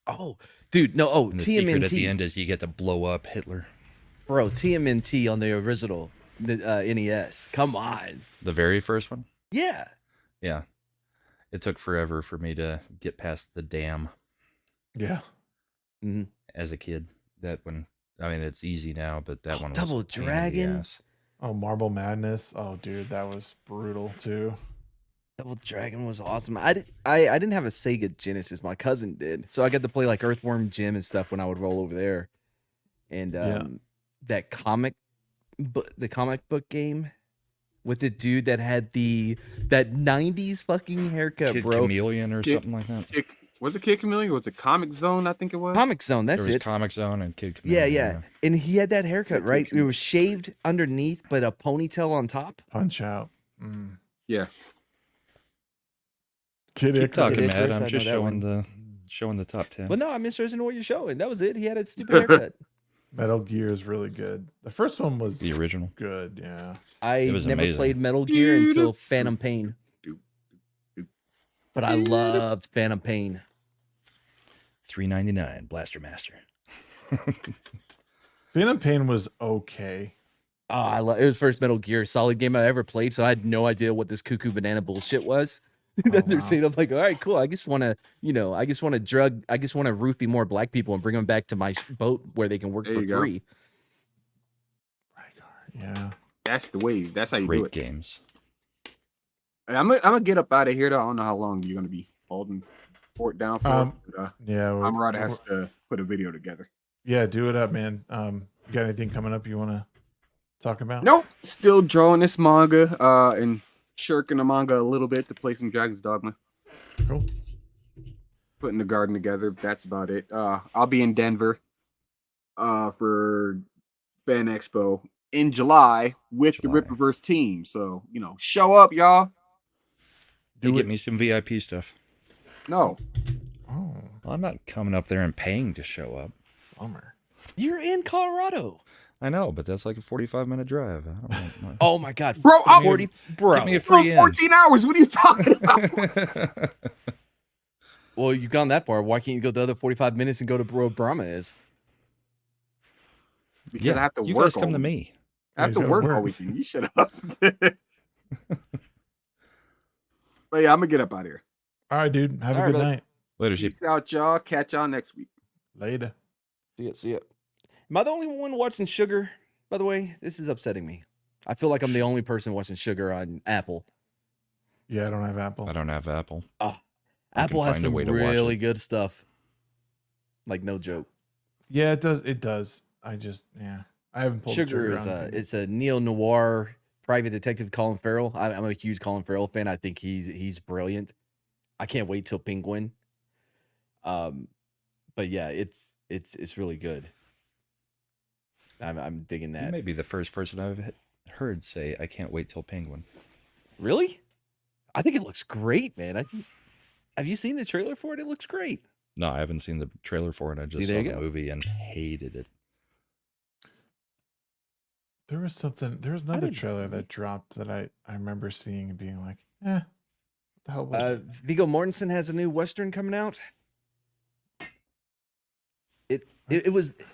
Speaker 12: Oh, dude, no. Oh,
Speaker 11: And the
Speaker 12: TMNT.
Speaker 11: secret at the end is you get to blow up Hitler.
Speaker 12: Bro, TMNT on the original NES. Come on.
Speaker 11: The very first one?
Speaker 12: Yeah.
Speaker 11: Yeah. It took forever for me to get past the dam.
Speaker 8: Yeah.
Speaker 12: Mm-hmm.
Speaker 11: As a kid, that one. I mean, it's easy now, but that one was
Speaker 12: Double
Speaker 11: a pain in the
Speaker 12: Dragon.
Speaker 11: ass.
Speaker 8: Oh, Marble Madness. Oh, dude, that was brutal too.
Speaker 12: Double Dragon was awesome. I didn't have a Sega Genesis. My cousin did, so I got to play like Earthworm Jim and stuff when I would roll over there. And the comic book game with the dude that had that 90s fucking haircut,
Speaker 11: Kid
Speaker 12: bro.
Speaker 11: Chameleon or something like that.
Speaker 6: Was it Kid Chameleon? Was it Comic Zone? I think it was.
Speaker 12: Comic Zone. That's
Speaker 11: There was
Speaker 12: it.
Speaker 11: Comic Zone and Kid Chameleon.
Speaker 12: Yeah. And he had that haircut, right? It was shaved underneath, but a ponytail on top.
Speaker 8: Punch Out.
Speaker 6: Yeah.
Speaker 8: Kid
Speaker 11: Keep
Speaker 8: Icarus.
Speaker 11: talking,
Speaker 12: Kid
Speaker 11: Matt.
Speaker 12: Icarus,
Speaker 11: I'm
Speaker 12: I
Speaker 11: just
Speaker 12: know that
Speaker 11: showing the top 10.
Speaker 12: Well, no, I'm interested in what you're showing. That was it. He had a stupid haircut.
Speaker 8: Metal Gear is really good. The first one was
Speaker 11: The original.
Speaker 8: good. Yeah.
Speaker 12: I
Speaker 11: It was
Speaker 12: never
Speaker 11: amazing.
Speaker 12: played Metal Gear until Phantom Pain. But I loved Phantom Pain.
Speaker 11: $3.99 Blaster Master.
Speaker 8: Phantom Pain was okay.
Speaker 12: Oh, it was first Metal Gear Solid game I ever played, so I had no idea what this cuckoo banana bullshit was. That they're saying, I'm like, all right, cool. I just want to roofie more black people and bring them back to my boat where they can work
Speaker 6: There
Speaker 12: for
Speaker 6: you go.
Speaker 12: free.
Speaker 8: Yeah.
Speaker 6: That's the wave. That's how you do
Speaker 11: Great
Speaker 6: it.
Speaker 11: games.
Speaker 6: Hey, I'm gonna get up out of here though. I don't know how long you're gonna be holding fort down for.
Speaker 8: Yeah.
Speaker 6: Amarada has to put a video together.
Speaker 8: Yeah, do it up, man. You got anything coming up you want to talk about?
Speaker 6: Nope. Still drawing this manga and shirking the manga a little bit to play some Dragon's Dogma.
Speaker 8: Cool.
Speaker 6: Putting the garden together. That's about it. I'll be in Denver for Fan Expo in July with the Rippaverse team. So, show up, y'all.
Speaker 11: You get me some VIP stuff.
Speaker 6: No.
Speaker 8: Oh.
Speaker 11: Well, I'm not coming up there and paying to show up.
Speaker 8: Bummer.
Speaker 12: You're in Colorado.
Speaker 11: I know, but that's like a 45-minute drive. I don't want
Speaker 12: Oh my god,
Speaker 6: Bro, I'll-
Speaker 12: 40, bro.
Speaker 11: Give me a free
Speaker 6: 14 hours. What are you talking about?
Speaker 12: Well, you've gone that far. Why can't you go the other 45 minutes and go to where Brahma is?
Speaker 6: Because
Speaker 11: Yeah,
Speaker 6: I have to
Speaker 11: you
Speaker 6: work.
Speaker 11: guys come
Speaker 6: all
Speaker 11: to
Speaker 6: week.
Speaker 11: me.
Speaker 6: I have
Speaker 8: You
Speaker 6: to
Speaker 8: gotta
Speaker 6: work all
Speaker 8: work.
Speaker 6: weekend. You shut up. But yeah, I'm gonna get up out of here.
Speaker 8: All right, dude. Have
Speaker 12: All
Speaker 8: a
Speaker 12: right,
Speaker 8: good
Speaker 12: brother.
Speaker 8: night.
Speaker 11: Later, Sheep.
Speaker 6: Peace out, y'all. Catch y'all next week.
Speaker 8: Later.
Speaker 12: See it. Am I the only one watching Sugar? By the way, this is upsetting me. I feel like I'm the only person watching Sugar on Apple.
Speaker 8: Yeah, I don't have Apple.
Speaker 11: I don't have Apple.
Speaker 12: Apple has
Speaker 11: find a
Speaker 12: some
Speaker 11: way to watch
Speaker 12: really
Speaker 11: it.
Speaker 12: good stuff. Like no joke.
Speaker 8: Yeah, it does. It does. I haven't pulled
Speaker 12: Sugar
Speaker 8: the
Speaker 12: is
Speaker 8: trigger on it.
Speaker 12: it's a neo-noir private detective Colin Farrell. I'm a huge Colin Farrell fan. I think he's brilliant. I can't wait till Penguin. But yeah, it's really good. I'm digging that.
Speaker 11: You may be the first person I've heard say, "I can't wait till Penguin."
Speaker 12: Really? I think it looks great, man. Have you seen the trailer for it? It looks great.
Speaker 11: No, I haven't seen the trailer for it. I just saw the movie and hated it.
Speaker 8: There was another trailer that dropped that I remember seeing and being like, what the hell was it?
Speaker 12: Viggo Mortensen has a new Western coming out. It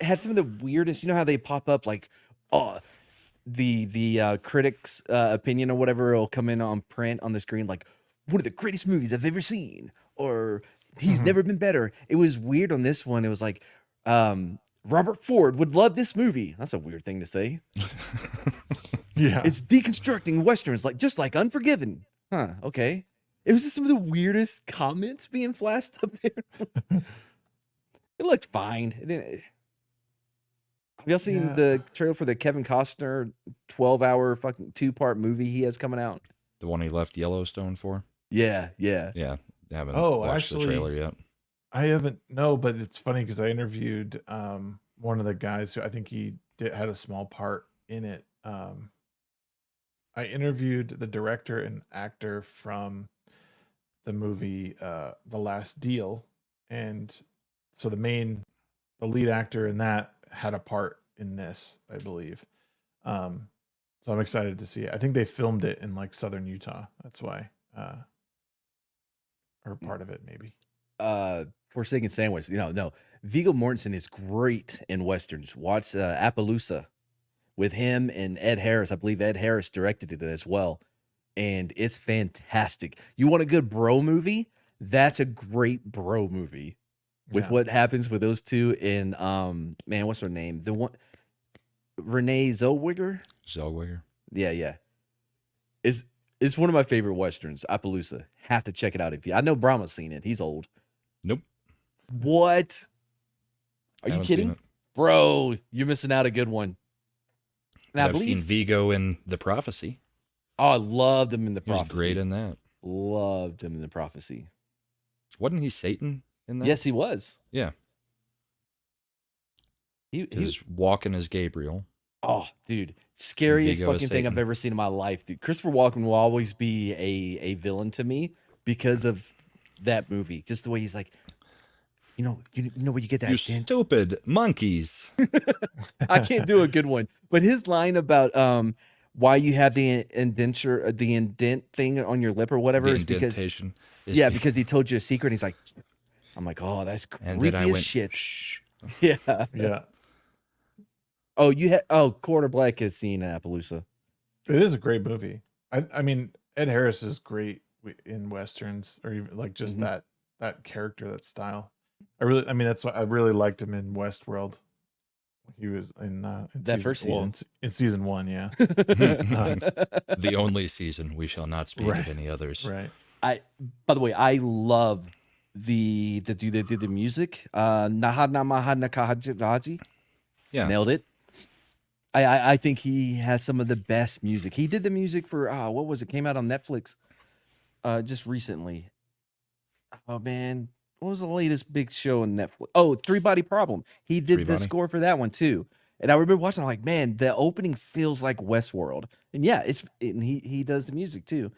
Speaker 12: had some of the weirdest, you know how they pop up like, the critics' opinion or whatever will come in on print on the screen, like one of the greatest movies I've ever seen, or he's never been better. It was weird on this one. It was like, Robert Ford would love this movie. That's a weird thing to say.
Speaker 8: Yeah.
Speaker 12: It's deconstructing Westerns, just like Unforgiven. Huh, okay. It was just some of the weirdest comments being flashed up there. It looked fine. Have y'all seen the trailer for the Kevin Costner 12-hour fucking 2-part movie he has coming out?
Speaker 11: The one he left Yellowstone for?
Speaker 12: Yeah.
Speaker 11: Yeah. I haven't watched the trailer yet.
Speaker 8: I haven't. No, but it's funny because I interviewed one of the guys who I think had a small part in it. I interviewed the director and actor from the movie The Last Deal, and so the lead actor in that had a part in this, I believe. So I'm excited to see it. I think they filmed it in like southern Utah. That's why, or part of it maybe.
Speaker 12: Forsaken Sandwich. No. Viggo Mortensen is great in Westerns. Watch Appaloosa with him and Ed Harris. I believe Ed Harris directed it as well. And it's fantastic. You want a good bro movie? That's a great bro movie. With what happens with those two in man, what's her name? The one Renee Zellweger? Yeah. It's one of my favorite Westerns, Appaloosa. Have to check it out I know Brahma's seen it. He's old.
Speaker 11: Nope.
Speaker 12: What? Are you kidding? Bro, you're missing out a good one. And
Speaker 11: I've seen Viggo in The Prophecy.
Speaker 12: Oh, I loved him in The Prophecy.
Speaker 11: He was great in that.
Speaker 12: Loved him in The Prophecy.
Speaker 11: Wasn't he Satan in that?
Speaker 12: Yes, he was.
Speaker 11: Yeah. He was walking as Gabriel.
Speaker 12: Oh, dude. Scariest fucking thing I've ever seen in my life, dude. Christopher Walken will always be a villain to me because of that movie. Just the way he's like, you know where you get that.
Speaker 11: You stupid monkeys.
Speaker 12: I can't do a good one. But his line about why you have the indenture, the indent thing on your lip or whatever is because because he told you a secret. He's like, I'm like, oh, that's creepy as shit. Shh. Yeah. Oh, Quarter Black has seen Appaloosa.
Speaker 8: It is a great movie. I mean, Ed Harris is great in Westerns, or even like just that character, that style. That's why I really liked him in Westworld. He was in
Speaker 12: that first season.
Speaker 8: In season 1, yeah.
Speaker 11: The only season. We shall not speak of any others.
Speaker 8: Right.
Speaker 12: By the way, I love the dude that did the music. Nahadnamahadnakahaji.
Speaker 11: Yeah.
Speaker 12: Nailed it. I think he has some of the best music. He did the music for what was it? Came out on Netflix just recently. Oh man, what was the latest big show on Netflix? Oh, Three Body Problem. He did the score for that one too. And I remember watching. I'm like, man, the opening feels like Westworld. And yeah, he does the music too.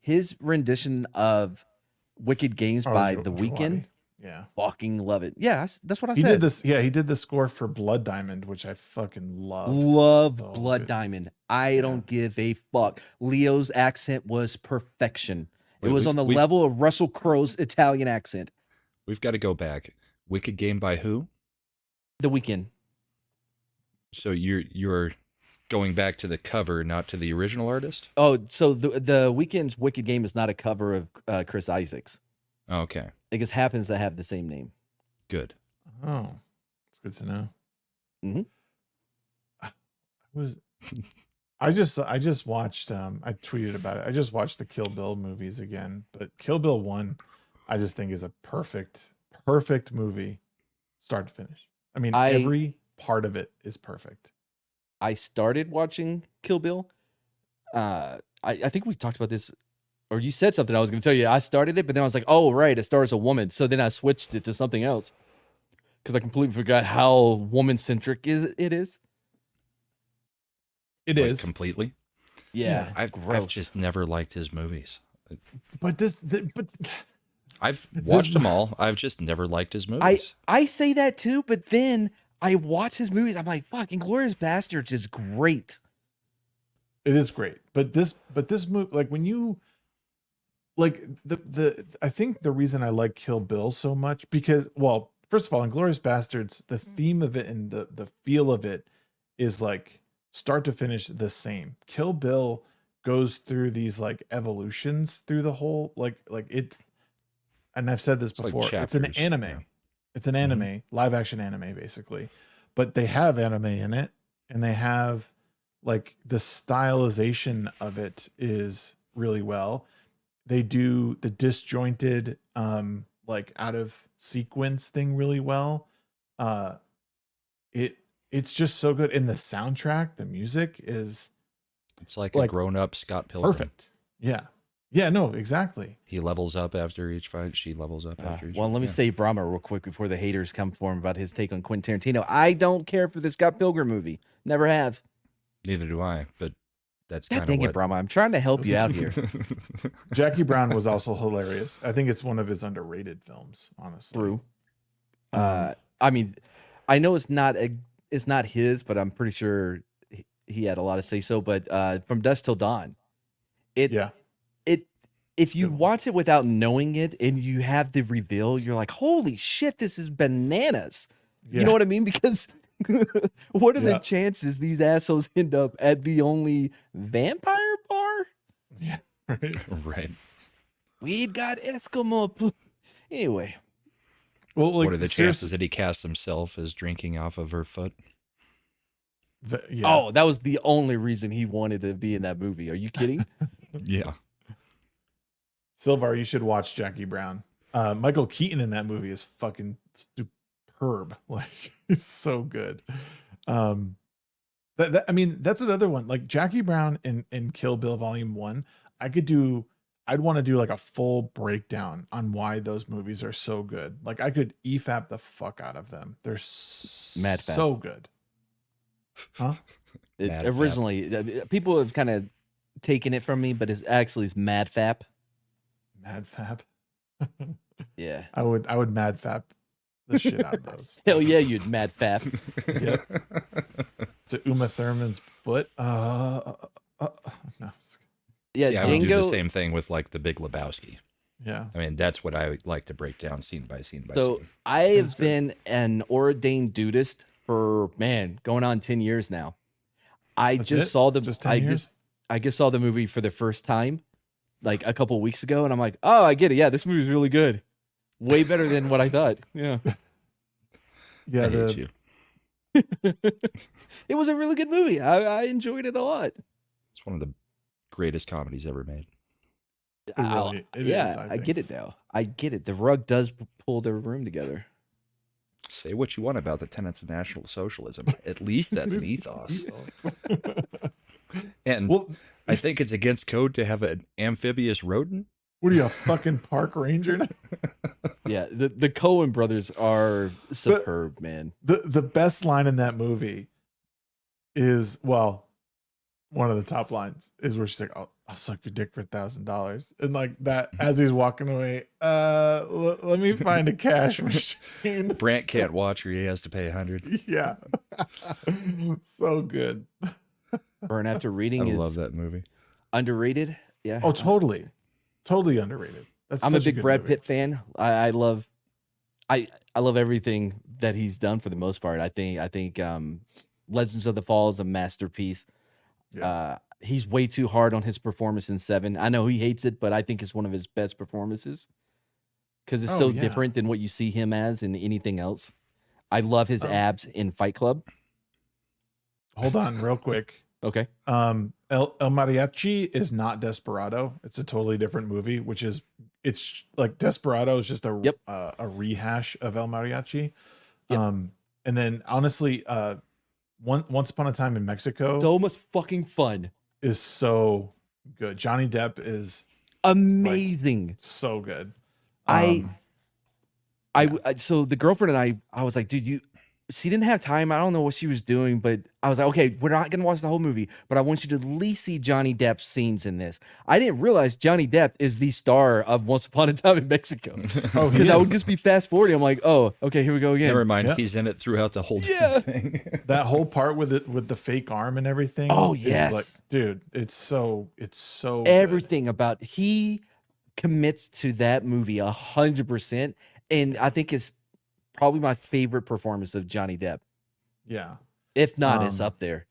Speaker 12: His rendition of Wicked Games by The Weeknd.
Speaker 8: Yeah,
Speaker 12: fucking love it. Yeah, that's what I said.
Speaker 8: He did this. Yeah, he did the score for Blood Diamond, which I fucking love.
Speaker 12: Love so Blood Diamond. I don't give a fuck. Leo's accent was perfection. It was on the level of Russell Crowe's Italian accent.
Speaker 11: We've got to go back. Wicked Game by who?
Speaker 12: The Weeknd.
Speaker 11: So you're going back to the cover, not to the original artist?
Speaker 12: Oh, so the Weeknd's Wicked Game is not a cover of Chris Isaac's.
Speaker 11: Okay.
Speaker 12: It just happens to have the same name.
Speaker 11: Good.
Speaker 8: Oh, it's good to know. I just watched. I tweeted about it. I just watched the Kill Bill movies again, but Kill Bill 1, I just think is a perfect movie. start to finish. I mean, every part of it is perfect.
Speaker 12: I started watching Kill Bill. I think we talked about this, or you said something I was going to tell you. I started it, but then I was like, oh, right, it stars a woman. So then I switched it to something else because I completely forgot how woman-centric it is.
Speaker 8: It is.
Speaker 11: Completely?
Speaker 12: Yeah.
Speaker 11: I've just never liked his movies.
Speaker 8: But
Speaker 11: I've watched them all. I've just never liked his movies.
Speaker 12: I say that too, but then I watch his movies. I'm like, fuck, Inglourious Bastards is great.
Speaker 8: It is great. But this movie, like when you like I think the reason I like Kill Bill so much because, well, first of all, Inglourious Bastards, the theme of it and the feel of it is like start to finish the same. Kill Bill goes through these like evolutions through the whole like it's, and I've said this before,
Speaker 11: like
Speaker 8: it's an
Speaker 11: chapters,
Speaker 8: anime.
Speaker 11: yeah.
Speaker 8: It's an anime, live action anime basically. But they have anime in it, and they have like the stylization of it is really well. They do the disjointed like out of sequence thing really well. It's just so good. And the soundtrack, the music is
Speaker 11: It's like a grown-up Scott Pilgrim.
Speaker 8: Perfect. Yeah, no, exactly.
Speaker 11: He levels up after each fight. She levels up after each
Speaker 12: Well,
Speaker 11: fight.
Speaker 12: let me say Brahma real quick before the haters come for him about his take on Quentin Tarantino. I don't care for the Scott Pilgrim movie. Never have.
Speaker 11: Neither do I, but that's
Speaker 12: God
Speaker 11: kind of
Speaker 12: dang
Speaker 11: what...
Speaker 12: it, Brahma. I'm trying to help you out here.
Speaker 8: Jackie Brown was also hilarious. I think it's one of his underrated films, honestly.
Speaker 12: True. I mean, I know it's not his, but I'm pretty sure he had a lot to say so. But From Dusk Till Dawn, if you watch it without knowing it and you have the reveal, you're like, holy shit, this is bananas.
Speaker 8: Yeah.
Speaker 12: You know what I mean? Because what are the chances these assholes end up at the only vampire bar?
Speaker 8: Yeah,
Speaker 11: right.
Speaker 12: We got Eskimo. Anyway.
Speaker 8: Well, like,
Speaker 11: what are the chances that he cast himself as drinking off of her foot?
Speaker 12: Oh, that was the only reason he wanted to be in that movie. Are you kidding?
Speaker 11: Yeah.
Speaker 8: Silvar, you should watch Jackie Brown. Michael Keaton in that movie is fucking superb. Like, he's so good. I mean, that's another one. Like Jackie Brown in Kill Bill Volume 1, I'd want to do like a full breakdown on why those movies are so good. Like I could EFAP the fuck out of them. They're so good. Huh?
Speaker 12: Originally, people have kind of taken it from me, but it's actually Mad Fap.
Speaker 8: Mad Fap.
Speaker 12: Yeah.
Speaker 8: I would Mad Fap the shit out of those.
Speaker 12: Hell yeah, you'd Mad Fap.
Speaker 8: Yep. To Uma Thurman's foot. No.
Speaker 12: Yeah,
Speaker 11: I would do the same thing with like The Big Lebowski.
Speaker 8: Yeah.
Speaker 11: I mean, that's what I would like to break down scene by scene by
Speaker 12: So
Speaker 11: scene.
Speaker 12: I have been an ordained dudist for going on 10 years now. I just saw the I just saw the movie for the first time like a couple weeks ago, and I'm like, oh, I get it. Yeah, this movie is really good. Way better than what I thought. Yeah.
Speaker 8: Yeah.
Speaker 11: I hate you.
Speaker 12: It was a really good movie. I enjoyed it a lot.
Speaker 11: It's one of the greatest comedies ever made.
Speaker 12: I get it now. I get it. The rug does pull the room together.
Speaker 11: Say what you want about the tenets of National Socialism. At least that's an ethos. And I think it's against code to have an amphibious rodent.
Speaker 8: What are you, a fucking park ranger now?
Speaker 12: Yeah, the Coen brothers are superb, man.
Speaker 8: The best line in that movie is, well, one of the top lines is where she's like, I'll suck your dick for $1,000. And like that, as he's walking away, let me find a cash machine.
Speaker 11: Brant can't watch her. He has to pay $100.
Speaker 8: Yeah. So good.
Speaker 12: Burn After Reading
Speaker 11: I love that movie.
Speaker 12: Underrated. Yeah.
Speaker 8: Oh, totally. Totally underrated.
Speaker 12: I'm a big Brad Pitt fan. I love everything that he's done for the most part. I think Legends of the Fall is a masterpiece. Yeah. He's way too hard on his performance in Seven. I know he hates it, but I think it's one of his best performances because it's so different than what you see him as in anything else. I love his abs in Fight Club.
Speaker 8: Hold on real quick.
Speaker 12: Okay.
Speaker 8: El Mariachi is not Desperado. It's a totally different movie, it's like Desperado is just a rehash of El Mariachi.
Speaker 12: Yep.
Speaker 8: And then honestly, Once Upon a Time in Mexico,
Speaker 12: So much fucking fun.
Speaker 8: is so good. Johnny Depp is
Speaker 12: Amazing.
Speaker 8: like, so good.
Speaker 12: So the girlfriend and I was like, dude, she didn't have time. I don't know what she was doing, but I was like, okay, we're not gonna watch the whole movie, but I want you to at least see Johnny Depp's scenes in this. I didn't realize Johnny Depp is the star of Once Upon a Time in Mexico. Because I would just be fast forwarding. I'm like, oh, okay, here we go again.
Speaker 11: Never mind, he's in it throughout the whole thing.
Speaker 8: That whole part with the fake arm and everything.
Speaker 12: Oh,
Speaker 8: is
Speaker 12: yes.
Speaker 8: like, dude, it's so
Speaker 12: everything about he commits to that movie 100%, and I think it's probably my favorite performance of Johnny Depp.
Speaker 8: Yeah.
Speaker 12: If not, it's up there.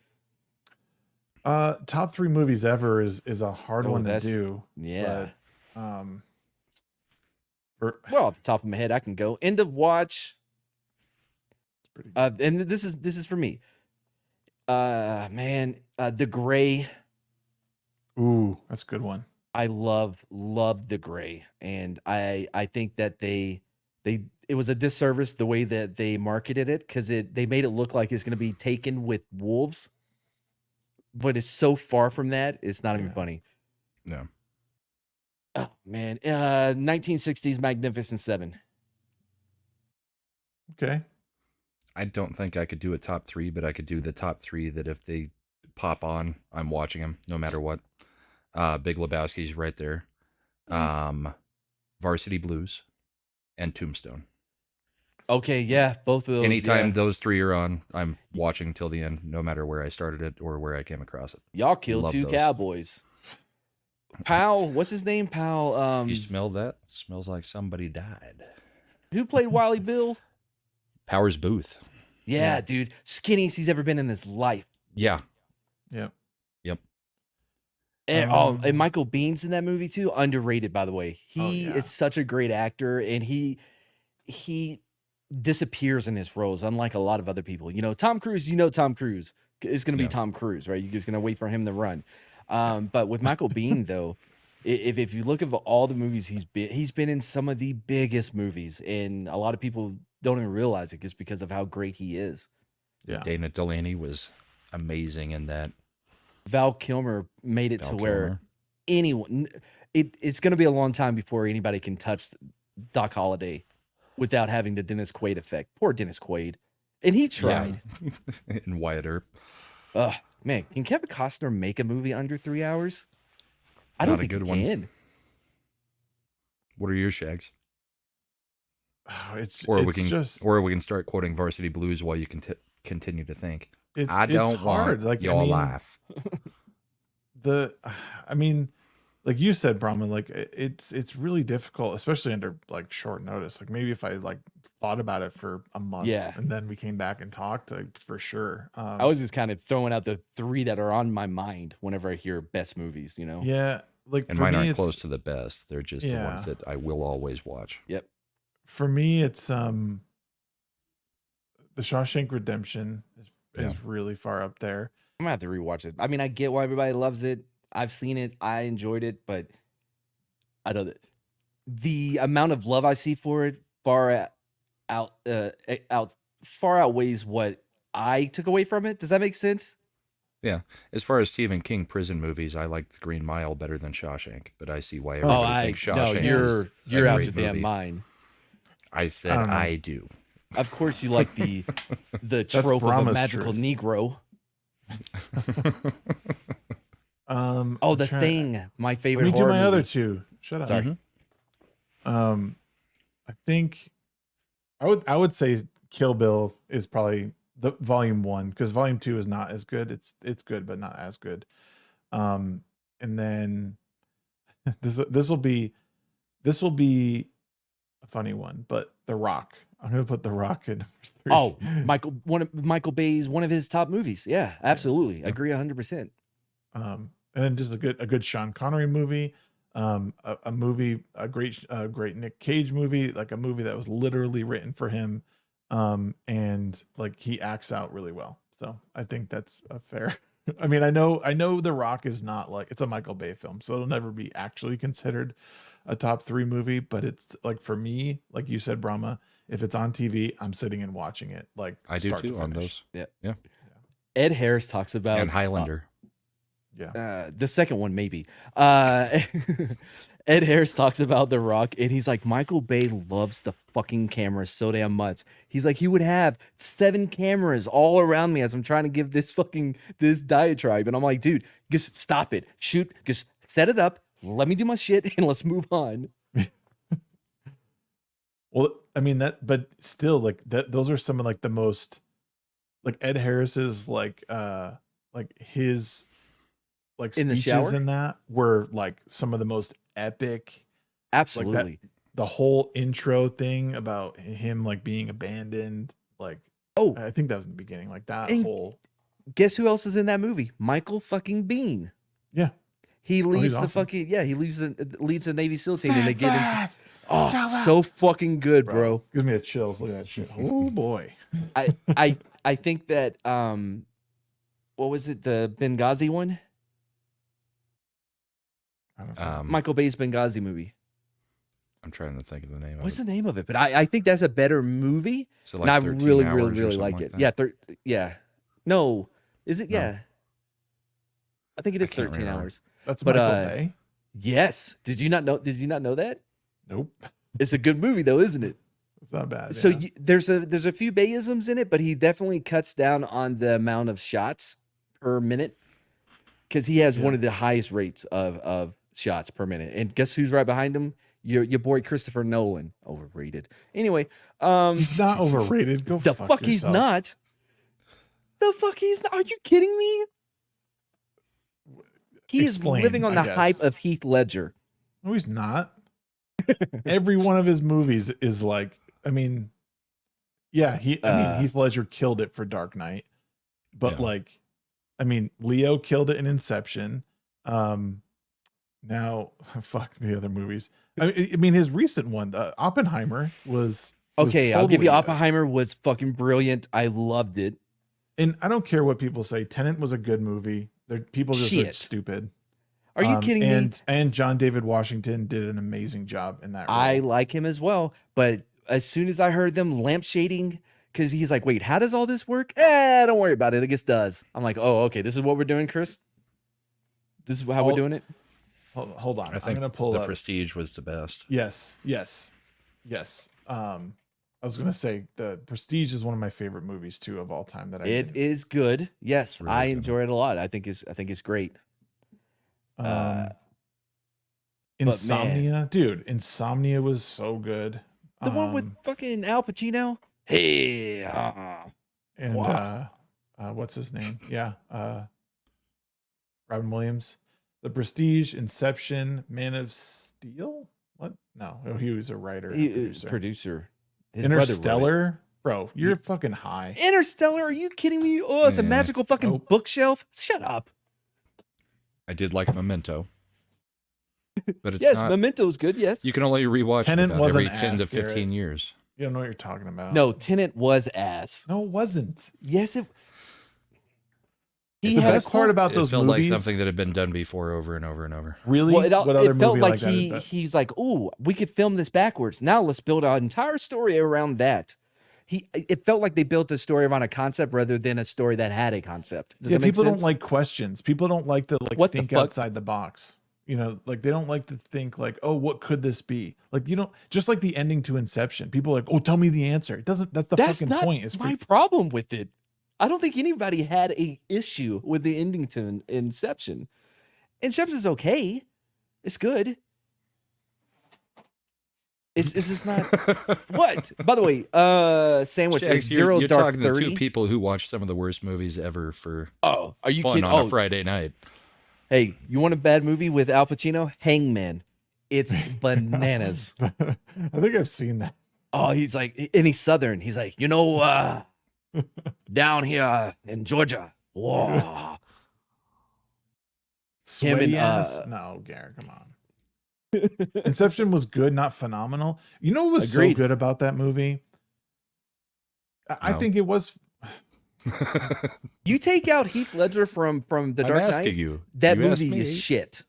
Speaker 8: Top 3 movies ever is a hard one to
Speaker 12: that's-
Speaker 8: do.
Speaker 12: Yeah.
Speaker 8: But,
Speaker 12: Well, off the top of my head, I can go End of Watch. And this is for me. The Gray.
Speaker 8: Ooh, that's a good one.
Speaker 12: I love The Gray, and I think that it was a disservice the way that they marketed it, because they made it look like it's going to be taken with wolves, but it's so far from that. It's not even funny.
Speaker 11: No.
Speaker 12: Oh man, 1960s Magnificent Seven.
Speaker 8: Okay.
Speaker 11: I don't think I could do a top 3, but I could do the top 3 that if they pop on, I'm watching them no matter what. Big Lebowski's right there. Varsity Blues and Tombstone.
Speaker 12: Okay, yeah, both of those.
Speaker 11: Anytime those 3 are on, I'm watching till the end, no matter where I started it or where I came across it.
Speaker 12: Y'all killed
Speaker 11: Love
Speaker 12: 2
Speaker 11: those.
Speaker 12: cowboys. Powell, what's his name? Powell.
Speaker 11: You smell that? Smells like somebody died.
Speaker 12: Who played Wily Bill?
Speaker 11: Powers Booth.
Speaker 12: Yeah, dude, skinniest he's ever been in his life.
Speaker 11: Yeah.
Speaker 8: Yep.
Speaker 12: And Michael Bihn's in that movie too. Underrated, by the way. He is such a great actor, and he disappears in his roles, unlike a lot of other people. Tom Cruise. Tom Cruise is going to be Tom Cruise, right? You're just going to wait for him to run. But with Michael Biehn, though, if you look at all the movies he's been in some of the biggest movies, and a lot of people don't even realize it just because of how great he is.
Speaker 8: Yeah.
Speaker 11: Dana Delaney was amazing in that.
Speaker 12: Val Kilmer made it to where anyone, it's going to be a long time before anybody can touch Doc Holliday without having the Dennis Quaid effect. Poor Dennis Quaid. And he tried.
Speaker 11: Yeah. And Wyatt Earp.
Speaker 12: Man, can Kevin Costner make a movie under 3 hours? I don't think he can.
Speaker 11: What are your shags?
Speaker 8: Or
Speaker 11: we can start quoting Varsity Blues while you continue to think. I don't
Speaker 8: hard.
Speaker 11: want your life.
Speaker 8: Like you said, Brahman, like it's really difficult, especially under like short notice. Like maybe if I like thought about it for a month, and then we came back and talked, like, for sure.
Speaker 12: I was just kind of throwing out the 3 that are on my mind whenever I hear best movies.
Speaker 8: Yeah, like
Speaker 11: and mine aren't close to the best. They're just the ones that I will always watch.
Speaker 12: Yep.
Speaker 8: For me, it's The Shawshank Redemption is really far up there.
Speaker 12: I'm gonna have to rewatch it. I mean, I get why everybody loves it. I've seen it. I enjoyed it, but I don't. The amount of love I see for it far outweighs what I took away from it. Does that make sense?
Speaker 11: Yeah. As far as Stephen King prison movies, I liked The Green Mile better than Shawshank, but I see why everybody thinks Shawshank.
Speaker 12: No, you're out your damn
Speaker 11: movie.
Speaker 12: mind.
Speaker 11: I said I do.
Speaker 12: Of course, you like the trope of a magical Negro. The Thing, my favorite.
Speaker 8: Let me do my
Speaker 12: movie.
Speaker 8: other 2. Shut up.
Speaker 12: Sorry.
Speaker 8: I think I would say Kill Bill is probably the volume 1, because volume 2 is not as good. It's good, but not as good. And then this will be a funny one, but The Rock. I'm gonna put The Rock in number 3.
Speaker 12: Michael Bay's one of his top movies. Yeah, absolutely. Agree 100%.
Speaker 8: And then just a good Sean Connery movie, a great Nick Cage movie, like a movie that was literally written for him, and like he acts out really well. So I think that's a fair. I mean, I know The Rock is not like, it's a Michael Bay film, so it'll never be actually considered a top 3 movie, but it's like, for me, like you said, Brahma, if it's on TV, I'm sitting and watching it. Like
Speaker 11: I do
Speaker 8: start to
Speaker 11: too on
Speaker 8: finish.
Speaker 11: those.
Speaker 12: Yeah. Ed Harris talks about
Speaker 11: And Highlander.
Speaker 12: the second one maybe. Ed Harris talks about The Rock, and he's like, Michael Bay loves the fucking camera so damn much. He's like, he would have 7 cameras all around me as I'm trying to give this diatribe, and I'm like, dude, just stop it, shoot, just set it up, let me do my shit, and let's move on.
Speaker 8: Well, I mean but still, like those are some of like the most, like Ed Harris's like his like
Speaker 12: in the
Speaker 8: speeches
Speaker 12: shower
Speaker 8: in that were like some of the most epic.
Speaker 12: Absolutely.
Speaker 8: Like the whole intro thing about him like being abandoned, like I think that was in the beginning, like that whole.
Speaker 12: Guess who else is in that movie? Michael fucking Bean.
Speaker 8: Yeah.
Speaker 12: He leads
Speaker 8: awesome.
Speaker 12: the fucking he leads the Navy SEAL team, and they get into so fucking good, bro.
Speaker 8: Gives me a chills. Look at that shit. Oh boy.
Speaker 12: I think that what was it, the Benghazi one? Michael Bay's Benghazi movie.
Speaker 11: I'm trying to think of the name
Speaker 12: What's
Speaker 11: of
Speaker 12: the name of it? But I think that's a better movie.
Speaker 11: So
Speaker 12: and I
Speaker 11: 13
Speaker 12: really,
Speaker 11: hours
Speaker 12: really,
Speaker 11: or
Speaker 12: really
Speaker 11: something
Speaker 12: like
Speaker 11: like
Speaker 12: it.
Speaker 11: that?
Speaker 12: Yeah, no. Is it?
Speaker 11: No.
Speaker 12: Yeah. I think it is
Speaker 11: I can't
Speaker 12: 13
Speaker 11: remember.
Speaker 12: hours.
Speaker 8: That's
Speaker 12: but
Speaker 8: Michael Bay?
Speaker 12: Yes. Did you not know that?
Speaker 8: Nope.
Speaker 12: It's a good movie though, isn't it?
Speaker 8: It's not bad.
Speaker 12: So
Speaker 8: yeah.
Speaker 12: there's a few Bayisms in it, but he definitely cuts down on the amount of shots per minute because he has one of the highest rates of shots per minute. And guess who's right behind him? Your boy Christopher Nolan. Overrated. Anyway,
Speaker 8: he's not overrated. Go
Speaker 12: the fuck he's
Speaker 8: yourself.
Speaker 12: not. The fuck he's not. Are you kidding me? He is
Speaker 8: Explain,
Speaker 12: living on
Speaker 8: I
Speaker 12: the
Speaker 8: guess.
Speaker 12: hype of Heath Ledger.
Speaker 8: No, he's not. Every one of his movies is like, I mean, Heath Ledger killed it for Dark Knight, but like, I mean, Leo killed it in Inception. Now, fuck the other movies. I mean, his recent one, Oppenheimer, was
Speaker 12: okay. I'll give you
Speaker 8: totally-
Speaker 12: Oppenheimer was fucking brilliant. I loved it.
Speaker 8: And I don't care what people say. Tenet was a good movie. People just are stupid.
Speaker 12: Are you kidding me?
Speaker 8: And John David Washington did an amazing job in that role.
Speaker 12: I like him as well, but as soon as I heard them lampshading, because he's like, wait, how does all this work? Don't worry about it. I guess it does. I'm like, oh, okay, this is what we're doing, Chris? This is how we're doing it?
Speaker 8: Hold on.
Speaker 11: I think
Speaker 8: I'm gonna pull
Speaker 11: The
Speaker 8: up.
Speaker 11: Prestige was the best.
Speaker 8: Yes. I was gonna say The Prestige is one of my favorite movies too of all time.
Speaker 12: It is good. Yes,
Speaker 11: really
Speaker 12: I
Speaker 11: good.
Speaker 12: enjoy it a lot. I think it's great.
Speaker 8: Insomnia, dude. Insomnia was so good.
Speaker 12: The one with fucking Al Pacino. Hey,
Speaker 8: and
Speaker 12: wow.
Speaker 8: What's his name? Yeah, Robin Williams. The Prestige, Inception, Man of Steel. What? No, he was a writer, and
Speaker 12: producer. His brother wrote it.
Speaker 8: Interstellar, bro. You're fucking high.
Speaker 12: Interstellar? Are you kidding me? Oh, it's a magical fucking bookshelf. Shut up.
Speaker 11: I did like Memento. But it's
Speaker 12: yes,
Speaker 11: not,
Speaker 12: Memento's good. Yes,
Speaker 11: you can only rewatch
Speaker 8: Tenet
Speaker 11: it about
Speaker 8: wasn't
Speaker 11: every 10 to
Speaker 8: ass,
Speaker 11: 15
Speaker 8: Garrett.
Speaker 11: years.
Speaker 8: You don't know what you're talking about.
Speaker 12: no, Tenet was ass.
Speaker 8: No, it wasn't.
Speaker 12: Yes, it.
Speaker 8: The best part about
Speaker 11: It
Speaker 8: those
Speaker 11: felt
Speaker 8: movies,
Speaker 11: like something that had been done before over and over and over.
Speaker 8: really.
Speaker 12: Well,
Speaker 8: what other
Speaker 12: it felt
Speaker 8: movie
Speaker 12: like
Speaker 8: like that is that?
Speaker 12: he's like, oh, we could film this backwards. Now let's build an entire story around that. It felt like they built a story around a concept rather than a story that had a concept. Does that make
Speaker 8: people
Speaker 12: sense?
Speaker 8: don't like questions. People don't like to
Speaker 12: What the
Speaker 8: think
Speaker 12: fuck?
Speaker 8: outside the box. You know, like they don't like to think like, oh, what could this be? Like you don't just like the ending to Inception. People are like, oh, tell me the answer. It doesn't. That's the fucking
Speaker 12: not
Speaker 8: point. It's
Speaker 12: my problem with it. I don't think anybody had a issue with the ending to Inception. Inception's okay. It's good. It's just not what. By the way, sandwich
Speaker 11: Shags,
Speaker 12: is Zero
Speaker 11: you're
Speaker 12: Dark
Speaker 11: talking to
Speaker 12: 30.
Speaker 11: two people who watch some of the worst movies ever for
Speaker 12: Oh, are you
Speaker 11: fun
Speaker 12: kidding?
Speaker 11: on a Friday night.
Speaker 12: Hey, you want a bad movie with Al Pacino? Hangman. It's bananas.
Speaker 8: I think I've seen that.
Speaker 12: Oh, he's like, and he's Southern. He's like, down here in Georgia. Whoa.
Speaker 8: Sweaty ass? No, Garrett, come on. Inception was good, not phenomenal. You know what was
Speaker 12: Agreed.
Speaker 8: so good about that movie? I
Speaker 11: No.
Speaker 8: think it was.
Speaker 12: You take out Heath Ledger from The Dark
Speaker 11: I'm asking
Speaker 12: Knight,
Speaker 11: you.
Speaker 12: that
Speaker 11: You asked
Speaker 12: movie
Speaker 11: me.
Speaker 12: is shit.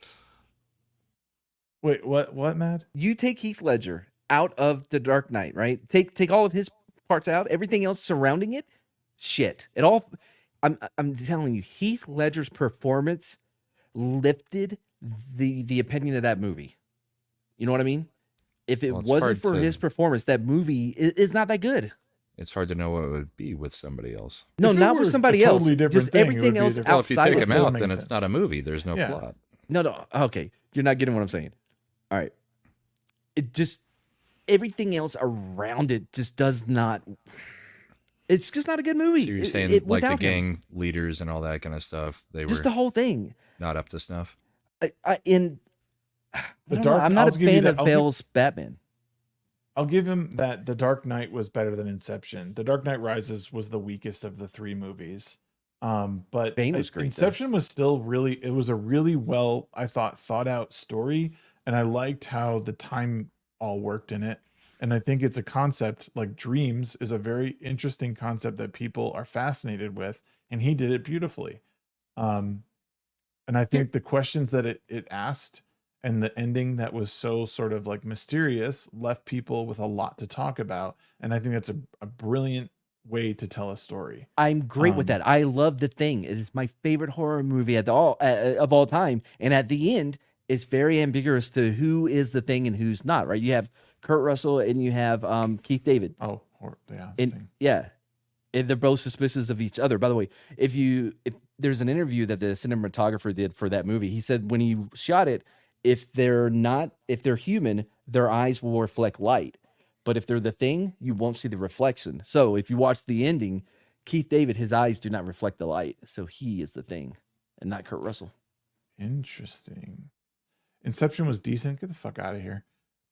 Speaker 8: Wait, what, Matt?
Speaker 12: You take Heath Ledger out of The Dark Knight, right? Take all of his parts out, everything else surrounding it, shit. It all. I'm telling you, Heath Ledger's performance lifted the opinion of that movie. You know what I mean? If it wasn't for his performance, that movie is not that good.
Speaker 11: It's hard to know what it would be with somebody else.
Speaker 12: No, not with somebody else. Just everything else
Speaker 11: Well, if you
Speaker 12: outside
Speaker 11: take
Speaker 12: of
Speaker 11: him
Speaker 12: it.
Speaker 11: out, then it's not a movie. There's no plot.
Speaker 12: No. Okay, you're not getting what I'm saying. All right. It just everything else around it just does not. It's just not a good movie.
Speaker 11: So you're saying like the
Speaker 12: without
Speaker 11: gang
Speaker 12: him.
Speaker 11: leaders and all that kind of stuff, they
Speaker 12: Just
Speaker 11: were
Speaker 12: the whole thing.
Speaker 11: not up to snuff.
Speaker 12: I'm not a fan of Bale's Batman.
Speaker 8: I'll give him that The Dark Knight was better than Inception. The Dark Knight Rises was the weakest of the three movies. But
Speaker 12: Bane was great,
Speaker 8: Inception was still really, it was a really well, I thought out story. And I liked how the time all worked in it. And I think it's a concept like dreams is a very interesting concept that people are fascinated with. And he did it beautifully. And I think the questions that it asked and the ending that was so sort of like mysterious left people with a lot to talk about. And I think that's a brilliant way to tell a story.
Speaker 12: I'm great with that. I love The Thing. It is my favorite horror movie of all time. And at the end, it's very ambiguous to who is the thing and who's not, right? You have Kurt Russell and you have Keith David.
Speaker 8: Oh, yeah.
Speaker 12: And they're both suspicious of each other. By the way, if there's an interview that the cinematographer did for that movie, he said when he shot it, if they're human, their eyes will reflect light. But if they're the thing, you won't see the reflection. So if you watch the ending, Keith David, his eyes do not reflect the light. So he is the thing and not Kurt Russell.
Speaker 8: Interesting. Inception was decent. Get the fuck out of here.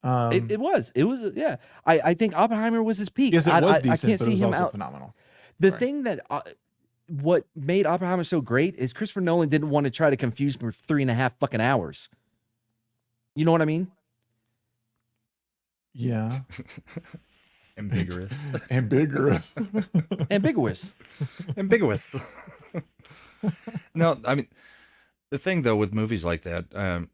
Speaker 12: It was. Yeah. I think Oppenheimer was his peak.
Speaker 8: Yes, it was decent,
Speaker 12: I can't
Speaker 8: but
Speaker 12: see
Speaker 8: it was
Speaker 12: him
Speaker 8: also
Speaker 12: out.
Speaker 8: phenomenal.
Speaker 12: The thing that what made Oppenheimer so great is Christopher Nolan didn't want to try to confuse me for 3.5 fucking hours. You know what I mean?
Speaker 8: Yeah.
Speaker 11: Ambiguous.
Speaker 8: Ambiguous.
Speaker 11: No, I mean, the thing though with movies like that,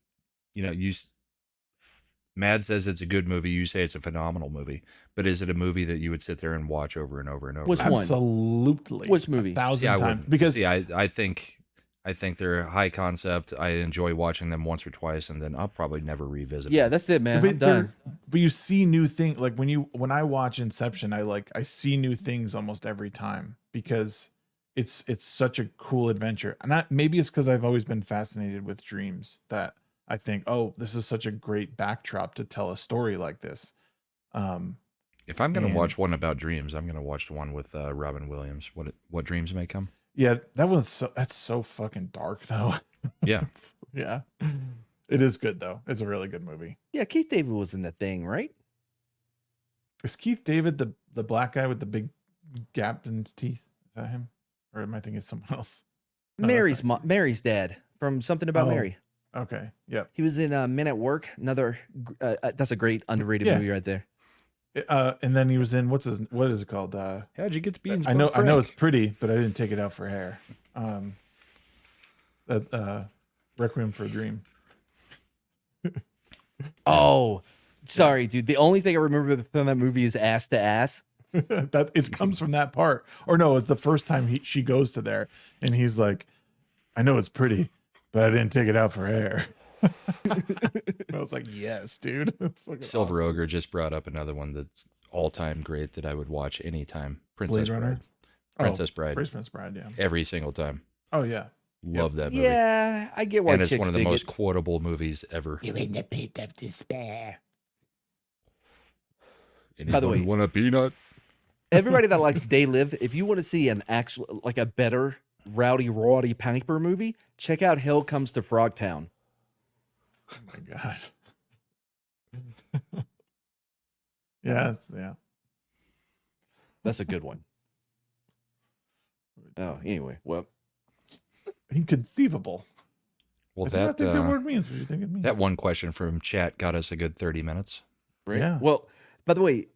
Speaker 11: Mad says it's a good movie. You say it's a phenomenal movie, but is it a movie that you would sit there and watch over and over and over?
Speaker 12: Which one?
Speaker 8: Absolutely.
Speaker 12: Which movie?
Speaker 8: 1,000 times. Because
Speaker 11: I think they're high concept. I enjoy watching them once or twice, and then I'll probably never revisit.
Speaker 12: Yeah,
Speaker 11: them.
Speaker 12: that's it, man.
Speaker 8: But
Speaker 12: I'm done.
Speaker 8: But you see new things. Like when I watch Inception, I see new things almost every time because it's such a cool adventure. And maybe it's because I've always been fascinated with dreams that I think, oh, this is such a great backdrop to tell a story like this.
Speaker 11: If I'm going to watch one about dreams, I'm going to watch the one with Robin Williams. What dreams may come.
Speaker 8: Yeah, that's so fucking dark though.
Speaker 11: Yeah.
Speaker 8: Yeah. It is good though. It's a really good movie.
Speaker 12: Yeah, Keith David was in The Thing, right?
Speaker 8: Is Keith David the black guy with the big gap in his teeth? Is that him? Or am I thinking of someone else? No,
Speaker 12: Mary's dad from Something About Mary.
Speaker 8: Okay. Yep.
Speaker 12: He was in Men at Work. Another that's a great underrated movie right there.
Speaker 8: And then he was in what is it called?
Speaker 11: How'd you get the beans?
Speaker 8: I know it's pretty, but I didn't take it out for hair. Requiem for a Dream.
Speaker 12: Oh, sorry, dude. The only thing I remember from that movie is Ass to Ass.
Speaker 8: That it comes from that part. Or no, it's the first time she goes to there, and he's like, "I know it's pretty, but I didn't take it out for hair." I was like, yes, dude.
Speaker 11: Silver Ogre just brought up another one that's all-time great that I would watch anytime. Princess Bride. Princess Bride, yeah. Every single time.
Speaker 8: Oh, yeah.
Speaker 11: Love that movie.
Speaker 12: Yeah, I get why
Speaker 11: and it's one of the most quotable movies ever.
Speaker 12: You're in the pit of despair.
Speaker 11: By the way, want a peanut?
Speaker 12: Everybody that likes They Live, if you want to see an actual, like a better Roddy Piper movie, check out Hell Comes to Frogtown.
Speaker 8: Oh my god. Yeah.
Speaker 12: That's a good one. Oh, anyway, well,
Speaker 8: inconceivable.
Speaker 11: Well,
Speaker 8: that the good word means. What do you think it means?
Speaker 11: That one question from chat got us a good 30 minutes.
Speaker 12: Right?
Speaker 8: Yeah.
Speaker 12: Well, by the way,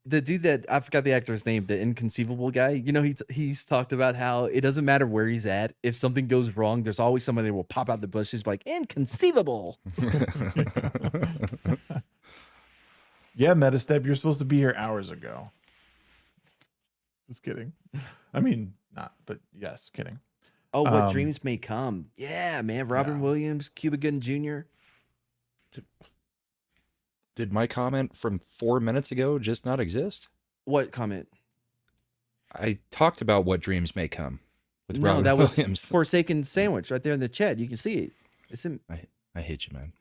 Speaker 12: the dude that I forgot the actor's name, the inconceivable guy, you know, he's talked about how it doesn't matter where he's at. If something goes wrong, there's always somebody that will pop out the bushes like inconceivable.
Speaker 8: Yeah, Metastep, you're supposed to be here hours ago. Just kidding. I mean, not, but yes, kidding.
Speaker 12: Oh, what dreams may come. Yeah, man. Robin
Speaker 8: Yeah.
Speaker 12: Williams, Cuba Gooding Jr.
Speaker 11: Did my comment from 4 minutes ago just not exist?
Speaker 12: What comment?
Speaker 11: I talked about what dreams may come with
Speaker 12: No,
Speaker 11: Robin
Speaker 12: that was
Speaker 11: Williams.
Speaker 12: Forsaken Sandwich right there in the chat. You can see it. It's in.
Speaker 11: I hate you, man.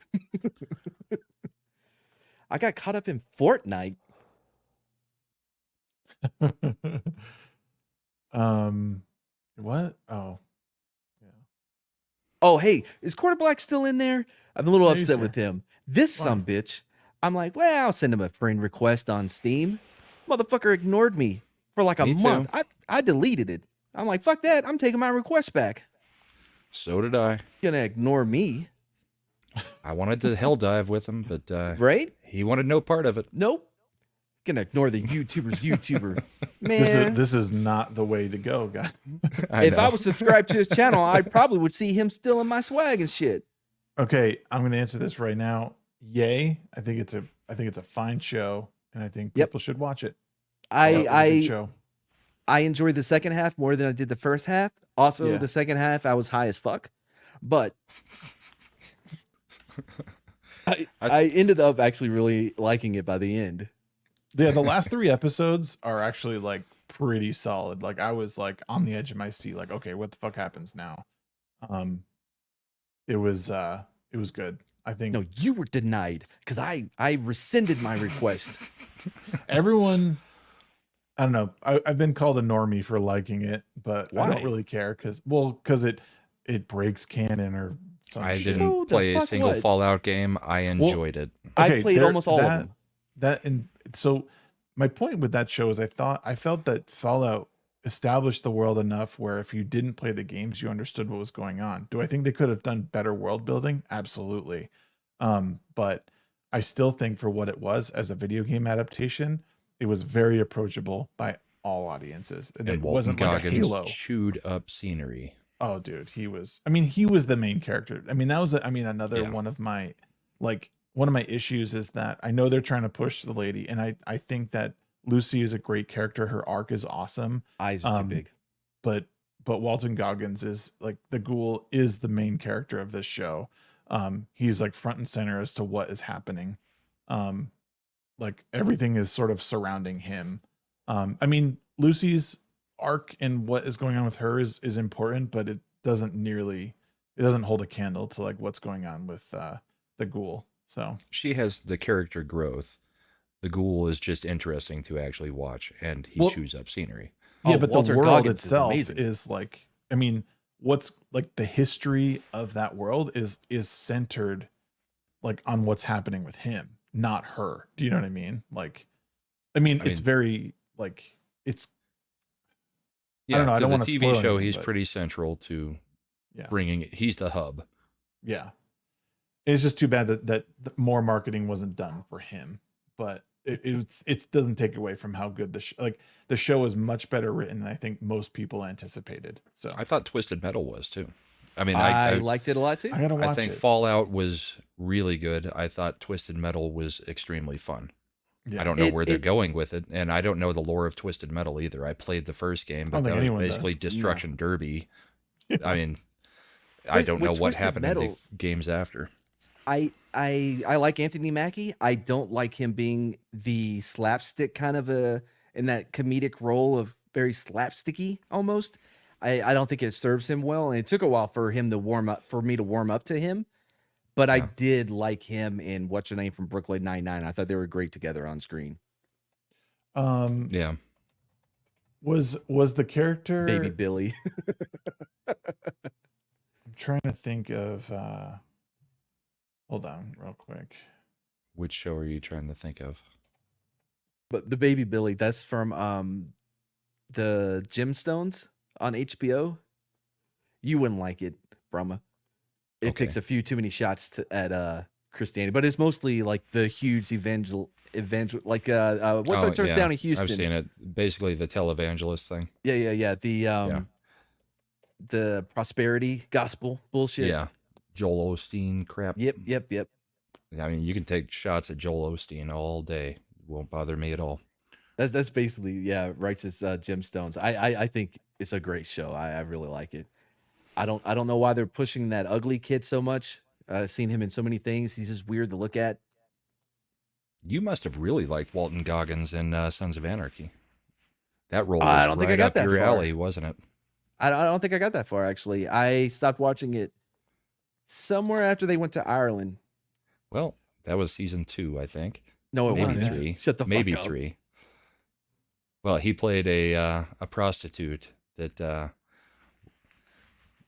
Speaker 12: I got caught up in Fortnite.
Speaker 8: What? Oh.
Speaker 12: Oh, hey, is Quarter Black still in there? I'm a little
Speaker 8: Yeah, he's
Speaker 12: upset
Speaker 8: here.
Speaker 12: with him. This
Speaker 8: Why?
Speaker 12: sumbitch. I'm like, well, I'll send him a friend request on Steam. Motherfucker ignored me for like a
Speaker 11: Me
Speaker 12: month.
Speaker 11: too.
Speaker 12: I deleted it. I'm like, fuck that. I'm taking my request back.
Speaker 11: So did I.
Speaker 12: You're gonna ignore me,
Speaker 11: I wanted to hell dive with him, but
Speaker 12: right?
Speaker 11: he wanted no part of it.
Speaker 12: Nope. Gonna ignore the YouTuber's YouTuber. Man,
Speaker 8: This is not the way to go, guys.
Speaker 12: if I was subscribed to his channel, I probably would see him still in my swag and shit.
Speaker 8: Okay, I'm going to answer this right now. Yay! I think it's a fine show, and I think people should watch it. Show.
Speaker 12: I enjoyed the second half more than I did the first half. Also,
Speaker 8: Yeah.
Speaker 12: the second half I was high as fuck, but I ended up actually really liking it by the end.
Speaker 8: Yeah, the last 3 episodes are actually like pretty solid. Like I was like on the edge of my seat, like, okay, what the fuck happens now? It was good. I think
Speaker 12: No, you were denied because I rescinded my request.
Speaker 8: everyone, I don't know. I've been called a normie for liking it, but I
Speaker 12: Why?
Speaker 8: don't really care because it breaks canon or something.
Speaker 11: I
Speaker 8: shit.
Speaker 11: didn't
Speaker 12: So the
Speaker 11: play a
Speaker 12: fuck
Speaker 11: single
Speaker 12: what?
Speaker 11: Fallout game. I enjoyed it.
Speaker 12: I played
Speaker 8: there-
Speaker 12: almost all of them.
Speaker 8: And so my point with that show is I felt that Fallout established the world enough where if you didn't play the games, you understood what was going on. Do I think they could have done better world building? Absolutely. But I still think for what it was as a video game adaptation, it was very approachable by all audiences. And it
Speaker 11: Walton
Speaker 8: wasn't like a
Speaker 11: Goggins
Speaker 8: Halo.
Speaker 11: chewed up scenery.
Speaker 8: Oh, dude, he was the main character. I mean, that was another
Speaker 11: Yeah.
Speaker 8: one of my issues is that I know they're trying to push the lady, and I think that Lucy is a great character. Her arc is awesome.
Speaker 12: Eyes are too big.
Speaker 8: But Walton Goggins is like the ghoul is the main character of this show. He's like front and center as to what is happening. Like everything is sort of surrounding him. I mean, Lucy's arc and what is going on with her is important, but it doesn't hold a candle to like what's going on with the ghoul. So
Speaker 11: She has the character growth. The ghoul is just interesting to actually watch, and he
Speaker 8: Well-
Speaker 11: chews up scenery.
Speaker 8: yeah,
Speaker 12: Oh,
Speaker 8: but
Speaker 12: Walter
Speaker 8: the world
Speaker 12: Goggins is
Speaker 8: itself
Speaker 12: amazing.
Speaker 8: is like, I mean, what's like the history of that world is centered like on what's happening with him, not her. Do you know what I mean? Like, it's
Speaker 11: mean-
Speaker 8: very like it's.
Speaker 11: Yeah,
Speaker 8: I don't know. I
Speaker 11: to
Speaker 8: don't
Speaker 11: the
Speaker 8: want to
Speaker 11: TV
Speaker 8: spoil
Speaker 11: show.
Speaker 8: anything,
Speaker 11: He's
Speaker 8: but
Speaker 11: pretty central to
Speaker 8: Yeah.
Speaker 11: bringing it. He's the hub.
Speaker 8: Yeah, it's just too bad that more marketing wasn't done for him, but it doesn't take away from how good the show is much better written than I think most people anticipated. So
Speaker 11: I thought Twisted Metal was too. I mean,
Speaker 12: I
Speaker 11: I
Speaker 12: liked it a lot too.
Speaker 8: I gotta watch
Speaker 11: I think
Speaker 8: it.
Speaker 11: Fallout was really good. I thought Twisted Metal was extremely fun.
Speaker 8: Yeah.
Speaker 11: I don't know
Speaker 12: It-
Speaker 11: where they're
Speaker 12: it-
Speaker 11: going with it, and I don't know the lore of Twisted Metal either. I played the first game, but
Speaker 8: don't
Speaker 11: that
Speaker 8: think
Speaker 11: was
Speaker 8: anyone
Speaker 11: basically
Speaker 8: does.
Speaker 11: Destruction Derby. I mean, I
Speaker 12: With-
Speaker 11: don't know
Speaker 12: with
Speaker 11: what
Speaker 12: Twisted
Speaker 11: happened in the
Speaker 12: Metal-
Speaker 11: games after.
Speaker 12: I like Anthony Mackie. I don't like him being the slapstick kind of in that comedic role of very slapsticky almost. I don't think it serves him well, and it took a while for me to warm up to him. But I
Speaker 11: Yeah.
Speaker 12: did like him in What's Your Name from Brooklyn Nine-Nine. I thought they were great together on screen.
Speaker 11: Yeah,
Speaker 8: Was the character
Speaker 12: Baby Billy.
Speaker 8: I'm trying to think of hold on real quick.
Speaker 11: which show are you trying to think of?
Speaker 12: But the Baby Billy, that's from the Gemstones on HBO. You wouldn't like it, Brahma. It
Speaker 11: Okay.
Speaker 12: takes a few too many shots at Christianity, but it's mostly like the huge evangel like what's
Speaker 11: Oh,
Speaker 12: that church
Speaker 11: yeah,
Speaker 12: down in Houston?
Speaker 11: I've seen it. Basically, the televangelist thing.
Speaker 12: Yeah. The prosperity gospel bullshit.
Speaker 11: Yeah, Joel Osteen crap.
Speaker 12: Yep.
Speaker 11: I mean, you can take shots at Joel Osteen all day. won't bother me at all.
Speaker 12: That's basically Righteous Gemstones. I think it's a great show. I really like it. I don't know why they're pushing that ugly kid so much. I've seen him in so many things. He's just weird to look at.
Speaker 11: You must have really liked Walton Goggins in Sons of Anarchy. That role was
Speaker 12: I don't think I got that
Speaker 11: your
Speaker 12: far.
Speaker 11: alley, wasn't it?
Speaker 12: I don't think I got that far, actually. I stopped watching it somewhere after they went to Ireland.
Speaker 11: Well, that was season 2, I think.
Speaker 12: No, it
Speaker 11: maybe
Speaker 12: wasn't.
Speaker 11: 3.
Speaker 12: Shut the fuck
Speaker 11: maybe
Speaker 12: up.
Speaker 11: 3. Well, he played a prostitute that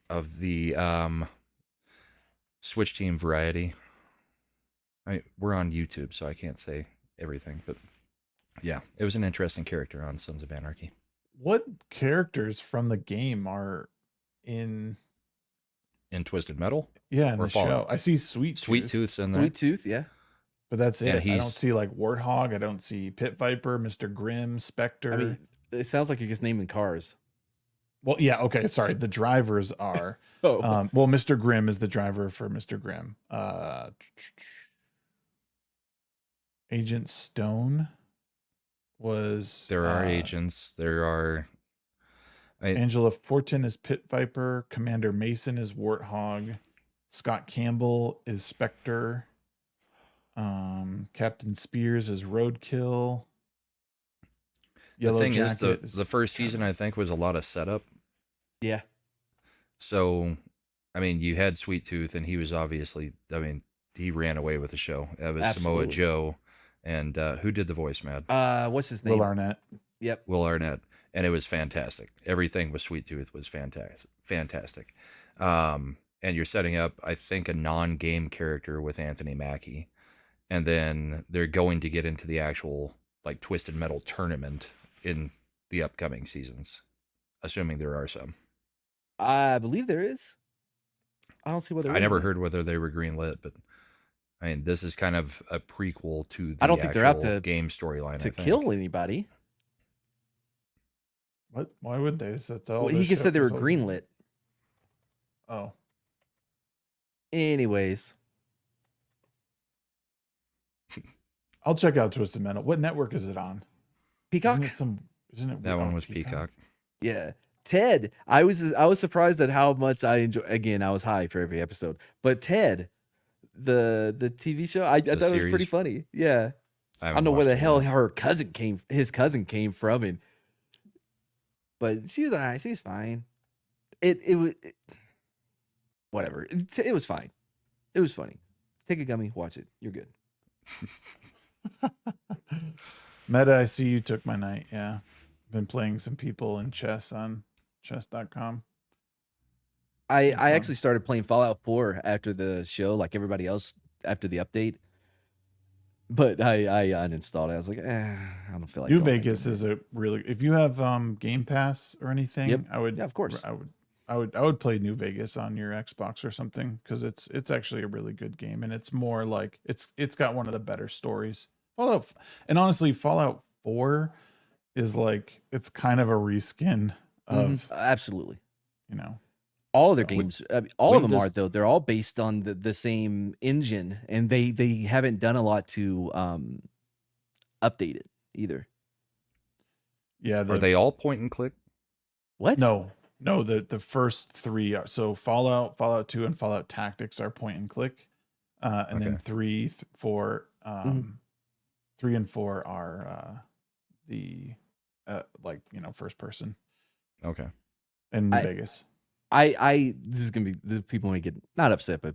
Speaker 11: of the Switch Team variety. We're on YouTube, so I can't say everything, but yeah, it was an interesting character on Sons of Anarchy.
Speaker 8: What characters from the game are in
Speaker 11: Twisted Metal?
Speaker 8: Yeah, in
Speaker 11: or
Speaker 8: the
Speaker 11: Fallout?
Speaker 8: show. I see Sweet
Speaker 11: Tooth's in there.
Speaker 12: Sweet Tooth, yeah.
Speaker 8: But that's it.
Speaker 11: And
Speaker 8: I don't see like Warthog. I don't see Pit Viper, Mr. Grimm, Spectre.
Speaker 12: I mean, it sounds like you're just naming cars.
Speaker 8: Well, yeah, okay, sorry. The drivers are. Well, Mr. Grimm is the driver for Mr. Grimm. Agent Stone was.
Speaker 11: There are agents. There are.
Speaker 8: Angela Fortin is Pit Viper. Commander Mason is Warthog. Scott Campbell is Spectre. Captain Spears is Roadkill.
Speaker 11: The thing is, the first season, I think, was a lot of setup.
Speaker 12: Yeah.
Speaker 11: So, I mean, you had Sweet Tooth, and he was obviously, I mean, he ran away with the show. That was Samoa Joe. And who did the voice, Mad?
Speaker 12: What's his name?
Speaker 8: Will Arnett.
Speaker 12: Yep.
Speaker 11: Will Arnett. And it was fantastic. Everything with Sweet Tooth was fantastic. And you're setting up, I think, a non-game character with Anthony Mackie. And then they're going to get into the actual, like, Twisted Metal tournament in the upcoming seasons, assuming there are some.
Speaker 12: I believe there is. I don't see whether
Speaker 11: I never heard whether they were greenlit, but I mean, this is kind of a prequel to the
Speaker 12: I don't think they're out to
Speaker 11: game storyline
Speaker 12: to kill anybody.
Speaker 8: What? Why would they?
Speaker 12: Well, he just said they were greenlit.
Speaker 8: Oh.
Speaker 12: Anyways,
Speaker 8: I'll check out Twisted Metal. What network is it on?
Speaker 12: Peacock.
Speaker 8: Isn't it?
Speaker 11: That one was Peacock.
Speaker 12: Yeah. Ted, I was surprised at how much I enjoy. Again, I was high for every episode, but Ted, the TV show, I thought it was pretty funny. Yeah, I don't know where the hell his cousin came from, but she was alright. She was fine. It was whatever. It was fine. It was funny. Take a gummy, watch it. You're good.
Speaker 8: Meta, I see you took my night. Yeah, been playing some people in chess on chess.com.
Speaker 12: I actually started playing Fallout 4 after the show, like everybody else after the update. But I uninstalled it. I was like, I don't feel like
Speaker 8: New Vegas is a really, if you have Game Pass or anything,
Speaker 12: Yep.
Speaker 8: I would,
Speaker 12: Yeah, of course.
Speaker 8: I would play New Vegas on your Xbox or something, because it's actually a really good game, and it's more like it's got one of the better stories. Fallout, and honestly, Fallout 4 is like, it's kind of a reskin of
Speaker 12: absolutely,
Speaker 8: you know,
Speaker 12: all of their games. All of them are, though. They're all based on the same engine, and they haven't done a lot to update it either.
Speaker 8: Yeah,
Speaker 11: are they all point and click?
Speaker 12: What?
Speaker 8: No, the first 3 are, so Fallout 2 and Fallout Tactics are point and click, and then 3, 4, 3 and 4 are the like, you know, first person.
Speaker 11: Okay.
Speaker 8: And New Vegas.
Speaker 12: This is gonna be, the people may get not upset, but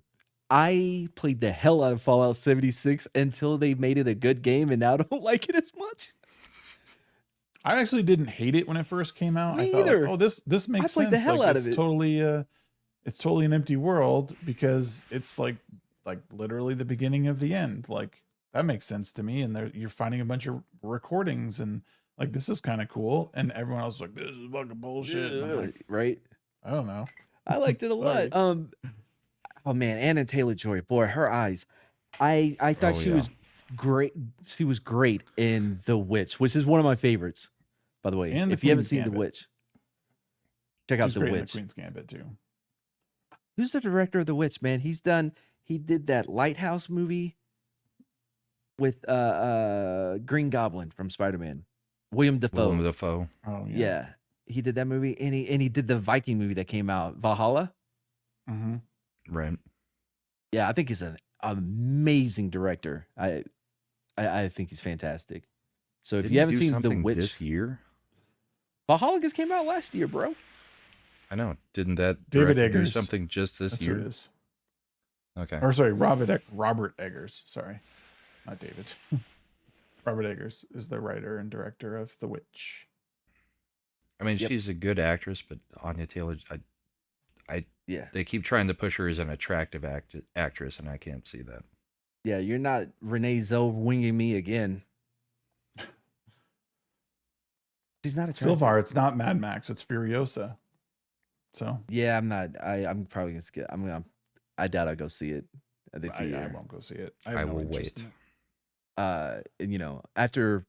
Speaker 12: I played the hell out of Fallout 76 until they made it a good game, and now I don't like it as much.
Speaker 8: I actually didn't hate it when it first came out.
Speaker 12: Me
Speaker 8: I thought,
Speaker 12: either.
Speaker 8: like, oh, this makes sense.
Speaker 12: I played the hell out of it.
Speaker 8: It's totally an empty world, because it's like literally the beginning of the end. Like, that makes sense to me. And you're finding a bunch of recordings, and like, this is kind of cool. And everyone else is like, this is fucking bullshit. And I'm like,
Speaker 12: right?
Speaker 8: I don't know.
Speaker 12: I liked it a lot. Oh man, Anna Taylor-Joy, boy, her eyes. I thought she was great. She was great in The Witch, which is one of my favorites, by the way.
Speaker 8: And
Speaker 12: if you haven't
Speaker 8: Queen's
Speaker 12: seen
Speaker 8: Gambit.
Speaker 12: The Witch, check out
Speaker 8: She's
Speaker 12: The
Speaker 8: great in
Speaker 12: Witch.
Speaker 8: The Queen's Gambit too.
Speaker 12: Who's the director of The Witch, man? He did that Lighthouse movie. with Green Goblin from Spider-Man, William Dafoe.
Speaker 11: Willem Dafoe.
Speaker 8: Oh
Speaker 12: Yeah, he did that movie, and he did the Viking movie that came out, Valhalla.
Speaker 8: Mm-hmm.
Speaker 11: Right.
Speaker 12: Yeah, I think he's an amazing director. I think he's fantastic. So if
Speaker 11: Didn't
Speaker 12: you haven't
Speaker 11: do
Speaker 12: seen The
Speaker 11: something
Speaker 12: Witch,
Speaker 11: this year,
Speaker 12: Valhalla just came out last year, bro.
Speaker 11: I know. Didn't that
Speaker 8: David
Speaker 11: director do
Speaker 8: Eggers.
Speaker 11: something just this
Speaker 8: That's who it
Speaker 11: year?
Speaker 8: is.
Speaker 11: Okay.
Speaker 8: Or sorry, Robert Eggers. Sorry, not David. Robert Eggers is the writer and director of The Witch.
Speaker 11: I mean,
Speaker 12: Yep.
Speaker 11: she's a good actress, but Anya Taylor,
Speaker 12: Yeah,
Speaker 11: they keep trying to push her as an attractive actress, and I can't see that.
Speaker 12: yeah. You're not Renee Zellweger me again. She's not attractive.
Speaker 8: Silvar, it's not Mad Max, it's Furiosa. So
Speaker 12: Yeah, I'm not. I'm probably gonna skip. I doubt I'll go see it at the
Speaker 8: I
Speaker 12: theater.
Speaker 8: won't go see it.
Speaker 11: I
Speaker 8: have no
Speaker 11: will
Speaker 8: interest
Speaker 11: wait.
Speaker 8: in it.
Speaker 12: And, you know, after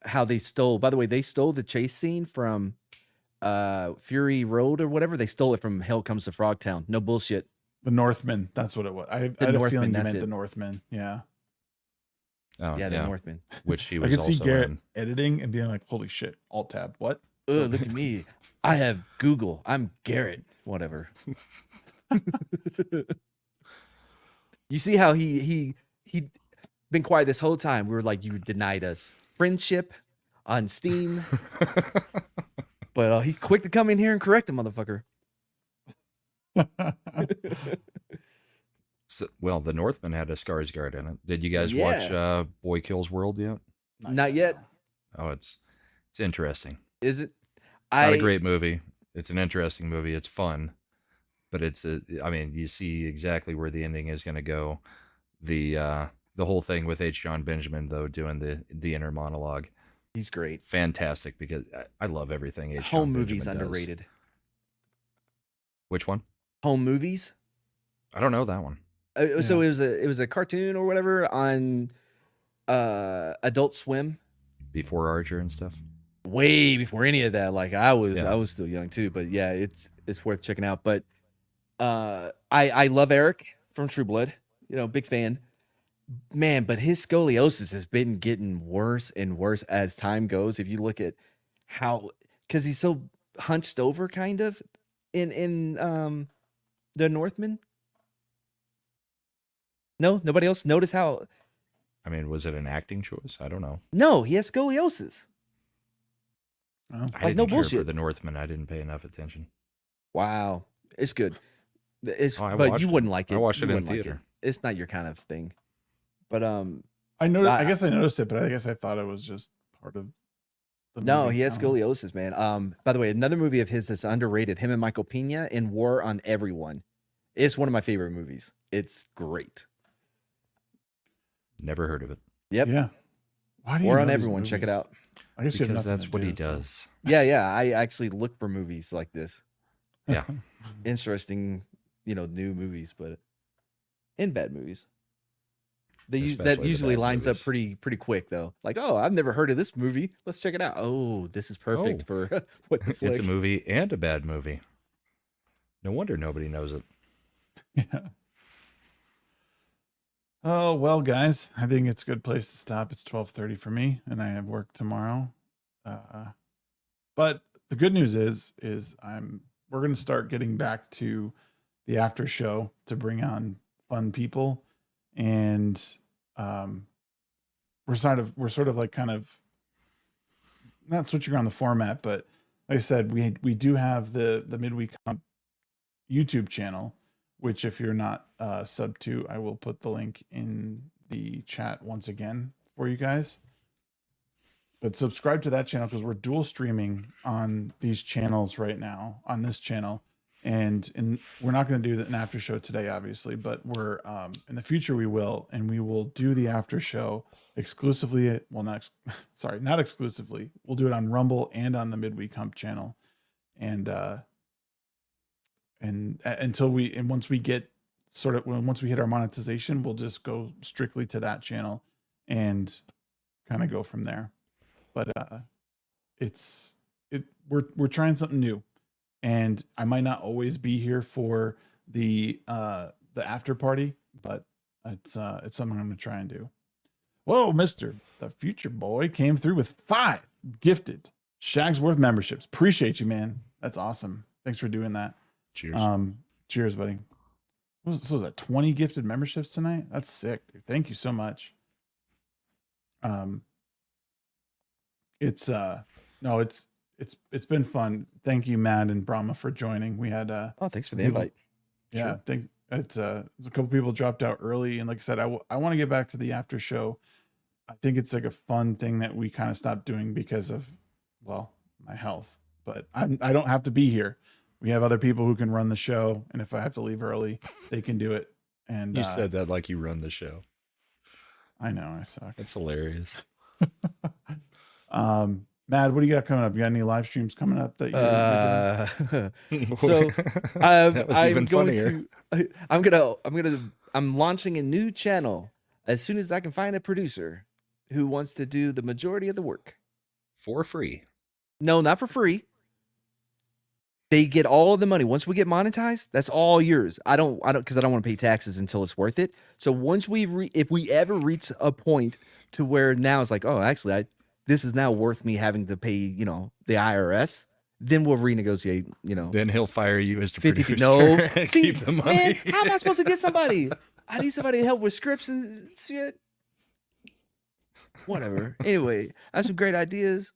Speaker 12: how they stole. By the way, they stole the chase scene from Fury Road or whatever. They stole it from Hell Comes to Frogtown. No bullshit.
Speaker 8: The Northman, that's what it was. I had a
Speaker 12: Northman,
Speaker 8: feeling you
Speaker 12: that's
Speaker 8: meant
Speaker 12: it.
Speaker 8: the Northman. Yeah.
Speaker 11: Oh,
Speaker 12: Yeah, the Northman.
Speaker 11: Which she
Speaker 8: I
Speaker 11: was
Speaker 8: could
Speaker 11: also
Speaker 8: see Garrett
Speaker 11: in.
Speaker 8: editing and being like, holy shit, alt tab. What?
Speaker 12: Oh, look at me. I have Google. I'm Garrett. Whatever. You see how he been quiet this whole time. We were like, you denied us friendship on Steam. But he quick to come in here and correct the motherfucker.
Speaker 11: So, well, the Northman had a Skarsgård in it. Did you guys
Speaker 12: Yeah.
Speaker 11: watch Boy Kills World yet?
Speaker 12: Not yet.
Speaker 11: Oh, it's interesting.
Speaker 12: Is it?
Speaker 11: It's not a great movie. It's an interesting movie. It's fun, but I mean, you see exactly where the ending is going to go. The whole thing with H. John Benjamin, though, doing the inner monologue.
Speaker 12: He's great.
Speaker 11: Fantastic, because I love everything H.
Speaker 12: Home
Speaker 11: John
Speaker 12: movies
Speaker 11: Benjamin does.
Speaker 12: underrated.
Speaker 11: Which one?
Speaker 12: Home movies.
Speaker 11: I don't know that one.
Speaker 12: So it was a cartoon or whatever on Adult Swim.
Speaker 11: Before Archer and stuff.
Speaker 12: Way before any of that. Like I was
Speaker 11: Yeah.
Speaker 12: still young too, but yeah, it's worth checking out. But I love Eric from True Blood. You know, big fan. Man, but his scoliosis has been getting worse and worse as time goes. If you look at how, because he's so hunched over, kind of in the Northman. No, nobody else notice how.
Speaker 11: I mean, was it an acting choice? I don't know.
Speaker 12: No, he has scoliosis.
Speaker 8: Oh.
Speaker 11: I
Speaker 12: Like,
Speaker 11: didn't
Speaker 12: no
Speaker 11: care for
Speaker 12: bullshit.
Speaker 11: the Northman. I didn't pay enough attention.
Speaker 12: Wow, it's good. It's
Speaker 11: Oh, I
Speaker 12: but
Speaker 11: watched
Speaker 12: you
Speaker 11: it.
Speaker 12: wouldn't like it.
Speaker 11: I watched
Speaker 12: You
Speaker 11: it in
Speaker 12: wouldn't like
Speaker 11: theater.
Speaker 12: It's not your kind of thing. But
Speaker 8: I noticed. I
Speaker 12: I-
Speaker 8: guess I noticed it, but I guess I thought it was just part of. The
Speaker 12: no,
Speaker 8: movie.
Speaker 12: he has
Speaker 8: I don't know.
Speaker 12: scoliosis, man. By the way, another movie of his that's underrated. Him and Michael Pena in War on Everyone. It's one of my favorite movies. It's great.
Speaker 11: Never heard of it.
Speaker 12: Yep.
Speaker 8: Yeah. Why do you
Speaker 12: War
Speaker 8: know
Speaker 12: on
Speaker 8: these
Speaker 12: Everyone. Check it
Speaker 8: movies?
Speaker 12: out.
Speaker 8: I guess you have
Speaker 11: Because
Speaker 8: nothing
Speaker 11: that's
Speaker 8: to
Speaker 11: what he
Speaker 8: do, so-
Speaker 11: does.
Speaker 12: Yeah. I actually look for movies like this.
Speaker 11: Yeah.
Speaker 12: Interesting, new movies, but in bad movies.
Speaker 11: Especially
Speaker 12: That
Speaker 11: the
Speaker 12: usually
Speaker 11: bad
Speaker 12: lines up
Speaker 11: movies.
Speaker 12: pretty quick though. Like, oh, I've never heard of this movie. Let's check it out. Oh, this is perfect for what the
Speaker 11: It's
Speaker 12: flick.
Speaker 11: a movie and a bad movie. No wonder nobody knows it.
Speaker 8: Yeah. Oh well, guys, I think it's a good place to stop. It's 12:30 for me, and I have work tomorrow. But the good news is we're going to start getting back to the after show to bring on fun people, and we're sort of like kind of not switching around the format, but like I said, we do have the Midweek Hump YouTube channel, which if you're not sub to, I will put the link in the chat once again for you guys. But subscribe to that channel because we're dual streaming on these channels right now, on this channel. And we're not going to do an after show today, obviously, but we're in the future we will, and we will do the after show exclusively. Well, not exclusively. We'll do it on Rumble and on the Midweek Hump channel, and once we hit our monetization, we'll just go strictly to that channel and kind of go from there. But we're trying something new. And I might not always be here for the after party, but it's something I'm going to try and do. Whoa, Mr. The Future Boy came through with 5 gifted Shagsworth memberships. Appreciate you, man. That's awesome. Thanks for doing that.
Speaker 11: Cheers.
Speaker 8: Cheers, buddy. So was that 20 gifted memberships tonight? That's sick, dude. Thank you so much. It's been fun. Thank you, Matt and Brahma, for joining. We had
Speaker 12: thanks for the invite.
Speaker 8: Yeah,
Speaker 12: Sure.
Speaker 8: think it's a couple people dropped out early, and like I said, I want to get back to the after show. I think it's like a fun thing that we kind of stopped doing because of, well, my health. But I don't have to be here. We have other people who can run the show, and if I have to leave early, they can do it. And
Speaker 11: You said that like you run the show.
Speaker 8: I know I suck.
Speaker 11: That's hilarious.
Speaker 8: Matt, what do you got coming up? You got any live streams coming up that you're
Speaker 12: So
Speaker 11: That was even funnier.
Speaker 12: I'm launching a new channel as soon as I can find a producer who wants to do the majority of the work
Speaker 11: for free.
Speaker 12: No, not for free. They get all of the money. Once we get monetized, that's all yours. I don't because I don't want to pay taxes until it's worth it. So once if we ever reach a point to where now it's like, oh, actually, this is now worth me having to pay, the IRS, then we'll renegotiate,
Speaker 11: Then he'll fire you as the
Speaker 12: 50
Speaker 11: producer.
Speaker 12: No,
Speaker 11: and
Speaker 12: see,
Speaker 11: keep the money.
Speaker 12: man, how am I supposed to get somebody? I need somebody to help with scripts and shit. Whatever. Anyway, I have some great ideas,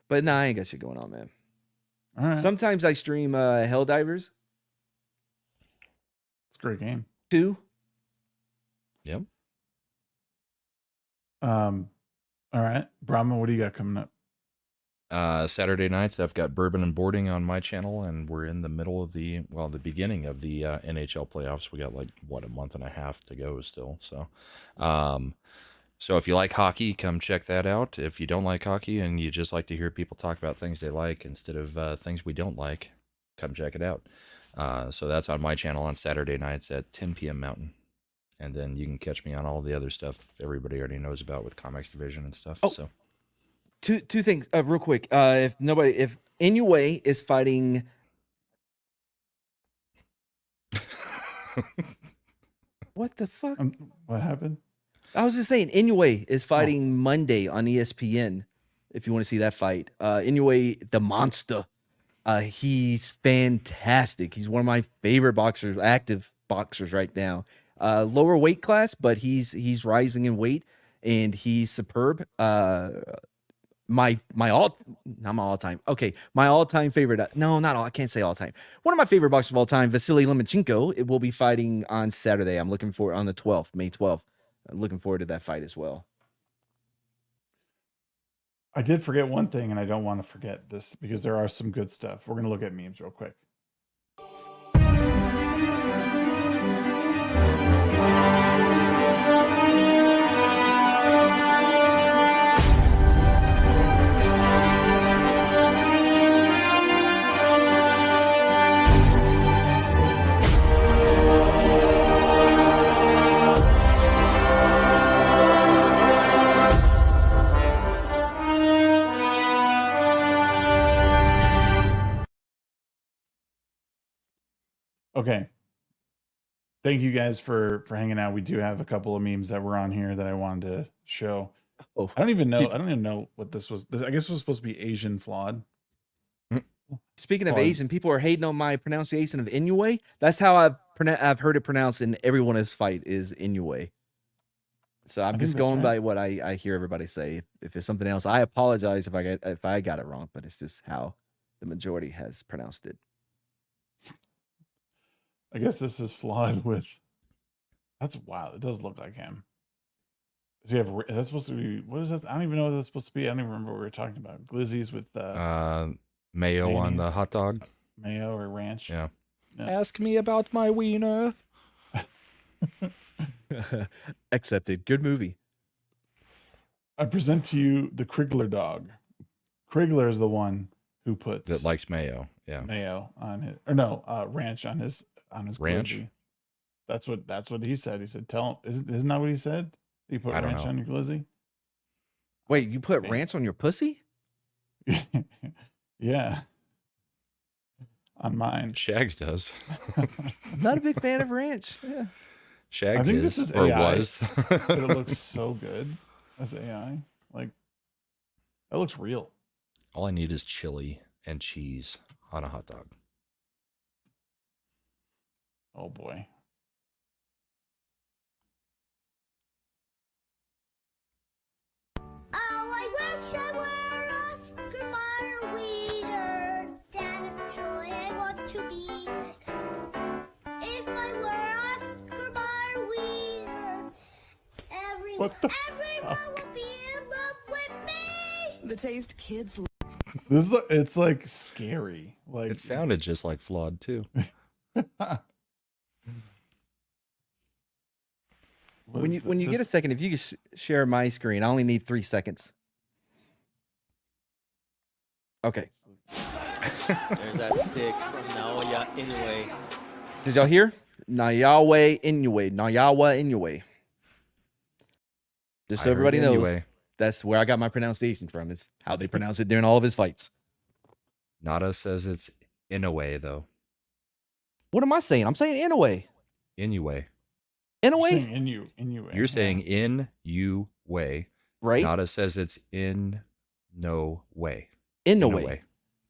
Speaker 12: but I ain't got shit going on, man.
Speaker 8: All right.
Speaker 12: Sometimes I stream Helldivers.
Speaker 8: It's a great game.
Speaker 12: 2.
Speaker 11: Yep.
Speaker 8: All right, Brahma, what do you got coming up?
Speaker 11: Saturday nights, I've got Bourbon and Boarding on my channel, and we're in the middle of the beginning of the NHL playoffs. We got like a month and a half to go still. So, so if you like hockey, come check that out. If you don't like hockey and you just like to hear people talk about things they like instead of things we don't like, come check it out. So that's on my channel on Saturday nights at 10 p.m. Mountain. And then you can catch me on all the other stuff everybody already knows about with Comics Division and stuff.
Speaker 12: Oh.
Speaker 11: So
Speaker 12: Two things, real quick. If Inoue is fighting, what the fuck?
Speaker 8: What happened?
Speaker 12: I was just saying, Inoue is fighting Monday on ESPN. If you want to see that fight, Inoue the monster. He's fantastic. He's one of my favorite boxers, active boxers right now. Lower weight class, but he's rising in weight and he's superb. My all-time favorite. No, not all. I can't say all time. One of my favorite boxers of all time, Vasily Lomachenko. It will be fighting on Saturday. I'm looking for on the 12th, May 12th. I'm looking forward to that fight as well.
Speaker 8: I did forget one thing, and I don't want to forget this because there are some good stuff. We're going to look at memes real quick. Okay. Thank you guys for hanging out. We do have a couple of memes that were on here that I wanted to show.
Speaker 12: Oh,
Speaker 8: I don't even know what this was. I guess it was supposed to be Asian Flawed.
Speaker 12: Speaking of Asian, people are hating on my pronunciation of Inoue. That's how I've heard it pronounced in every one of his fight is Inoue. So I'm just going by what I hear everybody say. If it's something else, I apologize if I got it wrong, but it's just how the majority has pronounced it.
Speaker 8: I guess this is Flawed with. That's wild. It does look like him. Does he have? Is that supposed to be? What is that? I don't even know what that's supposed to be. I don't even remember what we were talking about. Glizzies with
Speaker 11: mayo
Speaker 8: mayonnaise.
Speaker 11: on the hot dog.
Speaker 8: Mayo or ranch.
Speaker 11: Yeah.
Speaker 12: Ask me about my wiener. Accepted. Good movie.
Speaker 8: I present to you the Krigler dog. Krigler is the one who puts
Speaker 11: That likes mayo. Yeah.
Speaker 8: mayo on his, ranch on his
Speaker 11: Ranch?
Speaker 8: glizzy. That's what he said. He said, "Tell him." Isn't that what he said? You put
Speaker 11: I don't
Speaker 8: ranch
Speaker 11: know.
Speaker 8: on your glizzy.
Speaker 12: Wait, you put ranch on your pussy?
Speaker 8: Yeah. On mine.
Speaker 11: Shags does.
Speaker 12: I'm not a big fan of ranch. Yeah.
Speaker 11: Shags
Speaker 8: I think
Speaker 11: is,
Speaker 8: this is
Speaker 11: or
Speaker 8: AI,
Speaker 11: was.
Speaker 8: but it looks so good. as AI. Like, that looks real.
Speaker 11: All I need is chili and cheese on a hot dog.
Speaker 8: Oh boy.
Speaker 13: Oh, I wish I were Oscar Mayer Wiener. That is the joy I want to be. If I were Oscar Mayer Wiener, everyone would be in love with me.
Speaker 14: The taste kids
Speaker 8: It's like scary. Like
Speaker 11: it sounded just like Flawd too.
Speaker 12: When you get a second, if you could share my screen, I only need 3 seconds. Okay.
Speaker 5: There's that stick from Naoya anyway.
Speaker 12: Did y'all hear? Nayawe Inuwe. Nayawa Inuwe. Just so
Speaker 11: I heard
Speaker 12: everybody knows,
Speaker 11: Inuwe.
Speaker 12: that's where I got my pronunciation from. Is how they pronounce it during all of his fights.
Speaker 11: Nada says it's Inoue though.
Speaker 12: What am I saying? I'm saying Inuwe.
Speaker 11: Inoue.
Speaker 12: Inuwe.
Speaker 11: You're saying in you way.
Speaker 12: Right.
Speaker 11: Nada says it's in no way.
Speaker 12: Inuwe.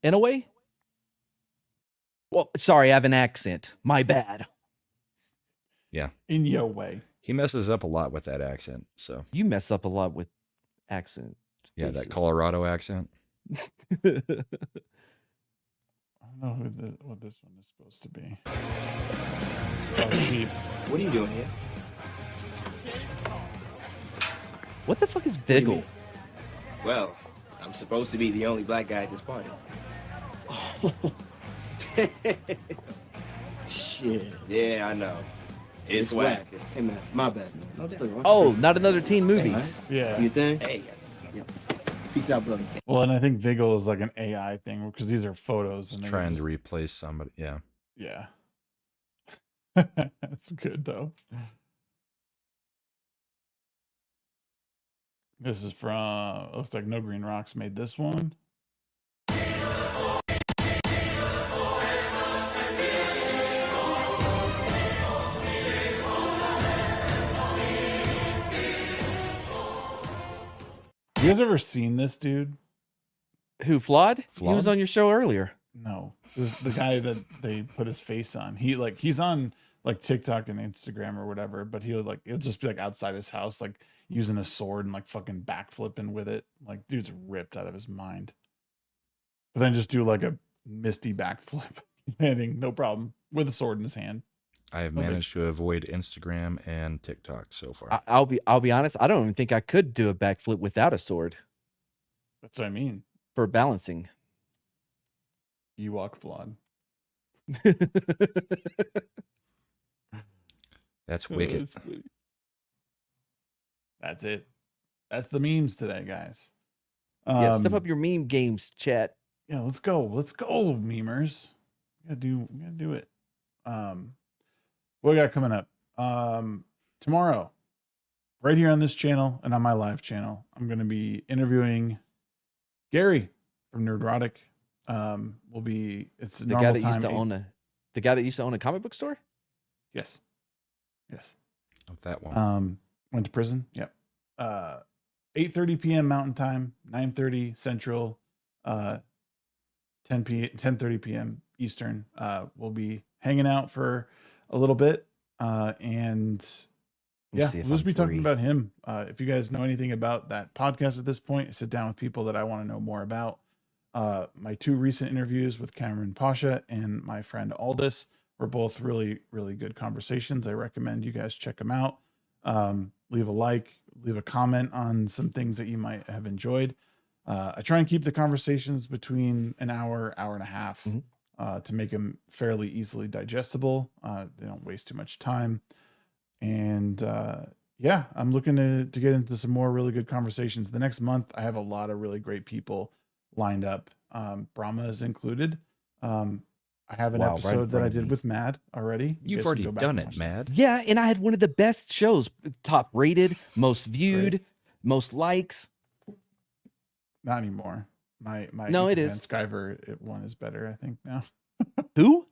Speaker 12: Inuwe? Well, sorry, I have an accent. My bad.
Speaker 11: Yeah.
Speaker 8: In your way.
Speaker 11: He messes up a lot with that accent. So
Speaker 12: you mess up a lot with accent.
Speaker 11: Yeah, that Colorado accent.
Speaker 8: I don't know what this one is supposed to be. Oh, sheep.
Speaker 15: What are you doing here?
Speaker 12: What the fuck is Biggle?
Speaker 15: Well, I'm supposed to be the only black guy at this party. Shit. Yeah, I know. It's whack. Hey man, my bad, man. No doubt.
Speaker 12: Oh, not another teen movie.
Speaker 8: Yeah.
Speaker 15: You think? Hey, yeah. Peace out, brother.
Speaker 8: Well, and I think Vigil is like an AI thing because these are photos. And
Speaker 11: Trying to replace somebody. Yeah.
Speaker 8: Yeah. That's good though. This is from, looks like No Green Rocks made this one. You guys ever seen this dude?
Speaker 12: Who, Flawd? He was on your show earlier.
Speaker 8: No, this is the guy that they put his face on. He's on like TikTok and Instagram or whatever, but he'll just be like outside his house, like using a sword and like fucking backflipping with it. Like dude's ripped out of his mind. But then just do like a misty backflip, landing no problem with a sword in his hand.
Speaker 11: I have managed to avoid Instagram and TikTok so far.
Speaker 12: I'll be honest. I don't even think I could do a backflip without a sword.
Speaker 8: That's what I mean.
Speaker 12: For balancing.
Speaker 8: You walk Flawd.
Speaker 11: That's wicked.
Speaker 8: That's it. That's the memes today, guys.
Speaker 12: Yeah, step up your meme games, chat.
Speaker 8: Yeah, let's go, memers. We gotta do it. What we got coming up? Tomorrow, right here on this channel and on my live channel, I'm gonna be interviewing Gary from Nerdrotic. It's
Speaker 12: the guy that used to own the guy that used to own a comic book store.
Speaker 8: Yes.
Speaker 11: Of that one.
Speaker 8: Went to prison. Yep. 8:30 p.m. Mountain Time, 9:30 Central, 10:30 p.m. Eastern. We'll be hanging out for a little bit, and we'll just be talking about him. If you guys know anything about that podcast at this point, I sit down with people that I want to know more about. My two recent interviews with Cameron Pasha and my friend Aldous were both really, really good conversations. I recommend you guys check them out. Leave a like, leave a comment on some things that you might have enjoyed. I try and keep the conversations between an hour and a half to make them fairly easily digestible. They don't waste too much time. And I'm looking to get into some more really good conversations. The next month, I have a lot of really great people lined up. Brahma is included. I have an episode that I did with Mad already.
Speaker 11: You've already done it, Mad.
Speaker 12: Yeah, and I had one of the best shows, top rated, most viewed, most likes.
Speaker 8: Not anymore. My
Speaker 12: no,
Speaker 8: Ethan
Speaker 12: it
Speaker 8: Van
Speaker 12: is.
Speaker 8: Sciver one is better, I think now.
Speaker 12: Who?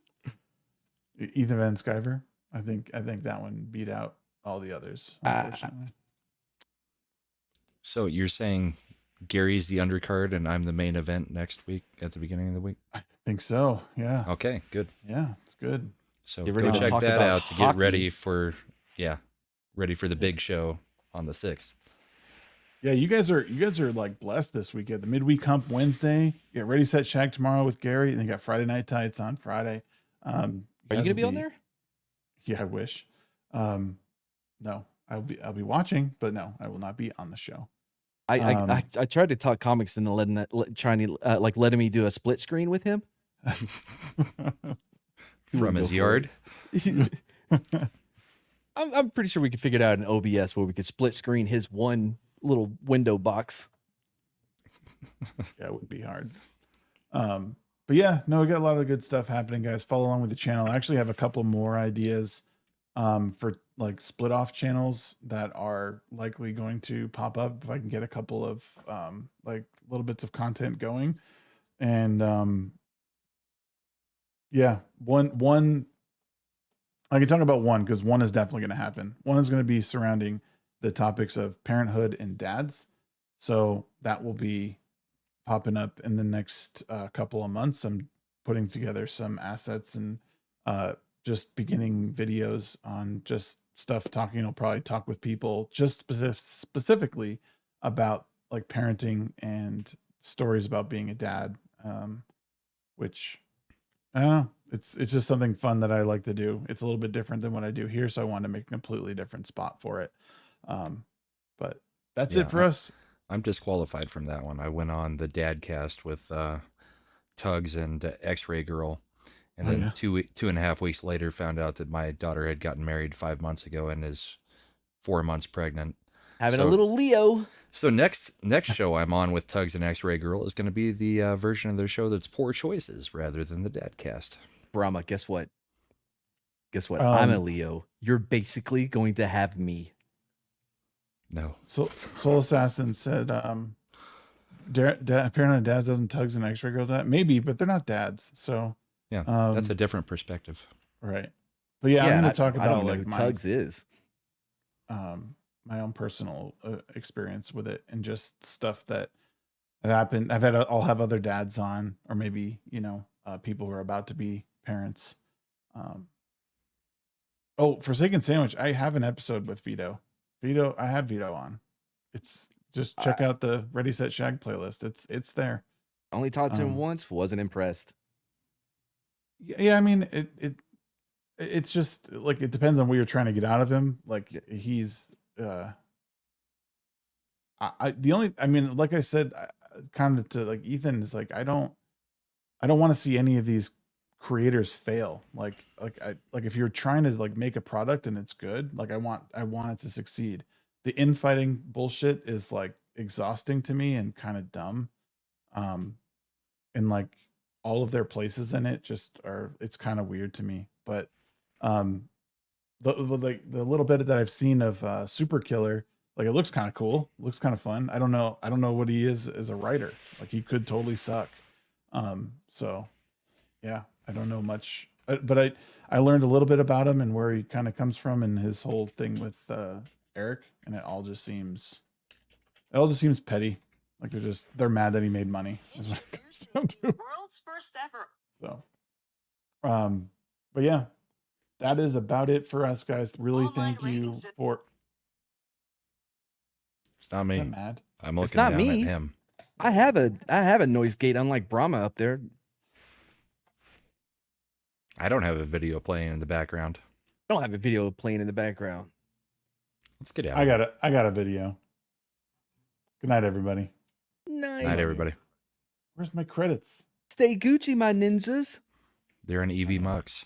Speaker 8: Ethan Van Sciver. I think that one beat out all the others, unfortunately.
Speaker 11: So you're saying Gary's the undercard and I'm the main event next week at the beginning of the week?
Speaker 8: I think so. Yeah.
Speaker 11: Okay, good.
Speaker 8: Yeah, it's good.
Speaker 11: So
Speaker 12: Get ready
Speaker 11: go
Speaker 12: to
Speaker 11: check
Speaker 12: talk
Speaker 11: that
Speaker 12: about
Speaker 11: out to get ready
Speaker 12: hockey.
Speaker 11: for the big show on the 6th.
Speaker 8: Yeah, you guys are like blessed this weekend. The Midweek Hump Wednesday. You got Ready Set Shag tomorrow with Gary, and you got Friday Night Tights on Friday.
Speaker 12: Are you gonna be on there?
Speaker 8: Yeah, I wish. No, I'll be watching, but no, I will not be on the show.
Speaker 12: I tried to talk comics into letting me do a split screen with him
Speaker 11: From his yard.
Speaker 12: I'm pretty sure we could figure it out in OBS where we could split screen his one little window box.
Speaker 8: Yeah, it would be hard. But yeah, no, we got a lot of good stuff happening, guys. Follow along with the channel. I actually have a couple more ideas for like split off channels that are likely going to pop up if I can get a couple of like little bits of content going. And yeah, one I can talk about one because one is definitely going to happen. One is going to be surrounding the topics of parenthood and dads. So that will be popping up in the next couple of months. I'm putting together some assets and just beginning videos on just stuff talking. I'll probably talk with people just specifically about like parenting and stories about being a dad, which I don't know. It's just something fun that I like to do. It's a little bit different than what I do here, so I wanted to make a completely different spot for it. But that's it for us.
Speaker 11: I'm disqualified from that one. I went on the Dad Cast with Tugs and X-Ray Girl, and then 2.5 weeks later found out that my daughter had gotten married 5 months ago and is 4 months pregnant.
Speaker 12: Having a little Leo.
Speaker 11: So next show I'm on with Tugs and X-Ray Girl is going to be the version of their show that's Poor Choices rather than the Dad Cast.
Speaker 12: Brahma, guess what? I'm a Leo. You're basically going to have me.
Speaker 11: No.
Speaker 8: So Soul Assassin said, apparently dads doesn't Tugs and X-Ray Girl that maybe, but they're not dads. So
Speaker 11: yeah, that's a different perspective.
Speaker 8: Right. But yeah, I'm going to talk about
Speaker 12: I don't know
Speaker 8: like
Speaker 12: who
Speaker 8: my
Speaker 12: Tugs is.
Speaker 8: My own personal experience with it and just stuff that happened. I'll have other dads on, or maybe, people who are about to be parents. Forsaken Sandwich. I have an episode with Vito. I had Vito on. It's just check out the Ready Set Shag playlist. It's there.
Speaker 12: Only talked to him once. Wasn't impressed.
Speaker 8: Yeah, I mean it's just like it depends on what you're trying to get out of him. Like he's like I said, kind of to like Ethan is like I don't want to see any of these creators fail. Like if you're trying to like make a product and it's good, like I want it to succeed. The infighting bullshit is like exhausting to me and kind of dumb. And like all of their places in it it's kind of weird to me. But the little bit that I've seen of Super Killer, like it looks kind of cool, looks kind of fun. I don't know what he is as a writer. Like he could totally suck. So yeah, I don't know much, but I learned a little bit about him and where he kind of comes from and his whole thing with Eric, and it all just seems petty. Like they're mad that he made money. Is what it comes down to.
Speaker 14: World's first ever.
Speaker 8: So, but yeah, that is about it for us, guys. Really, thank you for.
Speaker 11: It's not me.
Speaker 8: Mad.
Speaker 11: I'm looking
Speaker 12: it's not
Speaker 11: down
Speaker 12: me.
Speaker 11: at him.
Speaker 12: I have a noise gate, unlike Brahma up there.
Speaker 11: I don't have a video playing in the background.
Speaker 12: I don't have a video playing in the background.
Speaker 11: Let's get out.
Speaker 8: I got a video. Good night, everybody.
Speaker 11: Night, everybody.
Speaker 8: Where's my credits?
Speaker 12: Stay Gucci, my ninjas.
Speaker 11: They're in EV Mux.